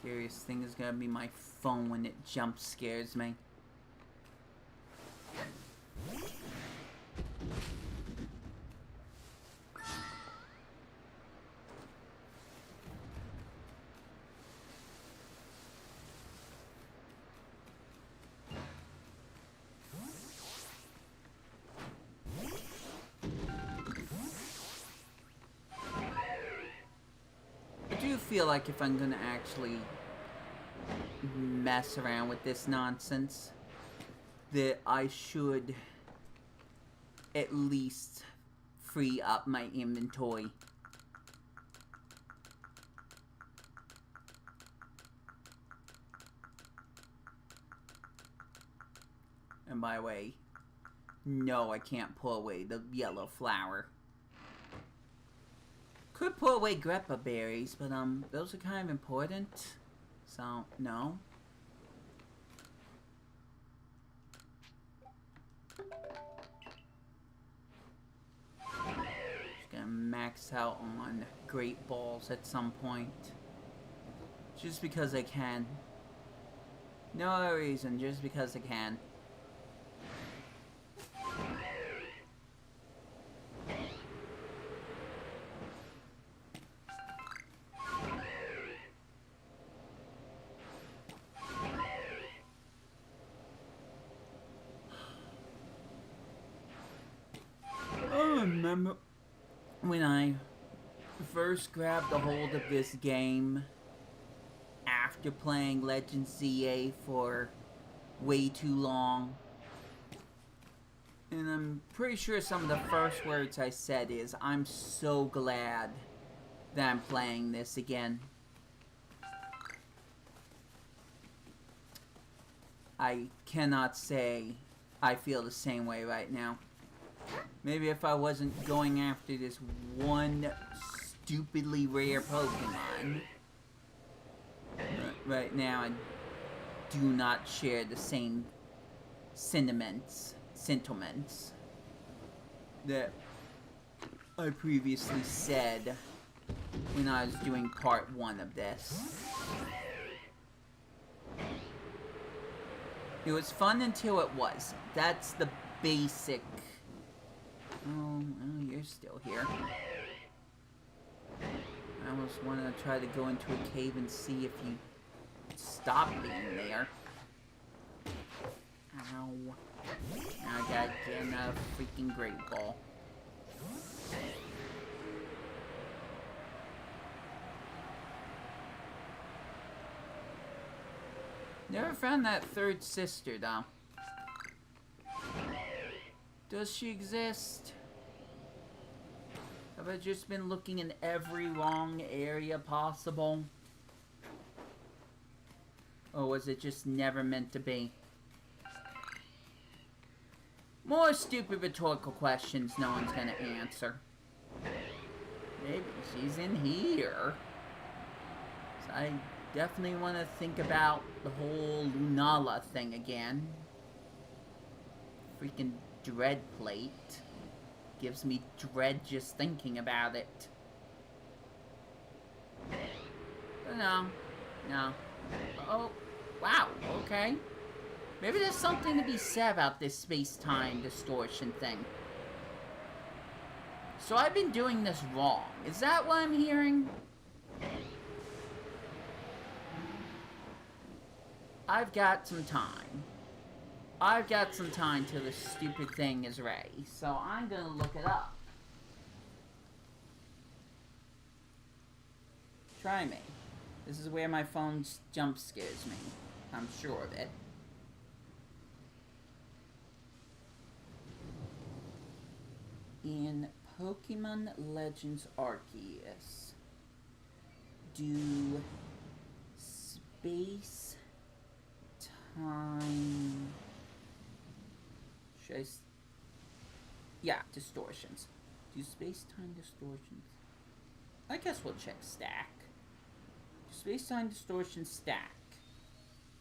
Scariest thing is gonna be my phone when it jump scares me. I do feel like if I'm gonna actually mess around with this nonsense, that I should at least free up my inventory. And by the way, no, I can't pull away the yellow flower. Could pull away grappa berries, but those are kind of important. So, no. Just gonna max out on Great Balls at some point. Just because I can. No other reason, just because I can. Remember when I first grabbed a hold of this game after playing Legends ZA for way too long, and I'm pretty sure some of the first words I said is, I'm so glad that I'm playing this again. I cannot say I feel the same way right now. Maybe if I wasn't going after this one stupidly rare Pokemon. But right now, I do not share the same sentiments that I previously said when I was doing part 1 of this. It was fun until it wasn't. That's the basic... Oh, you're still here. I almost want to try to go into a cave and see if you stop being there. Ow. Now I gotta get another freaking Great Ball. Never found that third sister, though. Does she exist? Have I just been looking in every wrong area possible? Or was it just never meant to be? More stupid rhetorical questions no one's gonna answer. Maybe she's in here. So I definitely want to think about the whole Lunala thing again. Freaking dread plate. Gives me dread just thinking about it. But no. Oh, wow, okay. Maybe there's something to be said about this space-time distortion thing. So I've been doing this wrong. Is that what I'm hearing? I've got some time. I've got some time till this stupid thing is ready. So I'm gonna look it up. Try me. This is where my phone jump scares me. I'm sure of it. In Pokemon Legends Arceus, do space time... Should I... Yeah, distortions. Do space-time distortions... I guess we'll check stack. Do space-time distortions stack?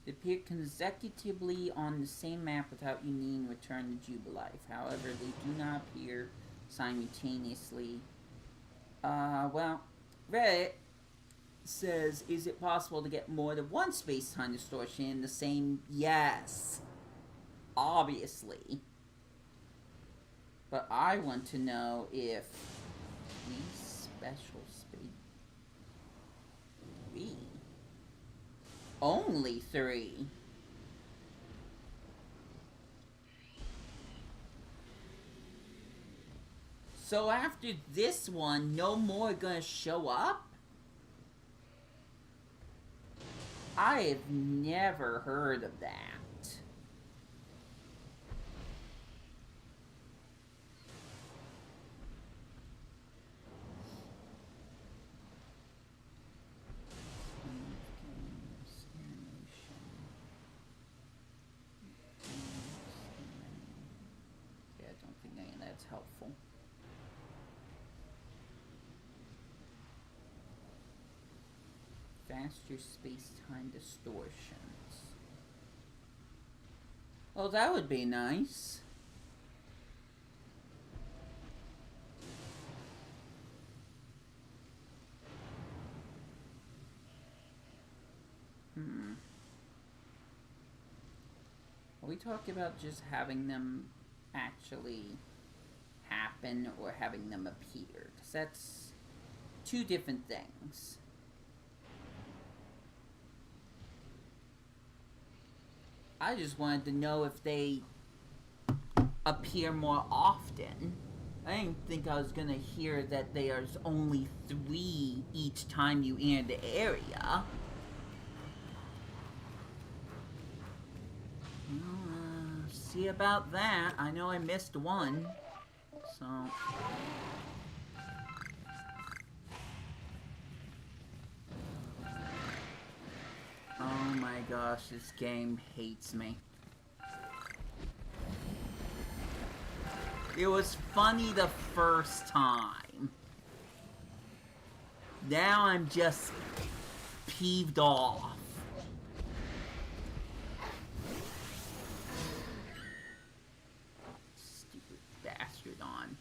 They appear consecutively on the same map without you needing to return to Jubilife. However, they do not appear simultaneously. Well, Reddit says, is it possible to get more than one space-time distortion in the same... Yes. Obviously. But I want to know if these special space... 3. Only 3. So after this one, no more gonna show up? I have never heard of that. Yeah, I don't think any of that's helpful. Faster space-time distortions. Oh, that would be nice. Are we talking about just having them actually happen or having them appear? Because that's two different things. I just wanted to know if they appear more often. I didn't think I was gonna hear that there's only 3 each time you enter the area. Well, see about that. I know I missed one, so... Oh my gosh, this game hates me. It was funny the first time. Now I'm just peeved off. Stupid bastard on.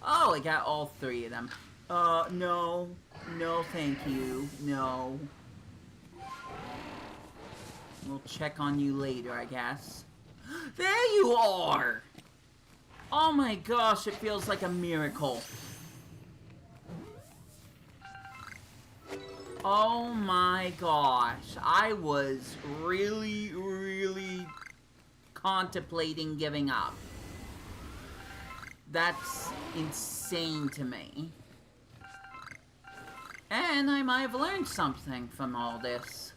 Oh, I got all 3 of them. No. No, thank you. No. We'll check on you later, I guess. There you are! Oh my gosh, it feels like a miracle. Oh my gosh. I was really contemplating giving up. That's insane to me. And I might have learned something from all this.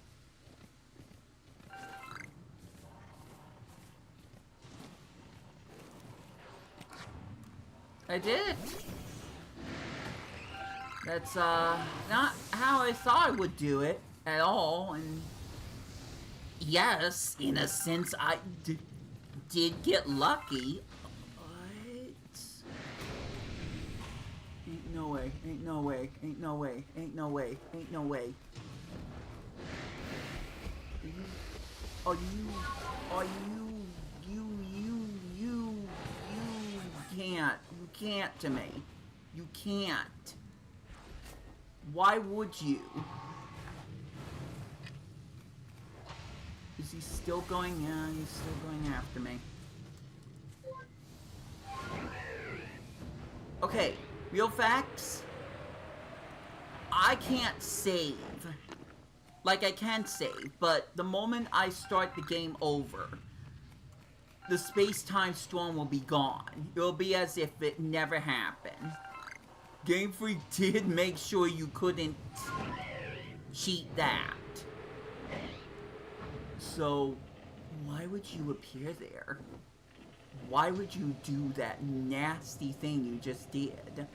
I did it. That's, not how I thought I would do it at all, and... Yes, in a sense, I did get lucky. But... It no way, ain't no way, ain't no way, ain't no way, ain't no way. Are you can't to me. You can't. Why would you? Is he still going? Yeah, he's still going after me. Okay, real facts. I can't save. Like, I can save, but the moment I start the game over, the space-time storm will be gone. It'll be as if it never happened. Game Freak did make sure you couldn't cheat that. So, why would you appear there? Why would you do that nasty thing you just did?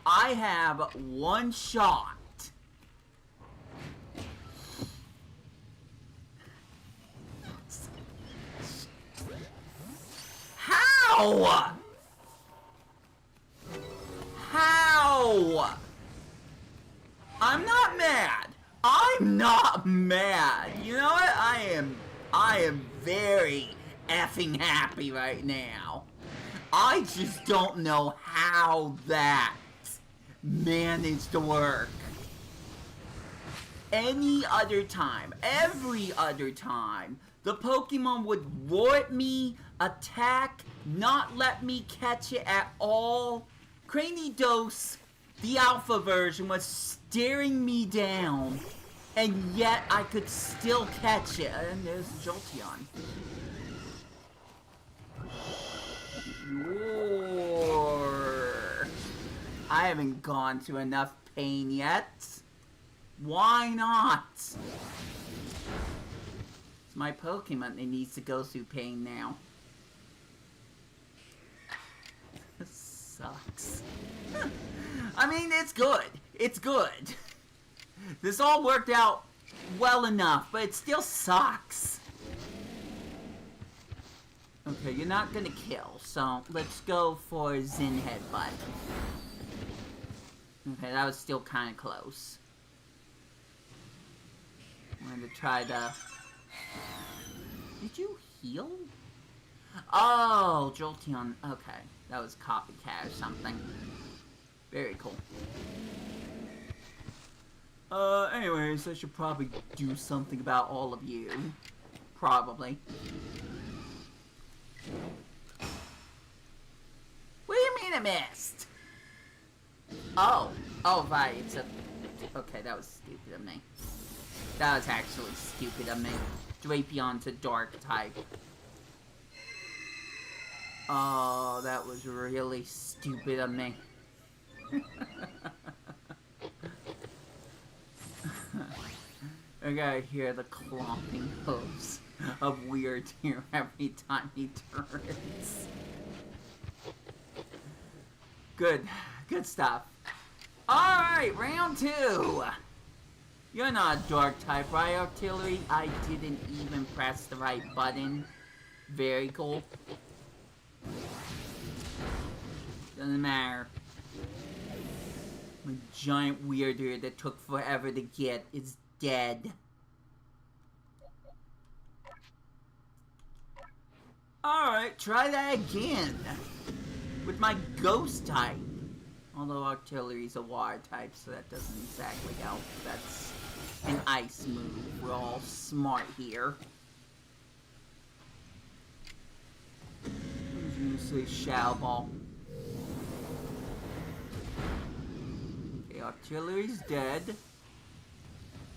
I have one shot. How? How? I'm not mad. I'm not mad. You know what? I am very effing happy right now. I just don't know how that managed to work. Any other time, every other time, the Pokemon would roar at me, attack, not let me catch it at all. Cranidos, the alpha version, was staring me down, and yet I could still catch it. And there's Jolteon. Sure. I haven't gone to enough pain yet. Why not? It's my Pokemon that needs to go through pain now. This sucks. I mean, it's good. It's good. This all worked out well enough, but it still sucks. Okay, you're not gonna kill, so let's go for Zen Headbutt. Okay, that was still kind of close. I'm gonna try the... Did you heal? Oh, Jolteon. Okay, that was copycat or something. Very cool. Anyways, I should probably do something about all of you. Probably. What do you mean I missed? Oh. Oh, right, it's a... Okay, that was stupid of me. That was actually stupid of me. Drapeon's a dark type. Oh, that was really stupid of me. I gotta hear the clomping hooves of Weird here every time he turns. Good. Good stuff. Alright, round 2. You're not a dark type, right, Artillery? I didn't even press the right button. Very cool. Doesn't matter. My giant weirder that took forever to get is dead. Alright, try that again. With my ghost type. Although Artillery's a water type, so that doesn't exactly help. That's an ice move. We're all smart here. I was gonna say Shadow Ball. Okay, Artillery's dead.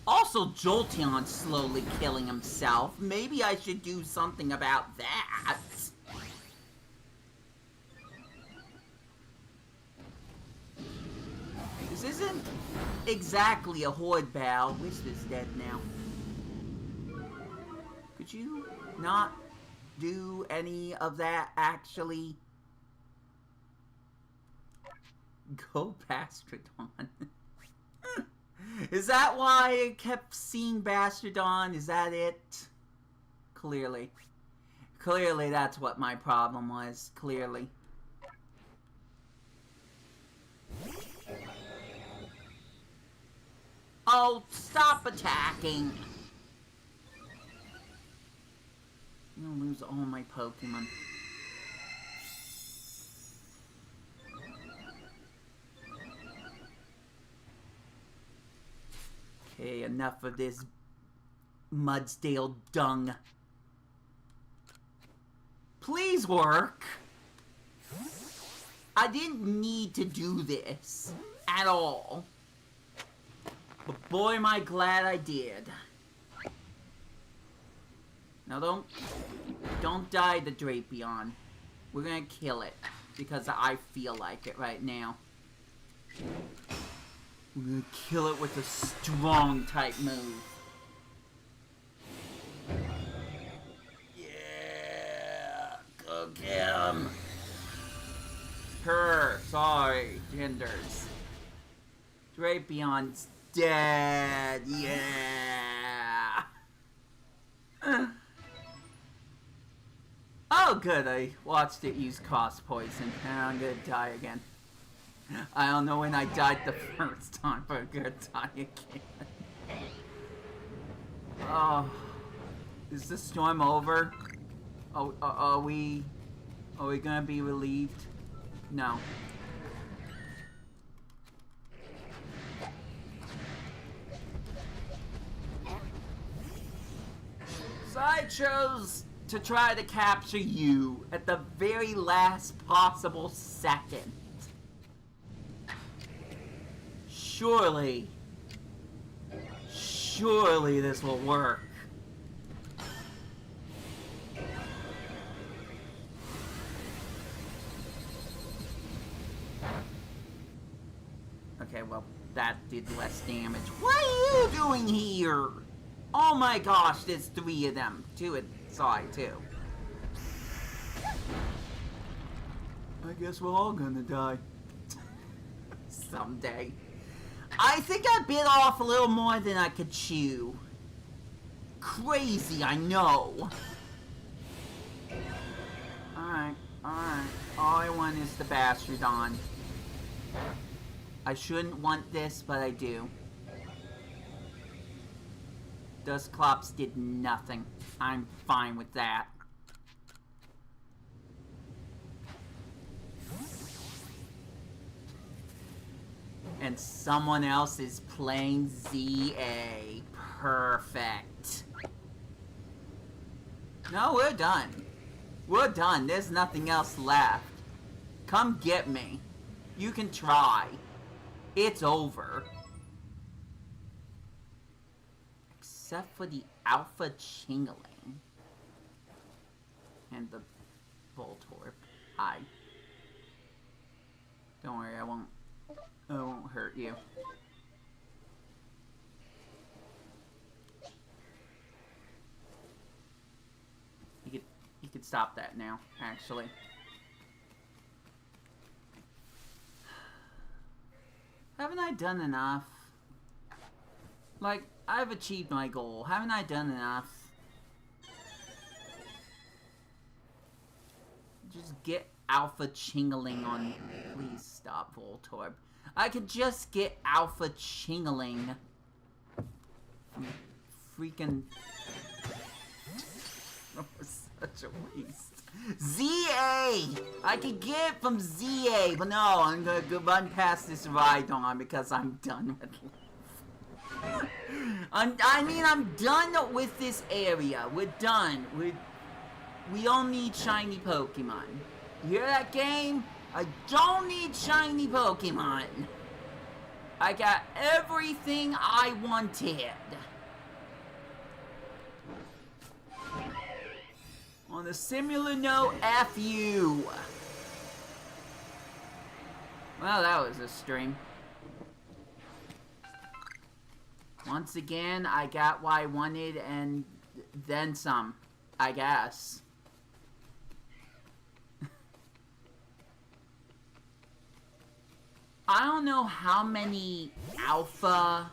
Also, Jolteon's slowly killing himself. Maybe I should do something about that. This isn't exactly a horde battle. Whisper's dead now. Could you not do any of that, actually? Go Bastrodon. Is that why I kept seeing Bastrodon? Is that it? Clearly. Clearly that's what my problem was. Clearly. No! Stop attacking! I'm gonna lose all my Pokemon. Okay, enough of this Mudsdale dung. Please work! I didn't need to do this at all. But boy, am I glad I did. Now don't die the Drapion. We're gonna kill it because I feel like it right now. We're gonna kill it with a strong type move. Yeah, go get him. Sorry, genders. Drapion's dead. Yeah. Oh, good. I watched it use cost poison, and I'm gonna die again. I don't know when I died the first time, but I'm gonna die again. Oh, is the storm over? Oh, are we gonna be relieved? No. So I chose to try to capture you at the very last possible second. Surely this will work. Okay, well, that did less damage. What are you doing here? Oh my gosh, there's 3 of them. 2 inside, too. I guess we're all gonna die. Someday. I think I bit off a little more than I could chew. Crazy, I know. Alright. All I want is the Bastardon. I shouldn't want this, but I do. Dusclops did nothing. I'm fine with that. And someone else is playing ZA. Perfect. No, we're done. We're done. There's nothing else left. Come get me. You can try. It's over. Except for the Alpha Chingling. And the Voltorb. Hi. Don't worry, I won't hurt you. You could stop that now, actually. Haven't I done enough? Like, I've achieved my goal. Haven't I done enough? Just get Alpha Chingling on... Please stop, Voltorb. I could just get Alpha Chingling. Freaking... That was such a waste. ZA! I could get it from ZA, but no, I'm gonna go run past this Rhydon because I'm done with life. I'm done with this area. We're done. We don't need shiny Pokemon. You hear that, game? I don't need shiny Pokemon. I got everything I wanted. On a similar note, F you. Well, that was a stream. Once again, I got what I wanted and then some, I guess. I don't know how many alpha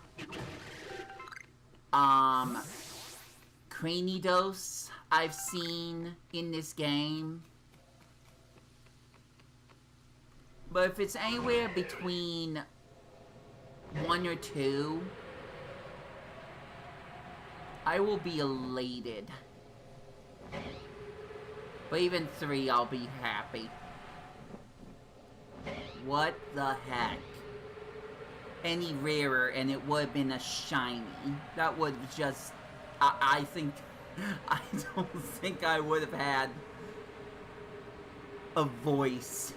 Cranidos I've seen in this game. But if it's anywhere between 1 or 2, I will be elated. But even 3, I'll be happy. What the heck? Any rarer and it would have been a shiny. That would just... I think... I don't think I would have had a voice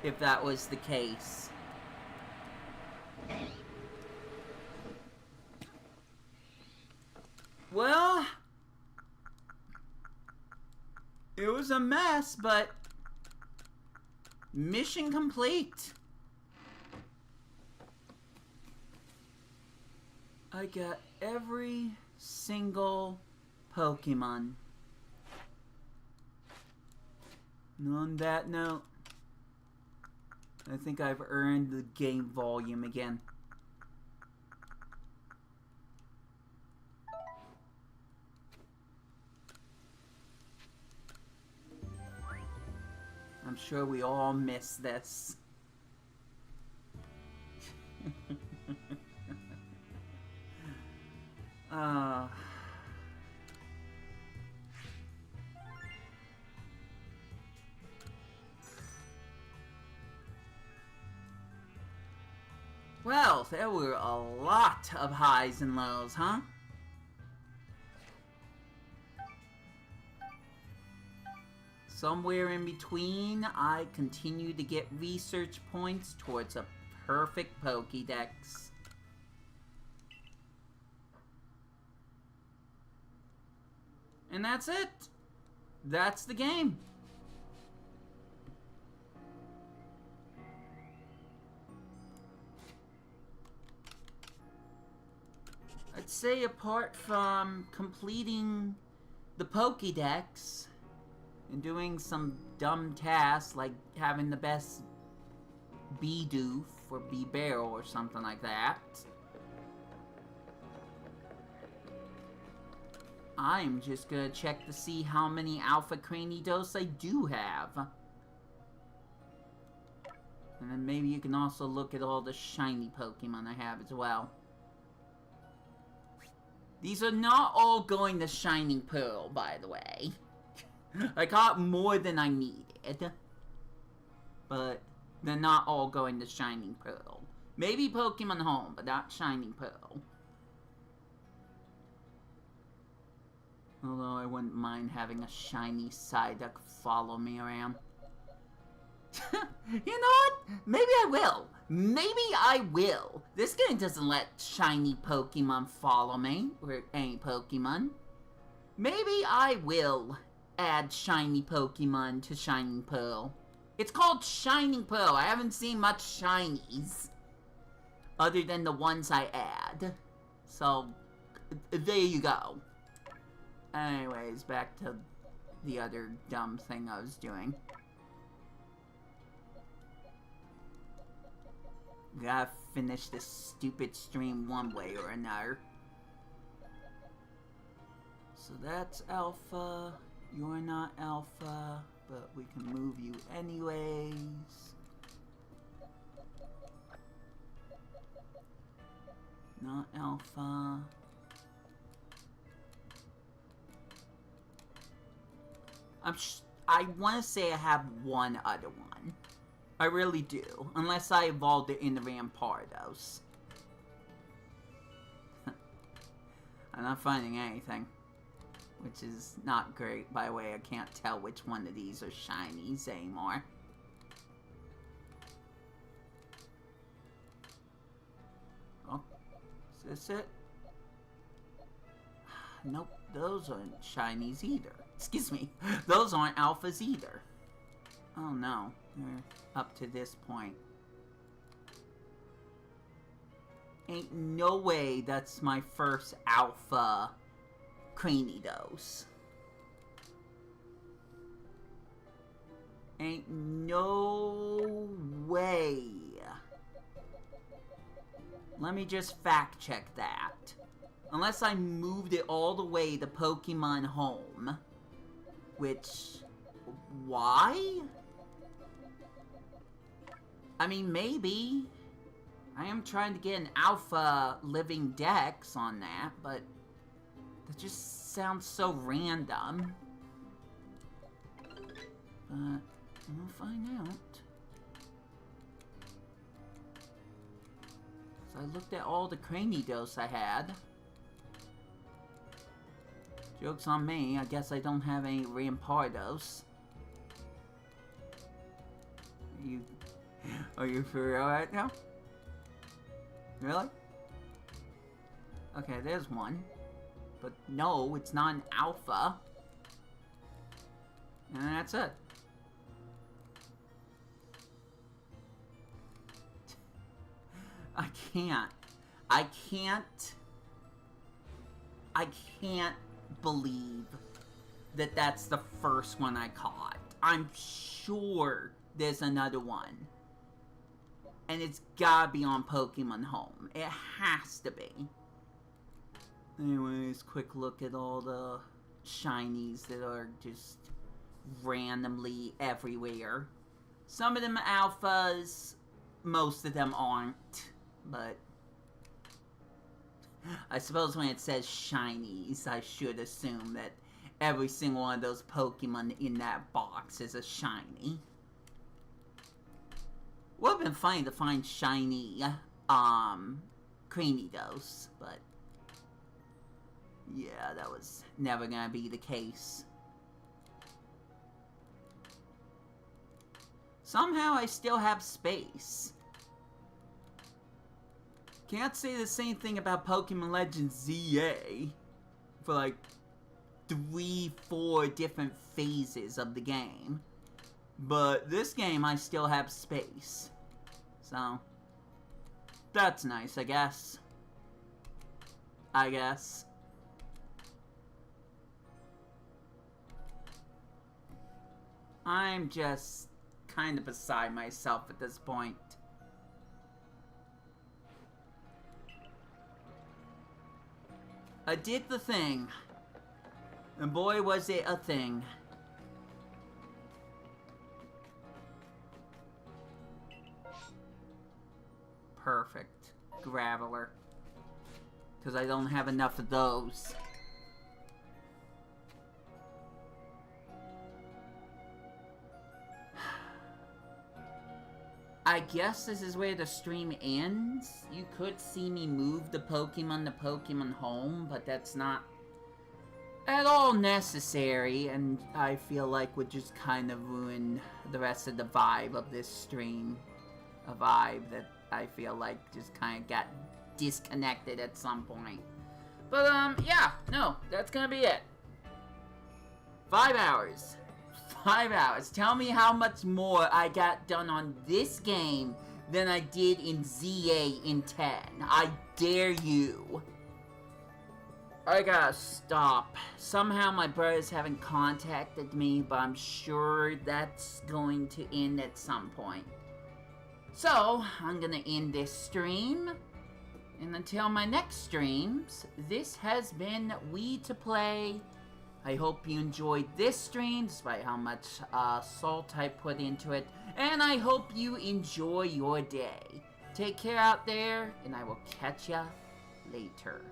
if that was the case. Well, it was a mess, but mission complete. I got every single Pokemon. And on that note, I think I've earned the game volume again. I'm sure we all miss this. Well, there were a lot of highs and lows, huh? Somewhere in between, I continue to get research points towards a perfect Pokédex. And that's it. That's the game. I'd say apart from completing the Pokédex and doing some dumb tasks like having the best Bidoof or B-Barrel or something like that, I'm just gonna check to see how many Alpha Cranidos I do have. And then maybe you can also look at all the shiny Pokemon I have as well. These are not all going to Shining Pearl, by the way. I got more than I needed. But they're not all going to Shining Pearl. Maybe Pokemon Home, but not Shining Pearl. Although I wouldn't mind having a shiny side that could follow me around. You know what? Maybe I will. Maybe I will. This game doesn't let shiny Pokemon follow me, or any Pokemon. Maybe I will add shiny Pokemon to Shining Pearl. It's called Shining Pearl. I haven't seen much shinies other than the ones I add. So, there you go. Anyways, back to the other dumb thing I was doing. Gotta finish this stupid stream one way or another. So that's Alpha. You're not Alpha, but we can move you anyways. Not Alpha. I want to say I have one other one. I really do. Unless I evolved it into Rampardos. I'm not finding anything. Which is not great. By the way, I can't tell which one of these are shinies anymore. Oh, is this it? Nope, those aren't shinies either. Excuse me, those aren't alphas either. Oh no, they're up to this point. Ain't no way that's my first alpha Cranidos. Ain't no way. Let me just fact check that. Unless I moved it all the way to Pokemon Home. Which... why? I mean, maybe. I am trying to get an alpha living dex on that, but That just sounds so random. But we'll find out. So I looked at all the Cranidos I had. Joke's on me, I guess I don't have any Rampardos. Are you for real right now? Really? Okay, there's one. But no, it's not an alpha. And that's it. I can't believe that that's the first one I caught. I'm sure there's another one. And it's gotta be on Pokemon Home. It has to be. Anyways, quick look at all the shinies that are just randomly everywhere. Some of them are alphas, most of them aren't, but I suppose when it says shinies, I should assume that every single one of those Pokemon in that box is a shiny. Would have been funny to find shiny, Cranidos, but yeah, that was never gonna be the case. Somehow I still have space. Can't say the same thing about Pokemon Legends ZA for like 3-4 different phases of the game. But this game I still have space. So that's nice, I guess. I'm just kind of beside myself at this point. I did the thing. And boy, was it a thing. Perfect. Graveler. Because I don't have enough of those. I guess this is where the stream ends. You could see me move the Pokemon to Pokemon Home, but that's not at all necessary, and I feel like would just kind of ruin the rest of the vibe of this stream. A vibe that I feel like just kind of got disconnected at some point. But, yeah, no, that's gonna be it. 5 hours. 5 hours. Tell me how much more I got done on this game than I did in ZA in 10. I dare you. I gotta stop. Somehow my brothers haven't contacted me, but I'm sure that's going to end at some point. So, I'm gonna end this stream. And until my next streams, this has been Wii2PLAY. I hope you enjoyed this stream, despite how much salt I put into it. And I hope you enjoy your day. Take care out there, and I will catch ya later.